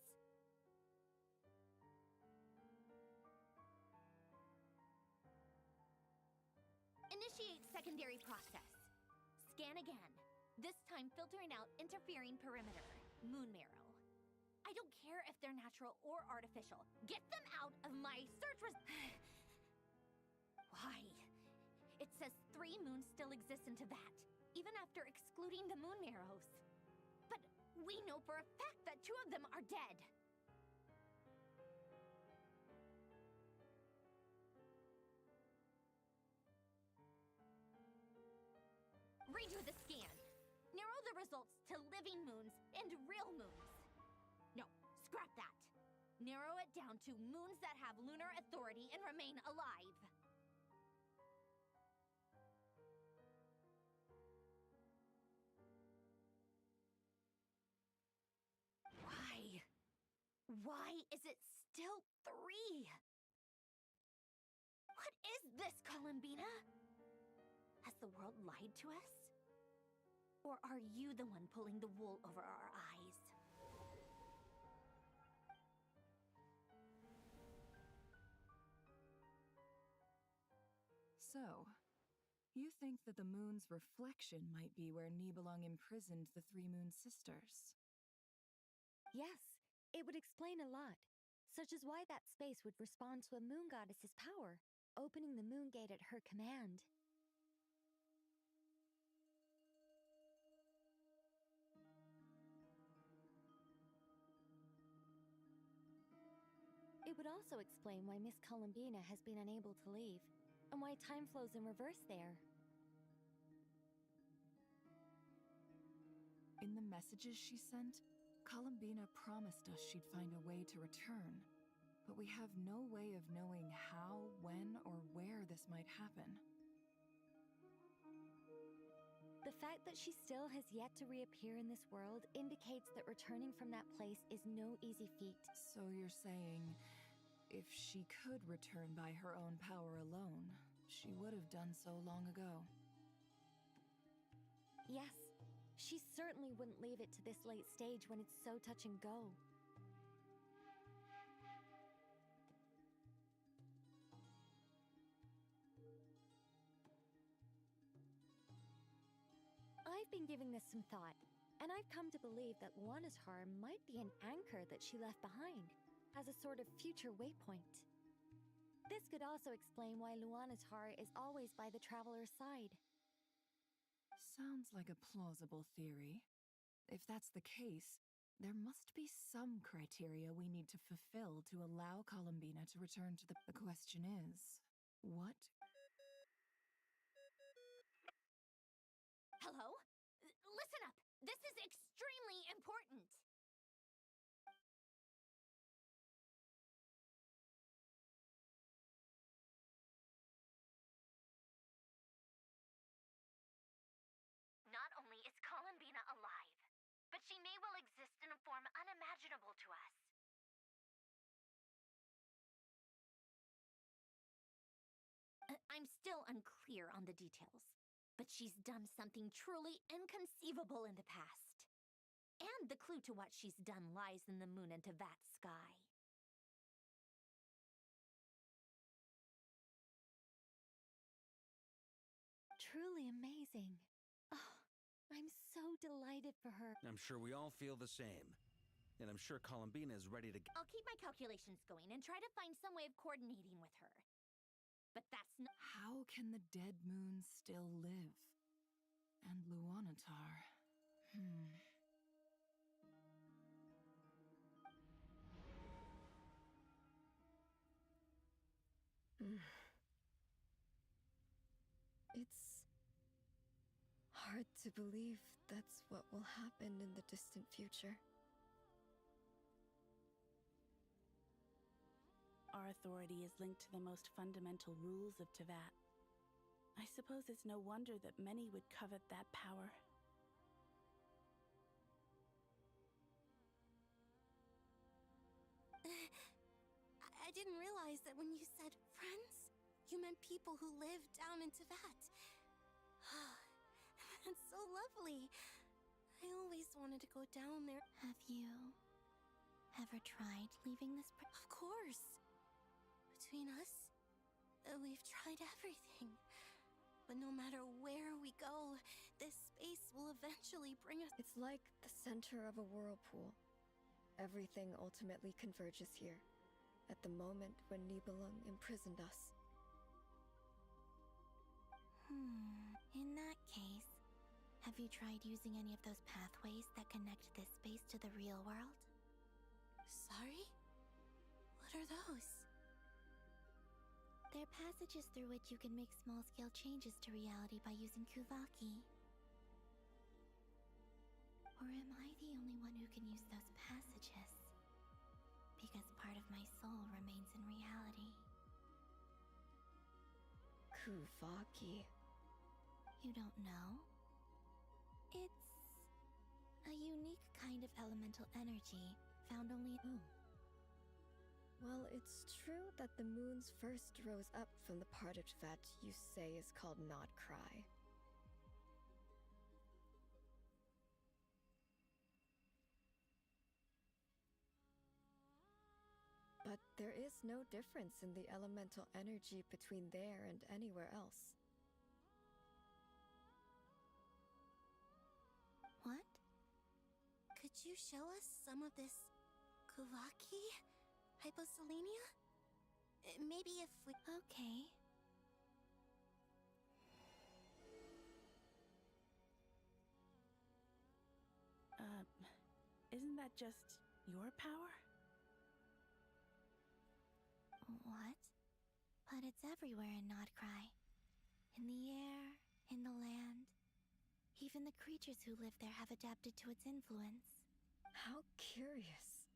Initiate secondary process. Scan again. This time filtering out interfering perimeter. Moon marrow. I don't care if they're natural or artificial. Get them out of my search Why? It says 3 moons still exist in Teyvat, even after excluding the moon marrows. But we know for a fact that 2 of them are dead. Redo the scan. Narrow the results to living moons and real moons. No, scrap that. Narrow it down to moons that have lunar authority and remain alive. Why is it still 3? What is this, Columbina? Has the world lied to us? Or are you the one pulling the wool over our eyes? So, you think that the moon's reflection might be where Nibelung imprisoned the 3 moon sisters? Yes, it would explain a lot, such as why that space would respond to a moon goddess's power, opening the moon gate at her command. It would also explain why Miss Columbina has been unable to leave, and why time flows in reverse there. In the messages she sent, Columbina promised us she'd find a way to return, but we have no way of knowing how, when, or where this might happen. The fact that she still has yet to reappear in this world indicates that returning from that place is no easy feat. So you're saying, if she could return by her own power alone, she would have done so long ago. Yes, she certainly wouldn't leave it to this late stage when it's so touch and go. I've been giving this some thought, and I've come to believe that Luana's Har might be an anchor that she left behind, as a sort of future waypoint. This could also explain why Luana's Har is always by the traveler's side. Sounds like a plausible theory. If that's the case, there must be some criteria we need to fulfill to allow Columbina to return to the... The question is, what? Hello? Listen up! This is extremely important! Not only is Columbina alive, but she may well exist in a form unimaginable to us. I'm still unclear on the details, but she's done something truly inconceivable in the past. And the clue to what she's done lies in the moon and Tevat's sky. Truly amazing. Oh, I'm so delighted for her. I'm sure we all feel the same. And I'm sure Columbina is ready to... I'll keep my calculations going and try to find some way of coordinating with her. But that's not... How can the dead moon still live? And Luanatar... It's hard to believe that's what will happen in the distant future. Our authority is linked to the most fundamental rules of Tevat. I suppose it's no wonder that many would covet that power. I didn't realize that when you said friends, you meant people who live down in Tevat. That's so lovely. I always wanted to go down there. Have you ever tried leaving this Of course. Between us, we've tried everything. But no matter where we go, this space will eventually bring us... It's like the center of a whirlpool. Everything ultimately converges here, at the moment when Nibelung imprisoned us. In that case, have you tried using any of those pathways that connect this space to the real world? Sorry? What are those? They're passages through which you can make small-scale changes to reality by using Kuvaki. Or am I the only one who can use those passages? Because part of my soul remains in reality. Kuvaki. You don't know? It's a unique kind of elemental energy found only... Oh. Well, it's true that the moons first rose up from the part of Tvat you say is called Nodcry. But there is no difference in the elemental energy between there and anywhere else. What? Could you show us some of this Kuvaki? Hyposelenia? Maybe if we... Okay. Isn't that just your power? What? But it's everywhere in Nodcry. In the air, in the land. Even the creatures who live there have adapted to its influence. How curious.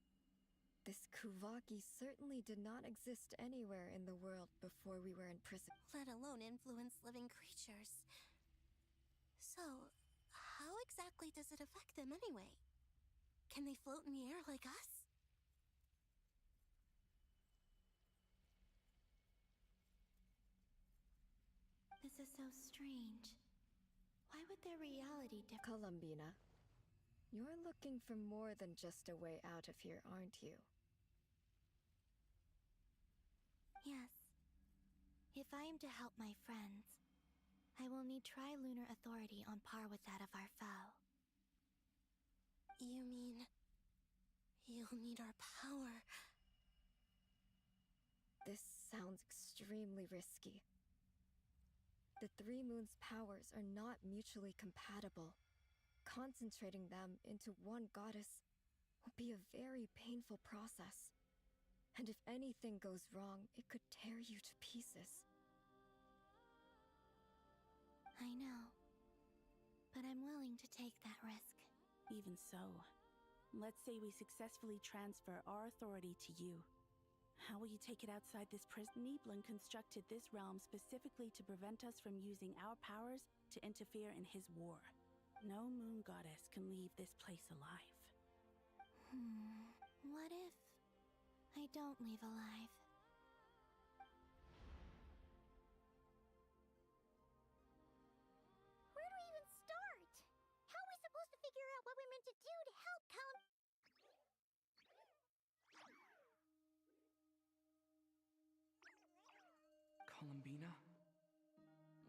This Kuvaki certainly did not exist anywhere in the world before we were in prison. Let alone influence living creatures. So, how exactly does it affect them anyway? Can they float in the air like us? This is so strange. Why would their reality differ? Columbina, you're looking for more than just a way out of here, aren't you? Yes. If I am to help my friends, I will need tri-lunar authority on par with that of our foe. You mean... you'll need our power? This sounds extremely risky. The Three Moons' powers are not mutually compatible. Concentrating them into one goddess will be a very painful process. And if anything goes wrong, it could tear you to pieces. I know. But I'm willing to take that risk. Even so, let's say we successfully transfer our authority to you. How will you take it outside this prison? Nibelung constructed this realm specifically to prevent us from using our powers to interfere in his war. No moon goddess can leave this place alive. What if I don't leave alive? Where do we even start? How are we supposed to figure out what we're meant to do to help Columbina,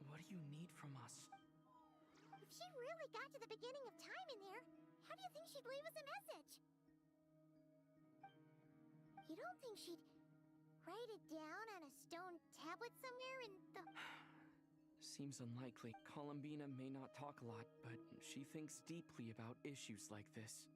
what do you need from us? If she really got to the beginning of time in there, how do you think she'd leave us a message? You don't think she'd write it down on a stone tablet somewhere in the... Seems unlikely. Columbina may not talk a lot, but she thinks deeply about issues like this.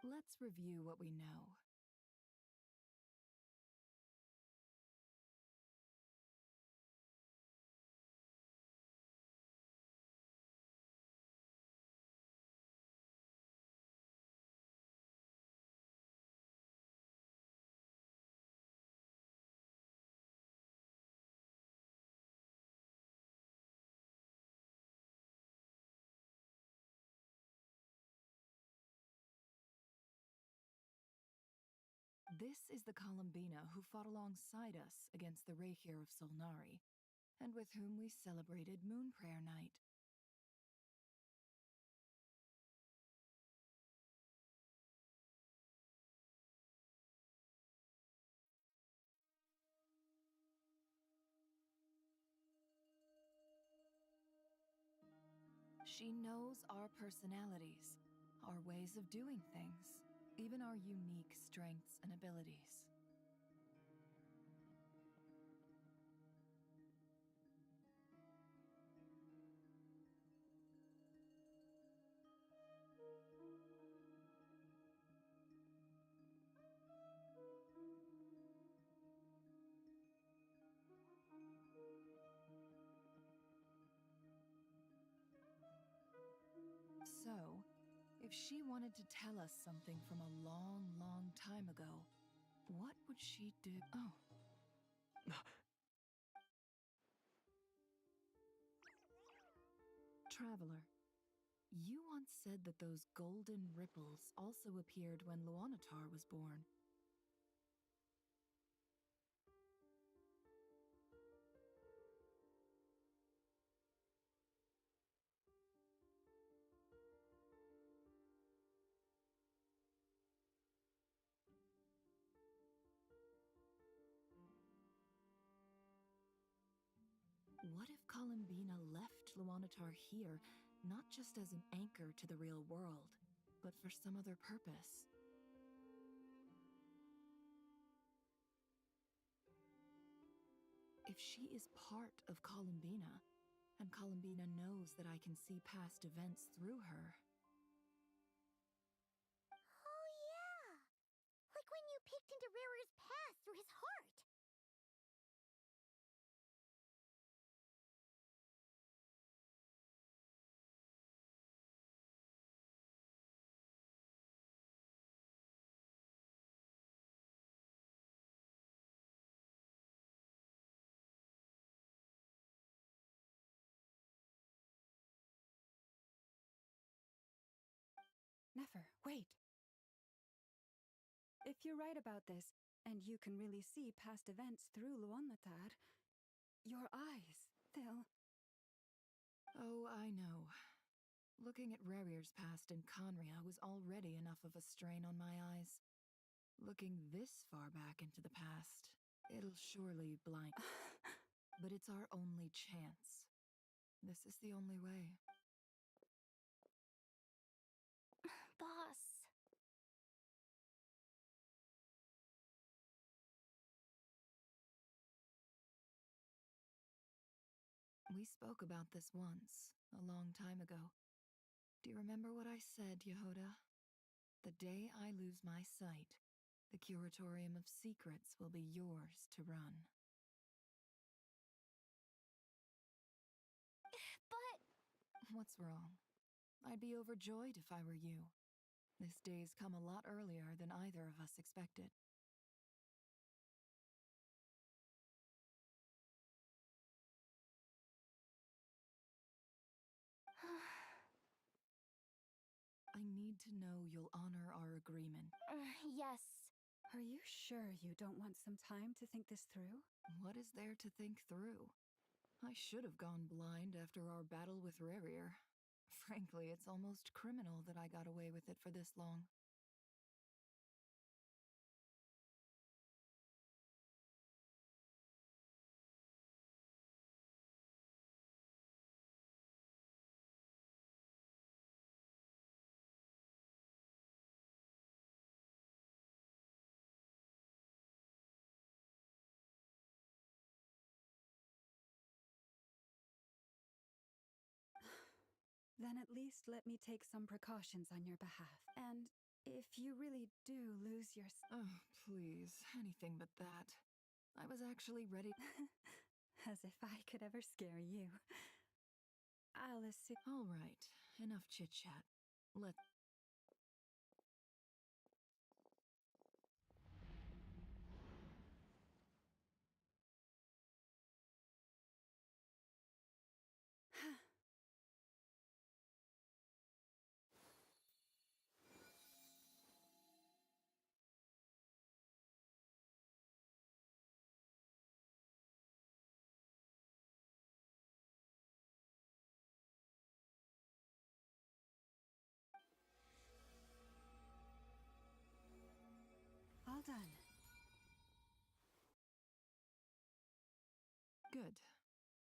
Let's review what we know. This is the Columbina who fought alongside us against the Rahir of Solnari, and with whom we celebrated Moon Prayer Night. She knows our personalities, our ways of doing things, even our unique strengths and abilities. So, if she wanted to tell us something from a long, long time ago, what would she do? Oh. Traveler, you once said that those golden ripples also appeared when Luanatar was born. What if Columbina left Luanatar here, not just as an anchor to the real world, but for some other purpose? If she is part of Columbina, and Columbina knows that I can see past events through her... Oh yeah! Like when you peeked into Rare's past through his heart! Nefer, wait! If you're right about this, and you can really see past events through Luanatar, your eyes, they'll... Oh, I know. Looking at Rarir's past in Conria was already enough of a strain on my eyes. Looking this far back into the past, it'll surely blind... But it's our only chance. This is the only way. Boss. We spoke about this once, a long time ago. Do you remember what I said, Yehoda? The day I lose my sight, the Curatorium of Secrets will be yours to run. But... What's wrong? I'd be overjoyed if I were you. This day's come a lot earlier than either of us expected. I need to know you'll honor our agreement. Yes. Are you sure you don't want some time to think this through? What is there to think through? I should have gone blind after our battle with Rerir. Frankly, it's almost criminal that I got away with it for this long. Then at least let me take some precautions on your behalf. And if you really do lose your... Oh, please, anything but that. I was actually ready... As if I could ever scare you. I'll assume... All right, enough chit-chat. Let's... All done. Good.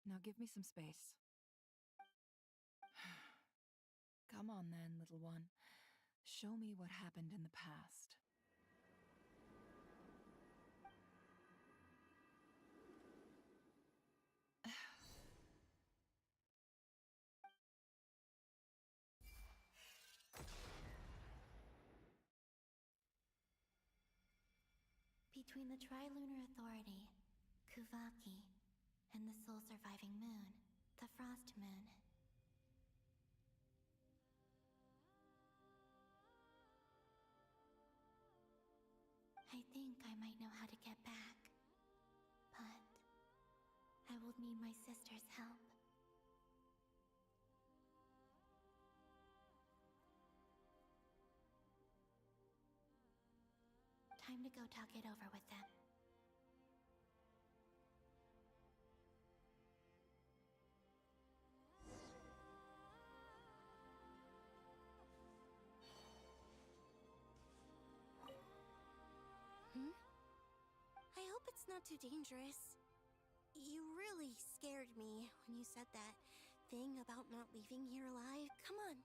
Now give me some space. Come on then, little one. Show me what happened in the past. Between the Trilunar Authority, Kuvaki, and the soul-surviving moon, the Frost Moon. I think I might know how to get back, but I will need my sister's help. Time to go talk it over with them. I hope it's not too dangerous. You really scared me when you said that thing about not leaving here alive. Come on,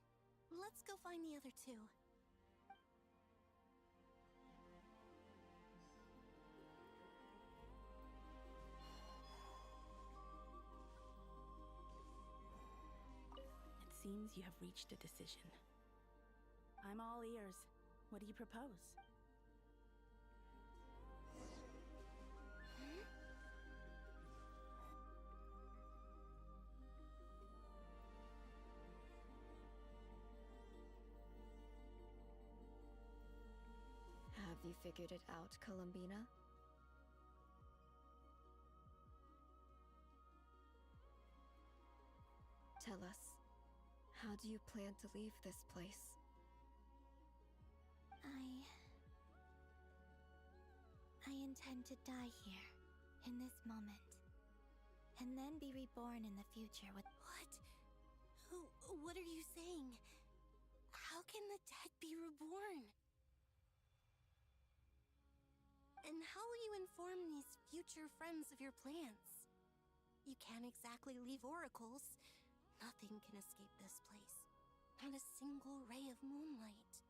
let's go find the other two. It seems you have reached a decision. I'm all ears. What do you propose? Have you figured it out, Columbina? Tell us, how do you plan to leave this place? I intend to die here, in this moment, and then be reborn in the future with... What? What are you saying? How can the dead be reborn? And how will you inform these future friends of your plans? You can't exactly leave oracles. Nothing can escape this place. Not a single ray of moonlight.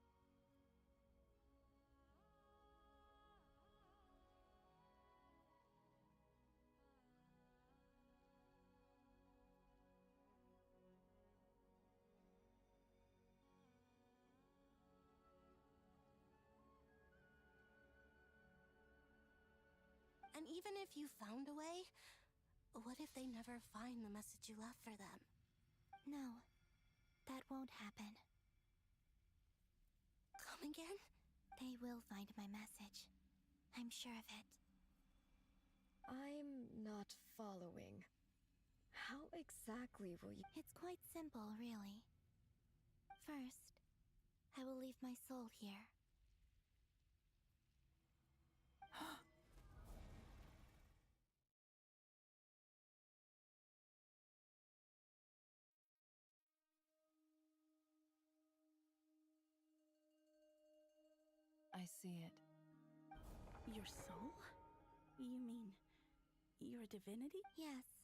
And even if you found a way, what if they never find the message you left for them? No, that won't happen. Come again? They will find my message. I'm sure of it. I'm not following. How exactly will you... It's quite simple, really. First, I will leave my soul here. I see it. Your soul? You mean you're a divinity? Yes.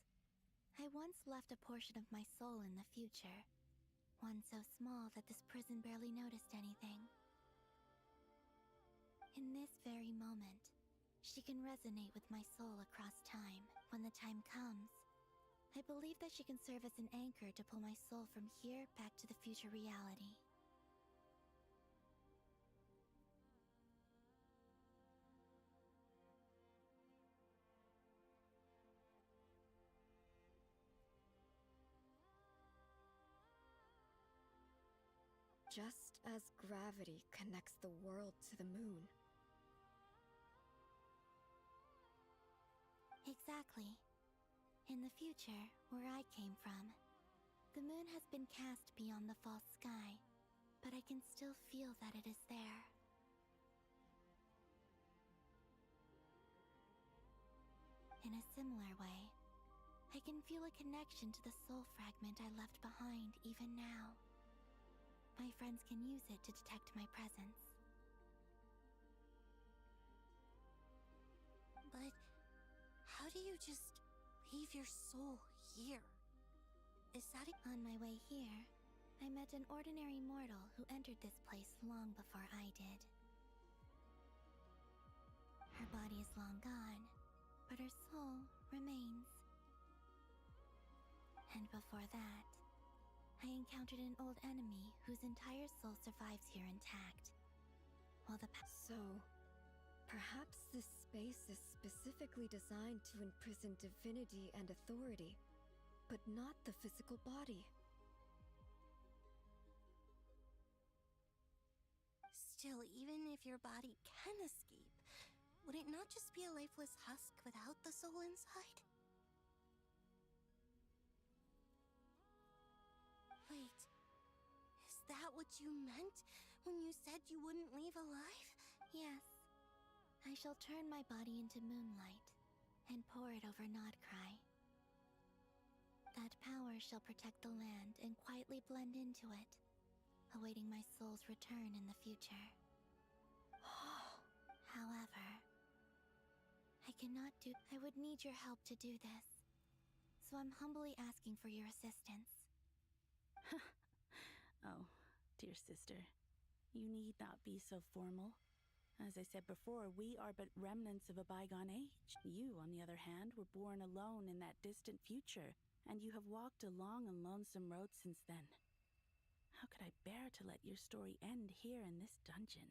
I once left a portion of my soul in the future. One so small that this prison barely noticed anything. In this very moment, she can resonate with my soul across time. When the time comes, I believe that she can serve as an anchor to pull my soul from here back to the future reality. Just as gravity connects the world to the moon. Exactly. In the future, where I came from, the moon has been cast beyond the false sky, but I can still feel that it is there. In a similar way, I can feel a connection to the soul fragment I left behind even now. My friends can use it to detect my presence. But how do you just leave your soul here? Is that On my way here, I met an ordinary mortal who entered this place long before I did. Her body is long gone, but her soul remains. And before that, I encountered an old enemy whose entire soul survives here intact. While the So, perhaps this space is specifically designed to imprison divinity and authority, but not the physical body. Still, even if your body can escape, would it not just be a lifeless husk without the soul inside? Wait, is that what you meant when you said you wouldn't leave alive? Yes. I shall turn my body into moonlight and pour it over Nodcry. That power shall protect the land and quietly blend into it, awaiting my soul's return in the future. However, I would need your help to do this, so I'm humbly asking for your assistance. Oh, dear sister, you need not be so formal. As I said before, we are but remnants of a bygone age. You, on the other hand, were born alone in that distant future, and you have walked a long and lonesome road since then. How could I bear to let your story end here in this dungeon?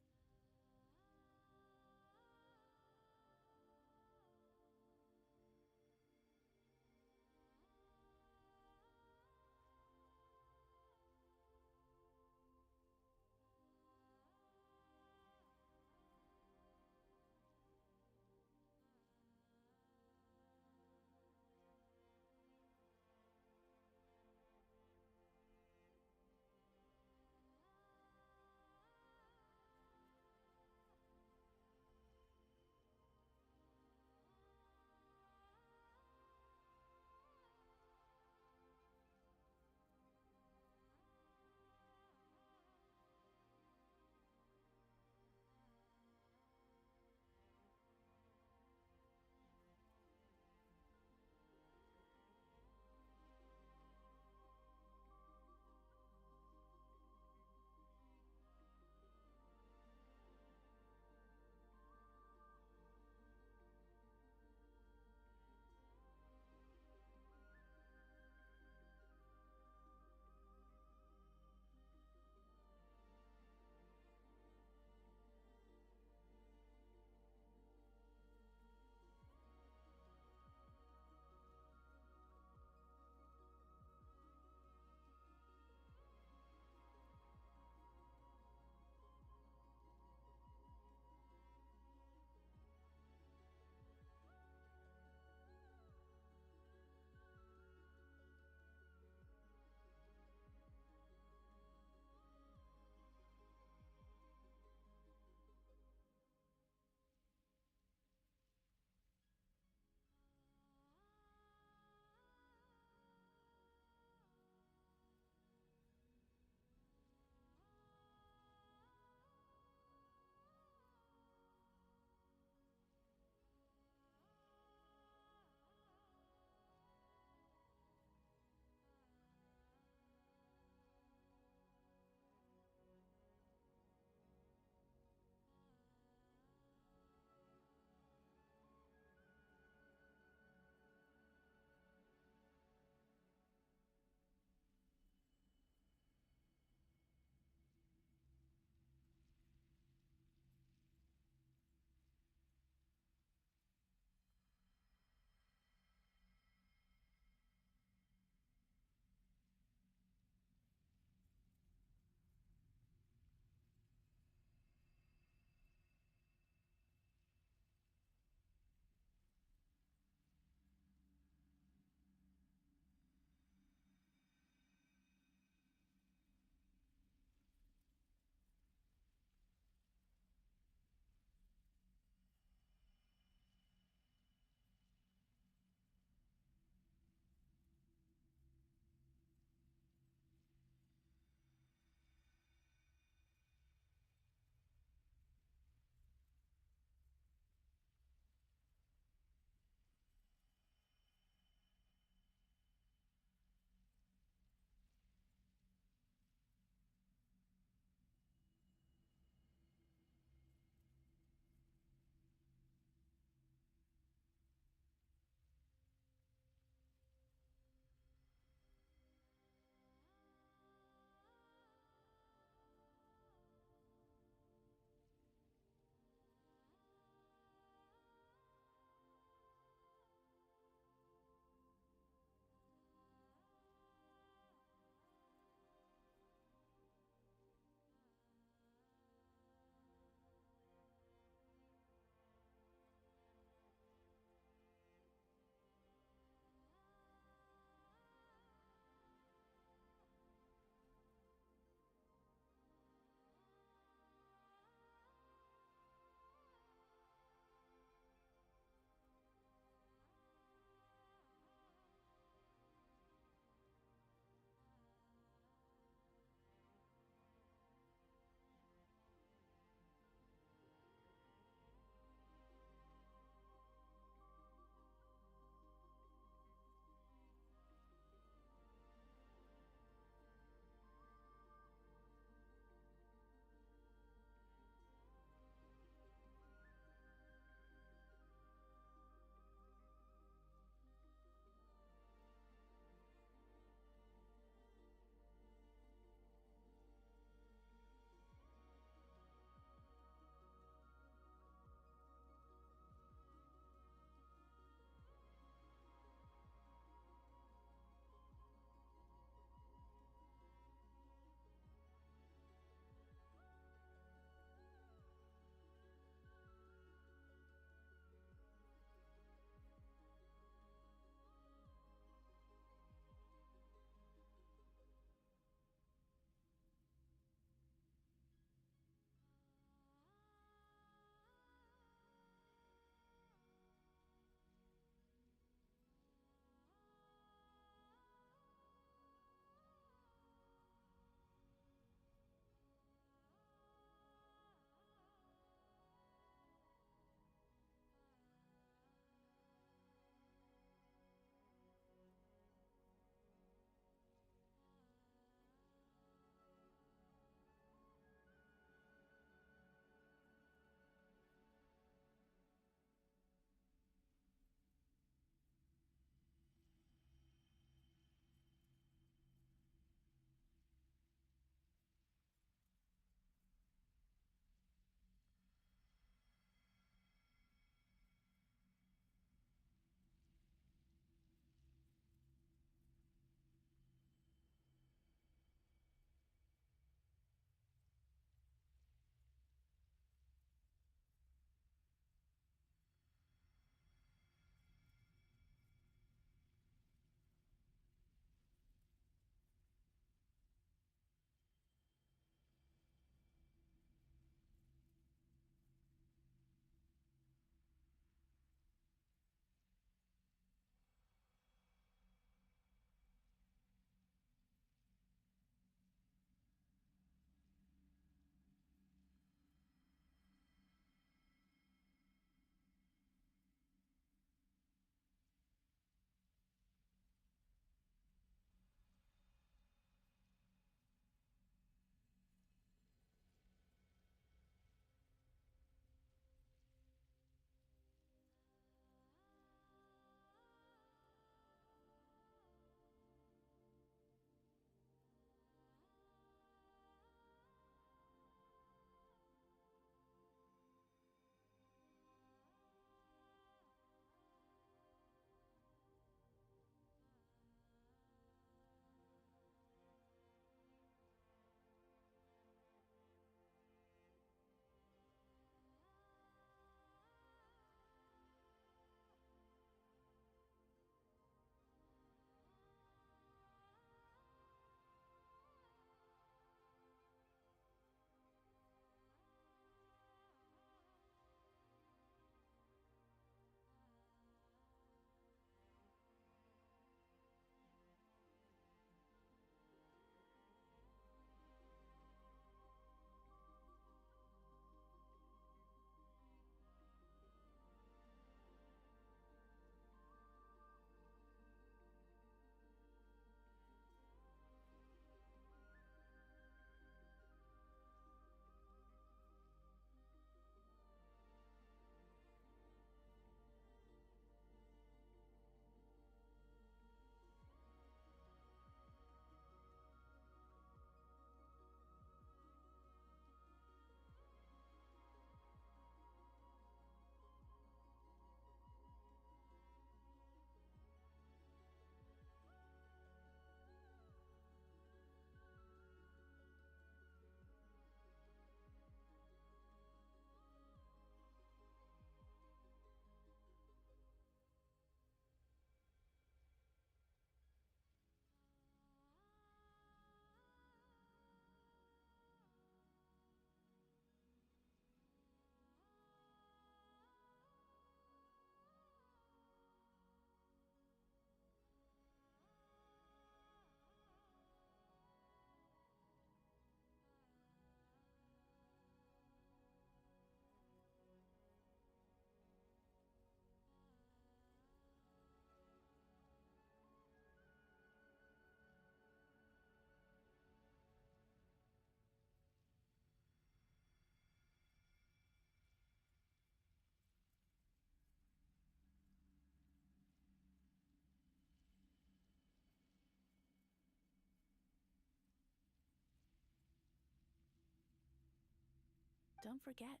Don't forget,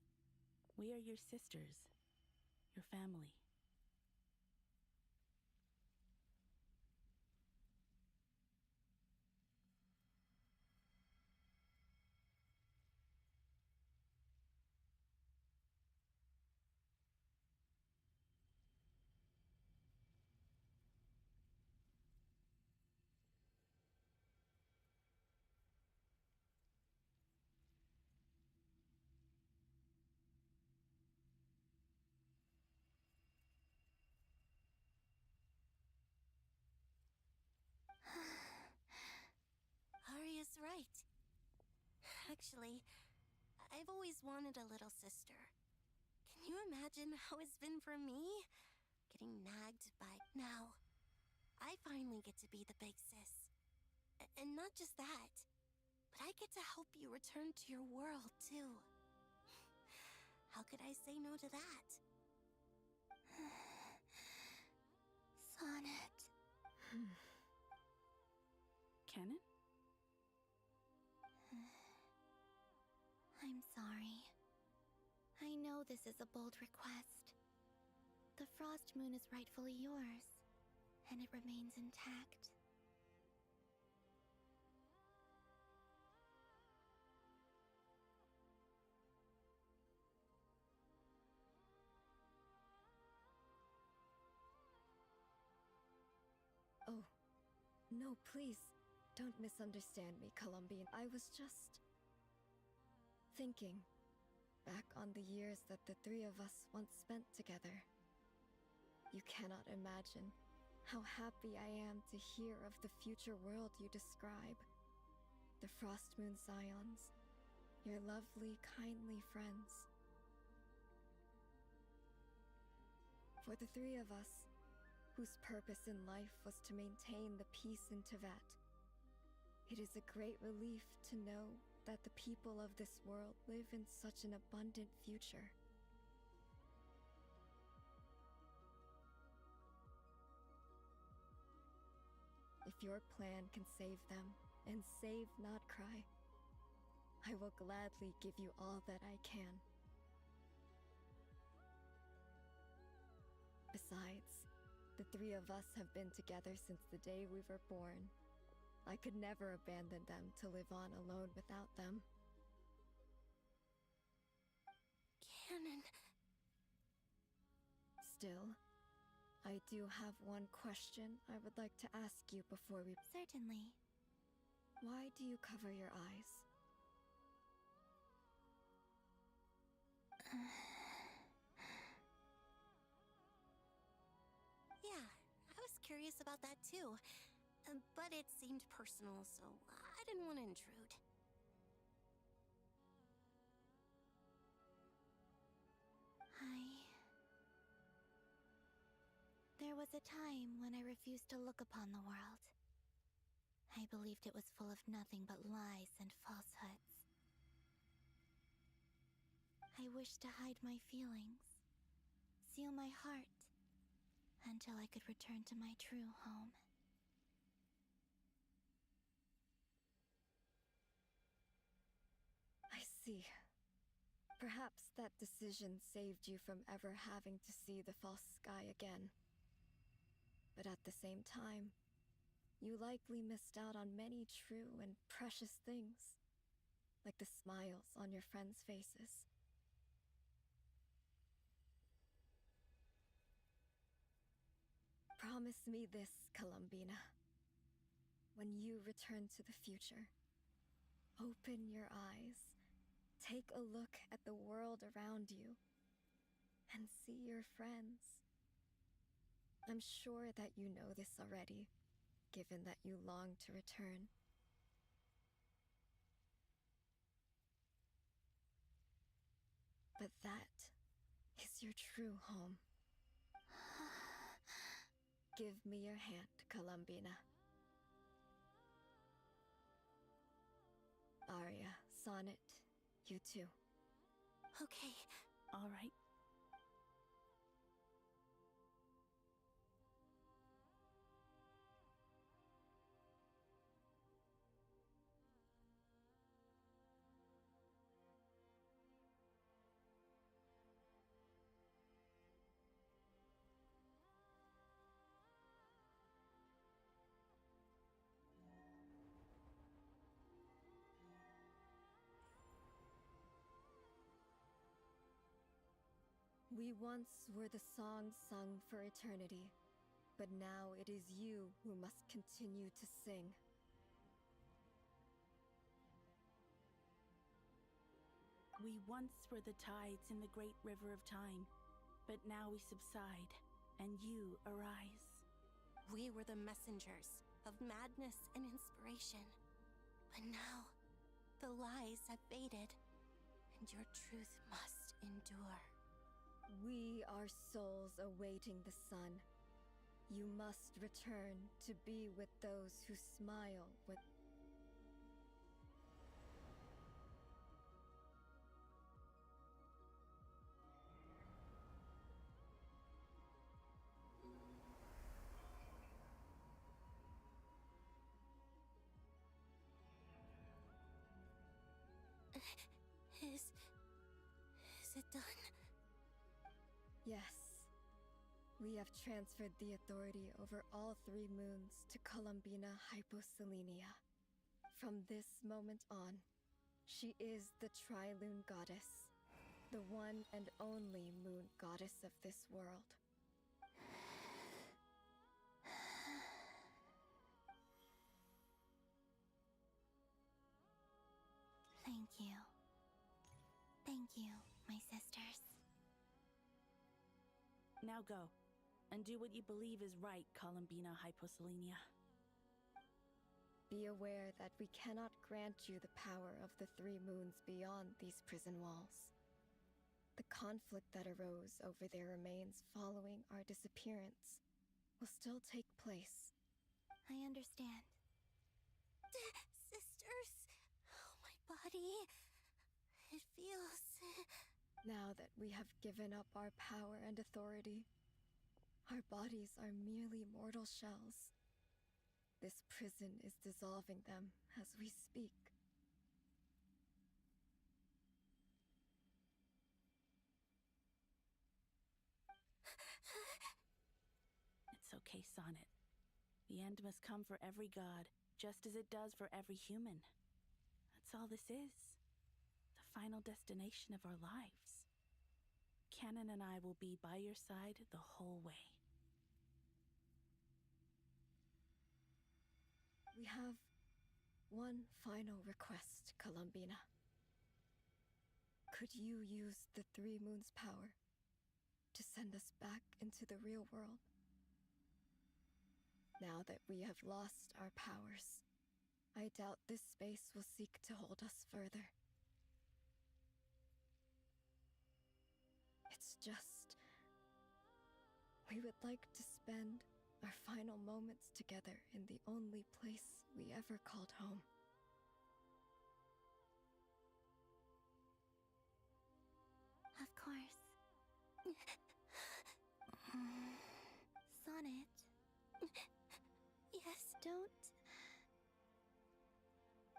we are your sisters, your family. Arya's right. Actually, I've always wanted a little sister. Can you imagine how it's been for me? Getting nagged by... Now, I finally get to be the big sis. And not just that, but I get to help you return to your world, too. How could I say no to that? Sonnet. Canon? I'm sorry. I know this is a bold request. The Frost Moon is rightfully yours, and it remains intact. Oh, no, please. Don't misunderstand me, Colombian. I was just thinking back on the years that the three of us once spent together. You cannot imagine how happy I am to hear of the future world you describe. The Frost Moon Scions, your lovely, kindly friends. For the three of us, whose purpose in life was to maintain the peace in Teyvat, it is a great relief to know that the people of this world live in such an abundant future. If your plan can save them and save Nodcry, I will gladly give you all that I can. Besides, the three of us have been together since the day we were born. I could never abandon them to live on alone without them. Canon. Still, I do have one question I would like to ask you before we... Certainly. Why do you cover your eyes? Yeah, I was curious about that too. But it seemed personal, so I didn't want to intrude. There was a time when I refused to look upon the world. I believed it was full of nothing but lies and falsehoods. I wished to hide my feelings, seal my heart, until I could return to my true home. I see. Perhaps that decision saved you from ever having to see the false sky again. But at the same time, you likely missed out on many true and precious things, like the smiles on your friends' faces. Promise me this, Columbina. When you return to the future, open your eyes, take a look at the world around you, and see your friends. I'm sure that you know this already, given that you long to return. But that is your true home. Give me your hand, Columbina. Arya, Sonnet, you too. Okay. All right. We once were the songs sung for eternity, but now it is you who must continue to sing. We once were the tides in the great river of time, but now we subside, and you arise. We were the messengers of madness and inspiration. But now, the lies have faded, and your truth must endure. We are souls awaiting the sun. You must return to be with those who smile with... Is it done? Yes. We have transferred the authority over all 3 moons to Columbina Hyposelenia. From this moment on, she is the Tri-Lune Goddess, the one and only moon goddess of this world. Thank you. Thank you, my sisters. Now go, and do what you believe is right, Columbina Hyposelenia. Be aware that we cannot grant you the power of the 3 moons beyond these prison walls. The conflict that arose over their remains following our disappearance will still take place. I understand. Sisters, oh, my body. It feels... Now that we have given up our power and authority, our bodies are merely mortal shells. This prison is dissolving them as we speak. It's okay, Sonnet. The end must come for every god, just as it does for every human. That's all this is. The final destination of our lives. Canon and I will be by your side the whole way. We have one final request, Columbina. Could you use the 3 moons' power to send us back into the real world? Now that we have lost our powers, I doubt this space will seek to hold us further. It's just... we would like to spend our final moments together in the only place we ever called home. Of course. Sonnet. Yes? Don't...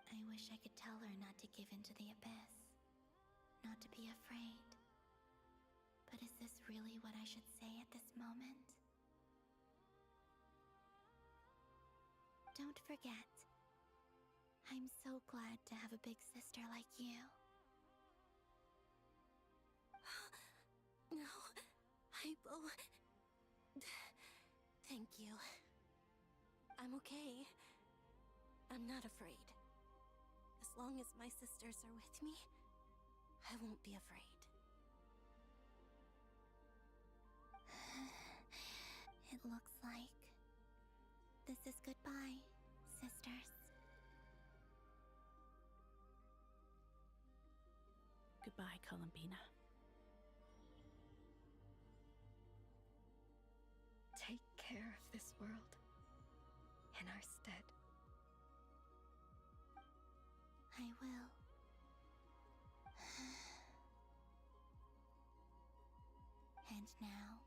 I wish I could tell her not to give in to the abyss. Not to be afraid. But is this really what I should say at this moment? Don't forget. I'm so glad to have a big sister like you. No, Hypo. Thank you. I'm okay. I'm not afraid. As long as my sisters are with me, I won't be afraid. It looks like this is goodbye, sisters. Goodbye, Columbina. Take care of this world in our stead. I will. And now,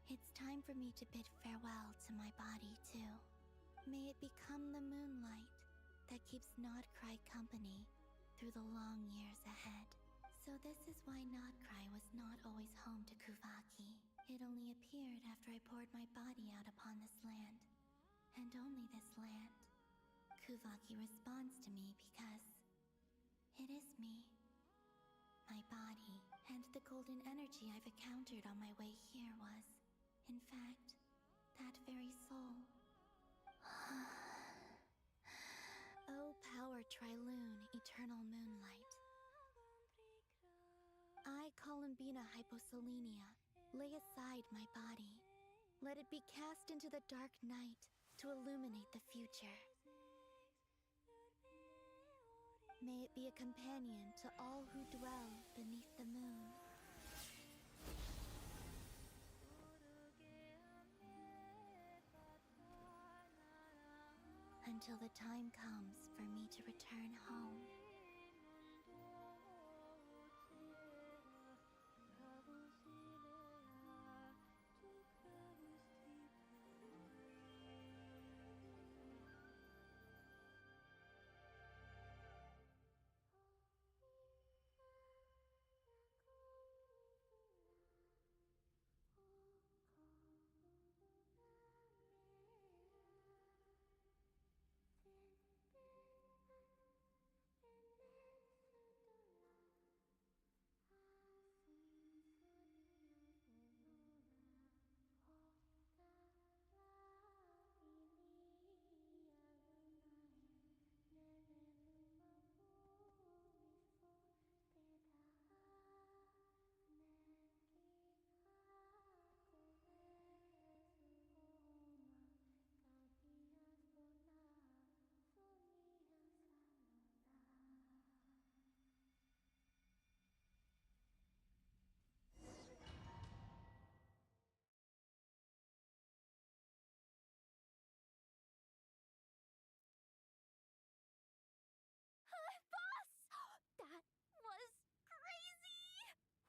it's time for me to bid farewell to my body, too. May it become the moonlight that keeps Nodcry company through the long years ahead. So this is why Nodcry was not always home to Kuvaki. It only appeared after I poured my body out upon this land. And only this land. Kuvaki responds to me because it is me. My body, and the golden energy I've encountered on my way here was, in fact, that very soul. O power Triloon, eternal moonlight. I, Columbina Hyposelenia, lay aside my body. Let it be cast into the dark night to illuminate the future. May it be a companion to all who dwell beneath the moon. Until the time comes for me to return home.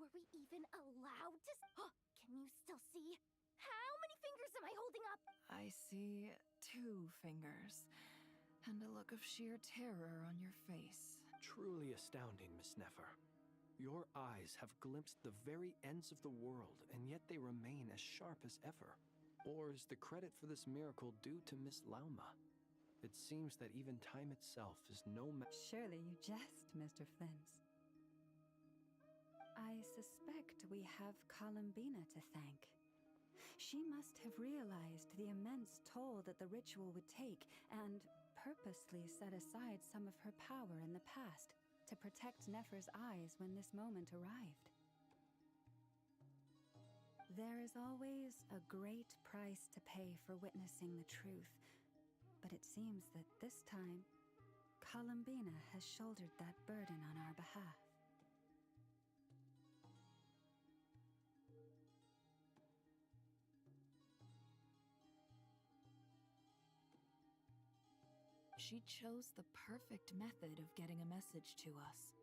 Were we even allowed to Can you still see? How many fingers am I holding up? I see 2 fingers, and a look of sheer terror on your face. Truly astounding, Miss Nefer. Your eyes have glimpsed the very ends of the world, and yet they remain as sharp as ever. Or is the credit for this miracle due to Miss Lauma? It seems that even time itself is no Surely you jest, Mr. Flins. I suspect we have Columbina to thank. She must have realized the immense toll that the ritual would take and purposely set aside some of her power in the past to protect Nefer's eyes when this moment arrived. There is always a great price to pay for witnessing the truth, but it seems that this time, Columbina has shouldered that burden on our behalf. She chose the perfect method of getting a message to us.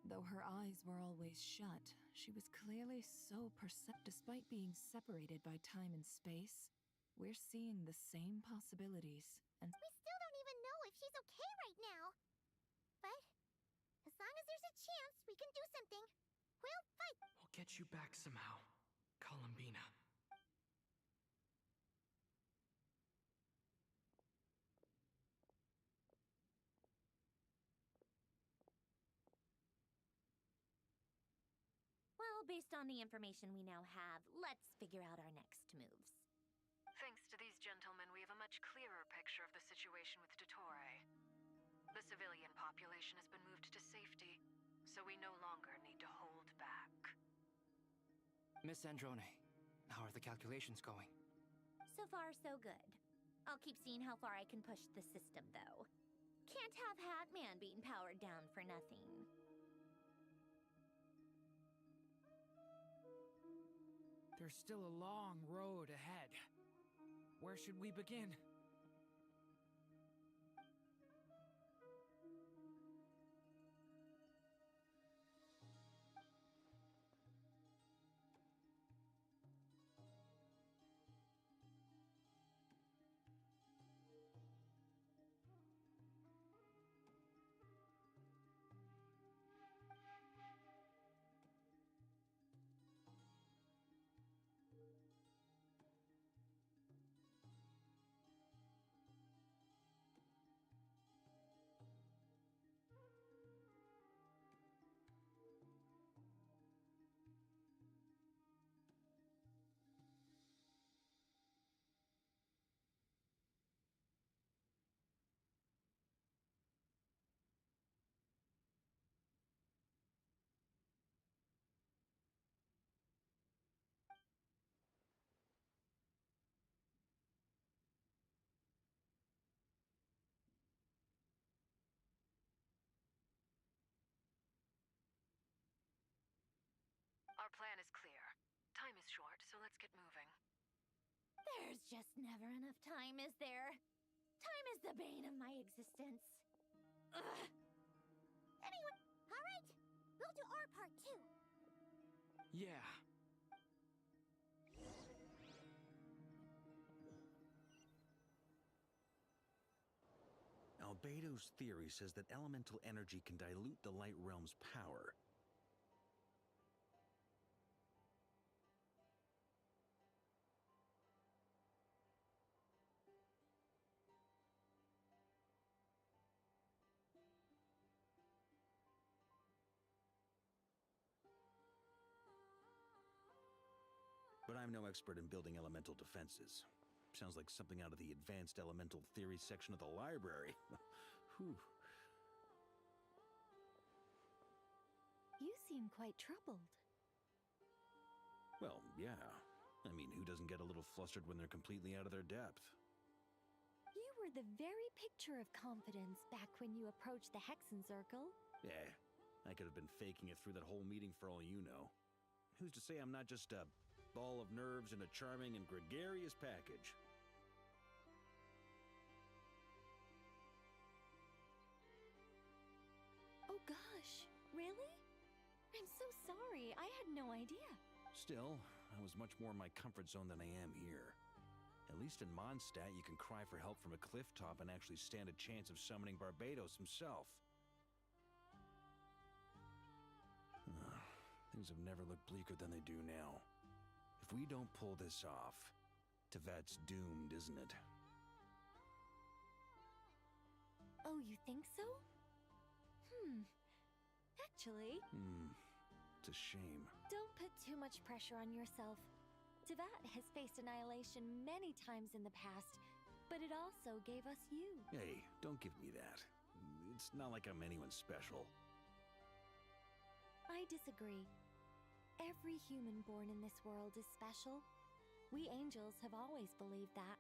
Though her eyes were always shut, she was clearly so despite being separated by time and space, we're seeing the same possibilities, and We still don't even know if she's okay right now. But as long as there's a chance we can do something, we'll fight. We'll get you back somehow, Columbina. Well, based on the information we now have, let's figure out our next moves. Thanks to these gentlemen, we have a much clearer picture of the situation with Dottore. The civilian population has been moved to safety, so we no longer need to hold back. Miss Androne, how are the calculations going? So far, so good. I'll keep seeing how far I can push the system, though. Can't have Hatman being powered down for nothing. There's still a long road ahead. Where should we begin? is short, so let's get moving. There's just never enough time, is there? Time is the bane of my existence. Ugh. Anyway, alright! We'll do our part too. Yeah. Albedo's theory says that elemental energy can dilute the light realm's power. But I'm no expert in building elemental defenses. Sounds like something out of the advanced elemental theory section of the library. Whew. You seem quite troubled. Well, yeah. I mean, who doesn't get a little flustered when they're completely out of their depth? You were the very picture of confidence back when you approached the Hexen Circle. Yeah, I could have been faking it through that whole meeting for all you know. Who's to say I'm not just a ball of nerves in a charming and gregarious package? Oh gosh, really? I'm so sorry, I had no idea. Still, I was much more in my comfort zone than I am here. At least in Mondstadt, you can cry for help from a cliff top and actually stand a chance of summoning Barbados himself. Things have never looked bleaker than they do now. If we don't pull this off, Tevat's doomed, isn't it? Oh, you think so? Actually... It's a shame. Don't put too much pressure on yourself. Tevat has faced annihilation many times in the past, but it also gave us you. Hey, don't give me that. It's not like I'm anyone special. I disagree. Every human born in this world is special. We angels have always believed that.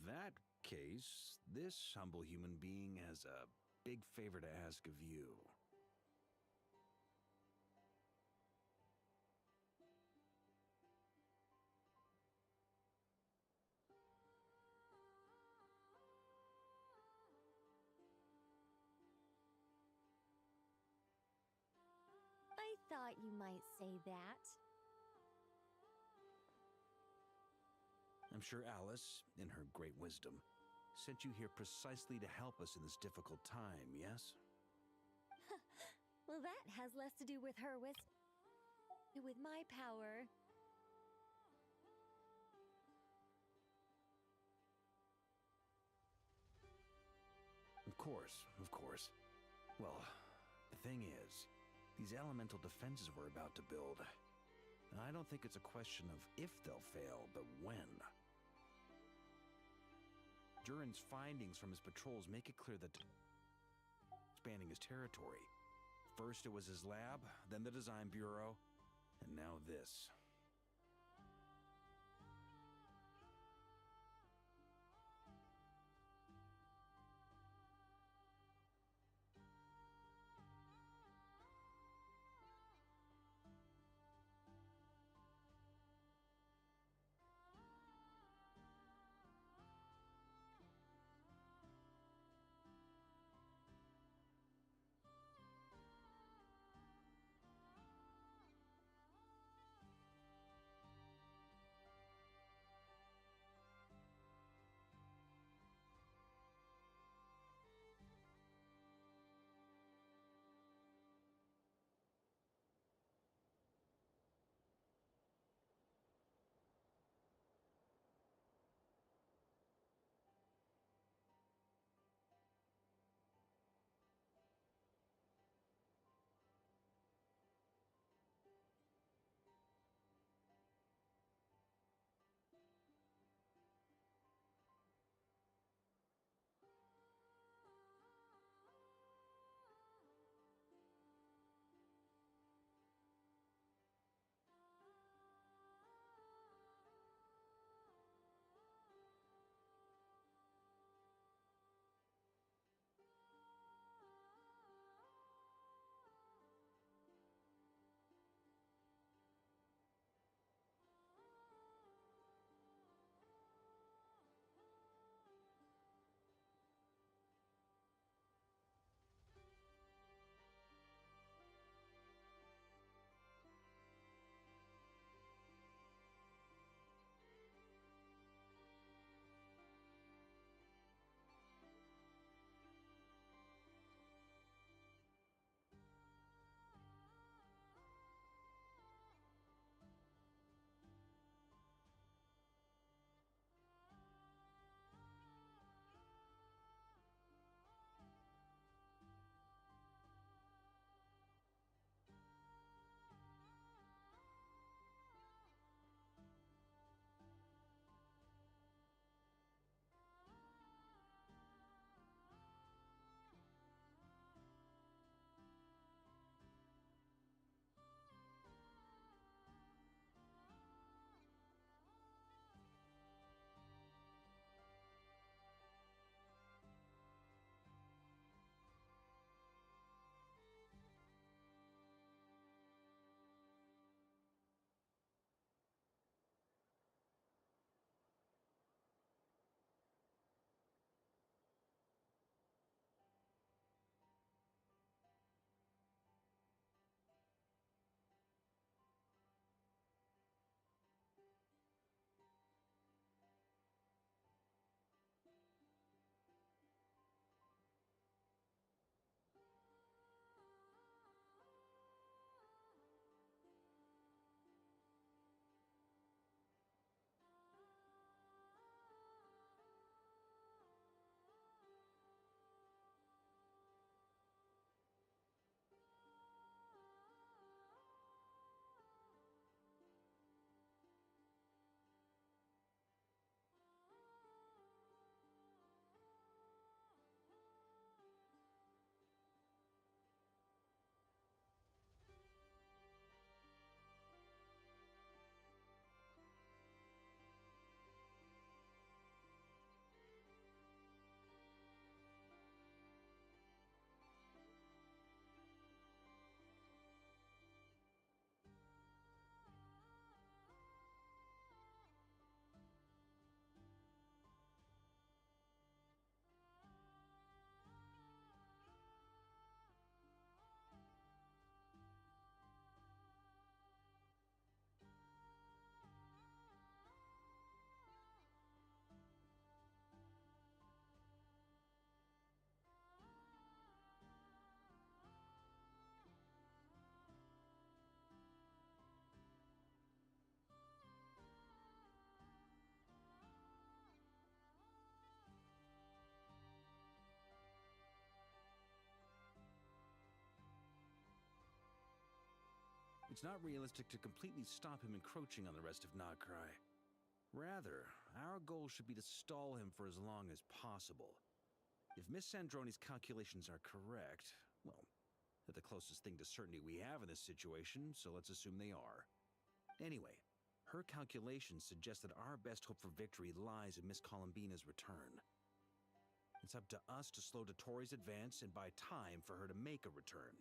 that case, this humble human being has a big favor to ask of you. I thought you might say that. I'm sure Alice, in her great wisdom, sent you here precisely to help us in this difficult time, yes? Well, that has less to do with her wisdom. With my power. Of course, of course. Well, the thing is, these elemental defenses we're about to build, I don't think it's a question of if they'll fail, but when. Durin's findings from his patrols make it clear that expanding his territory. First it was his lab, then the design bureau, and now this. It's not realistic to completely stop him encroaching on the rest of Nodcry. Rather, our goal should be to stall him for as long as possible. If Miss Sandroni's calculations are correct, well, they're the closest thing to certainty we have in this situation, so let's assume they are. Anyway, her calculations suggest that our best hope for victory lies in Miss Columbina's return. It's up to us to slow Dottori's advance and buy time for her to make a return.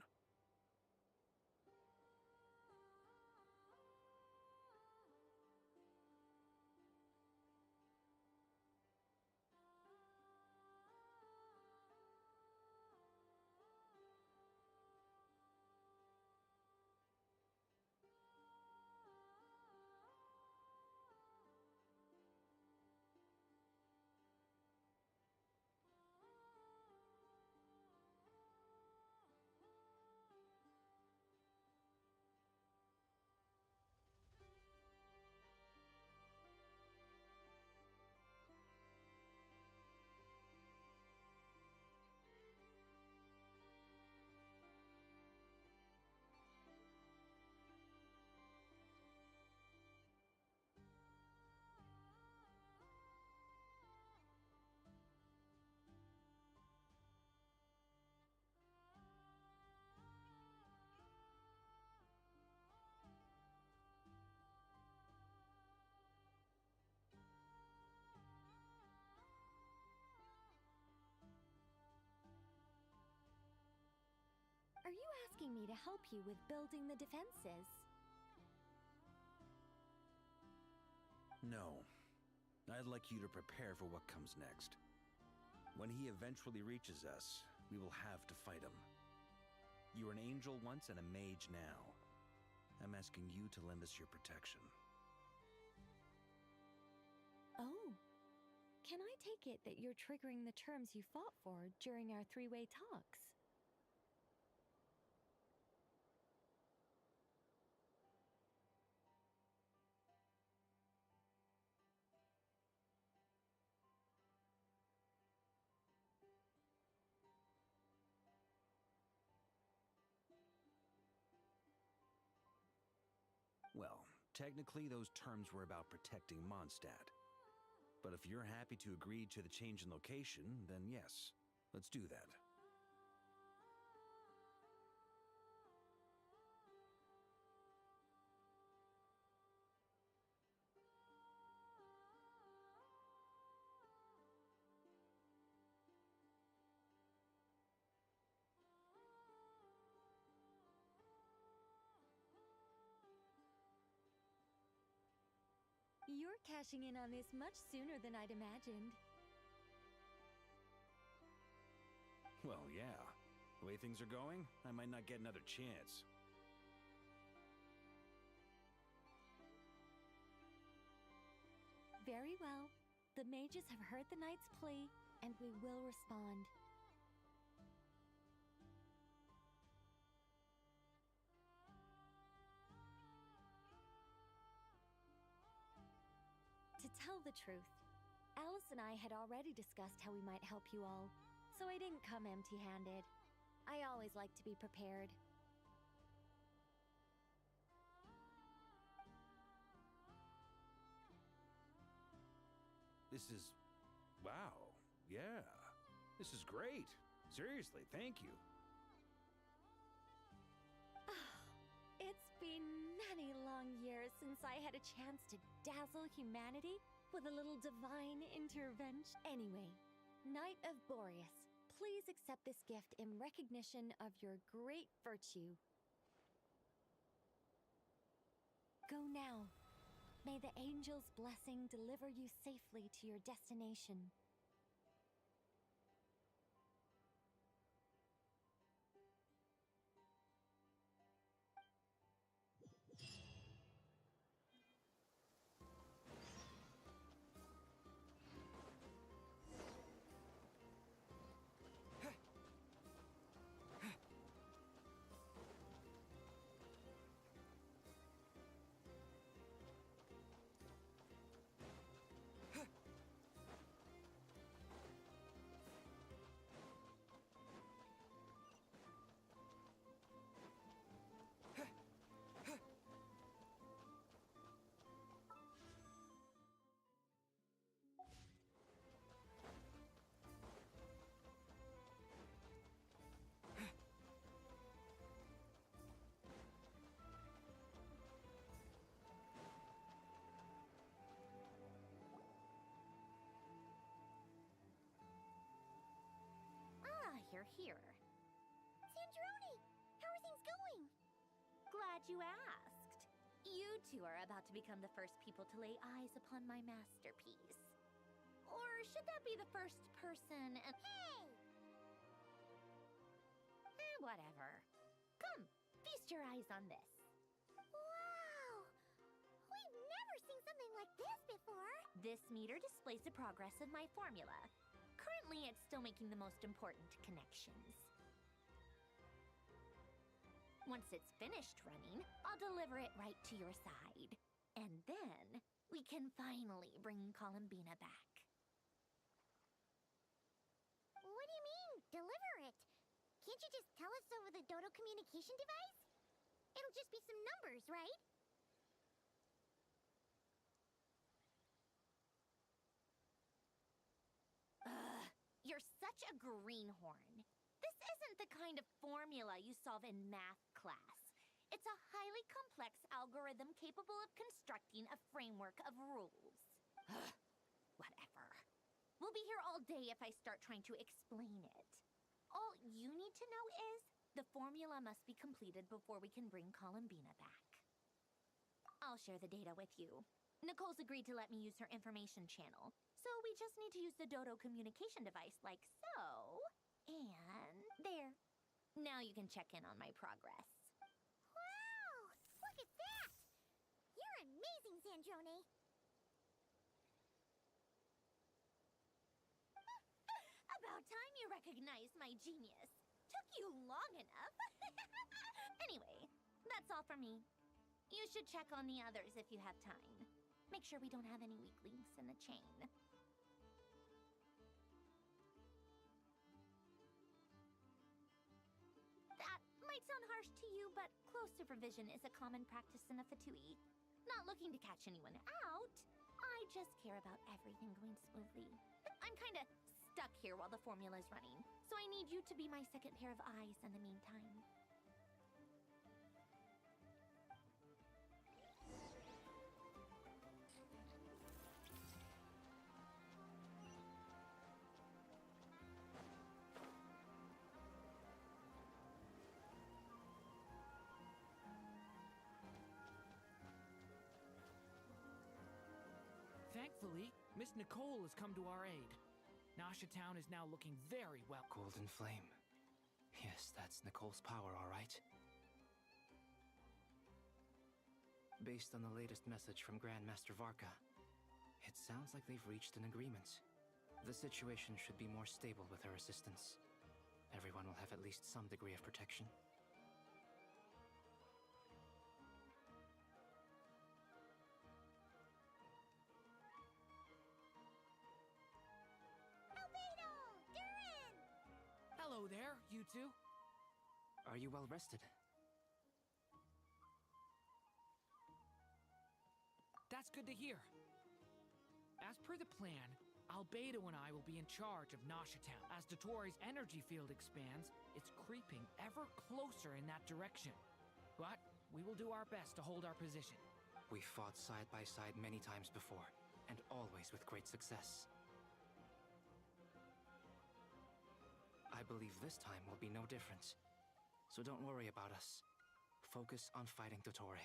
Are you asking me to help you with building the defenses? No. I'd like you to prepare for what comes next. When he eventually reaches us, we will have to fight him. You were an angel once and a mage now. I'm asking you to lend us your protection. Oh. Can I take it that you're triggering the terms you fought for during our three-way talks? Well, technically those terms were about protecting Mondstadt. But if you're happy to agree to the change in location, then yes, let's do that. You're cashing in on this much sooner than I'd imagined. Well, yeah. The way things are going, I might not get another chance. Very well. The mages have heard the knight's plea, and we will respond. To tell the truth, Alice and I had already discussed how we might help you all, so I didn't come empty-handed. I always like to be prepared. This is... wow. Yeah. This is great. Seriously, thank you. It's been many long years since I had a chance to dazzle humanity with a little divine intervention. Anyway, Knight of Boreas, please accept this gift in recognition of your great virtue. Go now. May the angel's blessing deliver you safely to your destination. here. Sandrone, how are things going? Glad you asked. You two are about to become the first people to lay eyes upon my masterpiece. Or should that be the first person and— Hey! Whatever. Come, feast your eyes on this. Wow! We've never seen something like this before. This meter displays the progress of my formula. Currently, it's still making the most important connections. Once it's finished running, I'll deliver it right to your side. And then, we can finally bring Columbina back. What do you mean, deliver it? Can't you just tell us over the Dodo communication device? It'll just be some numbers, right? You're such a greenhorn. This isn't the kind of formula you solve in math class. It's a highly complex algorithm capable of constructing a framework of rules. Whatever. We'll be here all day if I start trying to explain it. All you need to know is the formula must be completed before we can bring Columbina back. I'll share the data with you. Nicole's agreed to let me use her information channel, so we just need to use the Dodo communication device like so. And there. Now you can check in on my progress. Wow! Look at that! You're amazing, Sandrone. About time you recognized my genius. Took you long enough. Anyway, that's all for me. You should check on the others if you have time. Make sure we don't have any weak links in the chain. That might sound harsh to you, but close supervision is a common practice in a Fatui. Not looking to catch anyone out. I just care about everything going smoothly. I'm kinda stuck here while the formula's running, so I need you to be my second pair of eyes in the meantime. Thankfully, Miss Nicole has come to our aid. Nasha Town is now looking very well. Golden Flame. Yes, that's Nicole's power, all right. Based on the latest message from Grandmaster Varka, it sounds like they've reached an agreement. The situation should be more stable with her assistance. Everyone will have at least some degree of protection. Hello there, you two. Are you well rested? That's good to hear. As per the plan, Albedo and I will be in charge of Nasha Town. As Dotori's energy field expands, it's creeping ever closer in that direction. But we will do our best to hold our position. We fought side by side many times before, and always with great success. I believe this time will be no different. So don't worry about us. Focus on fighting Dottore.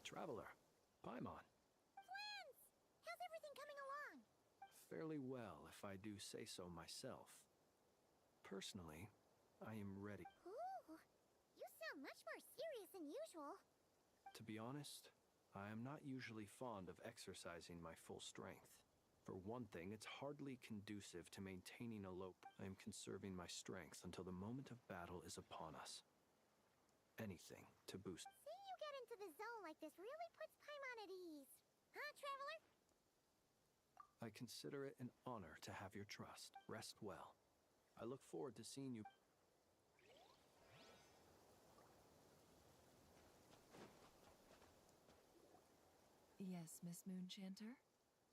Traveler, Paimon. Friends! How's everything coming along? Fairly well, if I do say so myself. Personally, I am ready. Ooh, you sound much more serious than usual. To be honest, I am not usually fond of exercising my full strength. For one thing, it's hardly conducive to maintaining a lope. I am conserving my strength until the moment of battle is upon us. Anything to boost. Seeing you get into the zone like this really puts Paimon at ease. Huh, Traveler? I consider it an honor to have your trust. Rest well. I look forward to seeing you. Yes, Miss Moonchanter?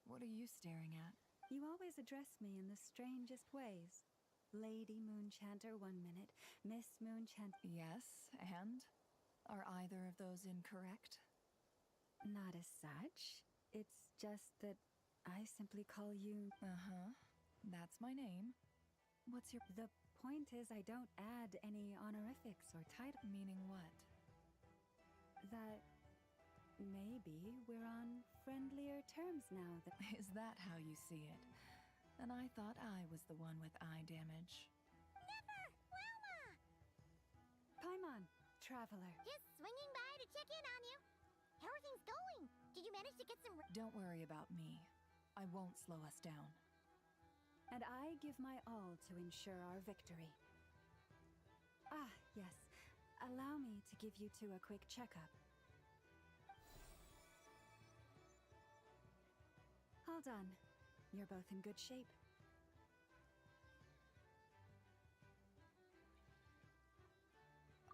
What are you staring at? You always address me in the strangest ways. Lady Moonchanter 1 minute, Miss Moonchanter. Yes, and? Are either of those incorrect? Not as such. It's just that I simply call you... Uh-huh. That's my name. What's your... The point is I don't add any honorifics or title. Meaning what? That maybe we're on friendlier terms now that... Is that how you see it? And I thought I was the one with eye damage. Never! Wilma! Paimon, traveler. Just swinging by to check in on you. How are things going? Did you manage to get some... Don't worry about me. I won't slow us down. And I give my all to ensure our victory. Ah, yes. Allow me to give you two a quick checkup. All done. You're both in good shape.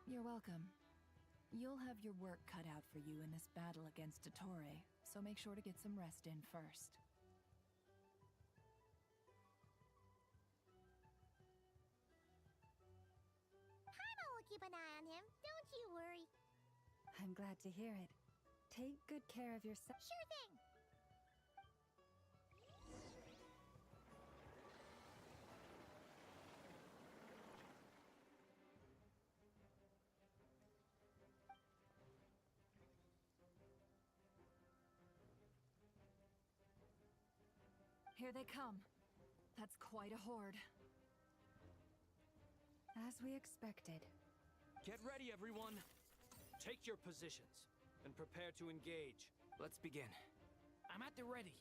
You're welcome. You'll have your work cut out for you in this battle against Dottore, so make sure to get some rest in first. Paimon will keep an eye on him. Don't you worry. I'm glad to hear it. Take good care of yourself. Sure thing. Here they come. That's quite a horde. As we expected. Get ready, everyone. Take your positions and prepare to engage. Let's begin. I'm at the ready.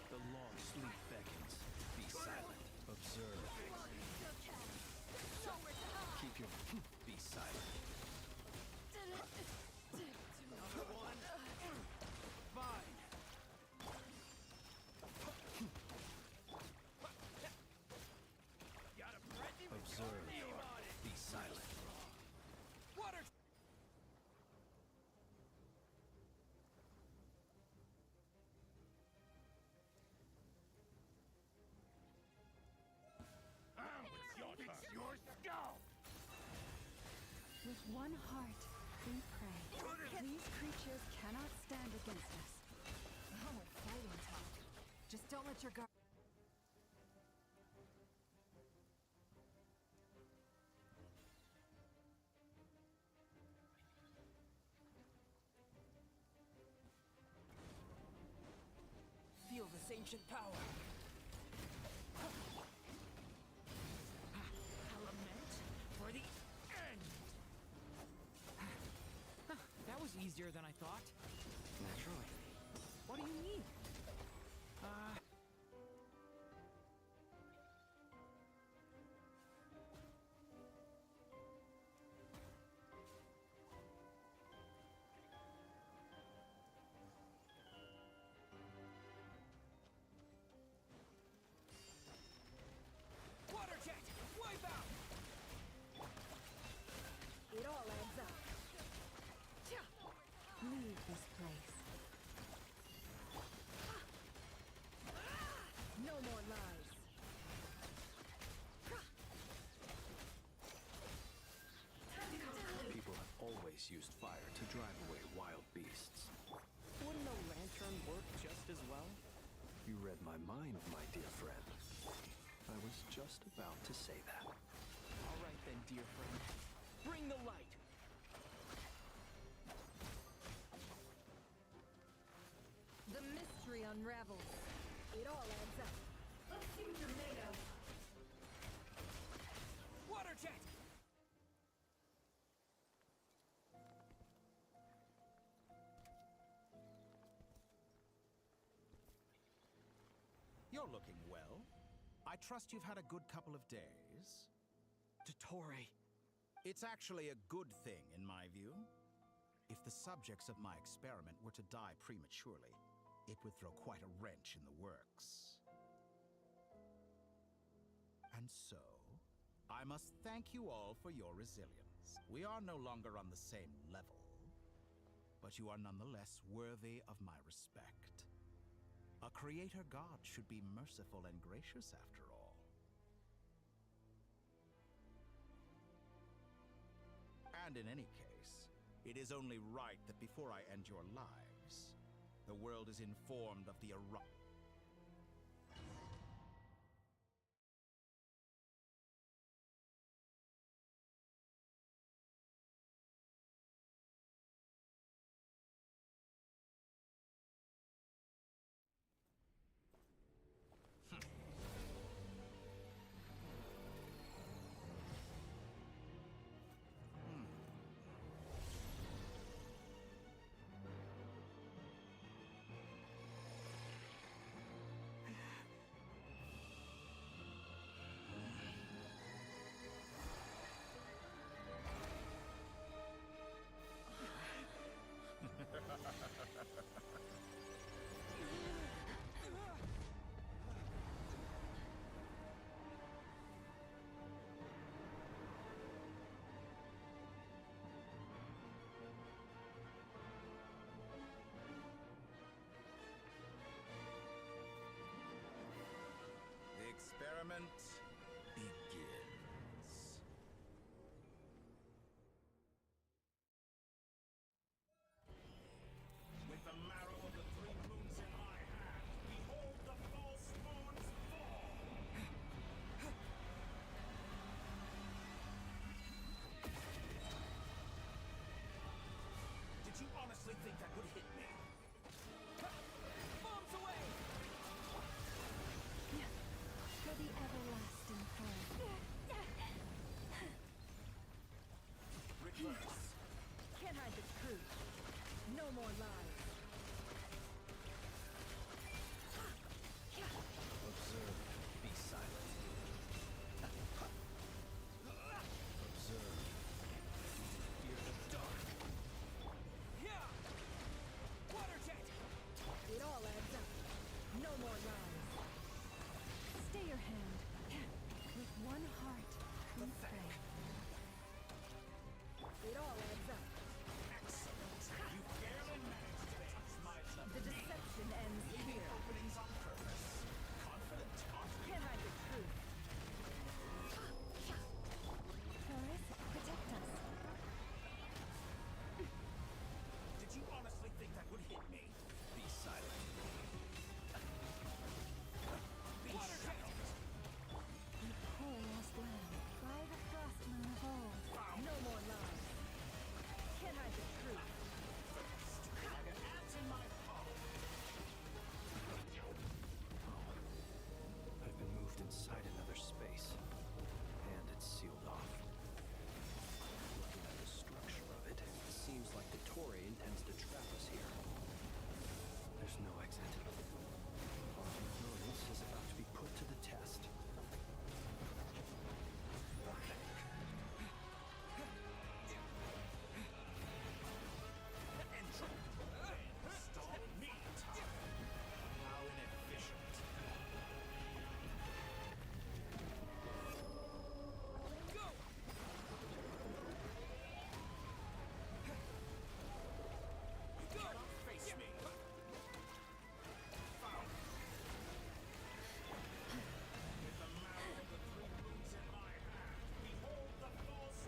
The long sleep beckons. Be silent. Observe. Keep your... Be silent. Another one. Fine. Observe. Be silent. Water! With one heart, we pray. These creatures cannot stand against us. Oh, fighting talk. Just don't let your guard... Feel this ancient power. Lament for the end. That was easier than I thought. Naturally. What do you mean? Water jet! Wipe out! It all adds up. Leave this place. No more lies. People have always used fire to drive away wild beasts. Wouldn't a lantern work just as well? You read my mind, my dear friend. I was just about to say that. All right then, dear friend. Bring the light! The mystery unravels. It all adds up. Let's see what you're made of. Water jet! You're looking well. I trust you've had a good couple of days. Dottore. It's actually a good thing, in my view. If the subjects of my experiment were to die prematurely, it would throw quite a wrench in the works. And so, I must thank you all for your resilience. We are no longer on the same level, but you are nonetheless worthy of my respect. A creator god should be merciful and gracious after all. And in any case, it is only right that before I end your lives, the world is informed of the eruption. The experiment begins. With the marrow of the three moons in my hand, behold the false moons fall! Did you honestly think that would hit me? Bombs away! For the everlasting throne. Reverse. Can't hide the truth. No more lies. Observe. Be silent. Observe. Fear the dark. Yeah! Water jet! It all adds up. No more lies. Stay your hand. With one heart, we pray. It all adds up. Excellent! You barely managed to touch my level. The deception ends Leaving here. openings on purpose. Confident, aren't we? Can't hide the truth. Taurus, protect us. Did you honestly think that would hit me? Be silent. Be shackled. The poor lost land. By the frost moon of old. No more lies. Can't hide the truth. Like an ant in my palm. I've been moved inside another space, and it's sealed off. Looking at the structure of it, it seems like the Torii intends to trap us here. There's no exit. Our endurance is about to be put to the test. Stall me time. How inefficient. Go! You cannot face me. Found. With the marrow of the three moons in my hand, behold the false.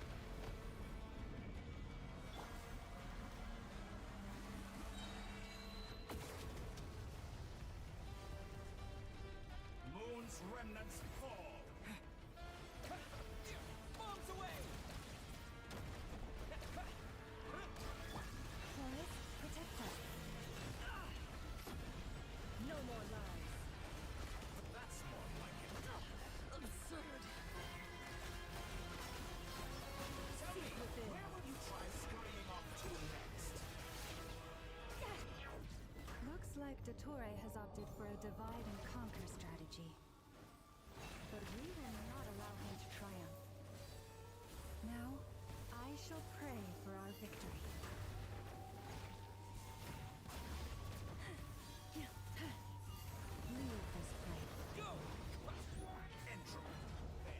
Moon's remnants fall. Bombs away! Taurus, protect us. No more lies. That's more like it. Absurd. Tell me, within. where will you try scurrying off to next? Looks like Dottore has opted for a divide and conquer strategy. But we will not allow him to triumph. Now, I shall pray for our victory. Leave this place. Go! Entropy.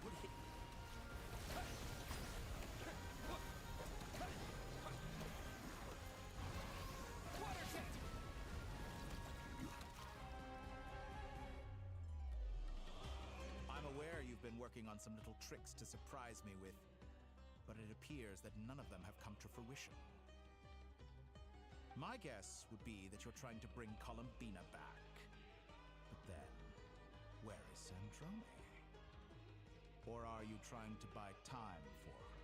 I'm aware you've been working on some little tricks to surprise me with, but it appears that none of them have come to fruition. My guess would be that you're trying to bring Columbina back. But then, where is Sandrone? Or are you trying to buy time for her?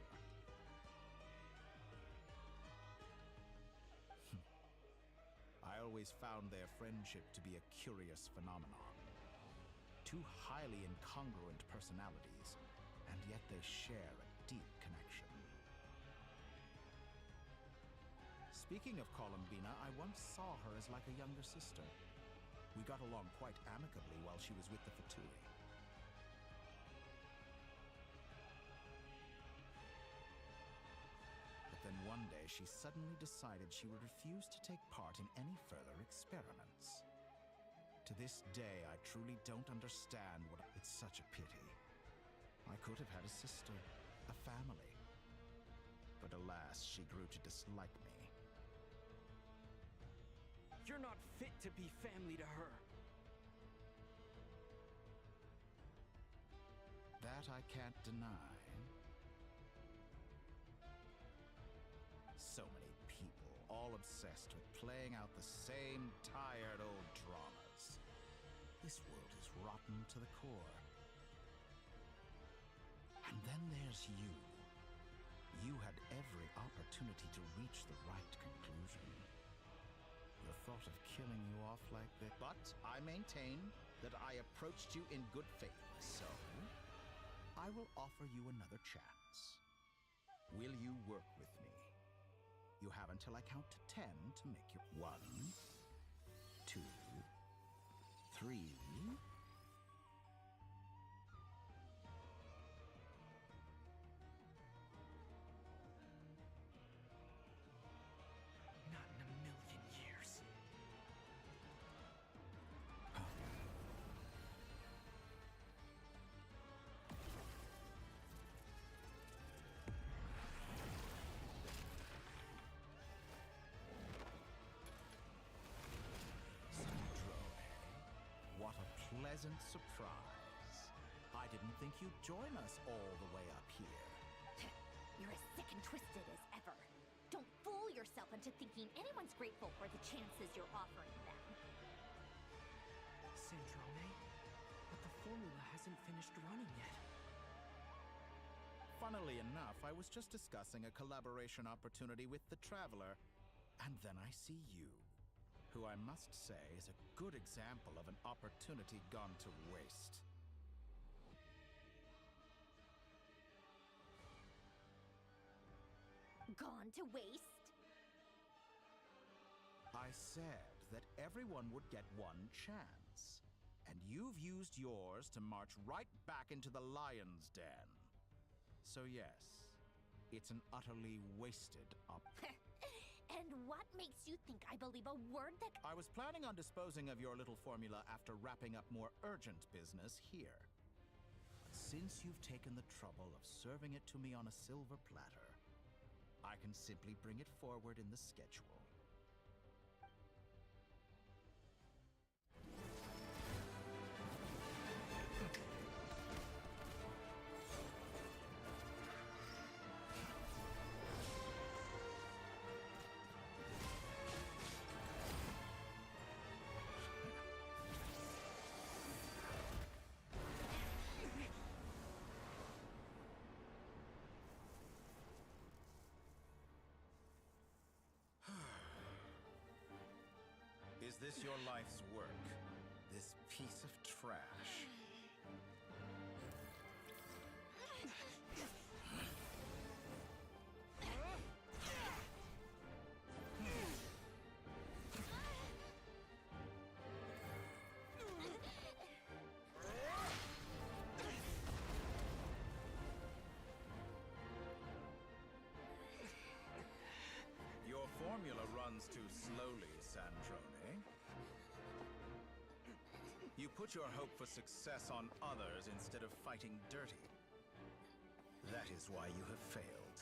I always found their friendship to be a curious phenomenon. Two highly incongruent personalities, and yet they share a deep connection. Speaking of Columbina, I once saw her as like a younger sister. We got along quite amicably while she was with the Fatui. But then one day she suddenly decided she would refuse to take part in any further experiments. To this day, I truly don't understand what... It's such a pity. I could have had a sister, a family. But alas, she grew to dislike me. You're not fit to be family to her. That I can't deny. So many people, all obsessed with playing out the same tired old dramas. This world is rotten to the core. And then there's you. You had every opportunity to reach the right conclusion. The thought of killing you off like that. But I maintain that I approached you in good faith, so I will offer you another chance. Will you work with me? You have until I count to 10 to make your 1, 2, 3. Not in a million years. What a pleasant surprise. I didn't think you'd join us all the way up here. You're as sick and twisted as ever. Don't fool yourself into thinking anyone's grateful for the chances you're offering them. Sandrone, but the formula hasn't finished running yet. Funnily enough, I was just discussing a collaboration opportunity with the Traveler, and then I see you, who I must say is a good example of an opportunity gone to waste. Gone to waste? I said that everyone would get one chance, and you've used yours to march right back into the lion's den. So yes, it's an utterly wasted And what makes you think I believe a word that... I was planning on disposing of your little formula after wrapping up more urgent business here. But since you've taken the trouble of serving it to me on a silver platter, I can simply bring it forward in the schedule. Is this your life's work? This piece of trash? Your formula runs too slowly, Sandrone. You put your hope for success on others instead of fighting dirty. That is why you have failed.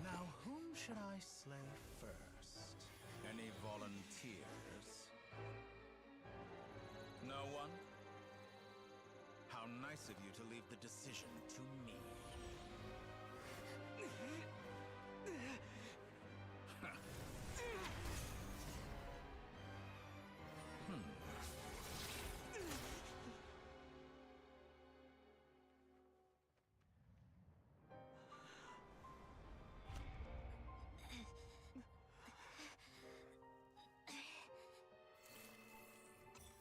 Now, whom should I slay first? Any volunteers? No one? How nice of you to leave the decision to me.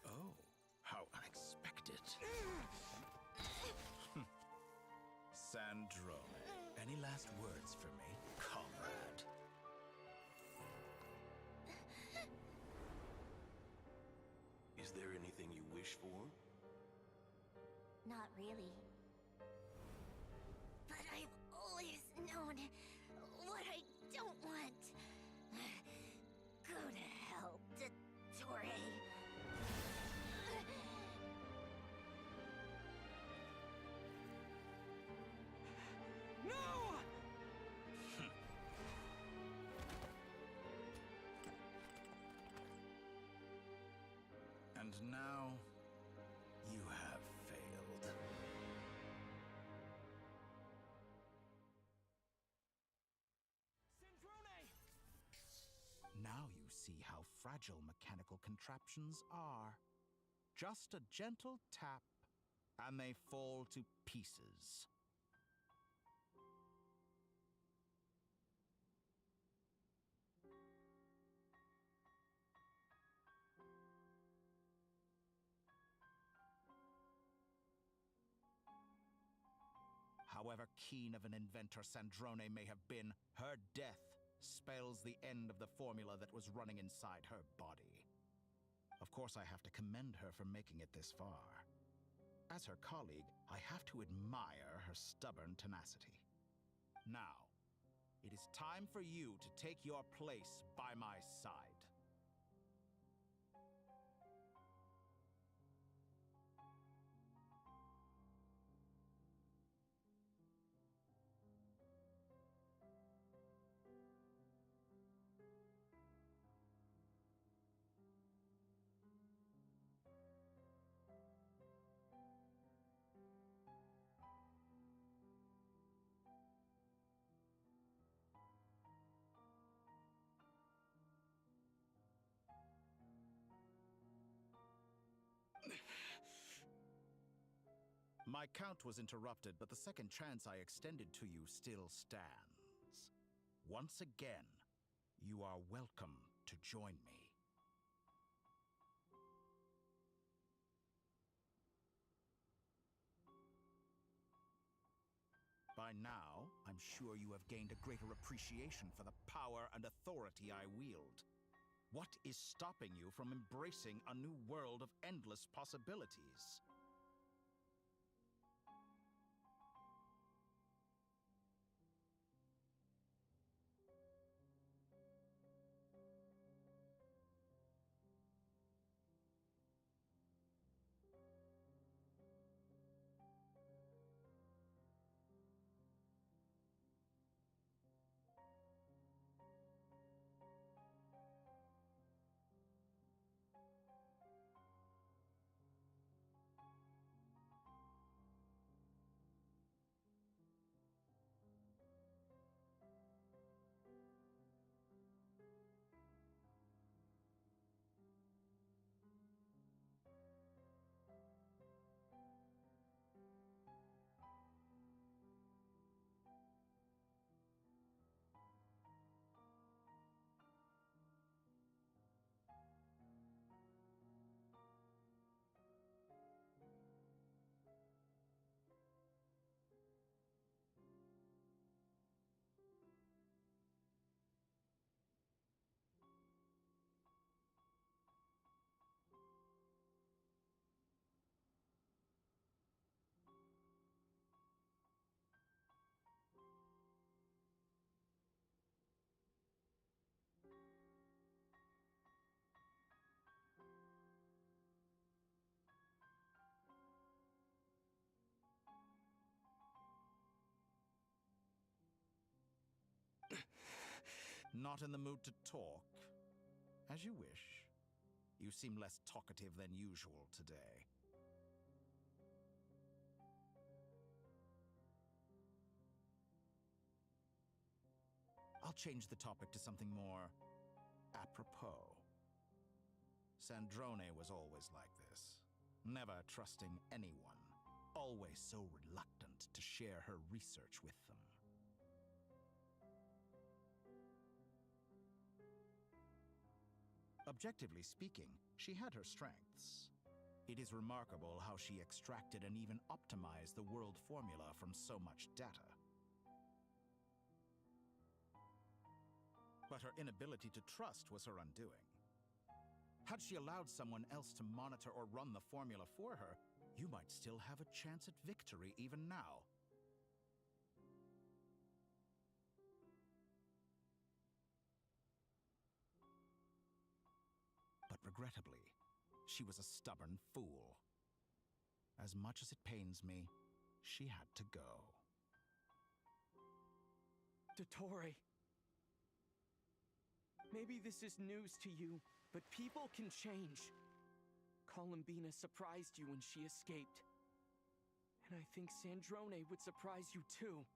Oh, how unexpected. Sandrone, any last words for me, comrade? Is there anything you wish for? Not really. But I've always known what I don't want. Go to hell, Dottore. No! And now, you have failed. Now you see how fragile mechanical contraptions are. Just a gentle tap, and they fall to pieces. However keen of an inventor Sandrone may have been, her death spells the end of the formula that was running inside her body. Of course, I have to commend her for making it this far. As her colleague, I have to admire her stubborn tenacity. Now, it is time for you to take your place by my side. My count was interrupted, but the second chance I extended to you still stands. Once again, you are welcome to join me. By now, I'm sure you have gained a greater appreciation for the power and authority I wield. What is stopping you from embracing a new world of endless possibilities? Not in the mood to talk? As you wish. You seem less talkative than usual today. I'll change the topic to something more apropos. Sandrone was always like this, never trusting anyone, always so reluctant to share her research with them. Objectively speaking, she had her strengths. It is remarkable how she extracted and even optimized the world formula from so much data. But her inability to trust was her undoing. Had she allowed someone else to monitor or run the formula for her, you might still have a chance at victory even now. But regrettably, she was a stubborn fool. As much as it pains me, she had to go. Dottore. Maybe this is news to you, but people can change. Columbina surprised you when she escaped. And I think Sandrone would surprise you too.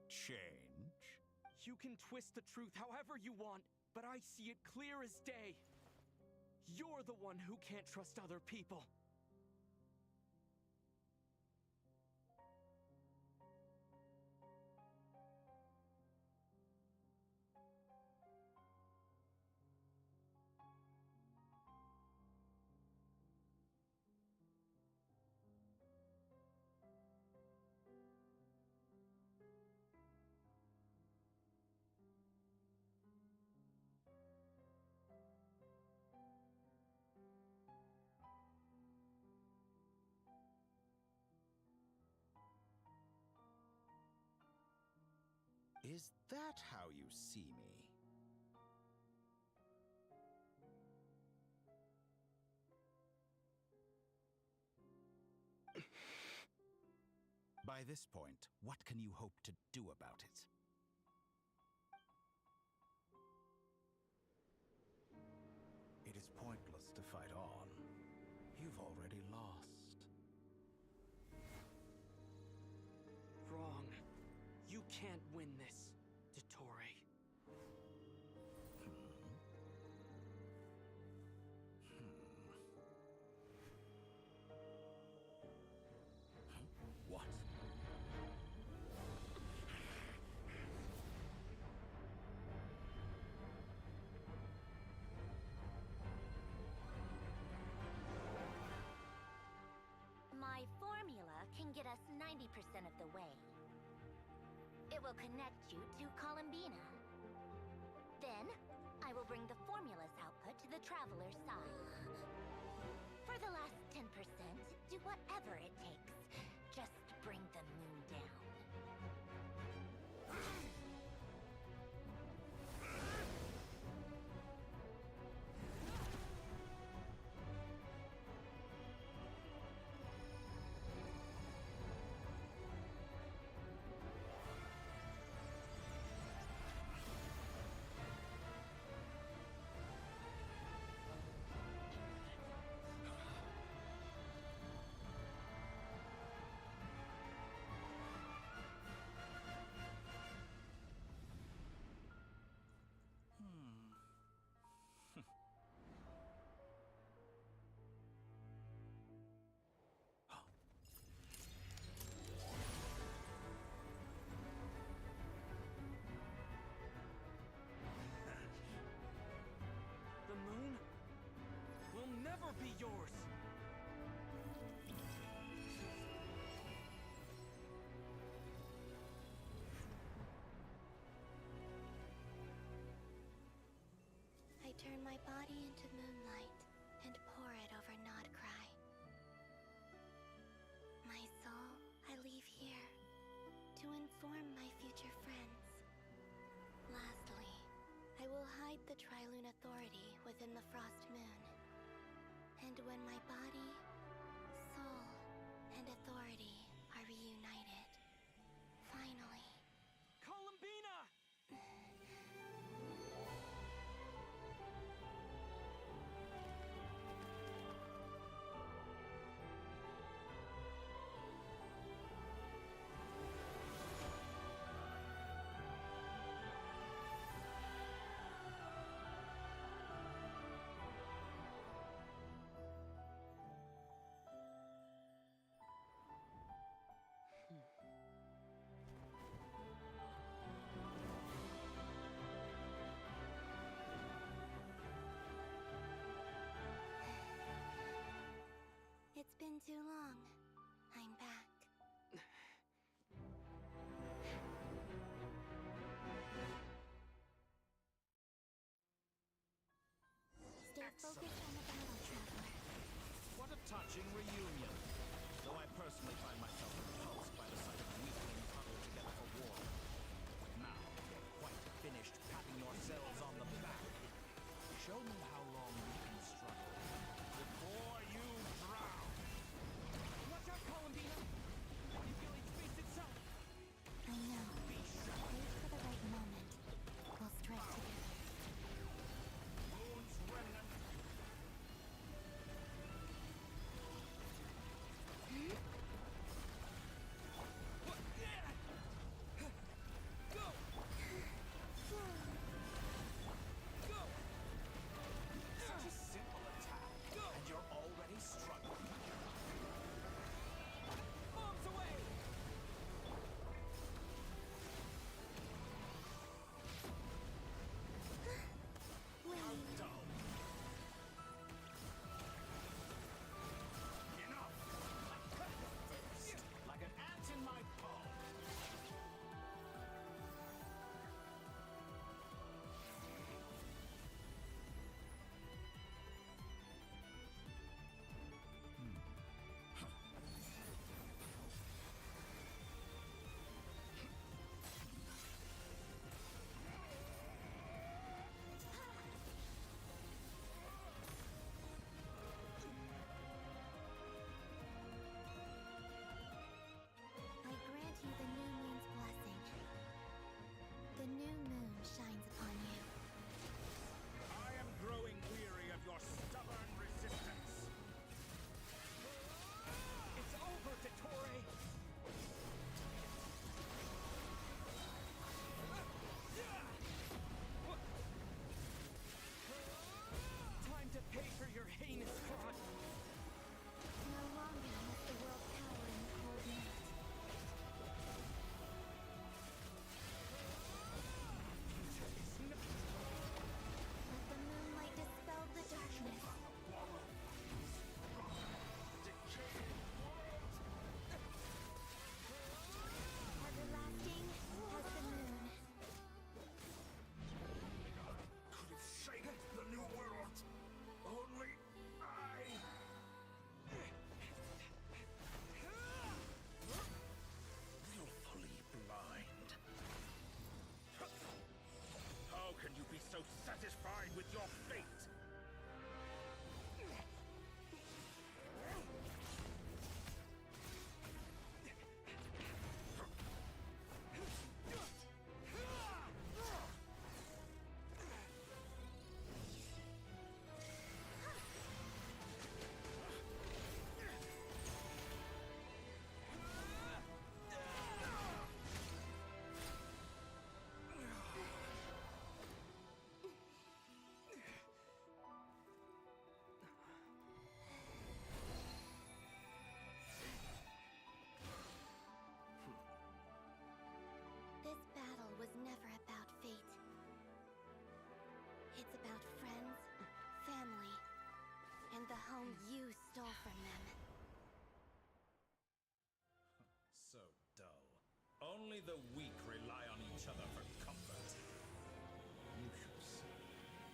Change? You can twist the truth however you want, but I see it clear as day. You're the one who can't trust other people. Is that how you see me? By this point, what can you hope to do about it? It is pointless to fight on. You've already lost. Wrong. You can't win this, Dottore. What? My formula can get us 90% of the way. It will connect you to Columbina. Then, I will bring the formula's output to the Traveler's side. For the last 10%, do whatever it takes. Just bring the moon down. The moon will never be yours. I turn my body into moonlight and pour it over Nodcry. My soul, I leave here to inform my future friends. Lastly, I will hide the Trilune Authority within the Frost Moon. And when my body, soul, and authority are reunited, too long. I'm back. Stay focused on the battle, traveler. What a touching reunion. Though I personally find myself repulsed by the sight of weaklings huddled together for war. Now, you're quite finished patting yourselves on the back. Show me how long you can struggle before you drown. Watch out, Columbina! Manipulate space itself! I know. Wait for the right moment. We'll strike together. Moon's remnant. Such a simple attack, and you're already struggling. Bombs away! How dull. Enough! Like an ant in my palm. I grant you the new moon's blessing. The new moon shines upon you. I am growing weary of your stubborn resistance. It's over, Dottore! Time to pay for your heinous crime! No longer must the world cower in the cold night. Let the moonlight dispel the darkness. Everlasting as the moon. Could have shaped the new world. Only I. Willfully blind. How can you be so satisfied with your fate? This battle was never about fate. It's about friends, family, and the home you stole from them. So dull. Only the weak rely on each other for comfort. You shall see.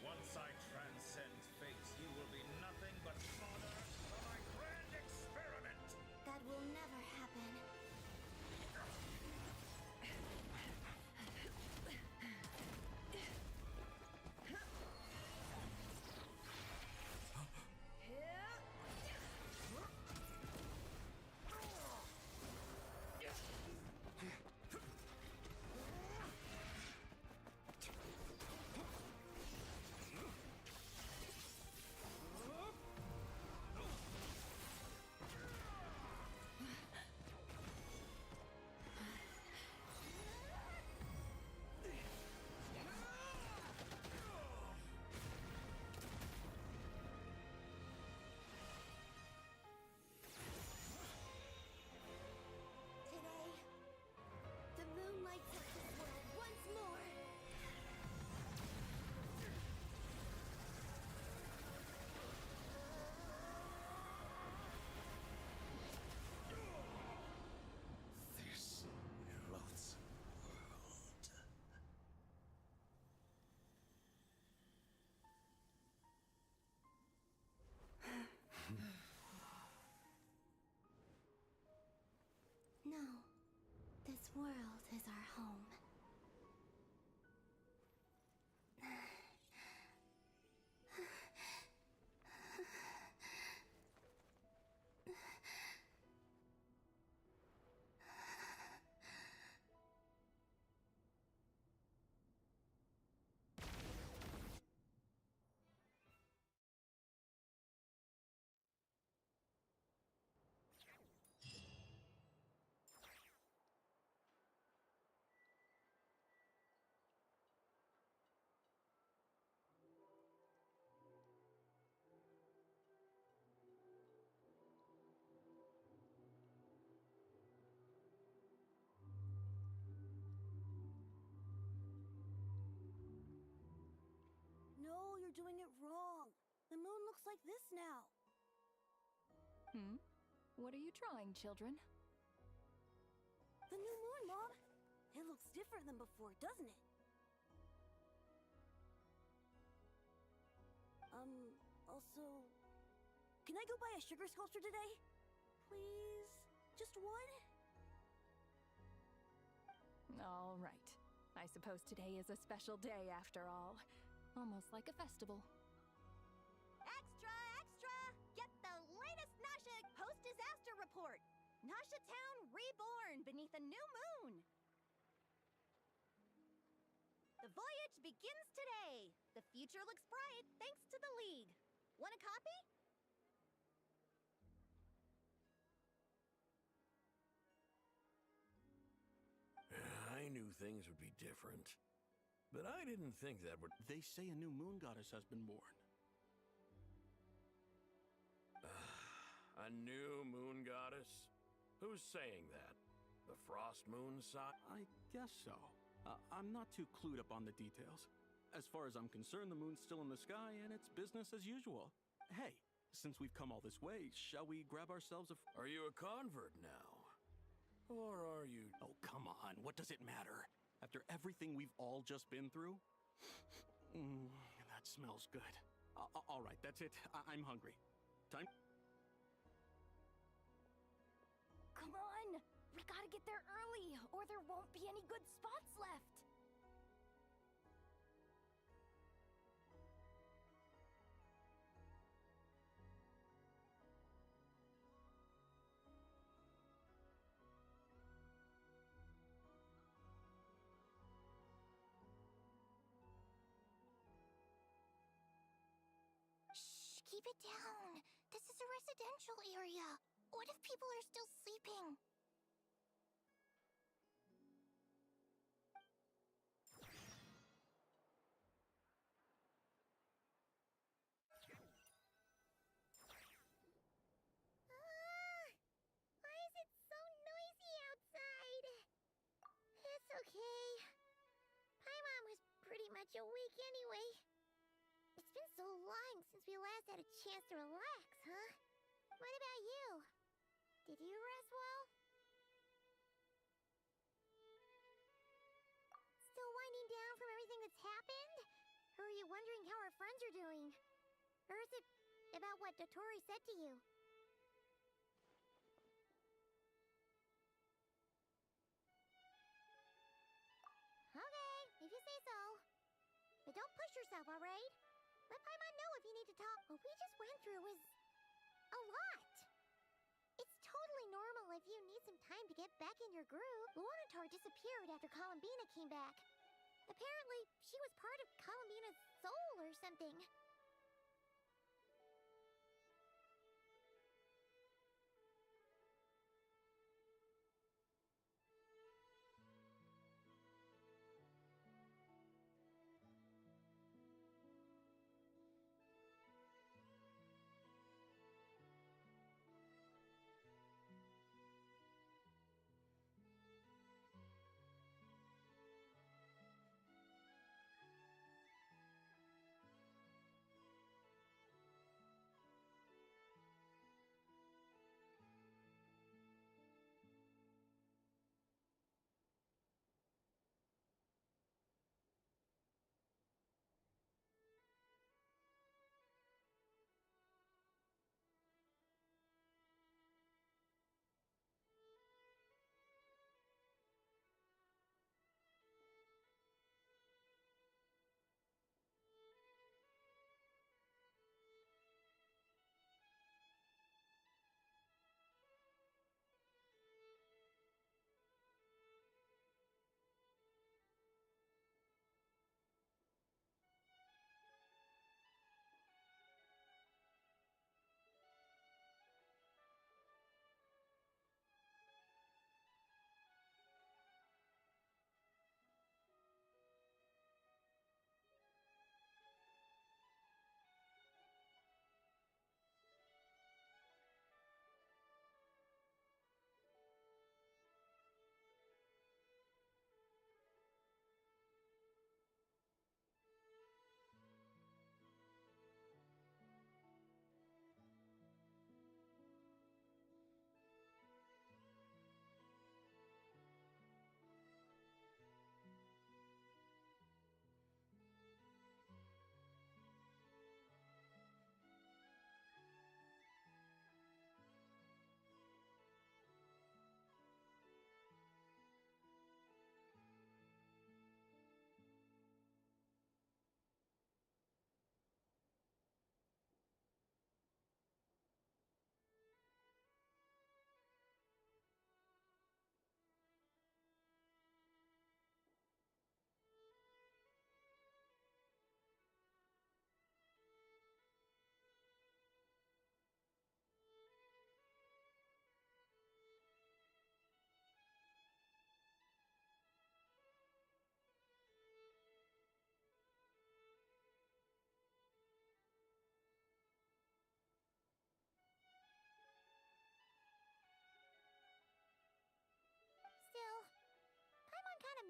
Once I transcend fate, you will be nothing but fodder for my grand experiment. That will never happen. This world is our home. No, you're doing it wrong. The moon looks like this now. What are you drawing, children? The new moon, Mom. It looks different than before, doesn't it? Also, can I go buy a sugar sculpture today? Please? Just one? All right. I suppose today is a special day after all. Almost like a festival. Extra, extra! Get the latest Nasha post-disaster report! Nasha Town reborn beneath a new moon! The voyage begins today! The future looks bright thanks to the League. Want a copy? I knew things would be different. But I didn't think that would... They say a new moon goddess has been born. A new moon goddess? Who's saying that? The Frost Moon side? I guess so. I'm not too clued up on the details. As far as I'm concerned, the moon's still in the sky and it's business as usual. Hey, since we've come all this way, shall we grab ourselves a... Are you a convert now? Or are you... Oh, come on. What does it matter? After everything we've all just been through? That smells good. All right, that's it. I'm hungry. Time... Come on! We gotta get there early, or there won't be any good spots left! Keep it down. This is a residential area. What if people are still sleeping? Why is it so noisy outside? It's okay. Paimon was pretty much awake anyway. It's been so long since we last had a chance to relax, huh? What about you? Did you rest well? Still winding down from everything that's happened? Or are you wondering how our friends are doing? Or is it about what Dotori said to you? Okay, if you say so. But don't push yourself, alright? Let Paimon know if you need to talk. What we just went through is... a lot. It's totally normal if you need some time to get back in your groove. Luanatar disappeared after Columbina came back. Apparently, she was part of Columbina's soul or something.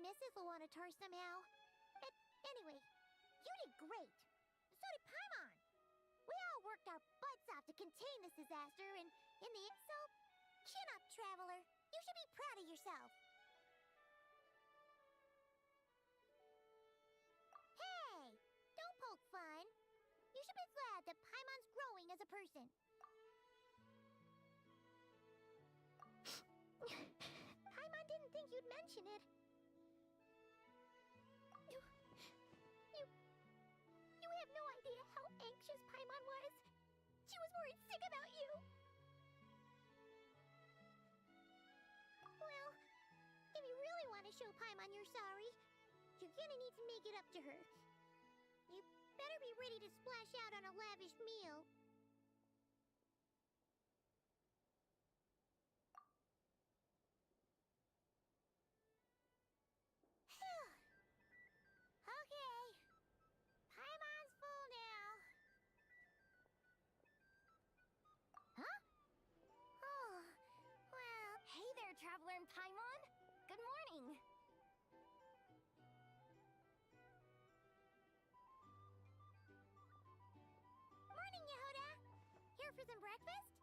misses Luanatar somehow. But anyway, you did great. So did Paimon. We all worked our butts off to contain this disaster, and in the end, so chin up, Traveler. You should be proud of yourself. Hey, don't poke fun. You should be glad that Paimon's growing as a person. Paimon didn't think you'd mention it. You have no idea how anxious Paimon was. She was worried sick about you. Well, if you really want to show Paimon you're sorry, you're gonna need to make it up to her. You better be ready to splash out on a lavish meal. Okay. Paimon's full now. Huh? Oh, well. Hey there, Traveler and Paimon. Good morning. Morning, Yehuda. Here for some breakfast?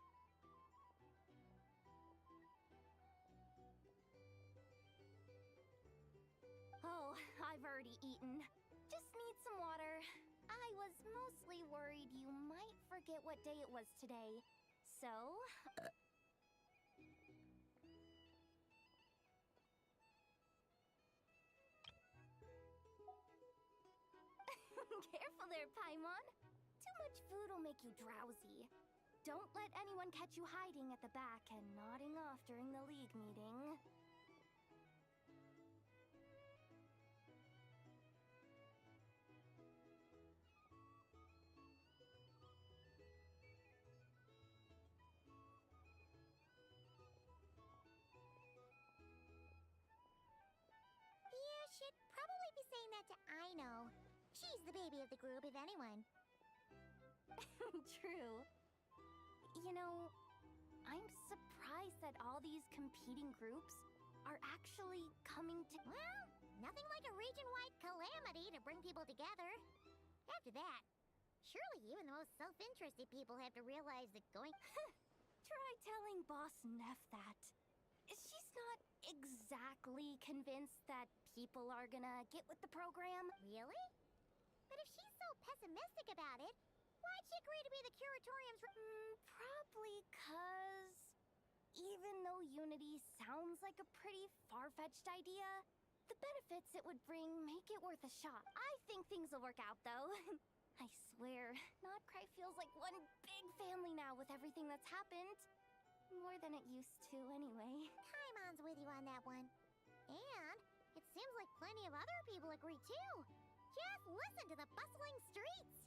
Oh, I've already eaten. Just need some water. I was mostly worried you might forget what day it was today. So... Careful there, Paimon. Too much food will make you drowsy. Don't let anyone catch you hiding at the back and nodding off during the League meeting. You should probably be saying that to Aino. She's the baby of the group, if anyone. True. You know, I'm surprised that all these competing groups are actually coming to... Well, nothing like a region-wide calamity to bring people together. After that, surely even the most self-interested people have to realize that going... Try telling Boss Neff that. She's not exactly convinced that people are gonna get with the program. Really? But if she's so pessimistic about it, why'd she agree to be the Curatorium's... Probably 'cause even though Unity sounds like a pretty far-fetched idea, the benefits it would bring make it worth a shot. I think things will work out, though. I swear, Nodcry feels like one big family now with everything that's happened. More than it used to, anyway. Paimon's with you on that one. And it seems like plenty of other people agree, too. Just listen to the bustling streets.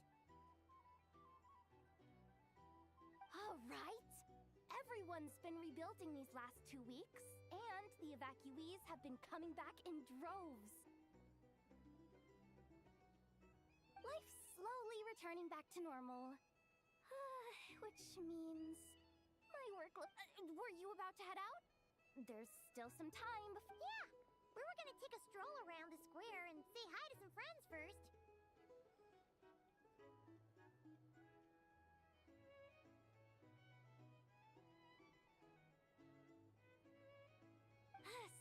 All right. Everyone's been rebuilding these last 2 weeks, and the evacuees have been coming back in droves. Life's slowly returning back to normal. Which means my workload... were you about to head out? There's still some time before... Yeah, we were gonna take a stroll around the square and say hi to some friends first.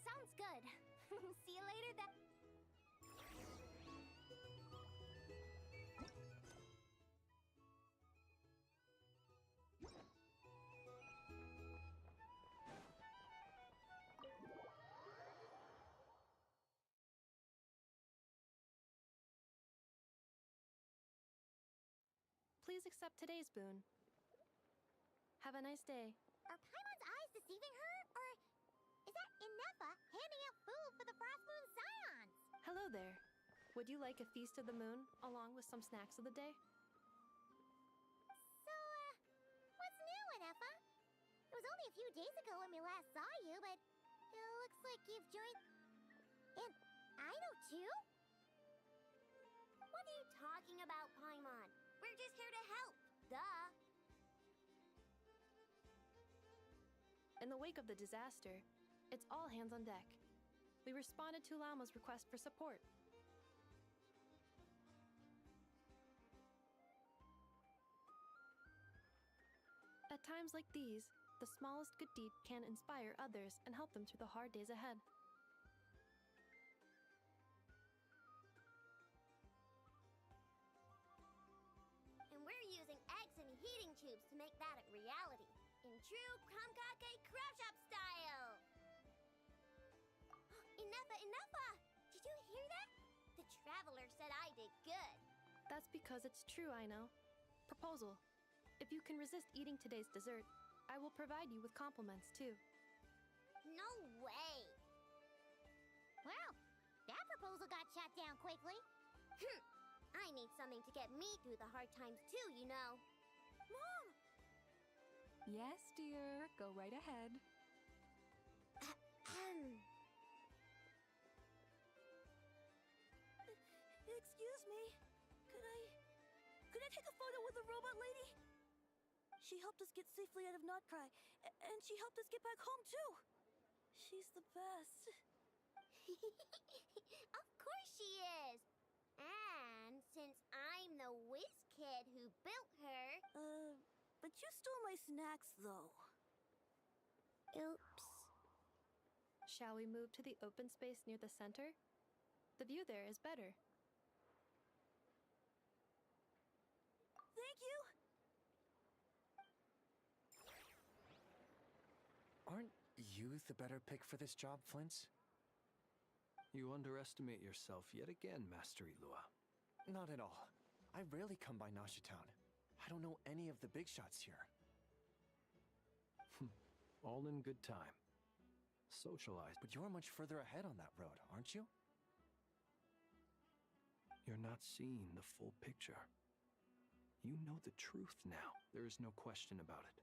Sounds good. See you later then. Please accept today's boon. Have a nice day. Are Paimon's eyes deceiving her? Or is that Inepa handing out food for the Frostmoon Scions? Hello there. Would you like a feast of the moon, along with some snacks of the day? So, what's new, Inepa? It was only a few days ago when we last saw you, but it looks like you've joined... And Aino, too? What are you talking about, Paimon? We're just here to help. Duh. In the wake of the disaster, it's all hands on deck. We responded to Lama's request for support. At times like these, the smallest good deed can inspire others and help them through the hard days ahead. And we're using eggs and heating tubes to make that a reality. In true Kamkake Crab Shop style! Enough! Did you hear that? The traveler said I did good. That's because it's true, I know. Proposal. If you can resist eating today's dessert, I will provide you with compliments, too. No way! Well, that proposal got shot down quickly. I need something to get me through the hard times too, you know. Mom! Yes, dear. Go right ahead. Excuse me. Could I take a photo with the robot lady? She helped us get safely out of Notcry, and she helped us get back home too. She's the best. Of course she is. And since I'm the whiz kid who built her... But you stole my snacks, though. Oops. Shall we move to the open space near the center? The view there is better. Thank you! Aren't you the better pick for this job, Flint's? You underestimate yourself yet again, Master Ilua. Not at all. I rarely come by Nasha Town. I don't know any of the big shots here. All in good time. Socialize. But you're much further ahead on that road, aren't you? You're not seeing the full picture. You know the truth now. There is no question about it.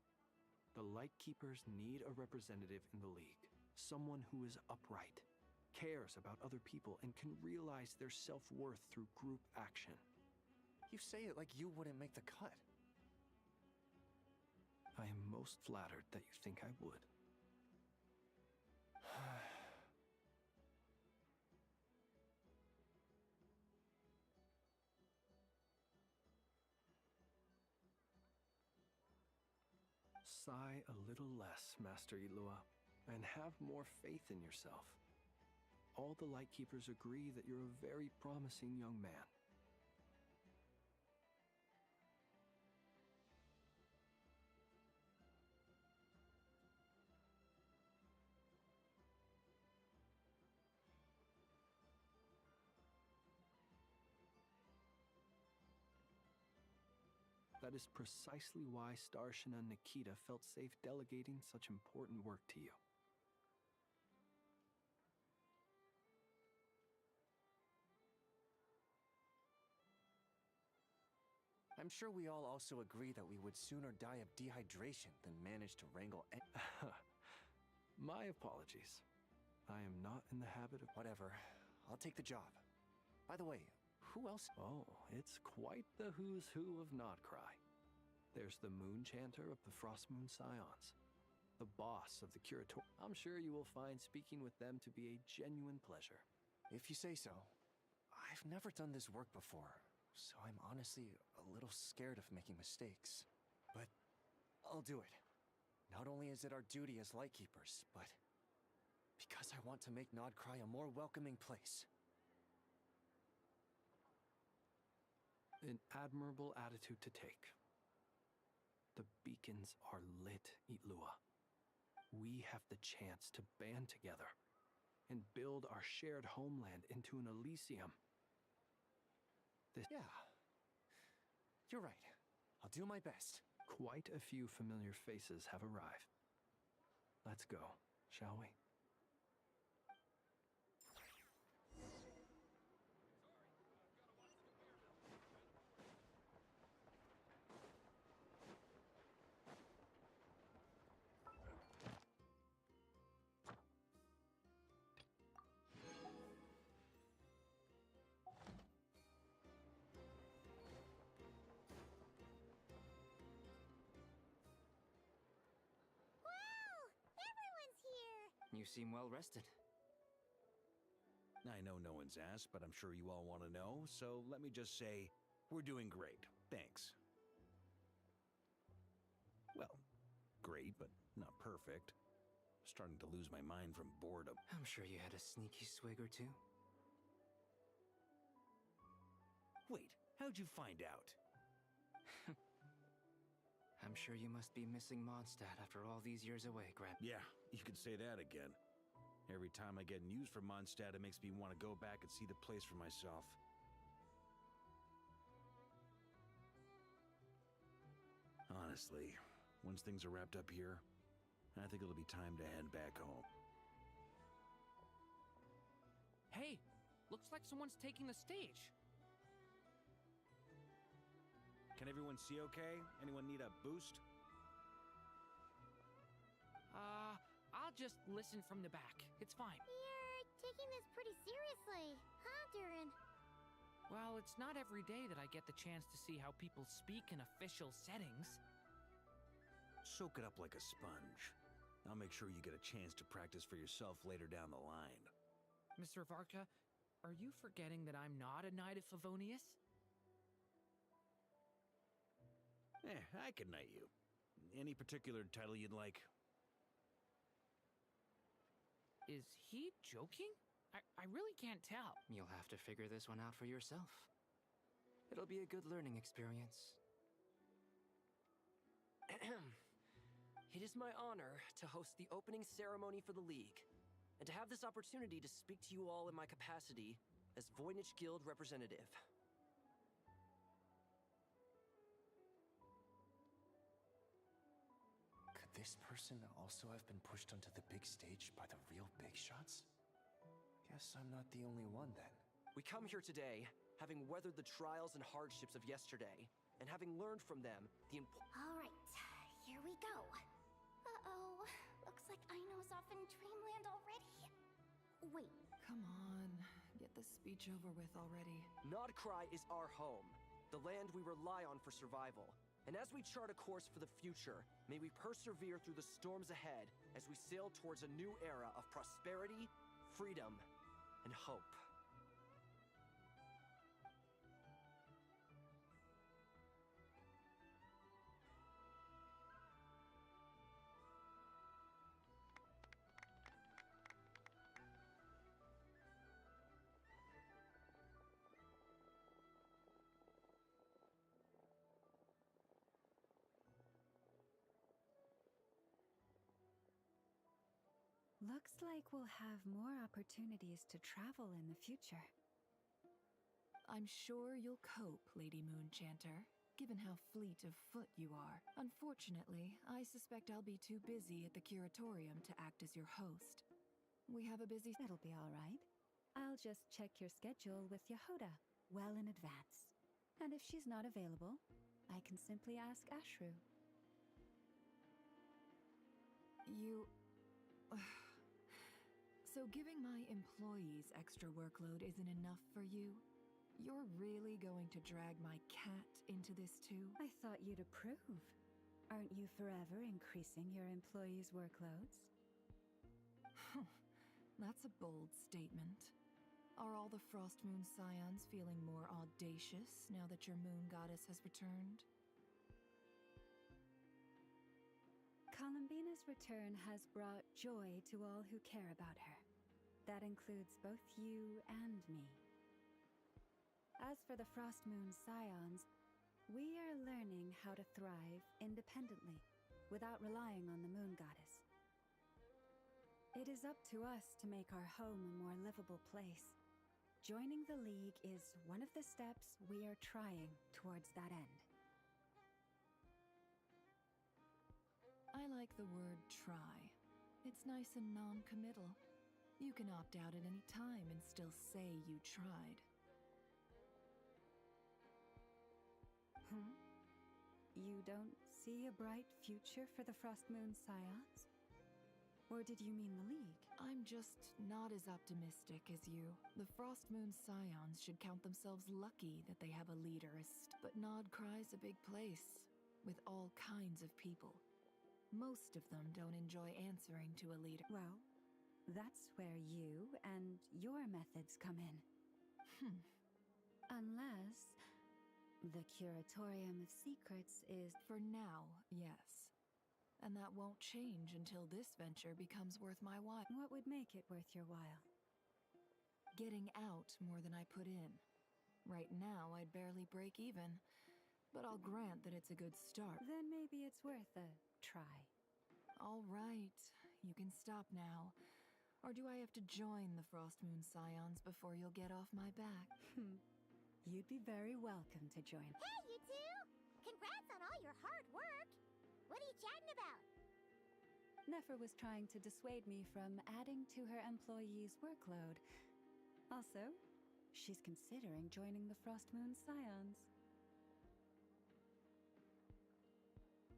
The Lightkeepers need a representative in the League. Someone who is upright, cares about other people, and can realize their self-worth through group action. You say it like you wouldn't make the cut. I am most flattered that you think I would. Sigh a little less, Master Ilua, and have more faith in yourself. All the Lightkeepers agree that you're a very promising young man. That is precisely why Starshina and Nikita felt safe delegating such important work to you. I'm sure we all also agree that we would sooner die of dehydration than manage to wrangle My apologies. I am not in the habit of... Whatever. I'll take the job. By the way, who else? Oh, it's quite the who's who of Nodcry. There's the Moon Chanter of the Frostmoon Scions, the boss of the Curator. I'm sure you will find speaking with them to be a genuine pleasure. If you say so. I've never done this work before, so I'm honestly a little scared of making mistakes. But I'll do it. Not only is it our duty as Lightkeepers, but because I want to make Nodcry a more welcoming place. An admirable attitude to take. The beacons are lit, Ilua. We have the chance to band together and build our shared homeland into an Elysium. Yeah. You're right. I'll do my best. Quite a few familiar faces have arrived. Let's go, shall we? You seem well rested. know no one's asked, but I'm sure you all want to know, so let me just say, we're doing great. Thanks. Well, great, but not perfect. Starting to lose my mind from boredom. I'm sure you had a sneaky swig or two. Wait, how'd you find out? I'm sure you must be missing Mondstadt after all these years away, Grab. Yeah, you could say that again. Every time I get news from Mondstadt, it makes me want to go back and see the place for myself. Honestly, once things are wrapped up here, I think it'll be time to head back home. Hey, looks like someone's taking the stage. Can everyone see okay? Anyone need a boost? I'll just listen from the back. It's fine. You're taking this pretty seriously, huh, Durin? Well, it's not every day that I get the chance to see how people speak in official settings. Soak it up like a sponge. I'll make sure you get a chance to practice for yourself later down the line. Mr. Varka, are you forgetting that I'm not a Knight of Favonius? I can knight you. Any particular title you'd like? Is he joking? I really can't tell. You'll have to figure this one out for yourself. It'll be a good learning experience. It is my honor to host the opening ceremony for the League, and to have this opportunity to speak to you all in my capacity as Voynich Guild representative. Could this person also have been pushed onto the big stage by the real big shots? Guess I'm not the only one then. We come here today, having weathered the trials and hardships of yesterday, and having learned from them the All right, here we go. Uh-oh, looks like Aino's off in Dreamland already. Wait. Come on, get the speech over with already. Nodcry is our home, the land we rely on for survival. And as we chart a course for the future, may we persevere through the storms ahead as we sail towards a new era of prosperity, freedom, and hope. Looks like we'll have more opportunities to travel in the future. I'm sure you'll cope, Lady Moonchanter, given how fleet of foot you are. Unfortunately, I suspect I'll be too busy at the curatorium to act as your host. We have a busy... It'll be all right. I'll just check your schedule with Yehuda well in advance. And if she's not available, I can simply ask Ashru. You... So giving my employees extra workload isn't enough for you? You're really going to drag my cat into this too? I thought you'd approve. Aren't you forever increasing your employees' workloads? That's a bold statement. Are all the Frost Moon Scions feeling more audacious now that your moon goddess has returned? Columbina's return has brought joy to all who care about her. That includes both you and me. As for the Frost Moon Scions, we are learning how to thrive independently, without relying on the moon goddess. It is up to us to make our home a more livable place. Joining the League is one of the steps we are trying towards that end. I like the word try. It's nice and non-committal. You can opt out at any time and still say you tried. You don't see a bright future for the Frost Moon Scions? Or did you mean the League? I'm just not as optimistic as you. The Frost Moon Scions should count themselves lucky that they have a leaderist. But Nodcry's a big place, with all kinds of people. Most of them don't enjoy answering to a leader. Well, That's where you and your methods come in. Unless the Curatorium of Secrets is... For now, yes. And that won't change until this venture becomes worth my while. What would make it worth your while? Getting out more than I put in. Right now, I'd barely break even. But I'll grant that it's a good start. Then maybe it's worth a try. All right. You can stop now. Or do I have to join the Frostmoon Scions before you'll get off my back? You'd be very welcome to join. Hey, you two! Congrats on all your hard work! What are you chatting about? Nefer was trying to dissuade me from adding to her employees' workload. Also, she's considering joining the Frostmoon Scions.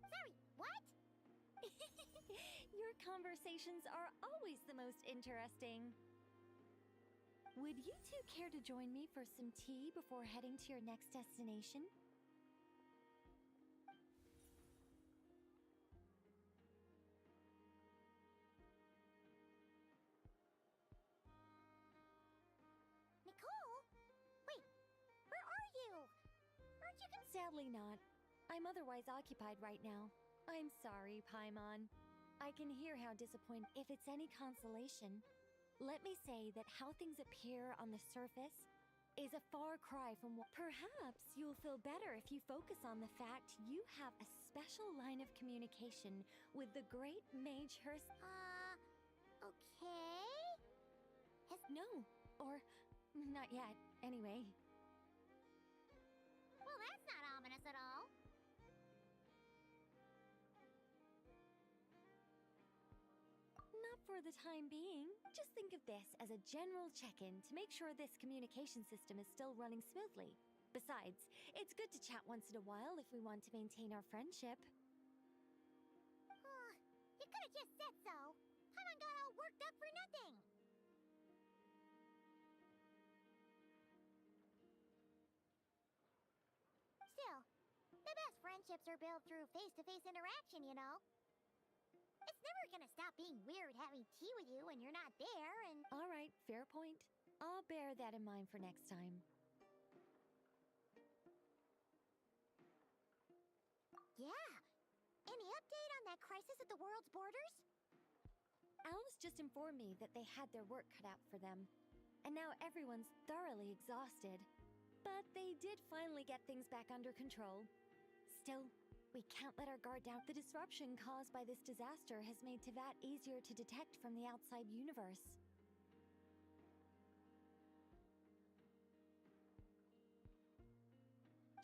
Sorry, what? Your conversations are always the most interesting. Would you two care to join me for some tea before heading to your next destination? Nicole? Wait, where are you? Aren't you Sadly not. I'm otherwise occupied right now. I'm sorry, Paimon. I can hear how disappointed. If it's any consolation, let me say that how things appear on the surface is a far cry from what... Perhaps you'll feel better if you focus on the fact you have a special line of communication with the great mage okay? No, or not yet, anyway. Well, that's not ominous at all. Not for the time being. Just think of this as a general check-in to make sure this communication system is still running smoothly. Besides, it's good to chat once in a while if we want to maintain our friendship. You could have just said so. Paimon got all worked up for nothing. Still, the best friendships are built through face-to-face interaction, you know. It's never gonna stop being weird having tea with you when you're not there, and... All right, fair point. I'll bear that in mind for next time. Yeah. Any update on that crisis at the world's borders? Alice just informed me that they had their work cut out for them. And now everyone's thoroughly exhausted. But they did finally get things back under control. Still, we can't let our guard down. The disruption caused by this disaster has made Teyvat easier to detect from the outside universe.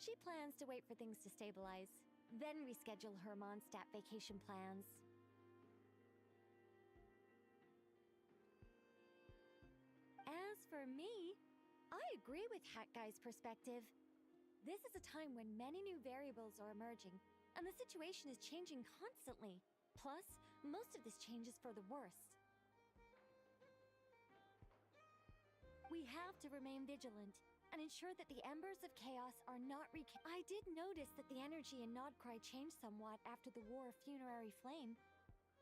She plans to wait for things to stabilize, then reschedule her Mondstadt vacation plans. As for me, I agree with Hat Guy's perspective. This is a time when many new variables are emerging, and the situation is changing constantly. Plus, most of this change is for the worse. We have to remain vigilant and ensure that the embers of chaos are not I did notice that the energy in Nodcry changed somewhat after the War of Funerary Flame,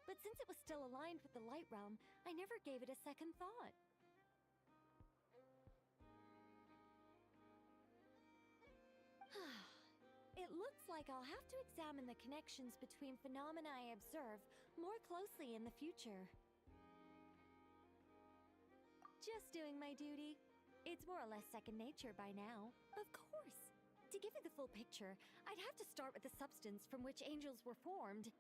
but since it was still aligned with the Light Realm, I never gave it a second thought. It looks like I'll have to examine the connections between phenomena I observe more closely in the future. Just doing my duty. It's more or less second nature by now. Of course. To give you the full picture, I'd have to start with the substance from which angels were formed.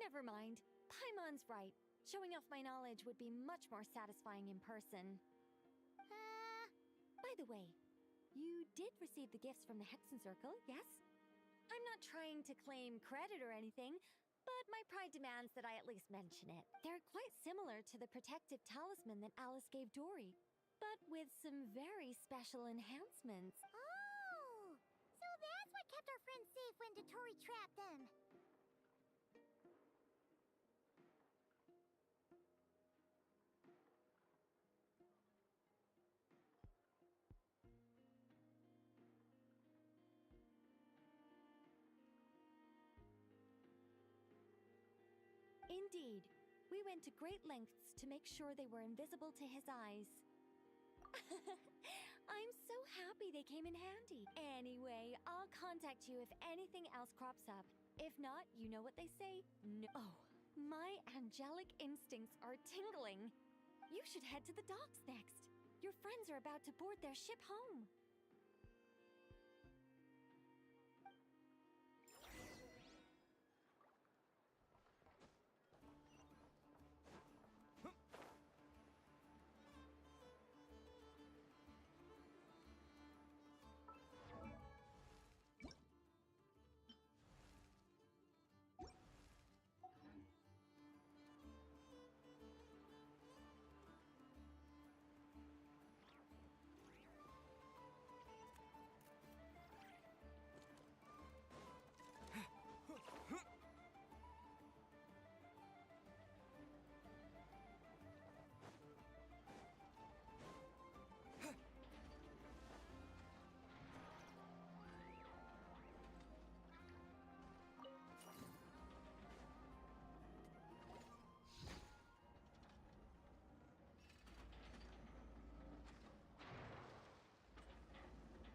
Never mind. Paimon's right. Showing off my knowledge would be much more satisfying in person. By the way, you did receive the gifts from the Hexen Circle, yes? I'm not trying to claim credit or anything, but my pride demands that I at least mention it. They're quite similar to the protective talisman that Alice gave Dory, but with some very special enhancements. Oh! So that's what kept our friends safe when Dory trapped them. Indeed. We went to great lengths to make sure they were invisible to his eyes. I'm so happy they came in handy. Anyway, I'll contact you if anything else crops up. If not, you know what they say? No. Oh, my angelic instincts are tingling. You should head to the docks next. Your friends are about to board their ship home.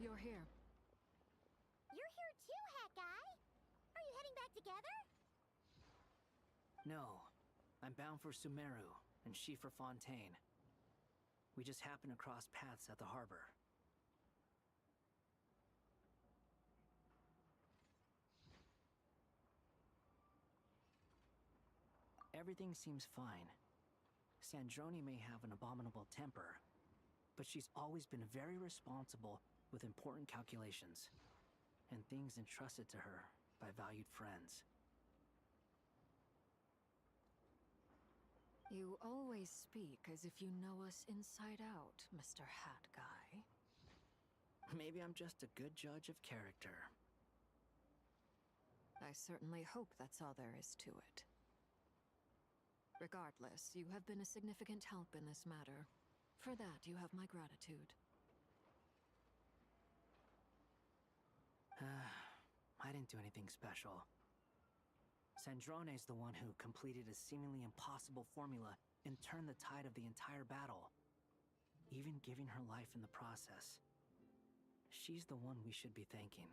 You're here. You're here too, Hat Guy! Are you heading back together? No. I'm bound for Sumeru, and she for Fontaine. We just happened to cross paths at the harbor. Everything seems fine. Sandrone may have an abominable temper, but she's always been very responsible with important calculations, and things entrusted to her by valued friends. You always speak as if you know us inside out, Mr. Hat Guy. Maybe I'm just a good judge of character. I certainly hope that's all there is to it. Regardless, you have been a significant help in this matter. For that, you have my gratitude. I didn't do anything special. Sandrone's the one who completed a seemingly impossible formula and turned the tide of the entire battle, even giving her life in the process. She's the one we should be thanking.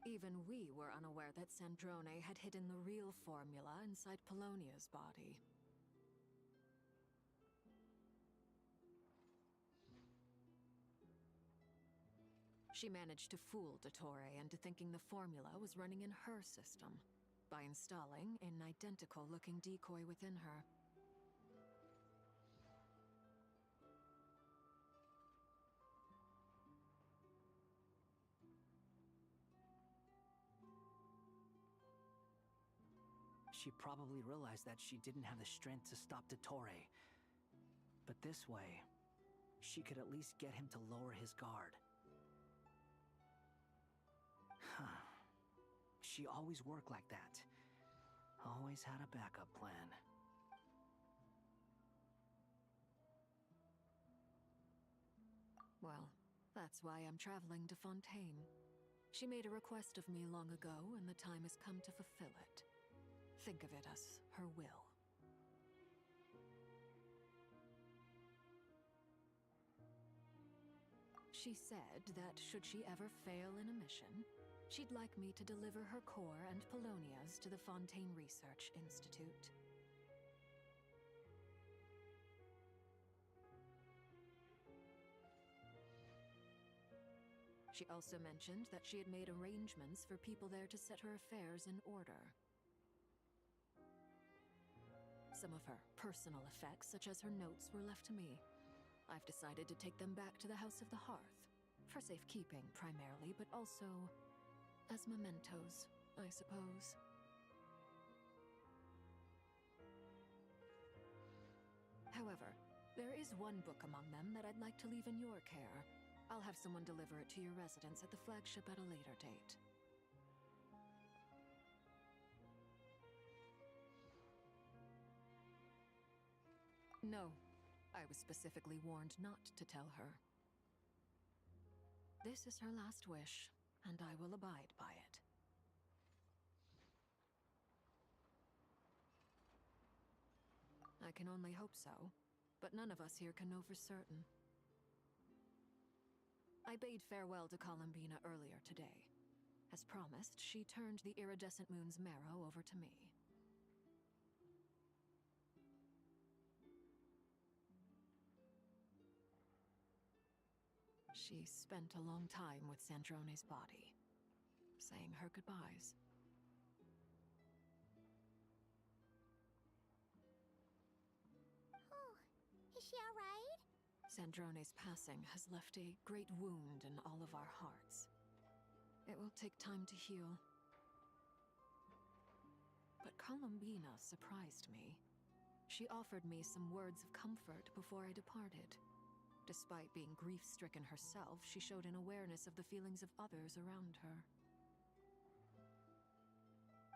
Even we were unaware that Sandrone had hidden the real formula inside Polonia's body. She managed to fool Dottore into thinking the formula was running in her system by installing an identical-looking decoy within her. She probably realized that she didn't have the strength to stop Dottore. But this way, she could at least get him to lower his guard. She always worked like that. Always had a backup plan. Well, that's why I'm traveling to Fontaine. She made a request of me long ago, and the time has come to fulfill it. Think of it as her will. She said that should she ever fail in a mission, she'd like me to deliver her core and Polonia's to the Fontaine Research Institute. She also mentioned that she had made arrangements for people there to set her affairs in order. Some of her personal effects, such as her notes, were left to me. I've decided to take them back to the House of the Hearth, for safekeeping primarily, but also as mementos, I suppose. However, there is one book among them that I'd like to leave in your care. I'll have someone deliver it to your residence at the flagship at a later date. No, I was specifically warned not to tell her. This is her last wish, and I will abide by it. I can only hope so, but none of us here can know for certain. I bade farewell to Columbina earlier today. As promised, she turned the iridescent moon's marrow over to me. She spent a long time with Sandrone's body, saying her goodbyes. Oh, is she alright? Sandrone's passing has left a great wound in all of our hearts. It will take time to heal. But Columbina surprised me. She offered me some words of comfort before I departed. Despite being grief-stricken herself, she showed an awareness of the feelings of others around her.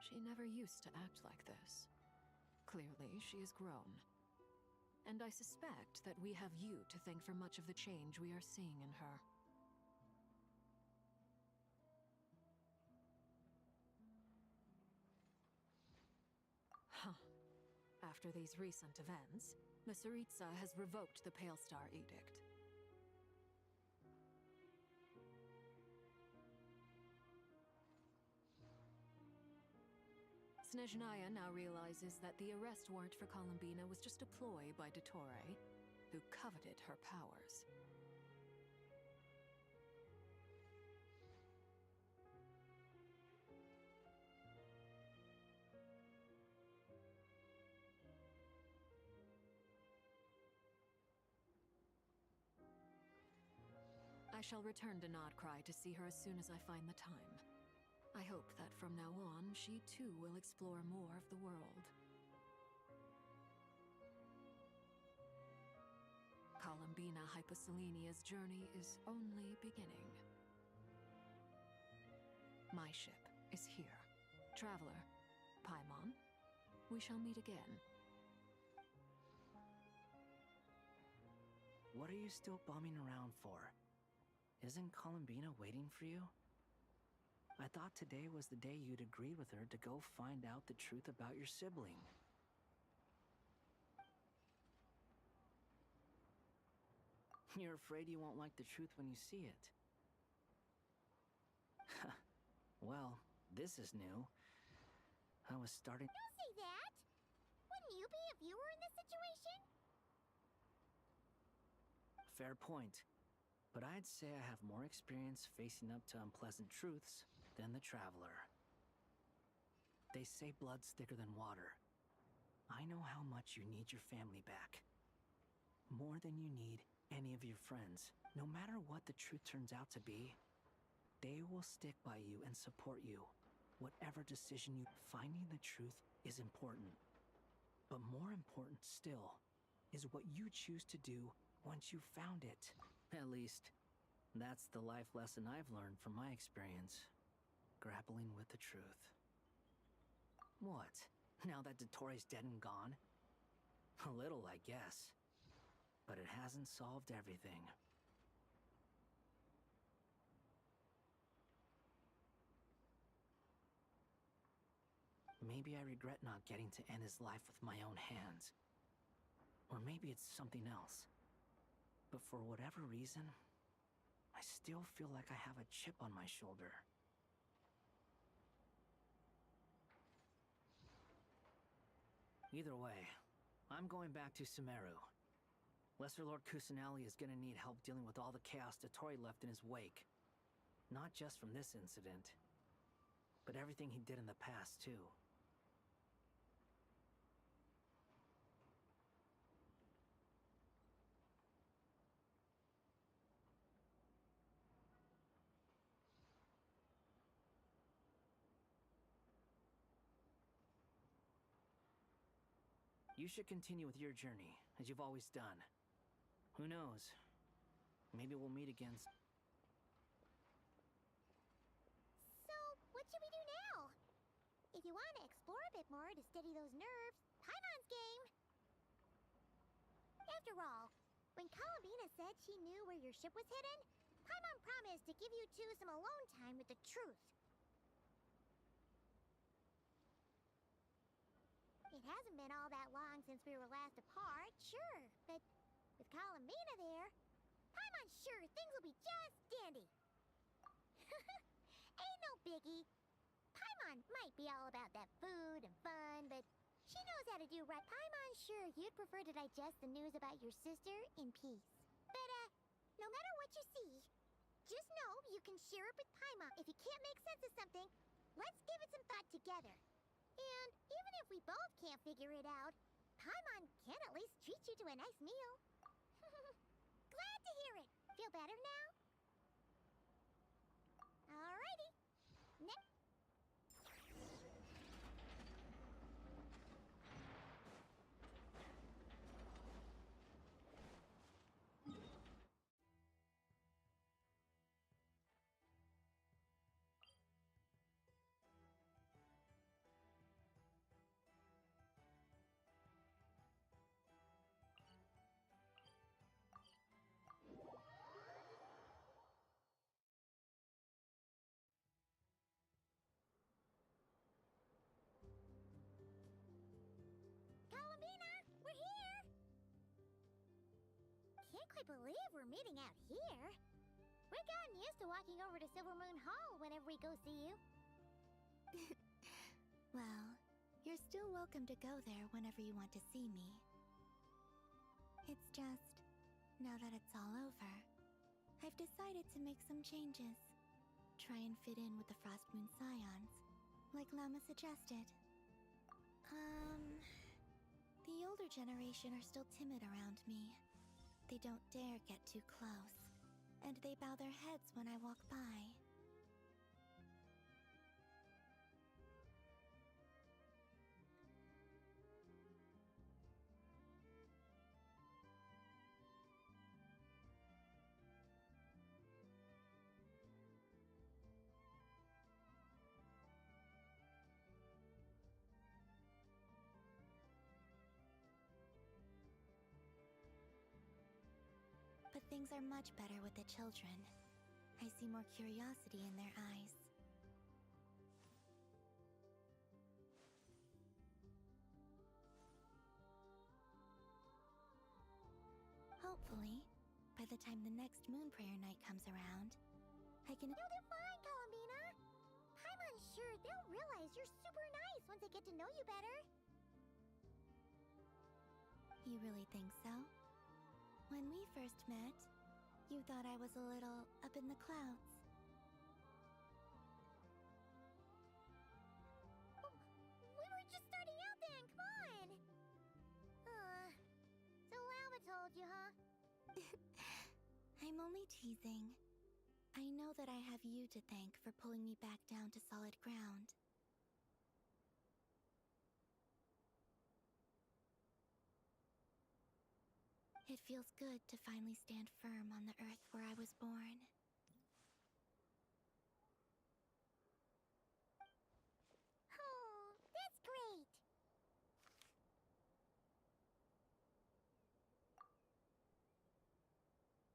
She never used to act like this. Clearly, she has grown. And I suspect that we have you to thank for much of the change we are seeing in her. Huh. After these recent events, Masaritsa has revoked the Pale Star Edict. Snezhnaya now realizes that the arrest warrant for Columbina was just a ploy by Dottore, who coveted her powers. I shall return to Nodcry to see her as soon as I find the time. I hope that from now on, she too will explore more of the world. Columbina Hyposelenia's journey is only beginning. My ship is here. Traveler, Paimon, we shall meet again. What are you still bumming around for? Isn't Columbina waiting for you? I thought today was the day you'd agreed with her to go find out the truth about your sibling. You're afraid you won't like the truth when you see it. Well, this is new. I was starting... Don't say that! Wouldn't you be if you were in this situation? Fair point. But I'd say I have more experience facing up to unpleasant truths than the Traveler. They say blood's thicker than water. I know how much you need your family back. More than you need any of your friends. No matter what the truth turns out to be, they will stick by you and support you. Whatever decision you... Finding the truth is important. But more important still is what you choose to do once you've found it. At least, that's the life lesson I've learned from my experience. Grappling with the truth. What? Now that Dottore's dead and gone? A little, I guess. But it hasn't solved everything. Maybe I regret not getting to end his life with my own hands. Or maybe it's something else. But for whatever reason, I still feel like I have a chip on my shoulder. Either way, I'm going back to Sumeru. Lesser Lord Kusanali is gonna need help dealing with all the chaos Dottore left in his wake. Not just from this incident, but everything he did in the past, too. You should continue with your journey, as you've always done. Who knows? Maybe we'll meet again. So, what should we do now? If you want to explore a bit more to steady those nerves, Paimon's game! After all, when Columbina said she knew where your ship was hidden, Paimon promised to give you two some alone time with the truth. It hasn't been all that long since we were last apart, sure, but with Columbina there, Paimon's sure things will be just dandy. Ain't no biggie. Paimon might be all about that food and fun, but she knows how to do right. Paimon's sure you'd prefer to digest the news about your sister in peace. But, no matter what you see, just know you can share it with Paimon. If you can't make sense of something, let's give it some thought together. And even if we both can't figure it out, Paimon can at least treat you to a nice meal. Glad to hear it. Feel better now? Alrighty. Next. Can't quite believe we're meeting out here. We've gotten used to walking over to Silver Moon Hall whenever we go see you. Well, you're still welcome to go there whenever you want to see me. It's just, now that it's all over, I've decided to make some changes. Try and fit in with the Frost Moon Scions, like Lama suggested. The older generation are still timid around me. They don't dare get too close, and they bow their heads when I walk by. But things are much better with the children. I see more curiosity in their eyes. Hopefully, by the time the next Moon Prayer night comes around, I can— You'll do fine, Columbina. Paimon's sure they'll realize you're super nice once they get to know you better. You really think so? When we first met, you thought I was a little up in the clouds. We were just starting out then, come on! So Lama told you, huh? I'm only teasing. I know that I have you to thank for pulling me back down to solid ground. It feels good to finally stand firm on the earth where I was born. Oh, that's great!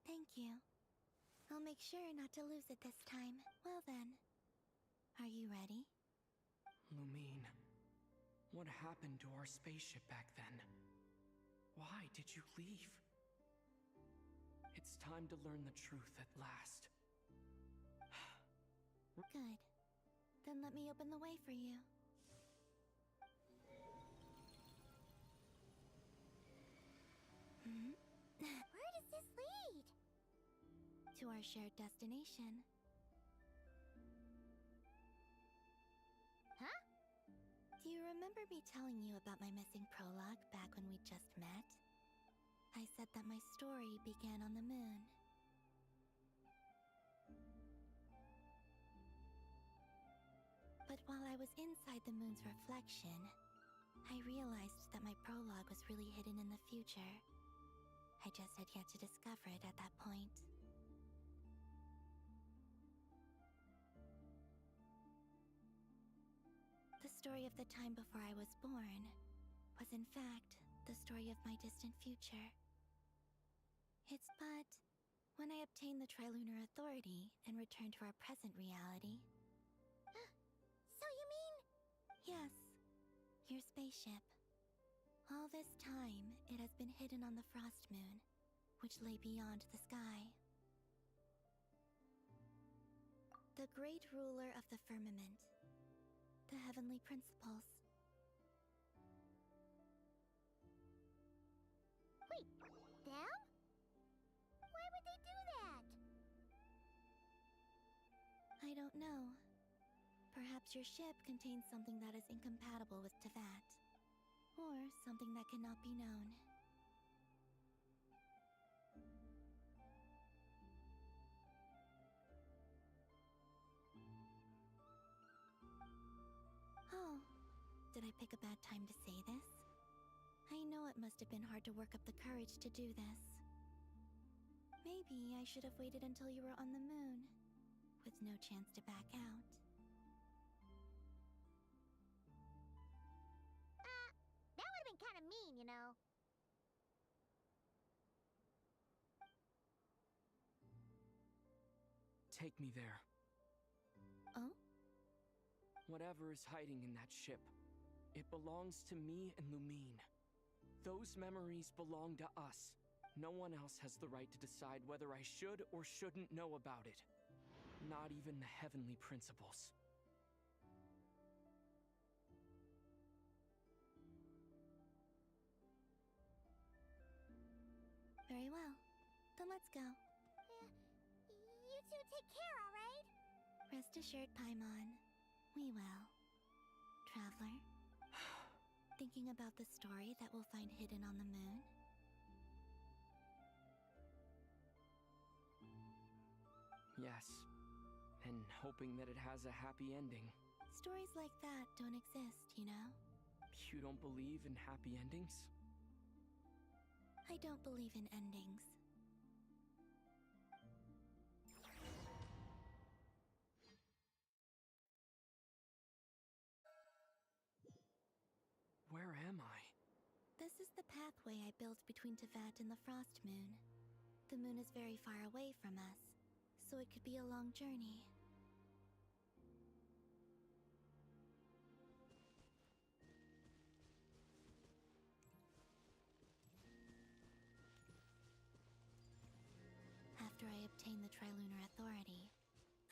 Thank you. I'll make sure not to lose it this time. Well then, are you ready? Lumine, what happened to our spaceship back then? Why did you leave? It's time to learn the truth at last. Good. Then let me open the way for you. Where does this lead? To our shared destination. Huh? Do you remember me telling you about my missing prologue back when we just met? I said that my story began on the moon. But while I was inside the moon's reflection, I realized that my prologue was really hidden in the future. I just had yet to discover it at that point. The story of the time before I was born was in fact the story of my distant future. It's but When I obtain the Trilunar Authority and return to our present reality. So you mean? Yes, your spaceship. All this time, it has been hidden on the Frost Moon, which lay beyond the sky. The great ruler of the firmament. The heavenly principles. Wait, them? Why would they do that? I don't know. Perhaps your ship contains something that is incompatible with Tevat. Or something that cannot be known. Oh, did I pick a bad time to say this? I know it must have been hard to work up the courage to do this. Maybe I should have waited until you were on the moon, with no chance to back out. That would have been kind of mean, you know. Take me there. Oh? Whatever is hiding in that ship, it belongs to me and Lumine. Those memories belong to us. No one else has the right to decide whether I should or shouldn't know about it. Not even the heavenly principles. Very well. Then let's go. You two take care, alright? Rest assured, Paimon. We will. Traveler? Thinking about the story that we'll find hidden on the moon? Yes. And hoping that it has a happy ending. Stories like that don't exist, you know? You don't believe in happy endings? I don't believe in endings. Where am I? This is the pathway I built between Tevat and the Frost Moon. The moon is very far away from us, so it could be a long journey. After I obtained the Trilunar Authority,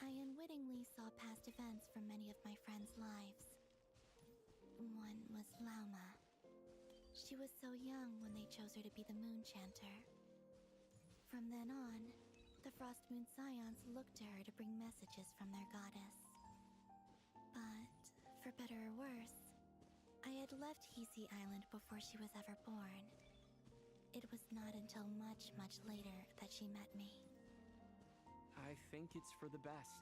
I unwittingly saw past events from many of my friends' lives. One was Lauma. She was so young when they chose her to be the Moon Chanter. From then on, the Frost Moon Scions looked to her to bring messages from their goddess. But, for better or worse, I had left Hisi Island before she was ever born. It was not until much, much later that she met me. I think it's for the best.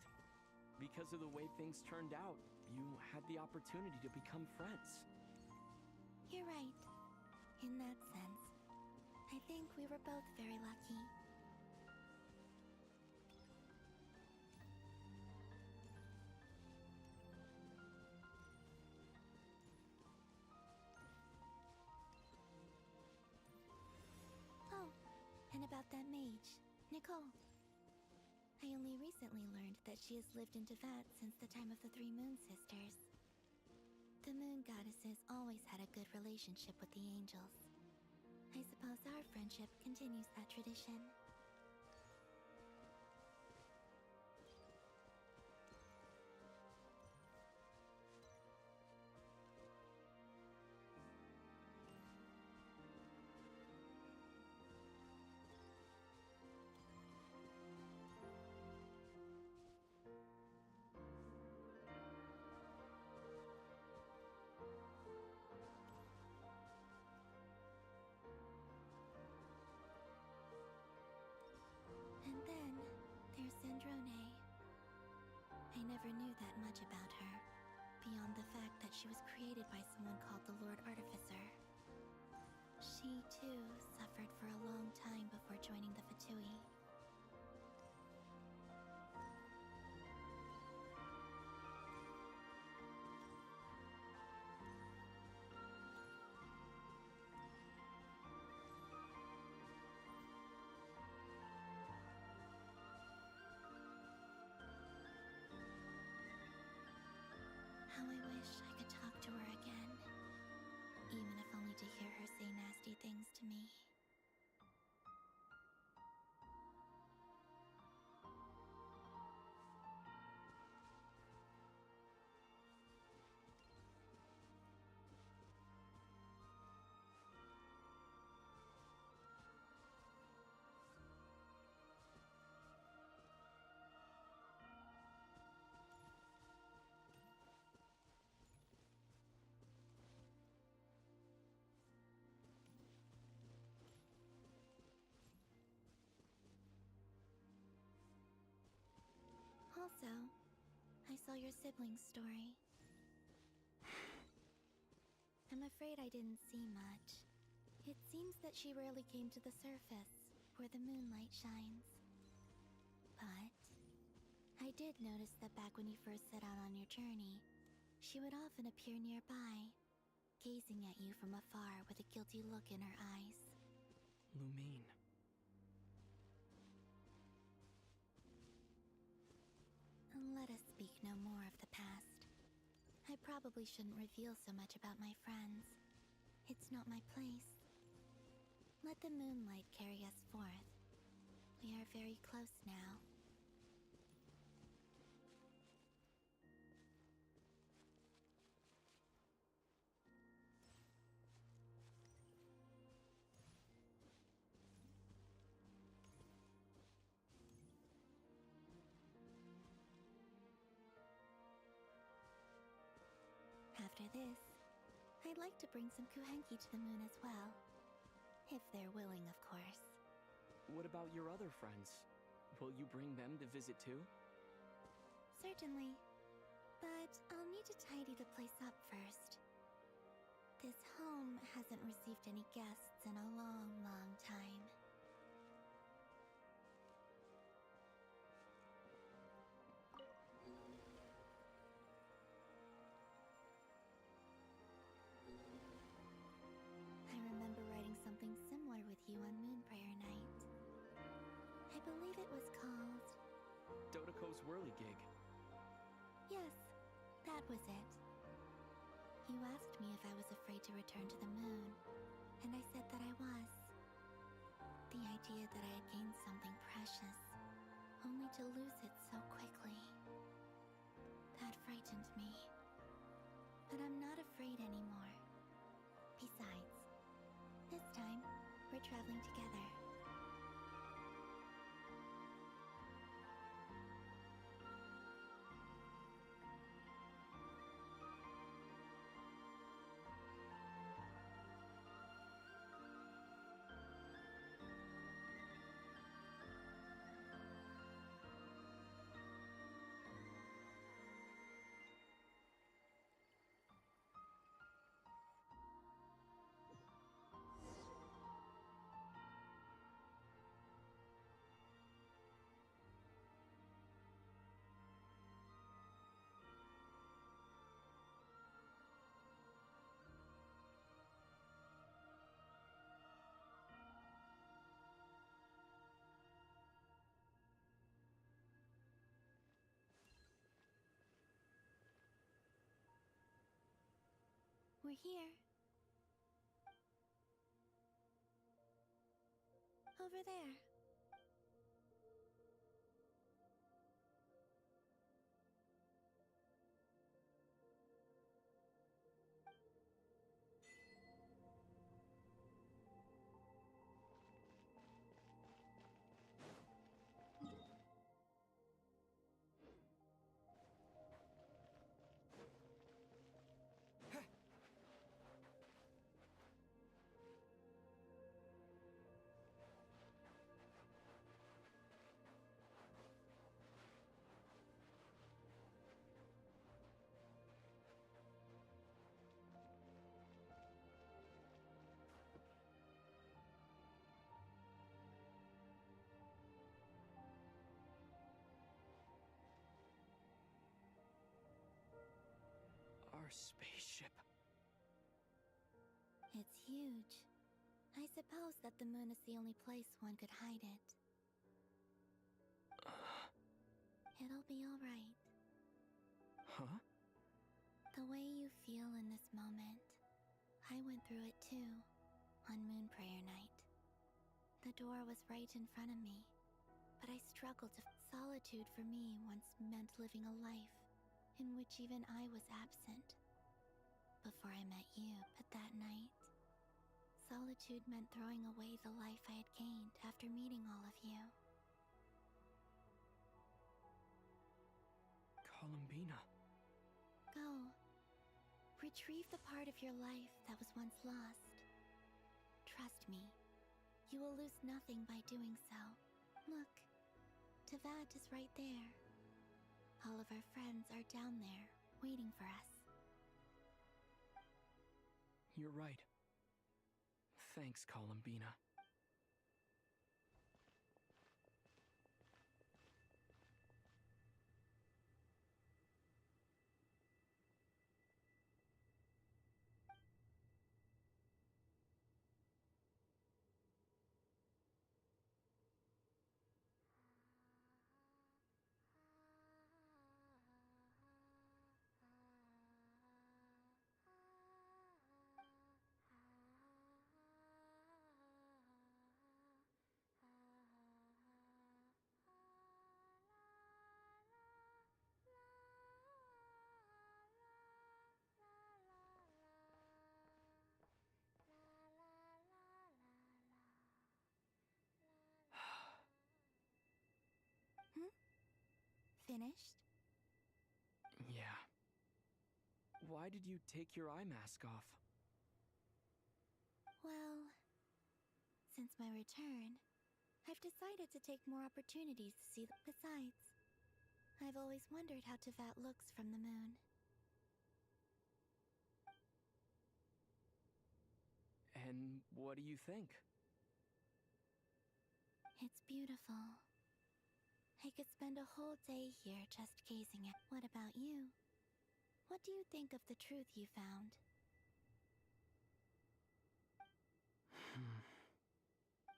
Because of the way things turned out, you had the opportunity to become friends. You're right. In that sense, I think we were both very lucky. Oh, and about that mage, Nicole. I only recently learned that she has lived in Tevat since the time of the Three Moon Sisters. The Moon Goddesses always had a good relationship with the angels. I suppose our friendship continues that tradition. And then, there's Sandrone. I never knew that much about her, beyond the fact that she was created by someone called the Lord Artificer. She, too, suffered for a long time before joining the Fatui. So, I saw your sibling's story. I'm afraid I didn't see much. It seems that she rarely came to the surface, where the moonlight shines. But I did notice that back when you first set out on your journey, she would often appear nearby, gazing at you from afar with a guilty look in her eyes. Lumine. Let us speak no more of the past. I probably shouldn't reveal so much about my friends. It's not my place. Let the moonlight carry us forth. We are very close now. After this, I'd like to bring some kuhenki to the moon as well. If they're willing, of course. What about your other friends? Will you bring them to visit too? Certainly. But I'll need to tidy the place up first. This home hasn't received any guests in a long, long time. I remember writing something similar with you on Moon Prayer Night. I believe it was called... Dodoko's Whirligig. Yes, that was it. You asked me if I was afraid to return to the moon, and I said that I was. The idea that I had gained something precious, only to lose it so quickly. That frightened me. But I'm not afraid anymore. Besides, this time, we're traveling together. We're here. Over there. Our spaceship. It's huge. I suppose that the moon is the only place one could hide it. It'll be alright. Huh? The way you feel in this moment, I went through it too, on Moon Prayer Night. The door was right in front of me, but I struggled to... Solitude for me once meant living a life in which even I was absent. Before I met you, but that night, solitude meant throwing away the life I had gained after meeting all of you. Columbina. Go. Retrieve the part of your life that was once lost. Trust me, you will lose nothing by doing so. Look, Tevat is right there. All of our friends are down there, waiting for us. You're right. Thanks, Columbina. Finished? Yeah. Why did you take your eye mask off? Well, since my return, I've decided to take more opportunities to see. Besides, I've always wondered how Tevat looks from the moon. And what do you think? It's beautiful. I could spend a whole day here just gazing at. What about you? What do you think of the truth you found?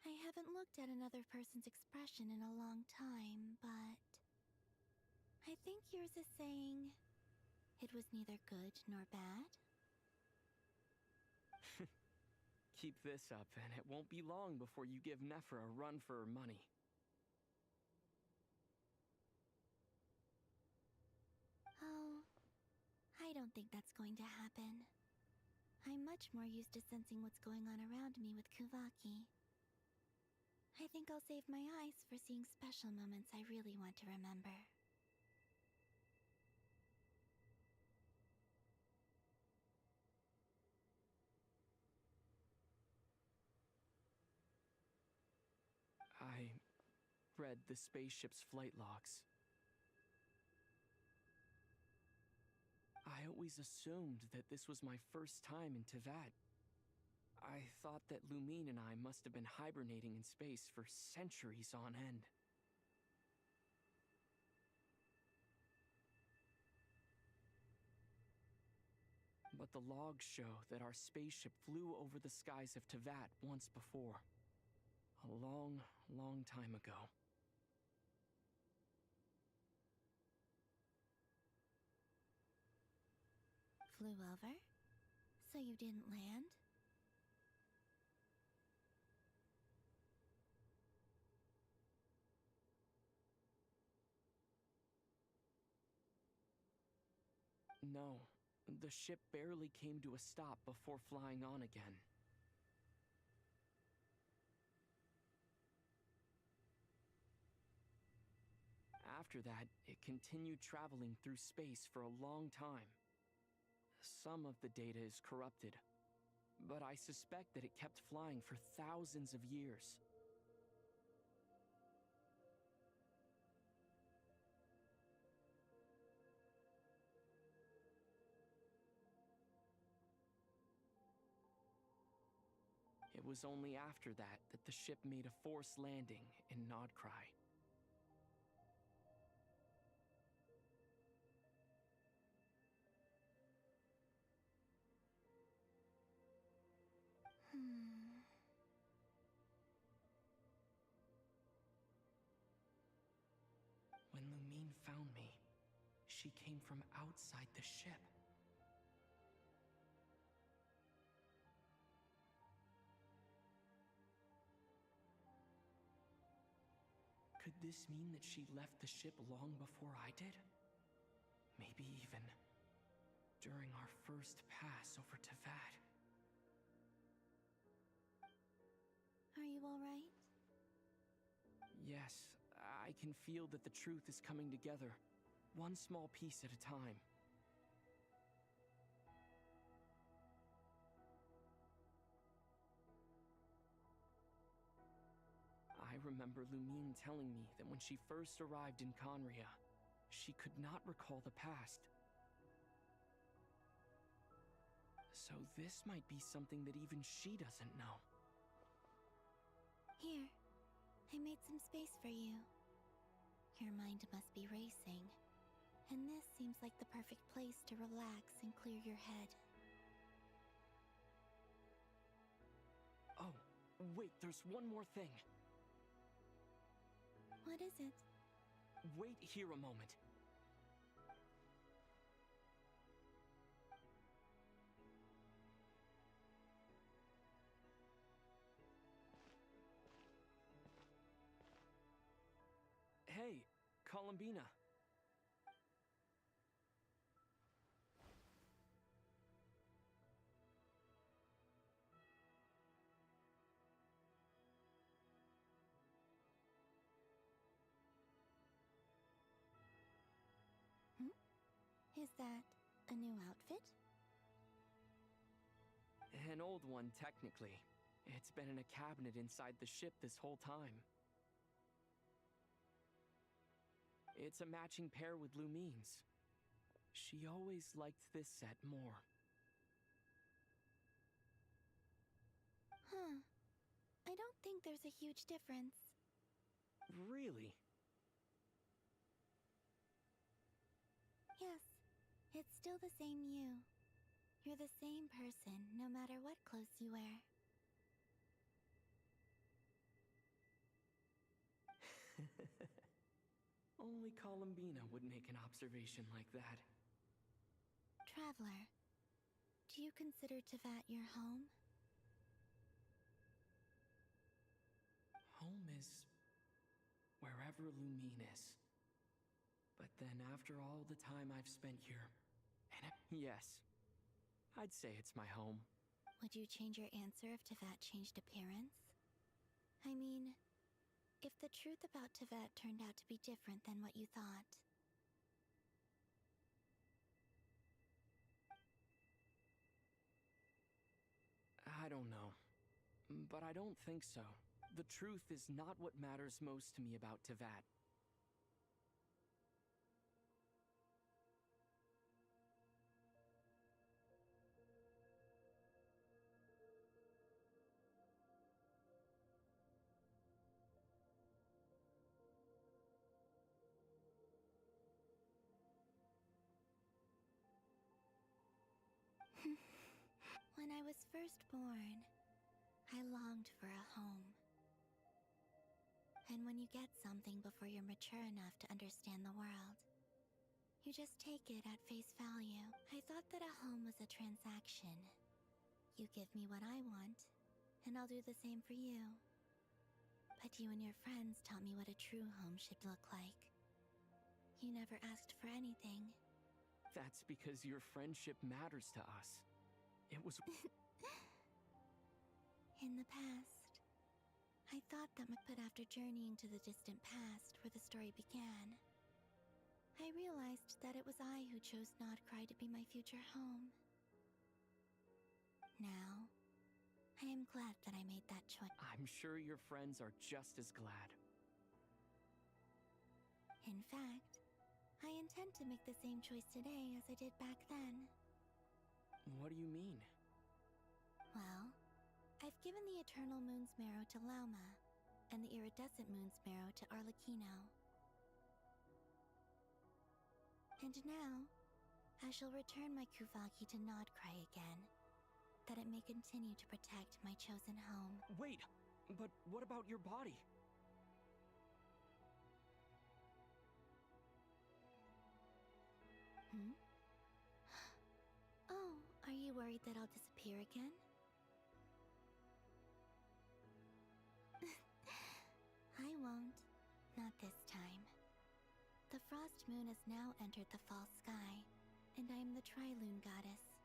I haven't looked at another person's expression in a long time, but I think yours is saying it was neither good nor bad. Keep this up, and it won't be long before you give Nephra a run for her money. Oh, I don't think that's going to happen. I'm much more used to sensing what's going on around me with Kuvaki. I think I'll save my eyes for seeing special moments I really want to remember. I read the spaceship's flight logs. I always assumed that this was my first time in Tevat. I thought that Lumine and I must have been hibernating in space for centuries on end. But the logs show that our spaceship flew over the skies of Tevat once before. A long, long time ago. Flew over? So you didn't land? No, the ship barely came to a stop before flying on again. After that, it continued traveling through space for a long time. Some of the data is corrupted, but I suspect that it kept flying for thousands of years. It was only after that that the ship made a forced landing in Nodcry. When Lumine found me, she came from outside the ship. Could this mean that she left the ship long before I did? Maybe even during our first pass over Tevat. Are you alright? Yes, I can feel that the truth is coming together, one small piece at a time. I remember Lumine telling me that when she first arrived in Conria, She could not recall the past. So this might be something that even she doesn't know. Here, I made some space for you. Your mind must be racing, and this seems like the perfect place to relax and clear your head. Oh, wait, there's one more thing. What is it? Wait here a moment. Hey, Columbina. Is that a new outfit? An old one, technically. It's been in a cabinet inside the ship this whole time. It's a matching pair with Lumine's. She always liked this set more. Huh. I don't think there's a huge difference. Really? Yes, it's still the same you. You're the same person, no matter what clothes you wear. Only Columbina would make an observation like that. Traveler, do you consider Tevat your home? Home is wherever Lumine is. But then after all the time I've spent here, yes, I'd say it's my home. Would you change your answer if Tevat changed appearance? I mean, if the truth about Tevat turned out to be different than what you thought. I don't know. But I don't think so. The truth is not what matters most to me about Tevat. When I was first born, I longed for a home. And when you get something before you're mature enough to understand the world, you just take it at face value. I thought that a home was a transaction. You give me what I want, and I'll do the same for you. But you and your friends taught me what a true home should look like. You never asked for anything. That's because your friendship matters to us. It was... In the past, I thought that but after journeying to the distant past where the story began, I realized that it was I who chose Nodcry to be my future home. Now, I am glad that I made that choice. I'm sure your friends are just as glad. In fact, I intend to make the same choice today as I did back then. What do you mean? Well, I've given the Eternal Moon's Marrow to Lauma, and the Iridescent Moon's Marrow to Arlecchino. And now, I shall return my Kuvagi to Nodcry again, that it may continue to protect my chosen home. Wait, but what about your body? Oh, are you worried that I'll disappear again? I won't. Not this time. The Frost Moon has now entered the fall sky, and I am the Tri-Lune Goddess.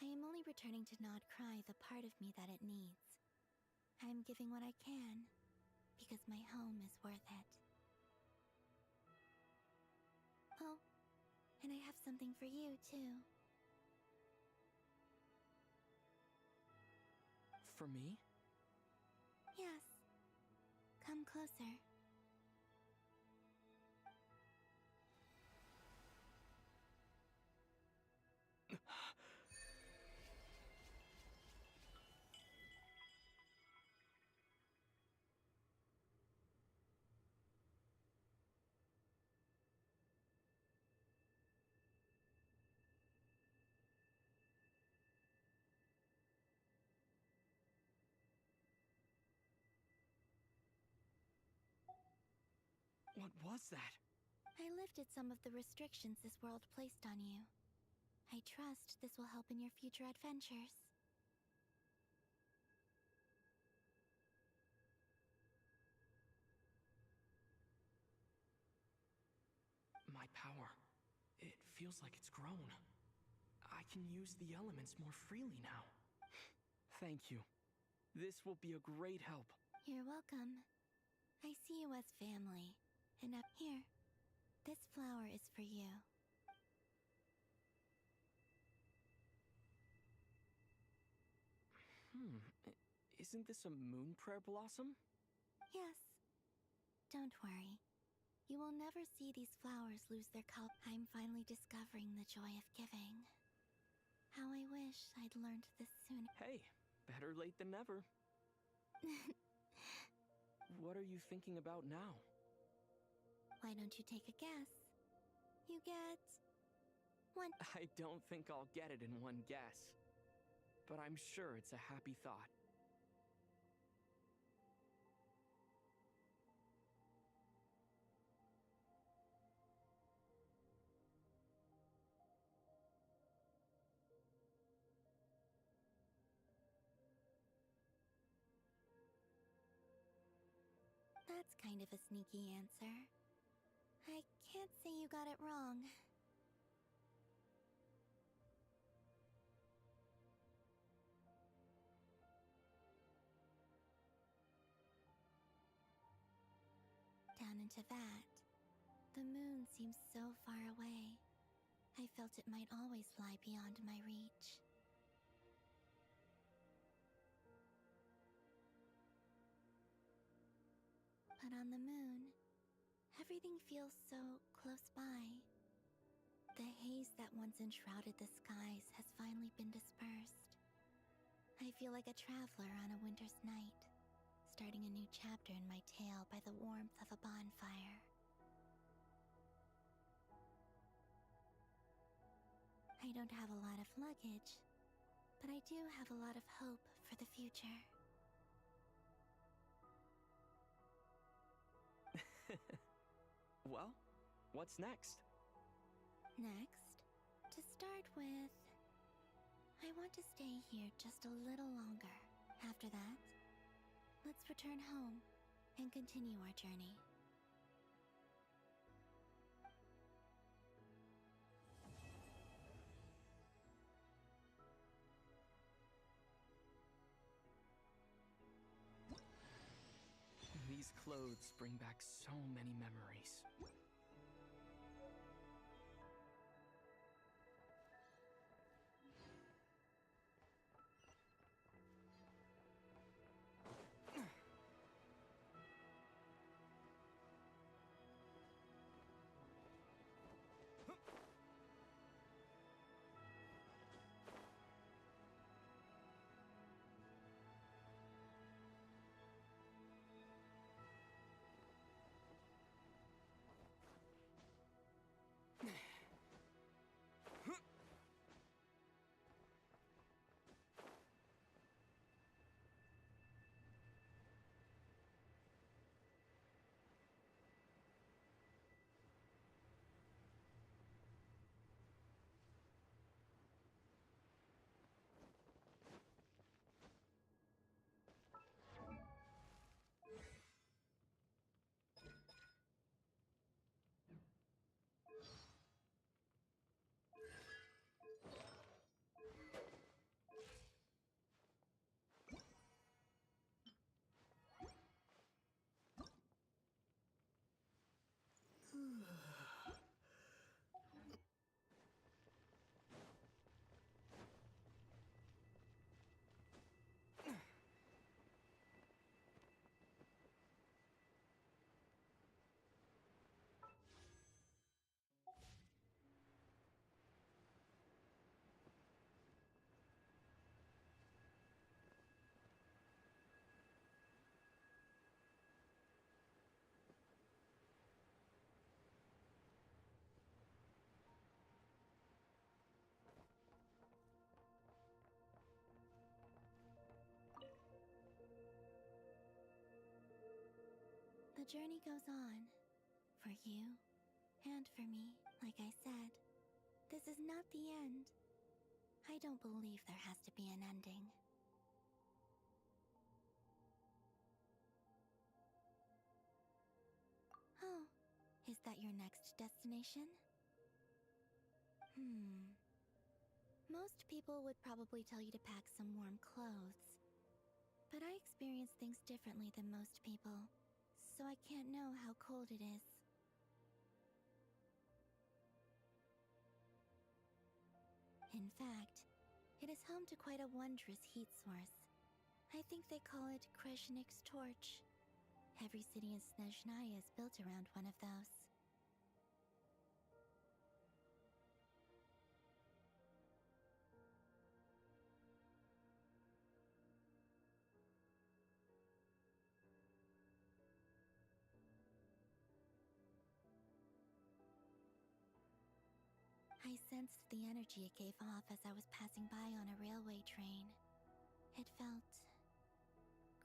I am only returning to Nodcry the part of me that it needs. I am giving what I can, because my home is worth it. Oh, and I have something for you, too. For me? Yes. Come closer. What was that? I lifted some of the restrictions this world placed on you. I trust this will help in your future adventures. My power. It feels like it's grown. I can use the elements more freely now. Thank you. This will be a great help. You're welcome. I see you as family. And up here, this flower is for you. Isn't this a moon prayer blossom? Yes. Don't worry. You will never see these flowers lose their color. I'm finally discovering the joy of giving. How I wish I'd learned this sooner. Hey, better late than never. What are you thinking about now? Why don't you take a guess? You get... one. I don't think I'll get it in one guess. But I'm sure it's a happy thought. That's kind of a sneaky answer. I can't say you got it wrong. Down into that. The moon seems so far away. I felt it might always lie beyond my reach. But on the moon, everything feels so close by. The haze that once enshrouded the skies has finally been dispersed. I feel like a traveler on a winter's night, starting a new chapter in my tale by the warmth of a bonfire. I don't have a lot of luggage, but I do have a lot of hope for the future. Well, what's next? Next, to start with, I want to stay here just a little longer. After that, let's return home and continue our journey. These clothes bring back so many memories. journey goes on. For you, and for me, like I said. This is not the end. I don't believe there has to be an ending. Oh, is that your next destination? Most people would probably tell you to pack some warm clothes. But I experience things differently than most people, so I can't know how cold it is. In fact, it is home to quite a wondrous heat source. I think they call it Kreshnik's torch. Every city in Snezhnaya is built around one of those. I sensed the energy it gave off as I was passing by on a railway train. It felt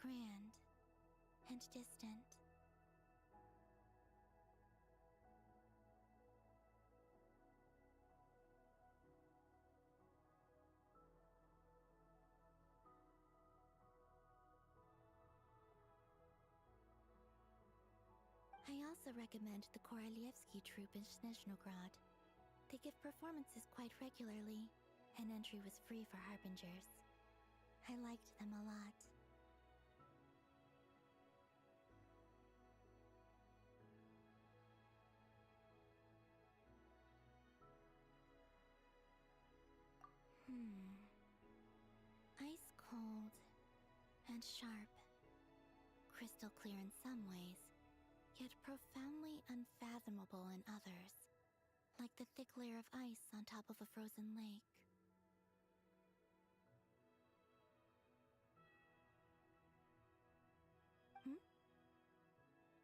grand and distant. I also recommend the Korolievsky troupe in Snezhnograd. They give performances quite regularly, and entry was free for harbingers. I liked them a lot. Ice cold and sharp. Crystal clear in some ways, yet profoundly unfathomable in others. Like the thick layer of ice on top of a frozen lake.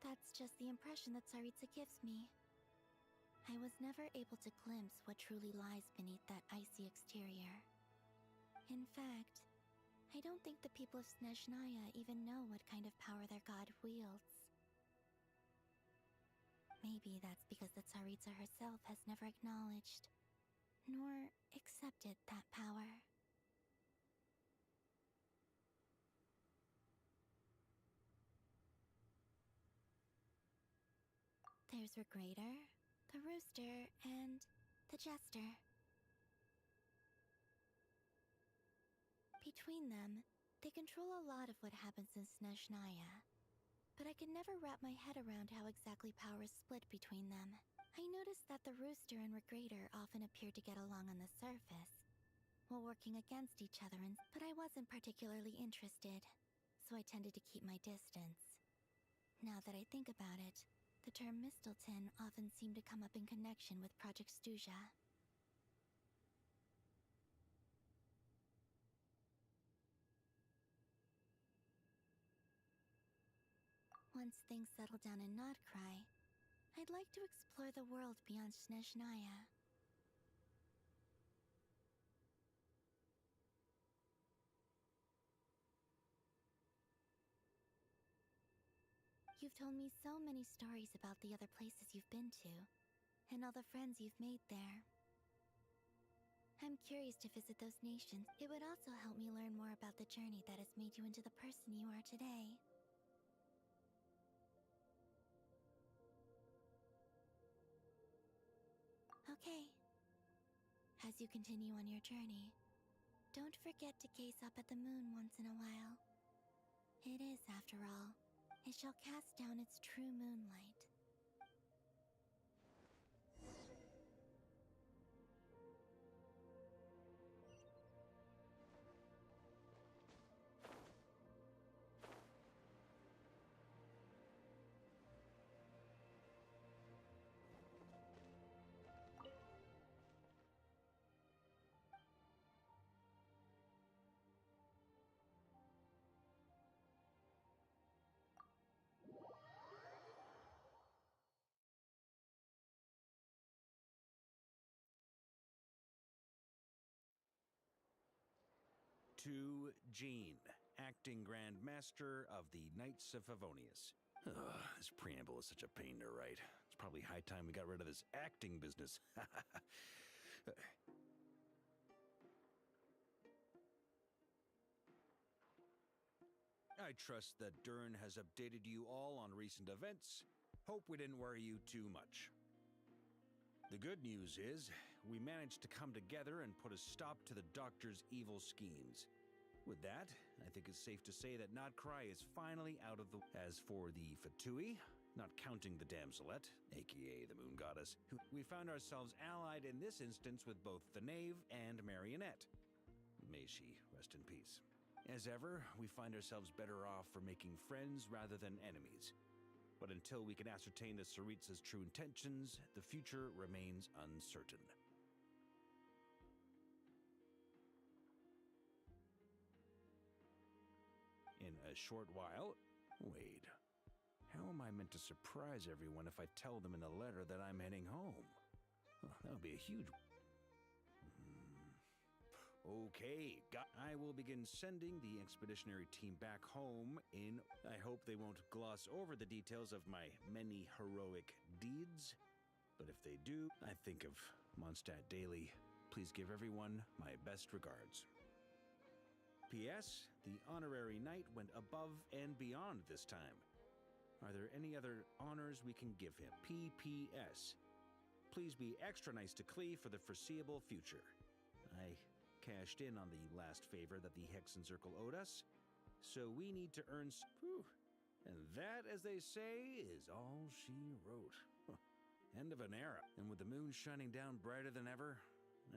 That's just the impression that Tsaritsa gives me. I was never able to glimpse what truly lies beneath that icy exterior. In fact, I don't think the people of Snezhnaya even know what kind of power their god wields. Maybe that's because the Tsaritsa herself has never acknowledged, nor accepted that power. There's Regrator, the Rooster, and the Jester. Between them, they control a lot of what happens in Snezhnaya. But I could never wrap my head around how exactly power is split between them. I noticed that the Rooster and Regrator often appeared to get along on the surface, while working against each other, but I wasn't particularly interested, so I tended to keep my distance. Now that I think about it, the term Mistelton often seemed to come up in connection with Project Stuja. Once things settle down in Nodcry, I'd like to explore the world beyond Snezhnaya. You've told me so many stories about the other places you've been to, and all the friends you've made there. I'm curious to visit those nations. It would also help me learn more about the journey that has made you into the person you are today. Okay. As you continue on your journey, don't forget to gaze up at the moon once in a while. It is, after all, it shall cast down its true moonlight. To Jean, acting Grand Master of the Knights of Favonius. This preamble is such a pain to write. It's probably high time we got rid of this acting business. I trust that Dern has updated you all on recent events. Hope we didn't worry you too much. The good news is, we managed to come together and put a stop to the Doctor's evil schemes. With that, I think it's safe to say that Notcry is finally out of the... As for the Fatui, not counting the Damselette, aka the Moon Goddess, we found ourselves allied in this instance with both the Knave and Marionette. May she rest in peace. As ever, we find ourselves better off for making friends rather than enemies. But until we can ascertain the Tsaritsa's true intentions, the future remains uncertain. In a short while... Wait. How am I meant to surprise everyone if I tell them in a letter that I'm heading home? Oh, that would be a huge... Okay, I will begin sending the expeditionary team back home in... I hope they won't gloss over the details of my many heroic deeds. But if they do, I think of Mondstadt daily. Please give everyone my best regards. P.S. The honorary knight went above and beyond this time. Are there any other honors we can give him? P.P.S. Please be extra nice to Klee for the foreseeable future. I cashed in on the last favor that the Hexencircle owed us, so we need to earn... And that, as they say, is all she wrote. End of an era. And with the moon shining down brighter than ever,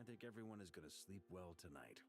I think everyone is going to sleep well tonight.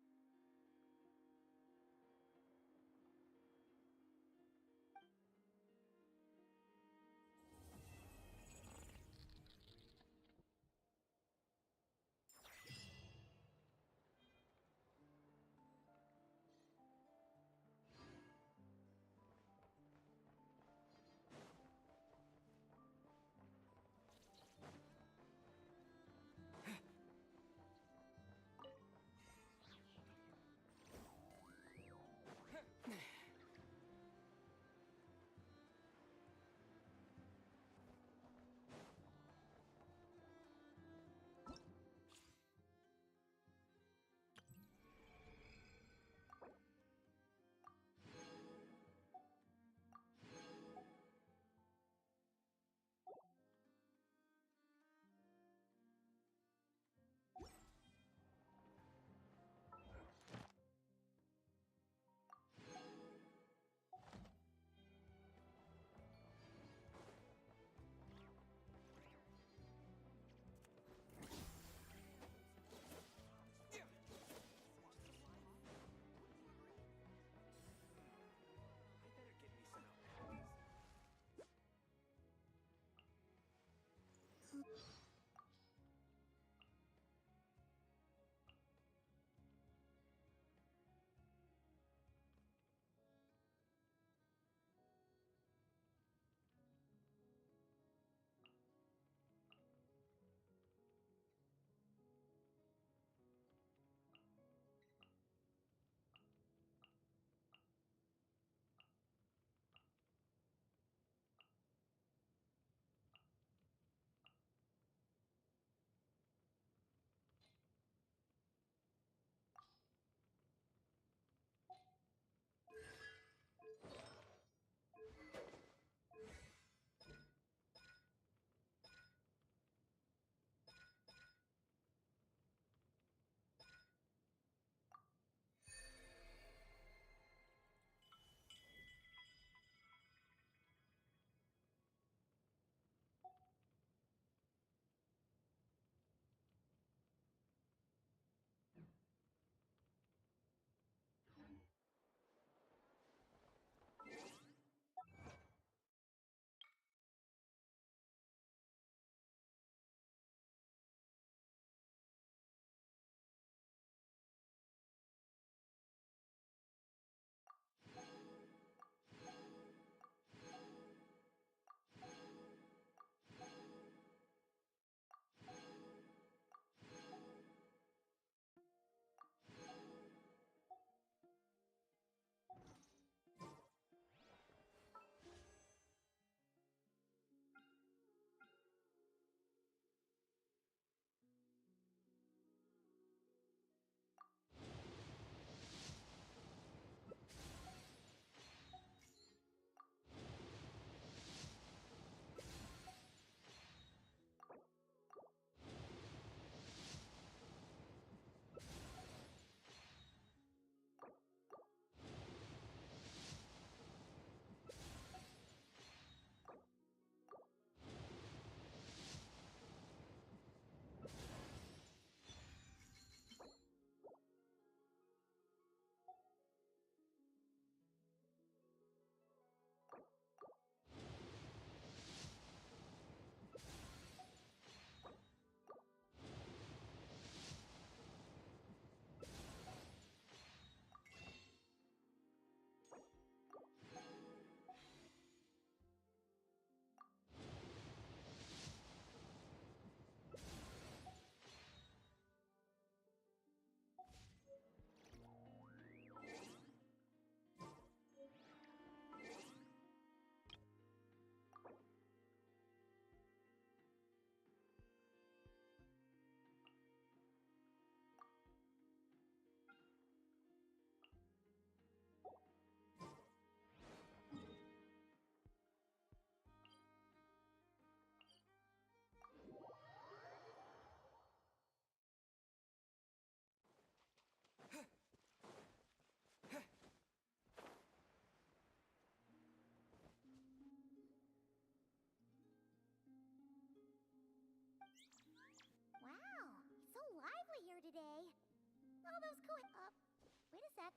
Wait a sec.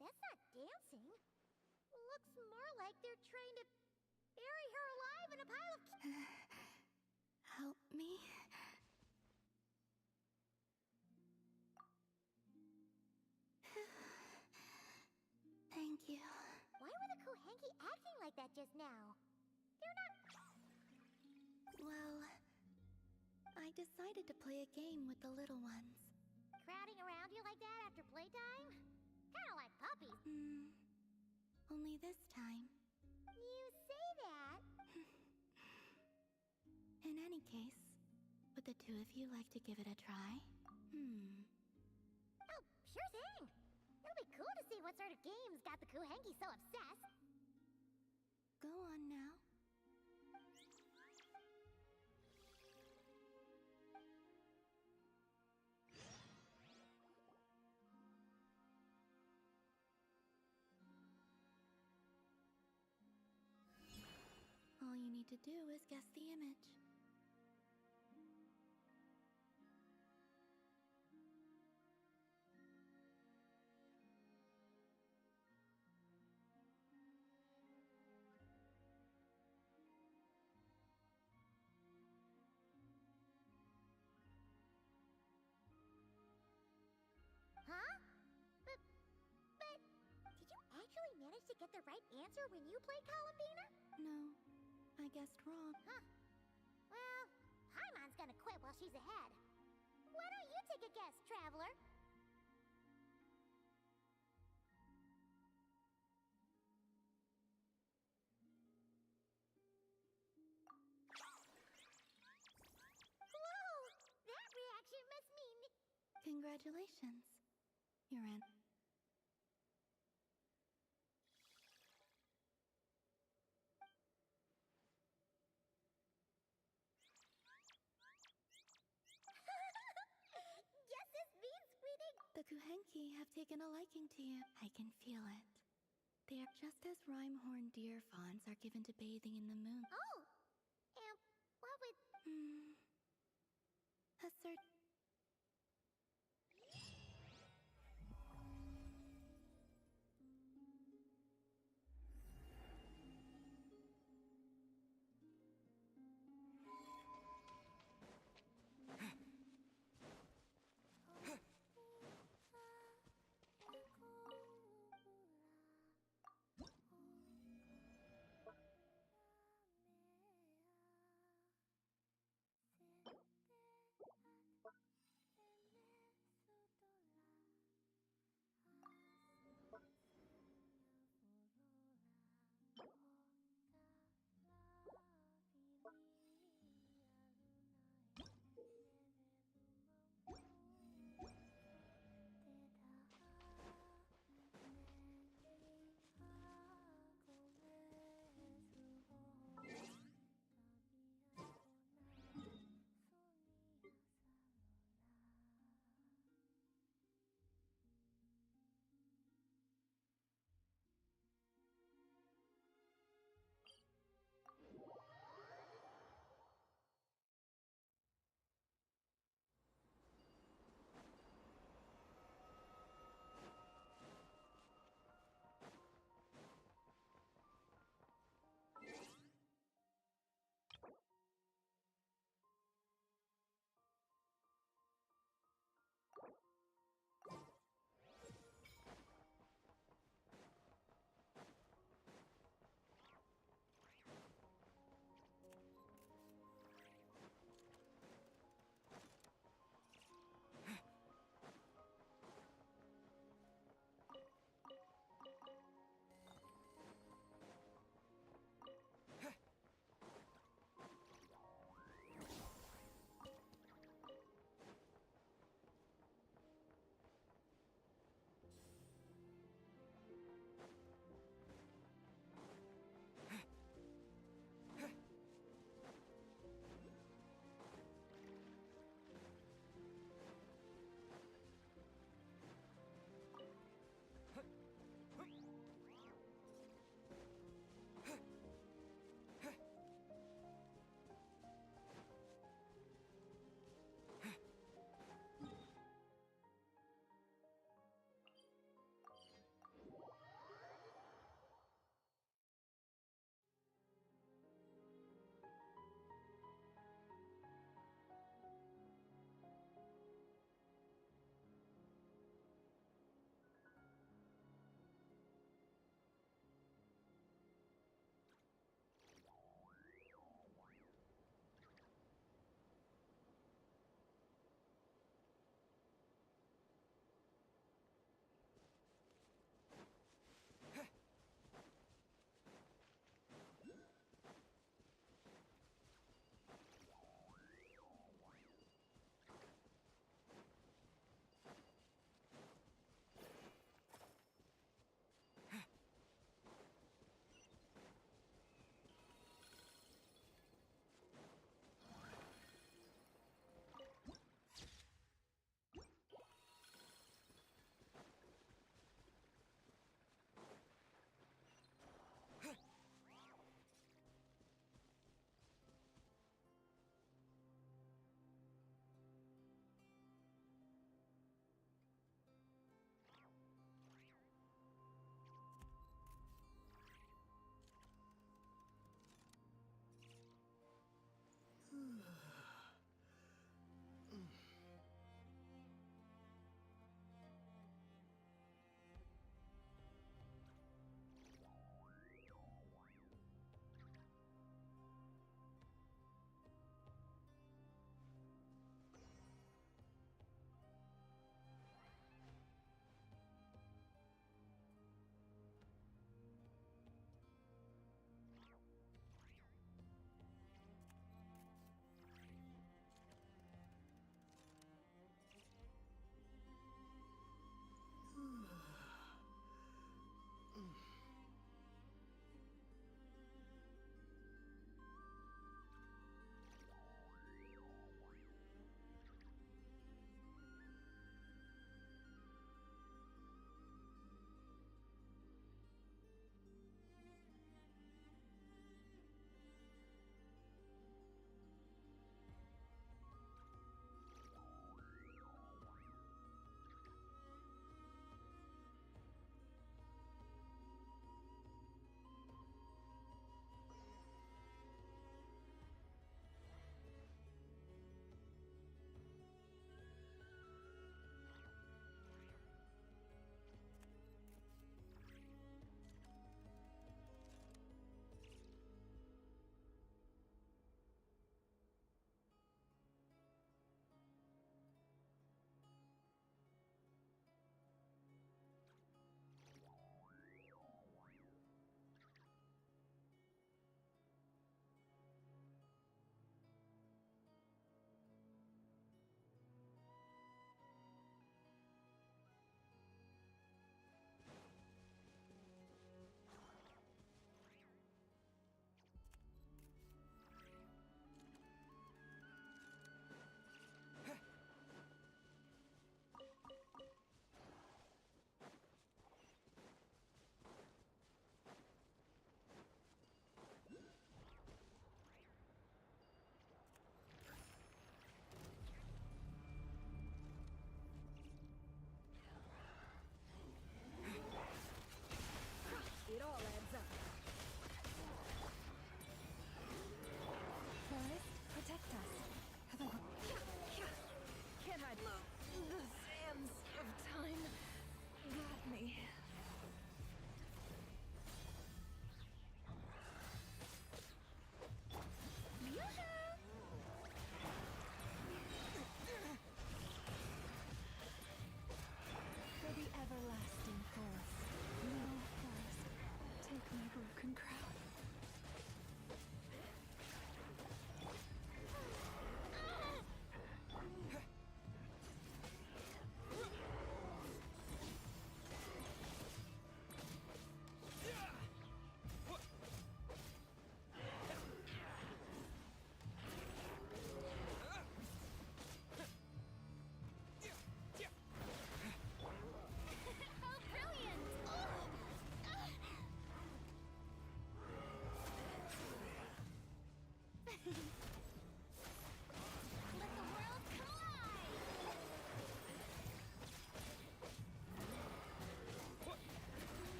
That's not dancing. Looks more like they're trying to bury her alive in a pile of... Help me? Thank you. Why were the Kuhenki acting like that just now? They're not... Well, I decided to play a game with the little ones. Crowding around you like that after playtime? Kinda like puppies. Only this time. You say that. In any case, would the two of you like to give it a try? Oh, sure thing. It'll be cool to see what sort of games got the Kuhenki so obsessed. Go on now. All you need to do is guess the image. Huh? But... Did you actually manage to get the right answer when you played Columbina? No, I guessed wrong. Huh. Well, Paimon's gonna quit while she's ahead. Why don't you take a guess, Traveler? Whoa! That reaction must mean... Congratulations. You're in. Guess this means reading... The Kuhenki have taken a liking to you. I can feel it. They are just as rhyme-horned deer fawns are given to bathing in the moon. Oh! And what would... A certain...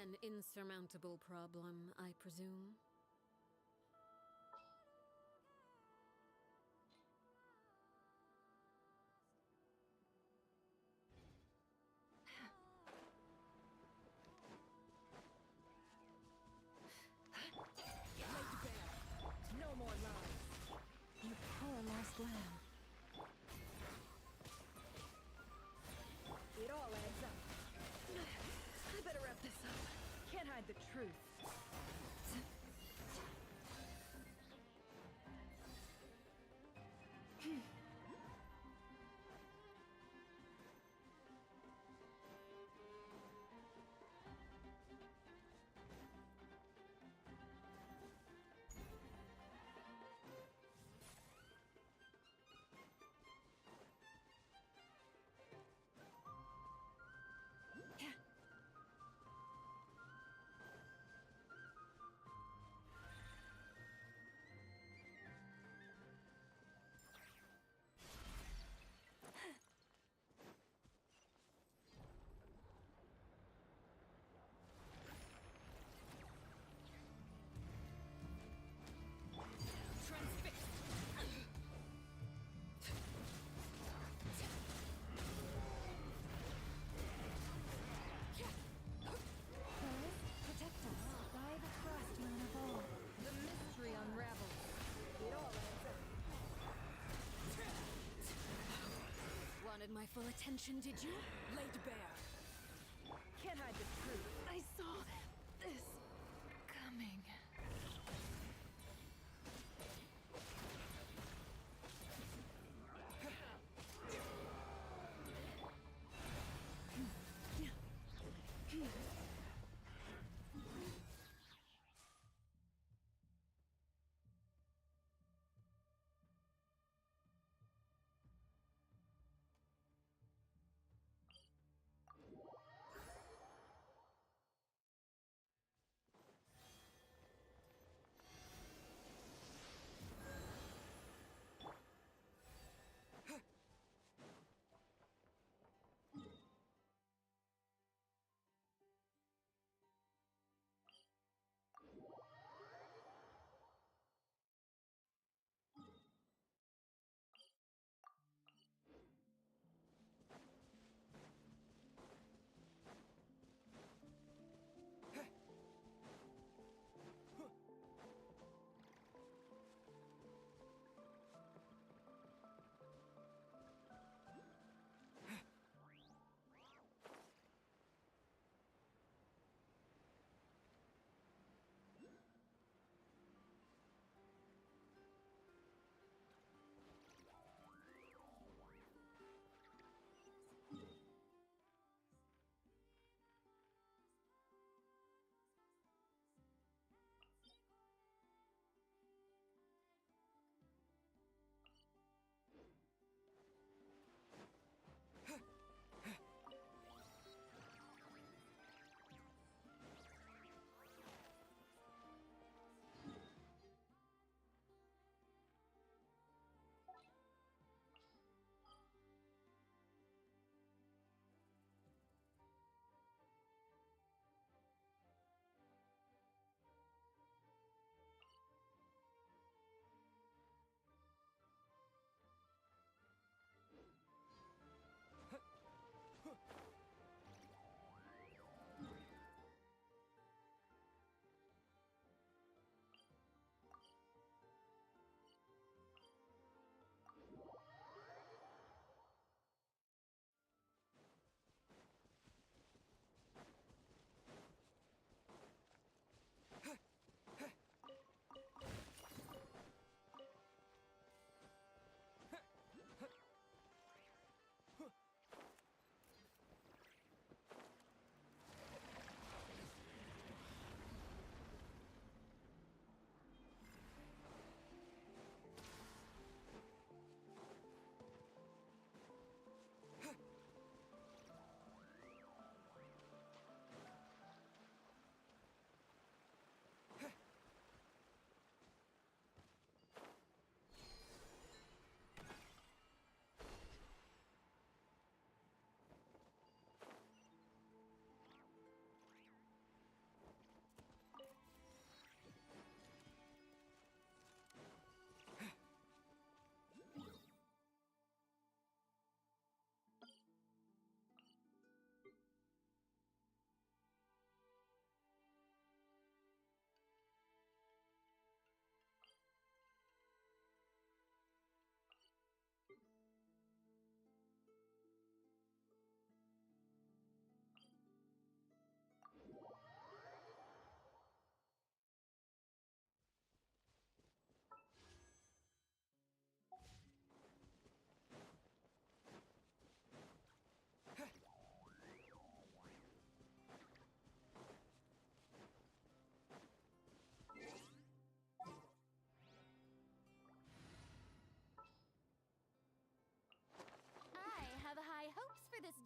An insurmountable problem, I presume? No more lies. You poor lost lamb. It all adds up. I better wrap this up. Can't hide the truth. Protect us by the craftsman of all. The mystery unravels. It all adds up. Wanted my full attention, did you? Laid bare. Can't hide the truth. I saw this coming.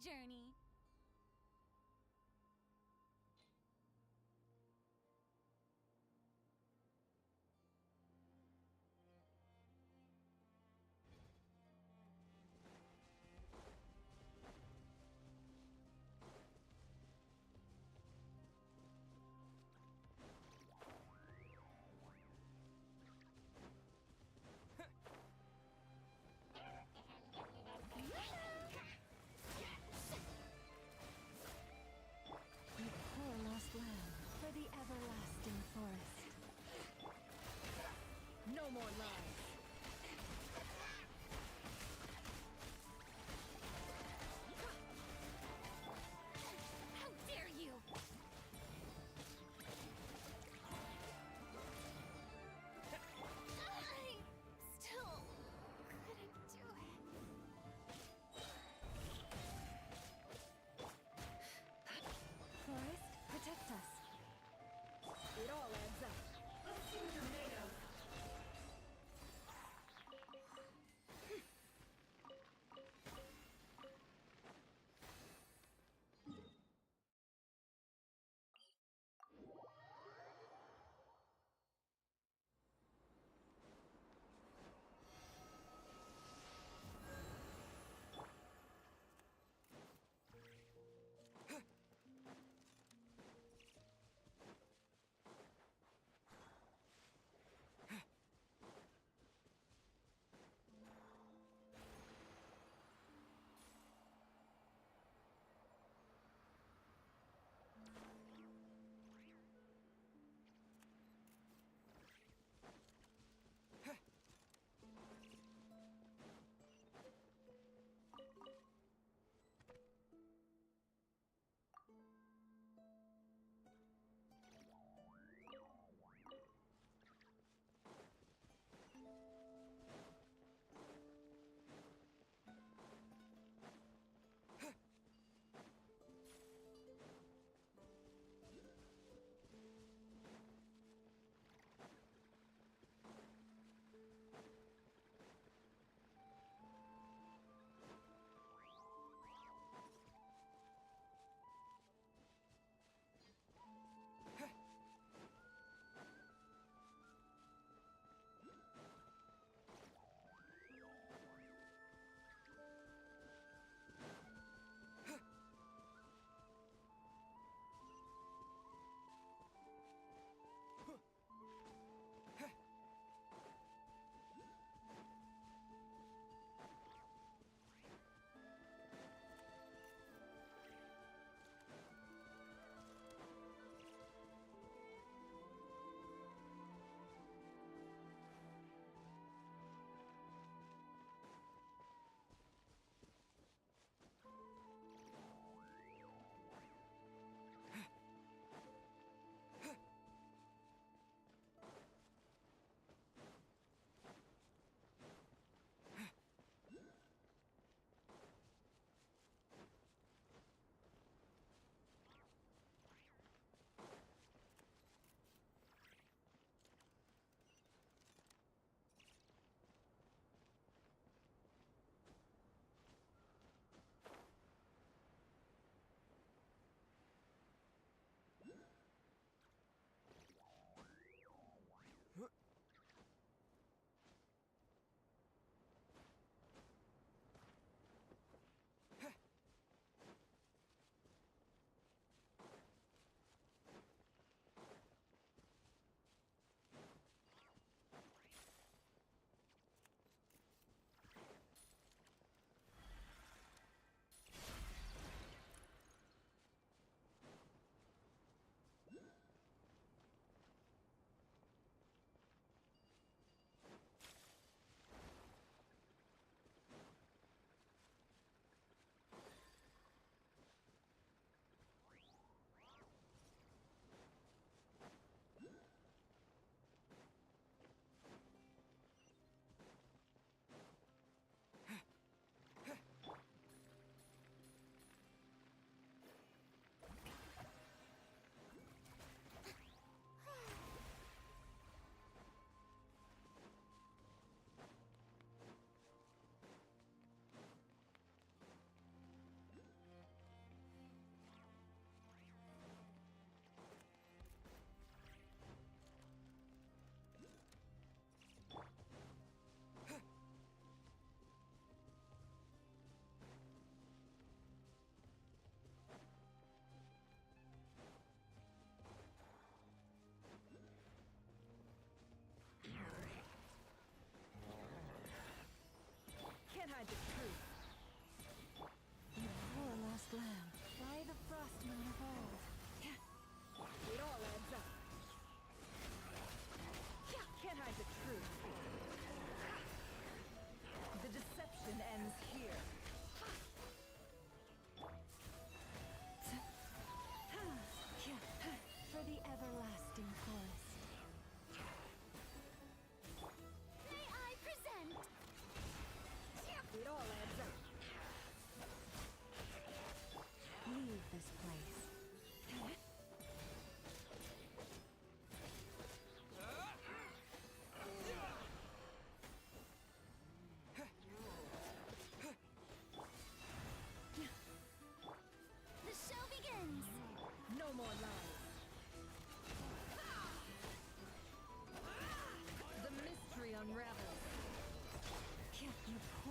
journey.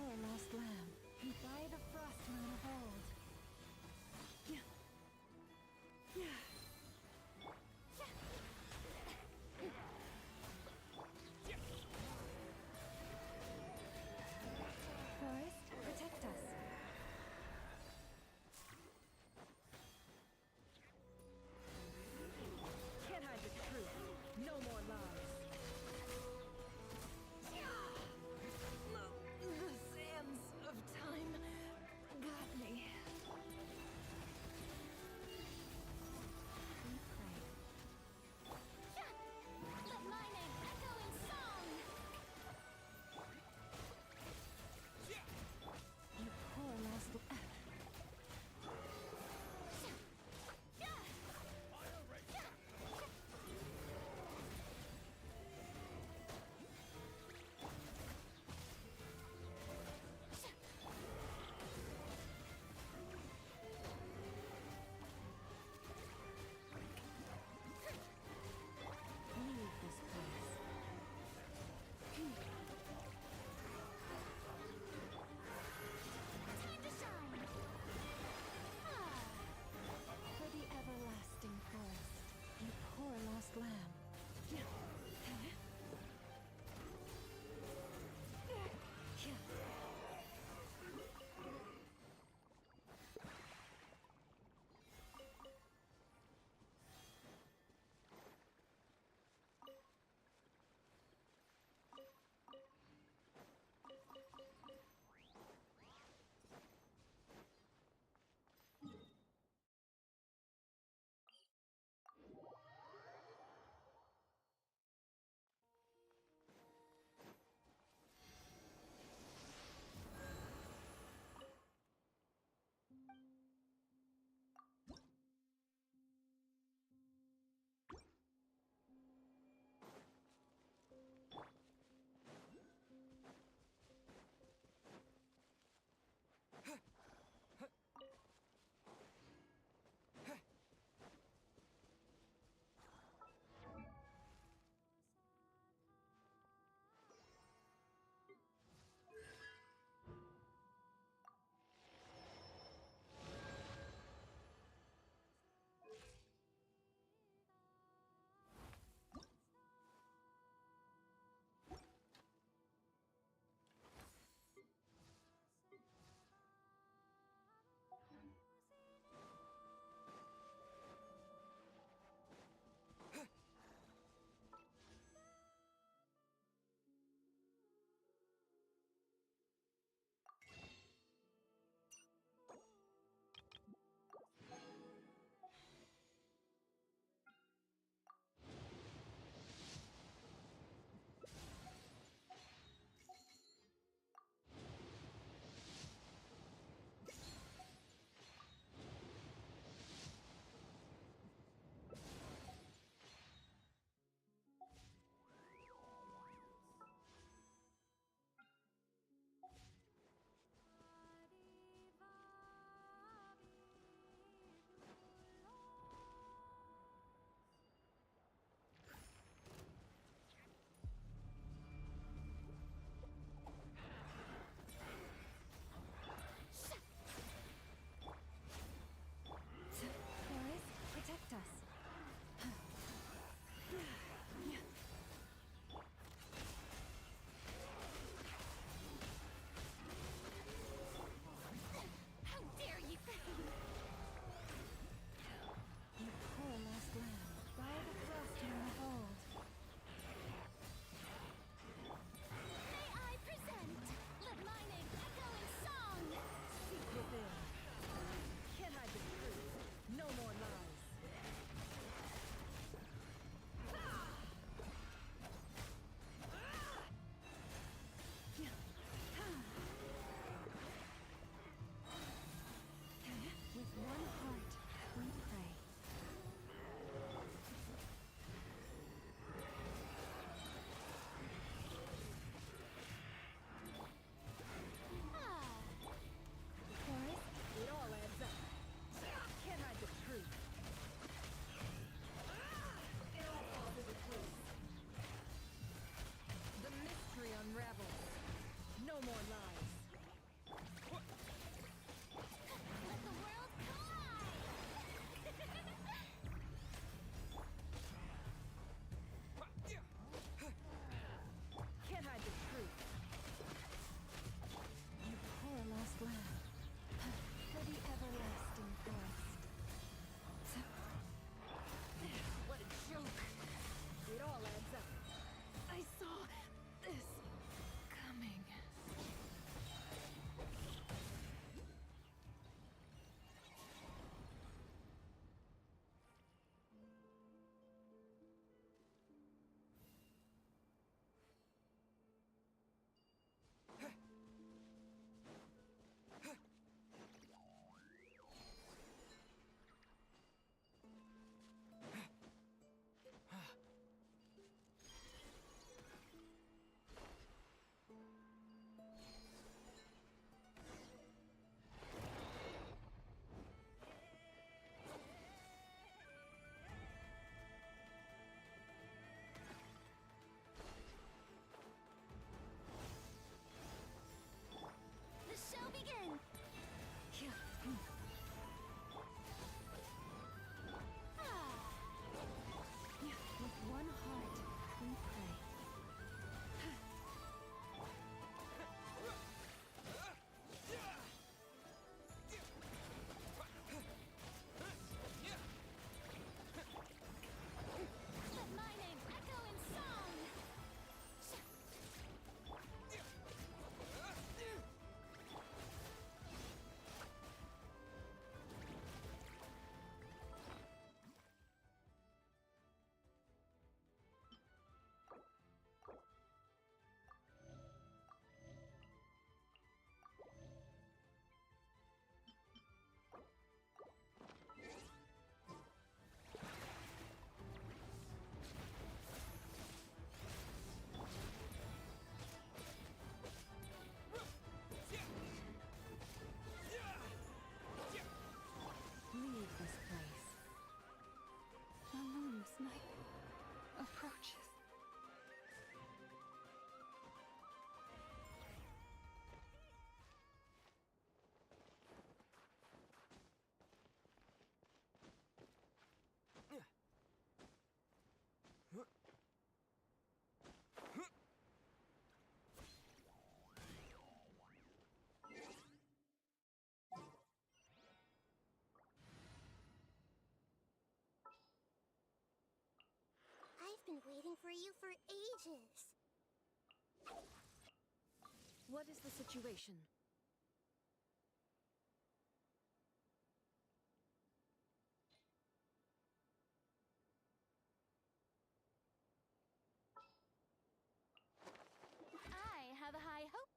our lost lamb, and by the frost moon of old. Forest, protect us. Can't hide the truth. No more lies. The sands of time waiting for you for ages. What is the situation? I have a high hope.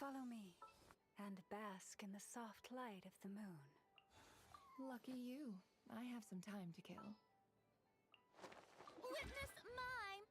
Follow me, and bask in the soft light of the moon. Lucky you. I have some time to kill. Witness mime!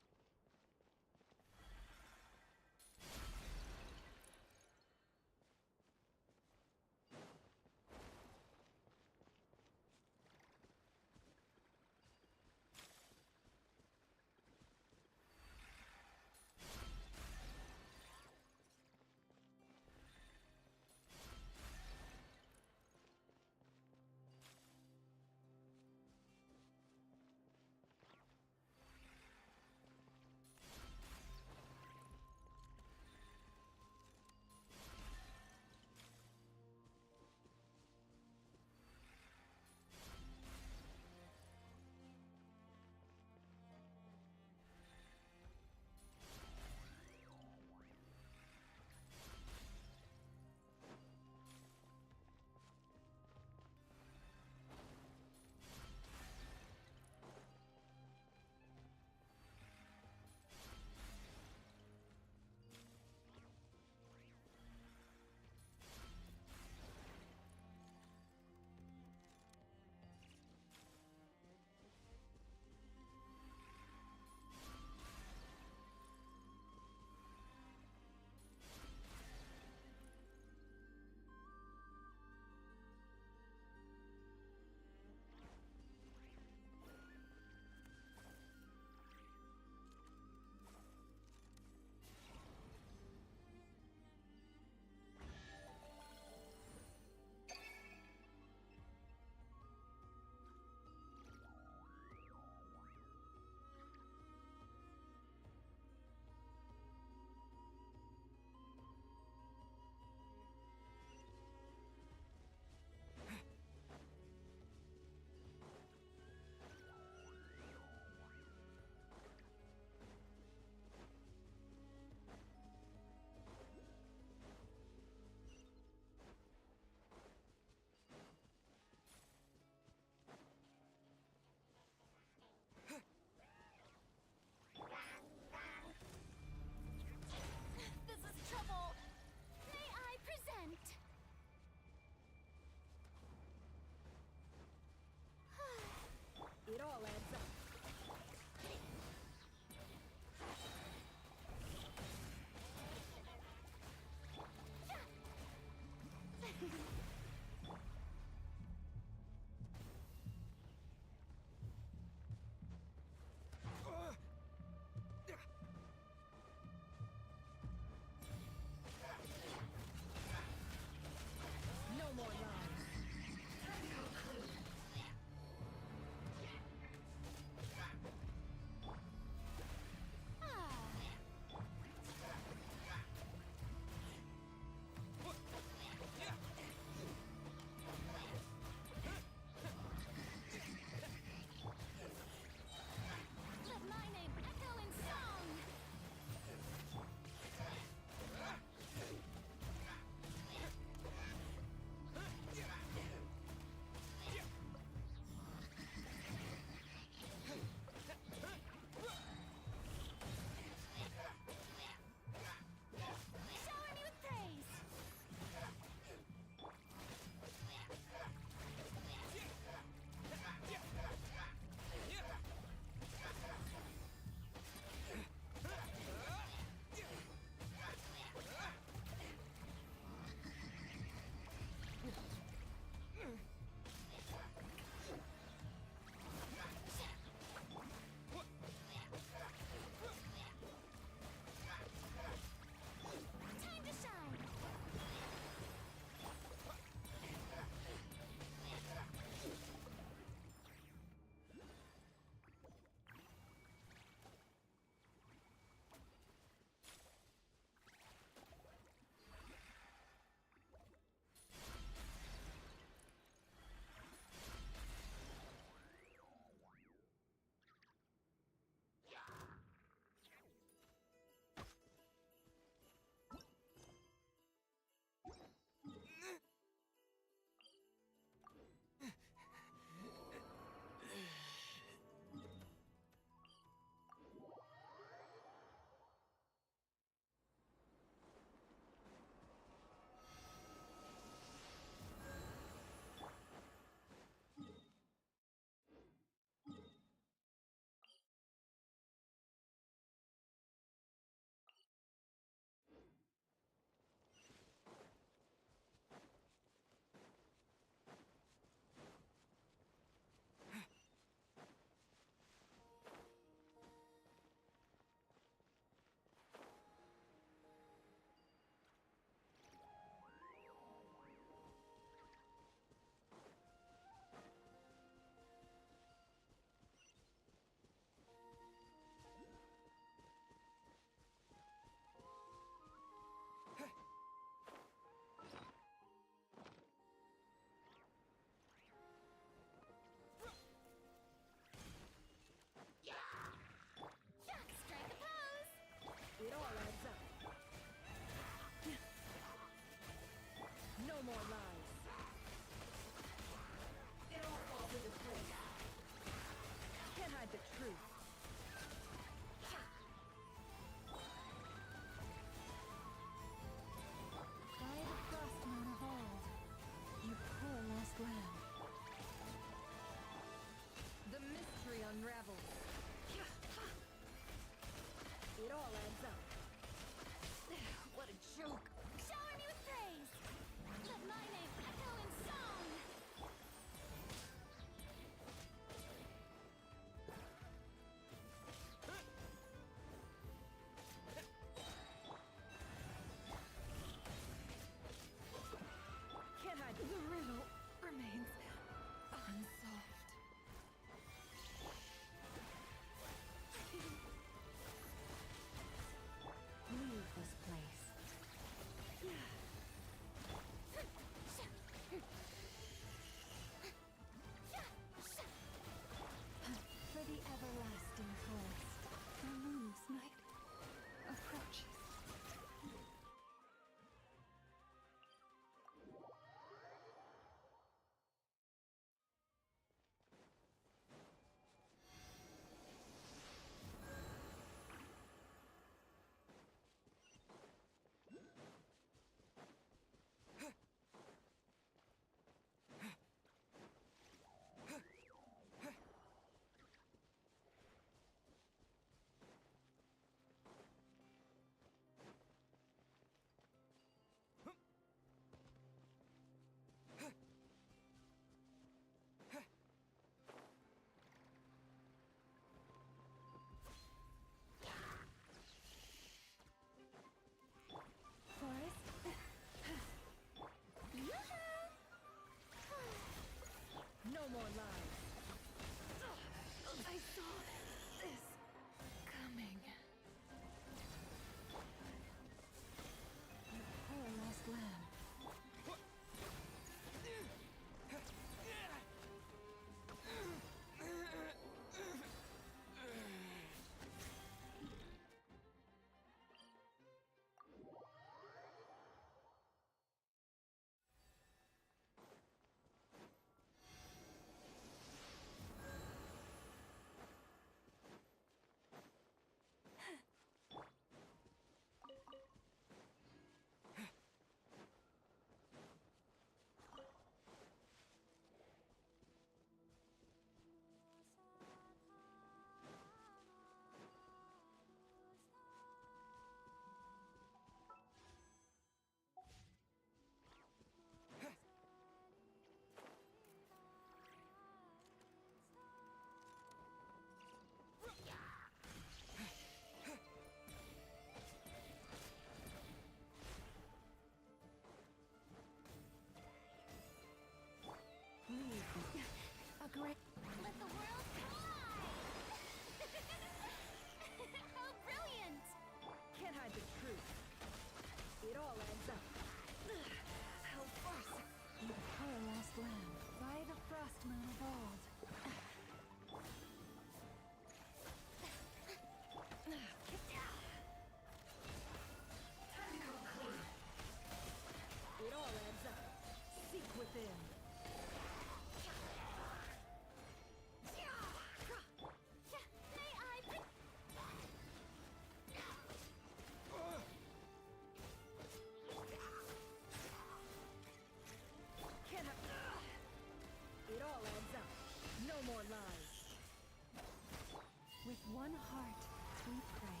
one heart, we pray.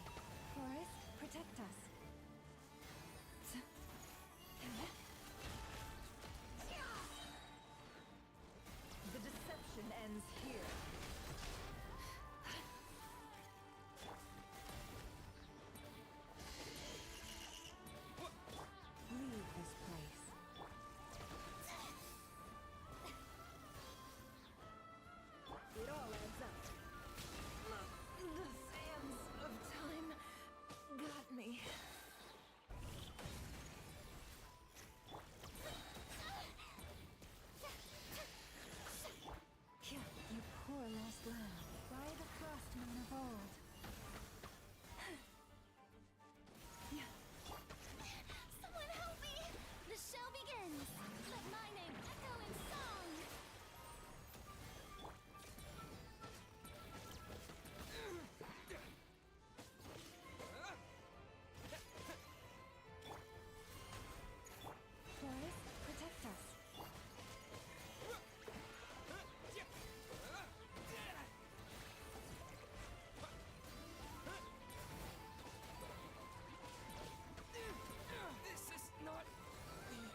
Forest, protect us. The deception ends here. Leave this place. It all adds up. The sands of time got me. You poor lost lamb. By the craftsmen of old. Someone help me! The show begins! Let my name echo in song! Forest, protect us. This is not the end.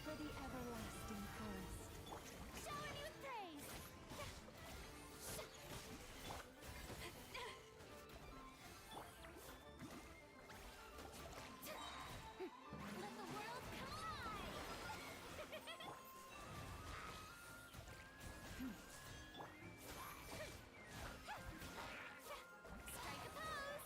For the everlasting forest. Shower me with praise! Let the world come alive! Strike a pose!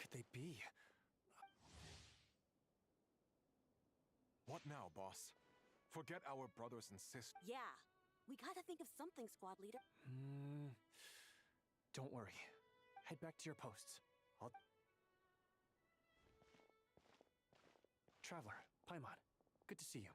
could they be? What now, boss? Forget our brothers and sisters. Yeah, we gotta think of something, squad leader. Don't worry. Head back to your posts. Traveler, Paimon, good to see you.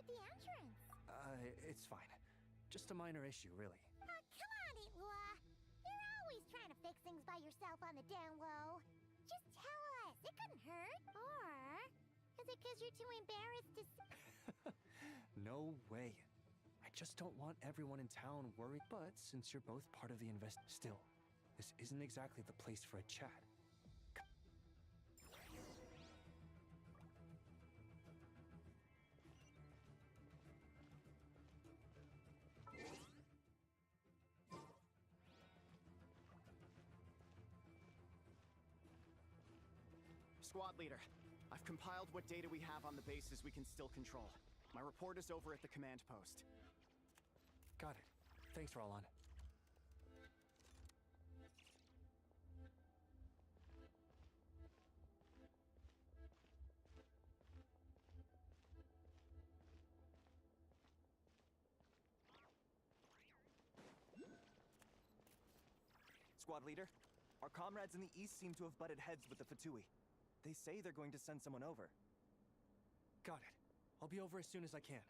at the entrance? It's fine. Just a minor issue, really. Come on, Itlua. You're always trying to fix things by yourself on the down low. Just tell us. It couldn't hurt. Or is it because you're too embarrassed to... No way. I just don't want everyone in town worried. But since you're both part of the still, this isn't exactly the place for a chat. Squad leader, I've compiled what data we have on the bases we can still control. My report is over at the command post. Got it. Thanks, Roland. Squad leader, our comrades in the east seem to have butted heads with the Fatui. They say they're going to send someone over. Got it. I'll be over as soon as I can.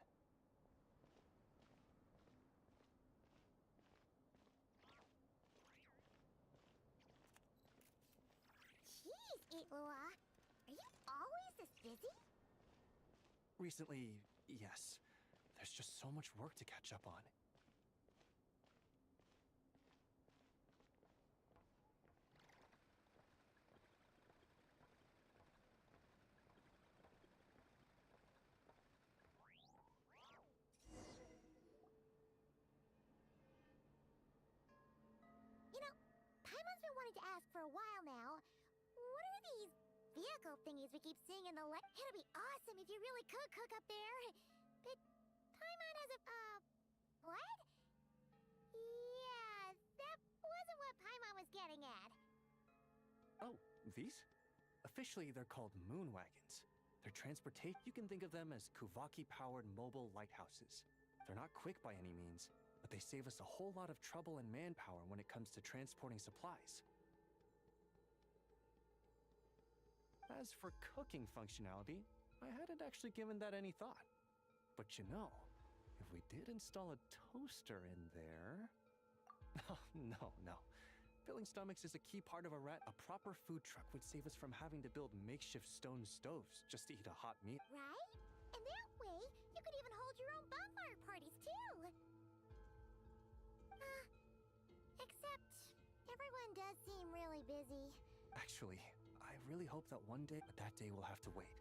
Jeez, Itlua. Are you always this busy? Recently, yes. There's just so much work to catch up on. You know, Paimon's been wanting to ask for a while now. What are these vehicle thingies we keep seeing in the light? It'd be awesome if you really could cook up there. But Paimon has a, what? Yeah, that wasn't what Paimon was getting at. Oh, these? Officially, they're called moon wagons. They're transportation. You can think of them as Kuvaki-powered mobile lighthouses. They're not quick by any means, but they save us a whole lot of trouble and manpower when it comes to transporting supplies. As for cooking functionality, I hadn't actually given that any thought. But you know, if we did install a toaster in there... Oh, no. Filling stomachs is a key part of a rat. A proper food truck would save us from having to build makeshift stone stoves just to eat a hot meal. Right? And that way, you could even hold your own bonfire parties, too. Except, everyone does seem really busy. Actually, I really hope that one day, but that day will have to wait.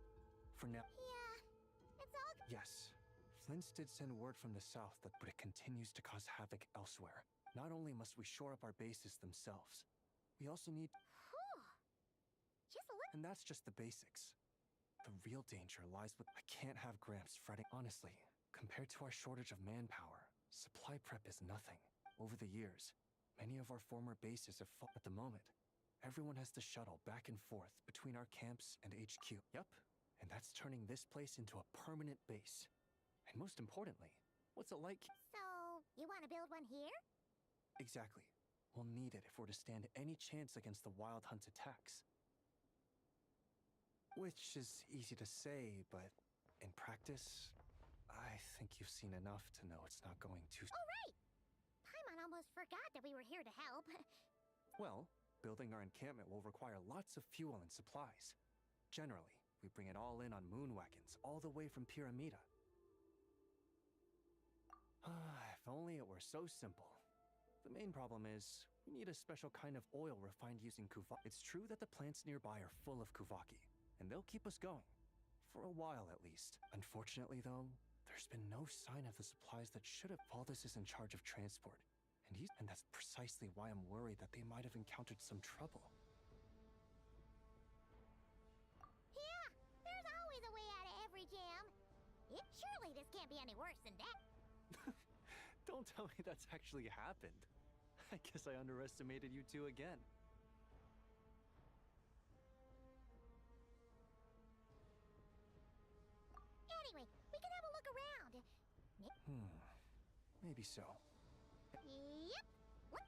For now... Yeah, it's all... Yes. Flint's did send word from the south, but it continues to cause havoc elsewhere. Not only must we shore up our bases themselves, we also need... Just a little... And that's just the basics. The real danger lies with... I can't have Gramps fretting. Honestly, compared to our shortage of manpower, supply prep is nothing. Over the years, many of our former bases have fallen. At the moment, everyone has to shuttle back and forth between our camps and HQ. Yep, and that's turning this place into a permanent base. And most importantly, what's it like? So, you want to build one here? Exactly. We'll need it if we're to stand any chance against the Wild Hunt's attacks. Which is easy to say, but in practice, I think you've seen enough to know it's not going to... Oh, right! Paimon almost forgot that we were here to help. Well, building our encampment will require lots of fuel and supplies. Generally, we bring it all in on moon wagons, all the way from Pyramida. If only it were so simple. The main problem is, we need a special kind of oil refined using Kuvaki. It's true that the plants nearby are full of Kuvaki, and they'll keep us going. For a while, at least. Unfortunately, though, there's been no sign of the supplies that should have... Valdis is in charge of transport, and that's precisely why I'm worried that they might have encountered some trouble. Yeah, there's always a way out of every jam. Surely this can't be any worse than that. Don't tell me that's actually happened. I guess I underestimated you two again. Anyway, we can have a look around. Maybe so. Yep. What?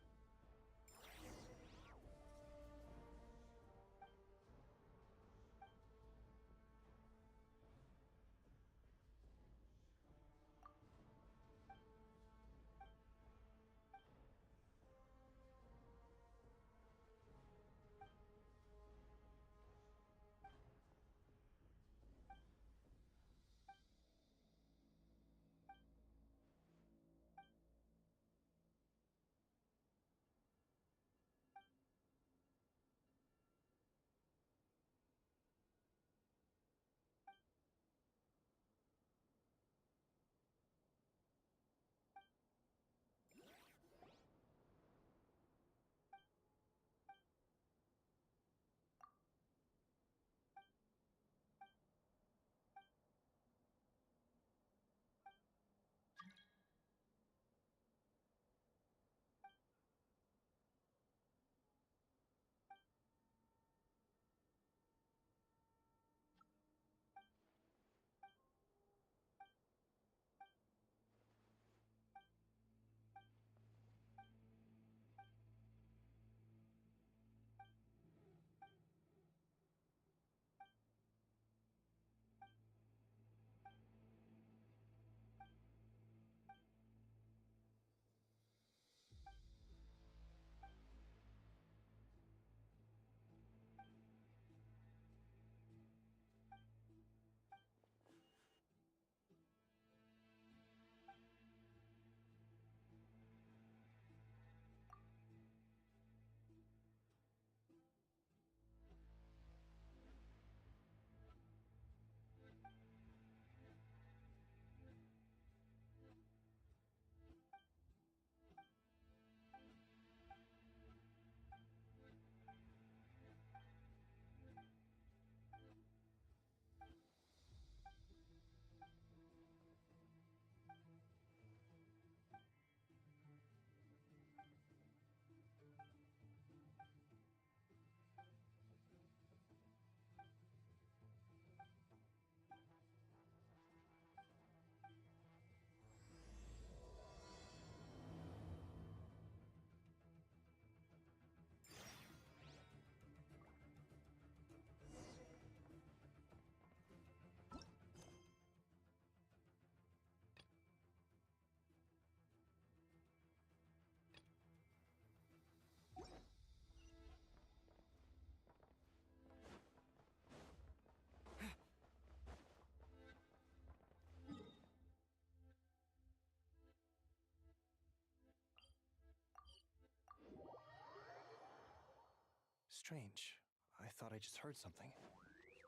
strange. I thought I just heard something.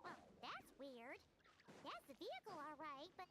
Well, that's weird. That's the vehicle, all right, but...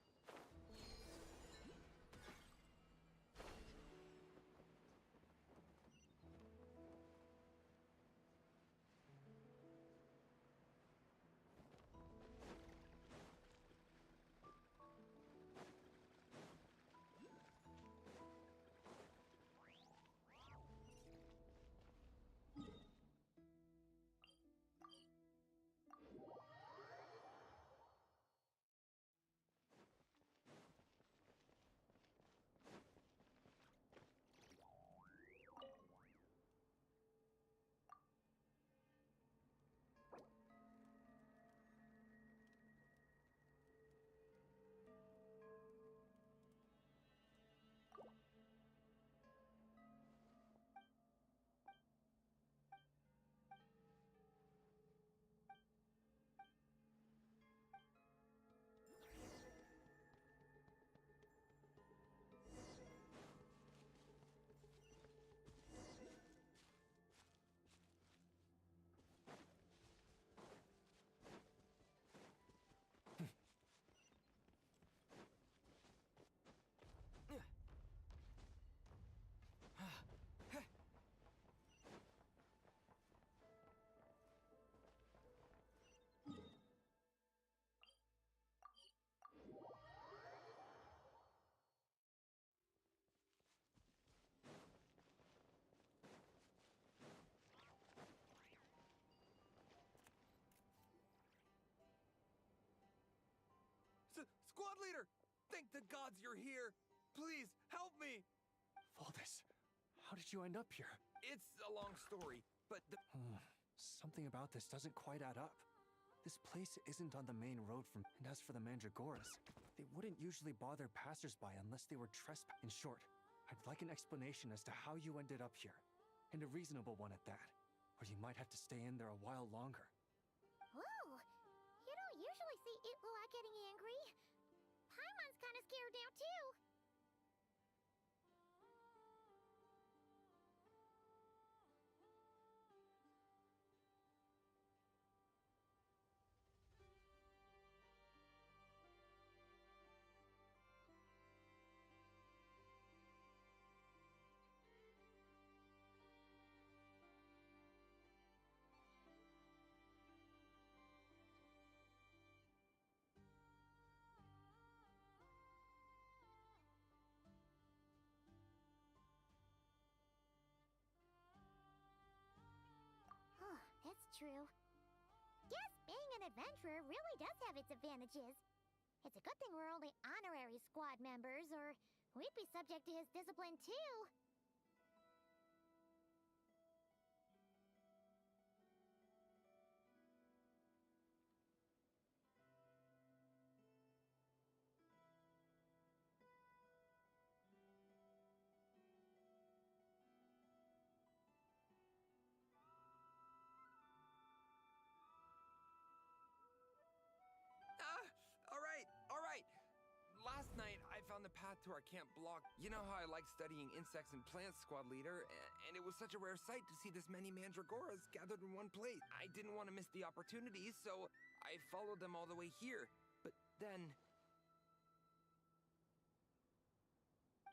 Squad leader! Thank the gods you're here! Please, help me! Valdez, how did you end up here? It's a long story, but the... Something about this doesn't quite add up. This place isn't on the main road from... And as for the Mandragoras, they wouldn't usually bother passersby unless they were trespassing. In short, I'd like an explanation as to how you ended up here. And a reasonable one at that. Or you might have to stay in there a while longer. Ooh, you don't usually see Itlua getting angry. Paimon's kind of scared now, too. Oh, that's true. Guess being an adventurer really does have its advantages. It's a good thing we're only honorary squad members, or we'd be subject to his discipline too. All right. Last night, I found the path to our camp block. You know how I like studying insects and plants, Squad Leader, and it was such a rare sight to see this many mandragoras gathered in one place. I didn't want to miss the opportunity, so I followed them all the way here. But then...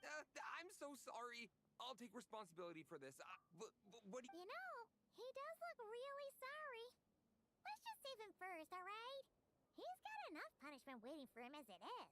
I'm so sorry. I'll take responsibility for this. What do you... You know, he does look really sorry. Let's just save him first, all right? He's got enough punishment waiting for him as it is.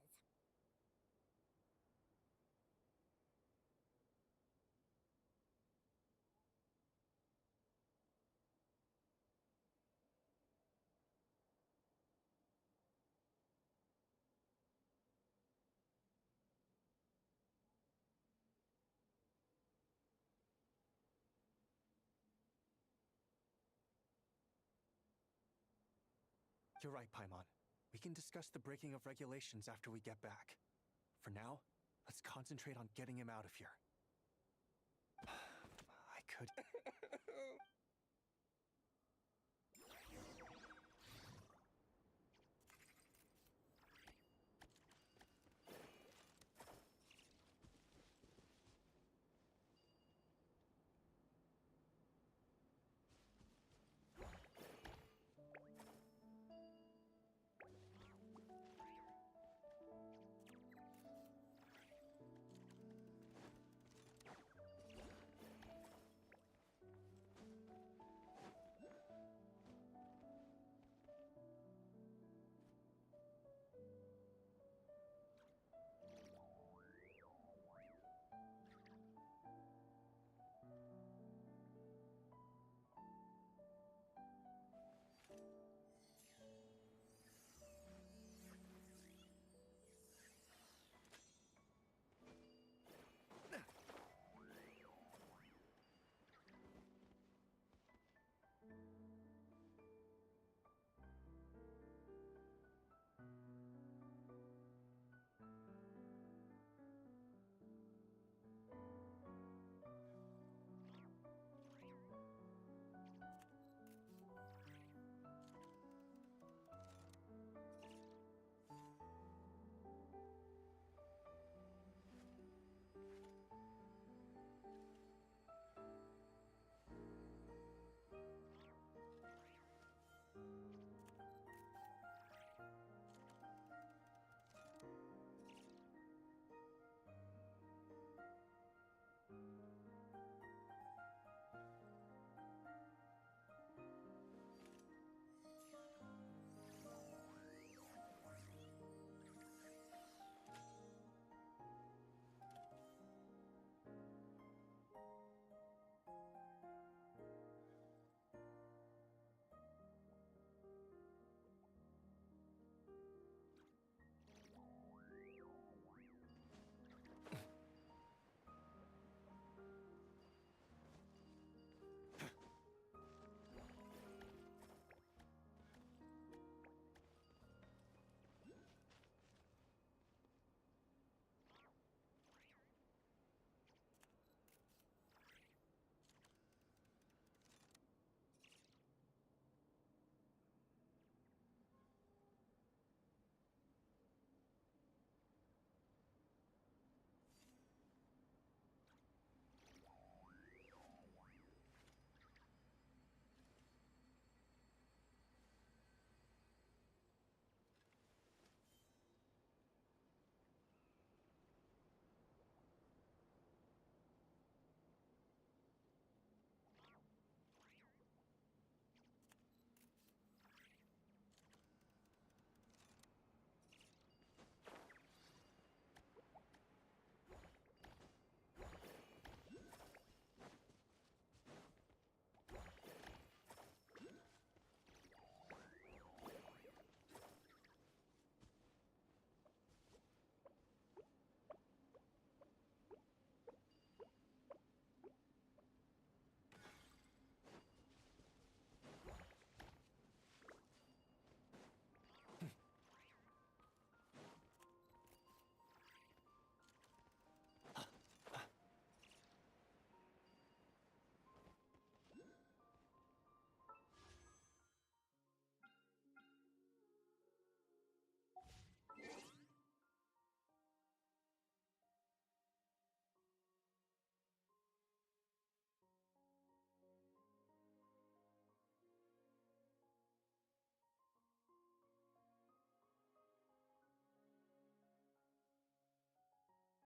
You're right, Paimon. We can discuss the breaking of regulations after we get back. For now, let's concentrate on getting him out of here. I could...